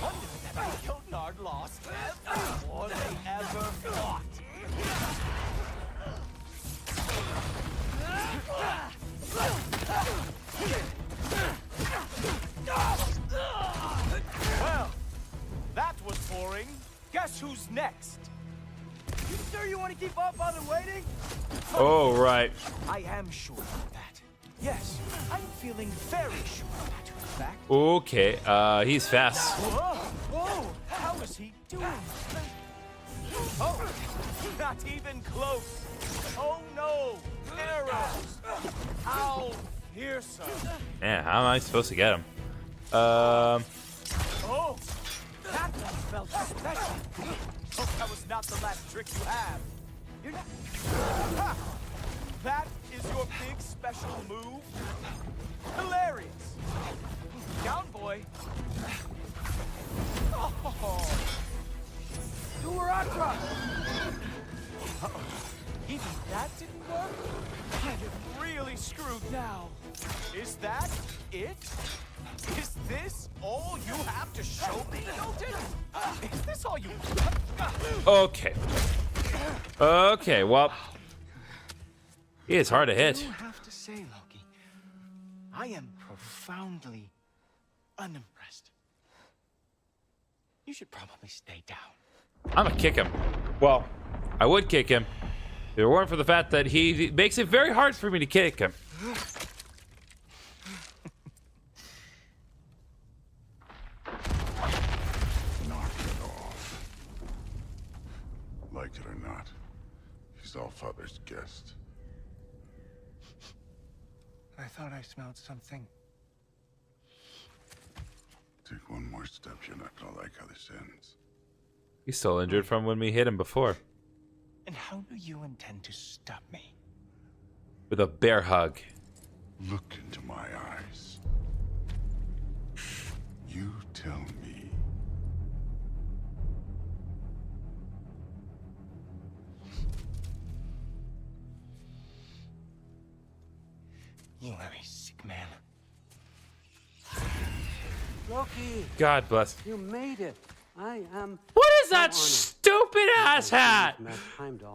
Wonder that Jotnar lost every war they ever fought. Well, that was boring. Guess who's next? You sure you want to keep up on waiting? Oh, right. I am sure of that. Yes, I'm feeling very sure of that, in fact. Okay, he's fast. Whoa! Whoa! How is he doing? Oh, not even close. Oh no! Arrows! How fearsome! Man, how am I supposed to get him? Oh! That one felt special. Hope that was not the last trick you have. You're not... Ha! That is your big special move? Hilarious! Down, boy! Oh! Do her Atra! Uh-oh. Even that didn't work? it? Is this all you have to show me, Odin? Is this all you... Okay. Okay, well. He is hard to hit. You have to say, Loki, I am profoundly unimpressed. You should probably stay down. I'm gonna kick him. Well, I would kick him if it weren't for the fact that he makes it very hard for me to kick him. Knock it off. Like it or not, he's Allfather's guest. I thought I smelled something. Take one more step, you're not gonna like how this ends. He's still injured from when we hit him before. And how do you intend to stop me? With a bear hug. Look into my eyes. You tell me. You are a sick man. Loki, God bless. you made it. I am. What is that stupid ass hat?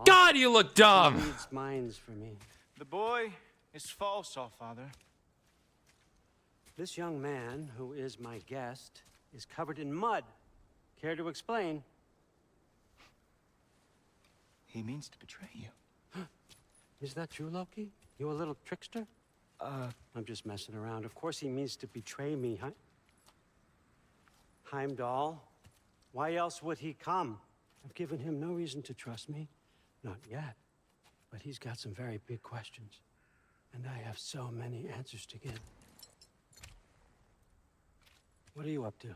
God, you look dumb. Needs minds for me. The boy is false, Allfather. This young man, who is my guest, is covered in mud. Care to explain? He means to betray you. Is that true, Loki? You a little trickster? I'm just messing around. Of course he means to betray me, huh? Heimdall? Why else would he come? I've given him no reason to trust me. Not yet. But he's got some very big questions. And I have so many answers to give. What are you up to?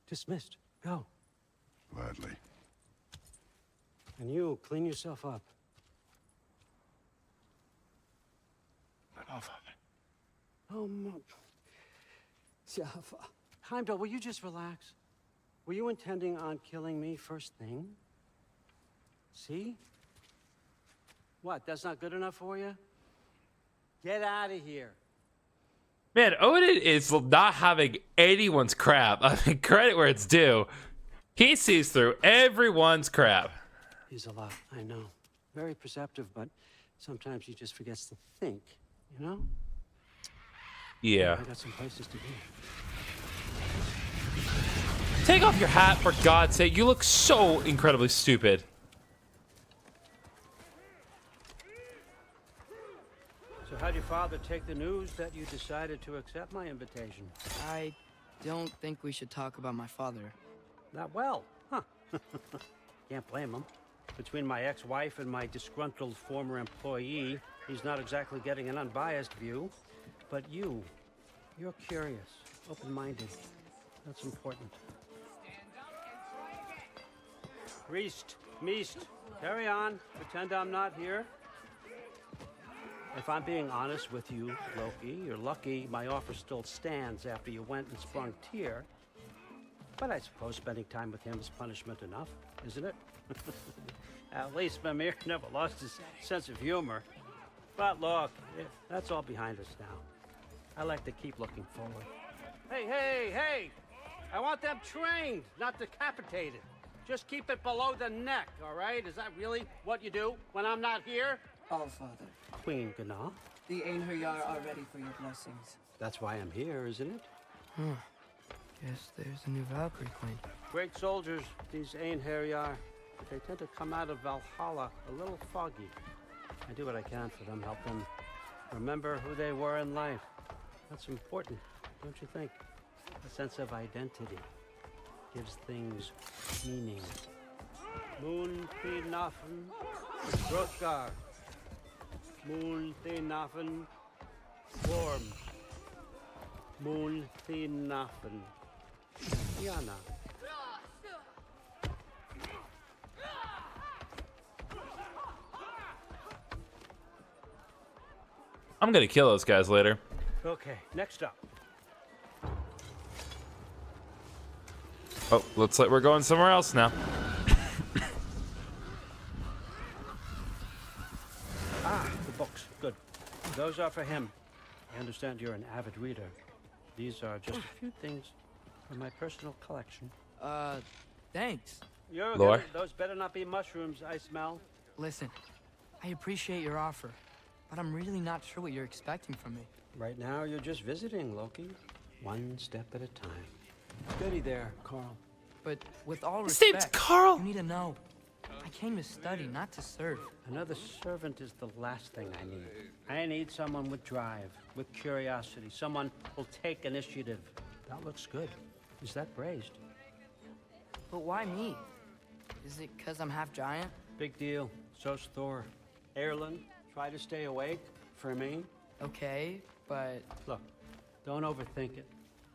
Dismissed. Go. Gladly. And you, clean yourself up. But Allfather. Oh, Jaffa. Heimdall, will you just relax? Were you intending on killing me first thing? See? What, that's not good enough for you? Get out of here. Man, Odin is not having anyone's crap. I mean, credit where it's due. He sees through everyone's crap. He's a lot, I know. Very perceptive, but sometimes he just forgets to think, you know? Yeah. I got some places to be. Take off your hat, for God's sake. You look so incredibly stupid. So how'd your father take the news that you decided to accept my invitation? I don't think we should talk about my father. Not well, huh? Can't blame him. Between my ex-wife and my disgruntled former employee, he's not exactly getting an unbiased view. But you're curious, open-minded. That's important. Priest, Meest, carry on. Pretend I'm not here. If I'm being honest with you, Loki, you're lucky my offer still stands after you went and sprung Tyr. But I suppose spending time with him is punishment enough, isn't it? At least Mimir never lost his sense of humor. But look, that's all behind us now. I like to keep looking forward. Hey! I want them trained, not decapitated. Just keep it below the neck, all right? Is that really what you do when I'm not here? Allfather, Queen Gná. the Einherjar are ready for your blessings. That's why I'm here, isn't it? Guess there's a new Valkyrie queen. Great soldiers, these Einherjar. But they tend to come out of Valhalla a little foggy. I do what I can for them, help them remember who they were in life. That's important, don't you think? A sense of identity gives things meaning. Moon Thinafen, Hrothgar. Moon Thinafen, Worm. Moon Thinafen, Yana. I'm gonna kill those guys later. Okay, next up. Oh, looks like we're going somewhere else now. The books. Good. Those are for him. I understand you're an avid reader. These are just a few things from my personal collection. Thanks. You're Lore? good. Those better not be mushrooms I smell. Listen, I appreciate your offer, but I'm really not sure what you're expecting from me. Right now, you're just visiting, Loki. One step at a time. Steady there, Carl. But with all His name's respect, Carl. you need to know. I came to study, not to serve. Another servant is the last thing I need. I need someone with drive, with curiosity, someone who'll take initiative. That looks good. Is that braised? But why me? Is it because I'm half giant? Big deal. So's Thor. Erlen, try to stay awake for me. Okay, but... Look, don't overthink it.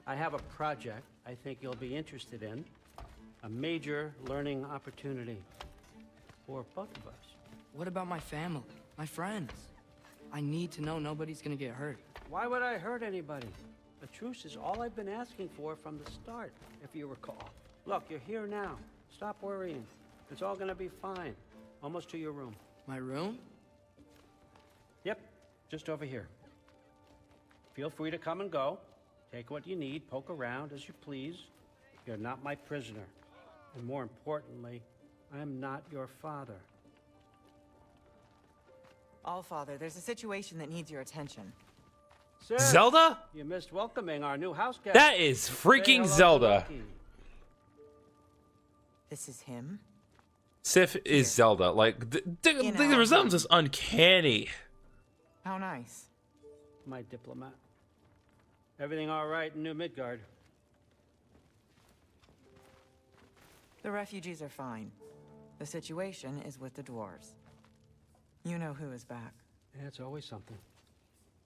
I have a project I think you'll be interested in. A major learning opportunity for both of us. What about my family? My friends? I need to know nobody's gonna get hurt. Why would I hurt anybody? A truce is all I've been asking for from the start, if you recall. Look, you're here now. Stop worrying. It's all gonna be fine. Almost to your room. My room? Yep, just over here. Feel free to come and go. Take what you need, poke around as you please. You're not my prisoner. And more importantly, I'm not your father. Allfather, there's a situation that needs your attention. Sir, Zelda? you missed welcoming our new house guest. That is freaking Zelda. This is him? Sif is Zelda. Like, the resemblance is uncanny. How nice. My diplomat. Everything all right in New Midgard? The refugees are fine. The situation is with the dwarves. You know who is back. Yeah, it's always something.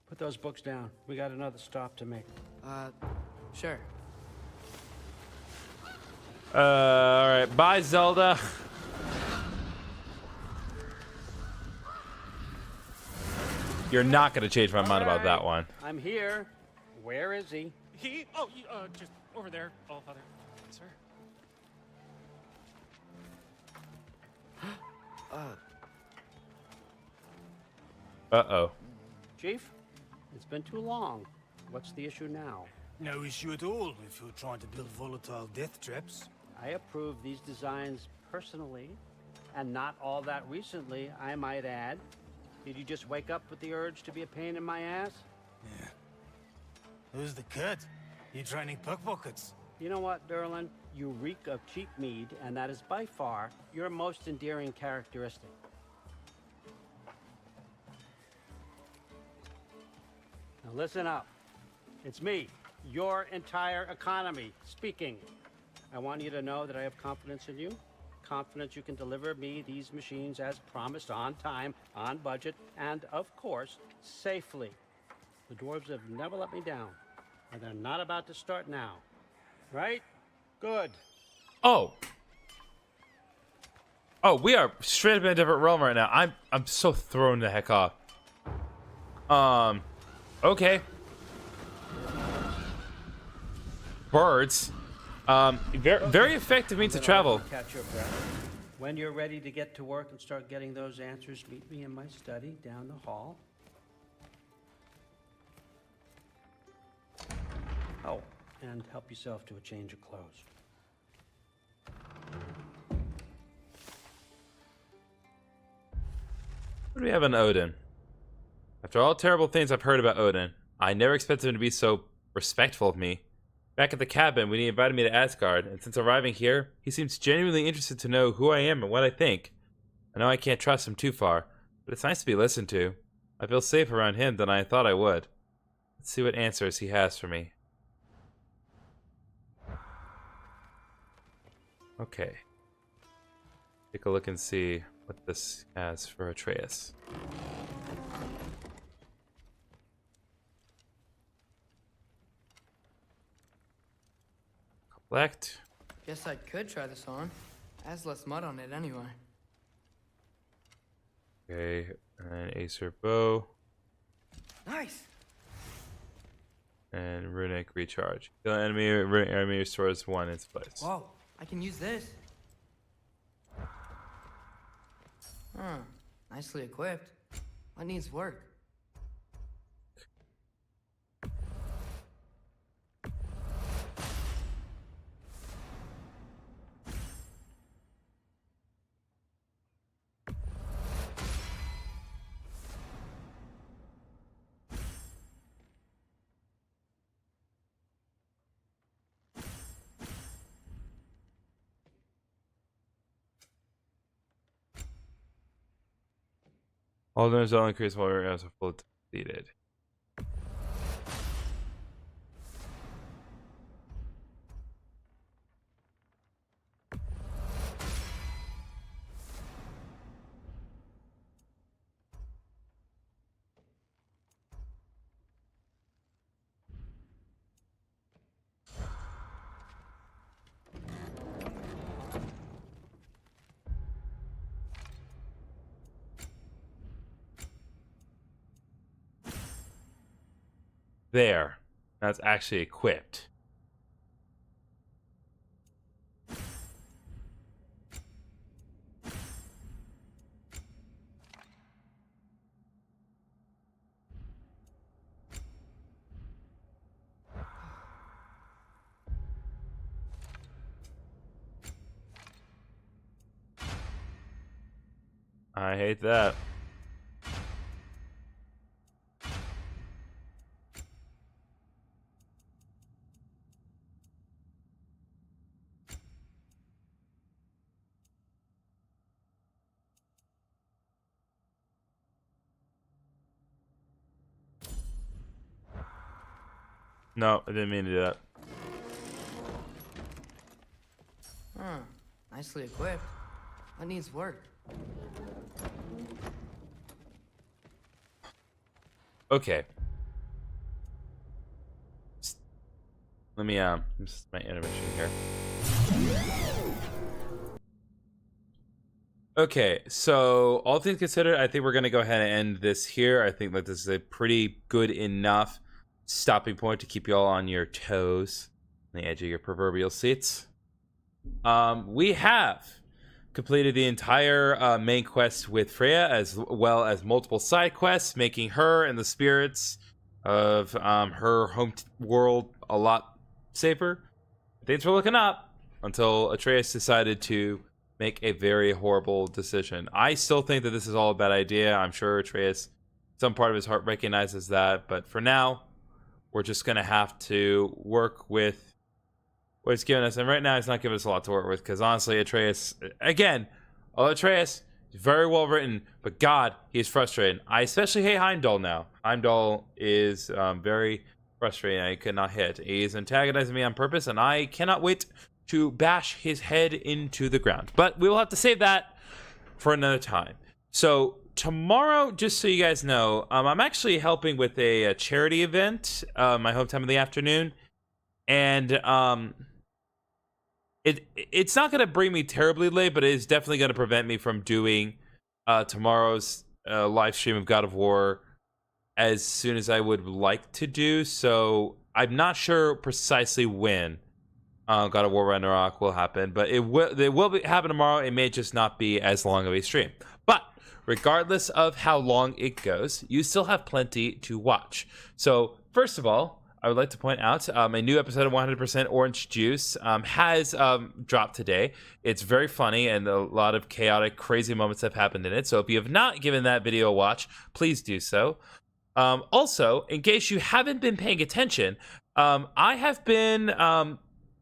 Put those books down. We got another stop to make. Sure. Alright. Bye, Zelda. You're not gonna change my mind about that one. I'm here. Where is he? Just over there, Allfather. Sir. Uh-oh. Chief, it's been too long. What's the issue now? No issue at all if you're trying to build volatile death traps. I approve these designs personally, and not all that recently, I might add. Did you just wake up with the urge to be a pain in my ass? Yeah. Who's the cut? You training pickpockets? You know what, Derlin? You reek of cheap mead, and that is by far your most endearing characteristic. Now listen up. It's me, your entire economy, speaking. I want you to know that I have confidence in you. Confidence you can deliver me these machines as promised, on time, on budget, and of course, safely. The dwarves have never let me down, and they're not about to start now. Right? Good. Oh. Oh, we are straight up in a different realm right now. I'm so thrown the heck off. Okay. Birds. Very effective means to travel. Catch your breath. When you're ready to get to work and start getting those answers, meet me in my study down the hall. Oh, and help yourself to a change of clothes. What do we have on Odin? After all terrible things I've heard about Odin, I never expected him to be so respectful of me. Back at the cabin, when he invited me to Asgard, and since arriving here, he seems genuinely interested to know who I am and what I think. I know I can't trust him too far, but it's nice to be listened to. I feel safer around him than I thought I would. Let's see what answers he has for me. Okay. Take a look and see what this has for Atreus. Collect. Guess I could try this on. Has less mud on it anyway. Okay, and Acer bow. Nice. And runic recharge. The enemy restores 1 in its place. Whoa, I can use this. Nicely equipped. What needs work? All damage will increase while your arrows are fully depleted. There. That's actually equipped. I hate that. No, I didn't mean to do that. Huh. Nicely equipped. What needs work? Okay. Let me this is my intermission here. Okay, so all things considered, I think we're gonna go ahead and end this here. I think that this is a pretty good enough stopping point to keep you all on your toes, on the edge of your proverbial seats. We have completed the entire main quest with Freya, as well as multiple side quests, making her and the spirits of her home world a lot safer. Things were looking up until Atreus decided to make a very horrible decision. I still think that this is all a bad idea. I'm sure Atreus, some part of his heart recognizes that, but for now, we're just gonna have to work with what he's given us. And right now, he's not giving us a lot to work with, because honestly, Atreus, again, Atreus is very well written, but God, he's frustrating. I especially hate Heimdall now. Heimdall is very frustrating. I could not hit. He's antagonizing me on purpose, and I cannot wait to bash his head into the ground. But we will have to save that for another time. So tomorrow, just so you guys know, I'm actually helping with a charity event, my home time in the afternoon, and it's not going to bring me terribly late, but it is definitely going to prevent me from doing tomorrow's live stream of God of War as soon as I would like to do. So I'm not sure precisely when God of War Ragnarök will happen, but it will happen tomorrow. It may just not be as long of a stream. But regardless of how long it goes, you still have plenty to watch. So first of all, I would like to point out a new episode of 100% Orange Juice has dropped today. It's very funny, and a lot of chaotic, crazy moments have happened in it. So if you have not given that video a watch, please do so. Also, in case you haven't been paying attention, I have been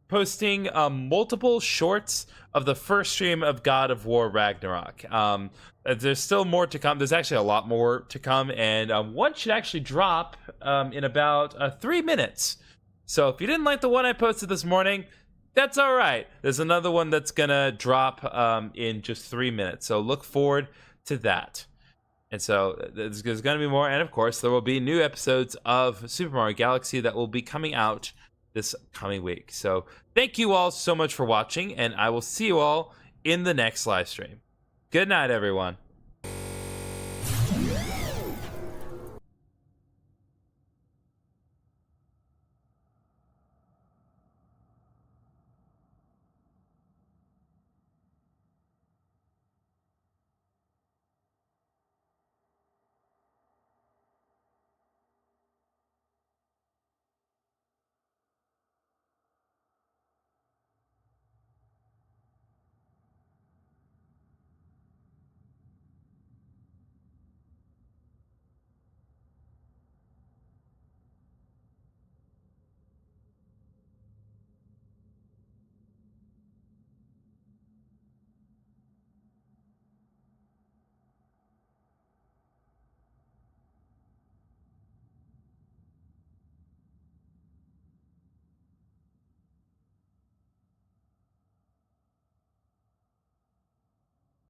posting multiple shorts of the first stream of God of War Ragnarök. There's still more to come. There's actually a lot more to come, and one should actually drop in about 3 minutes. So if you didn't like the one I posted this morning, that's all right. There's another one that's gonna drop in just 3 minutes. So look forward to that. And so there's going to be more, and of course there will be new episodes of Super Mario Galaxy that will be coming out this coming week. So thank you all so much for watching, and I will see you all in the next live stream. Good night, everyone.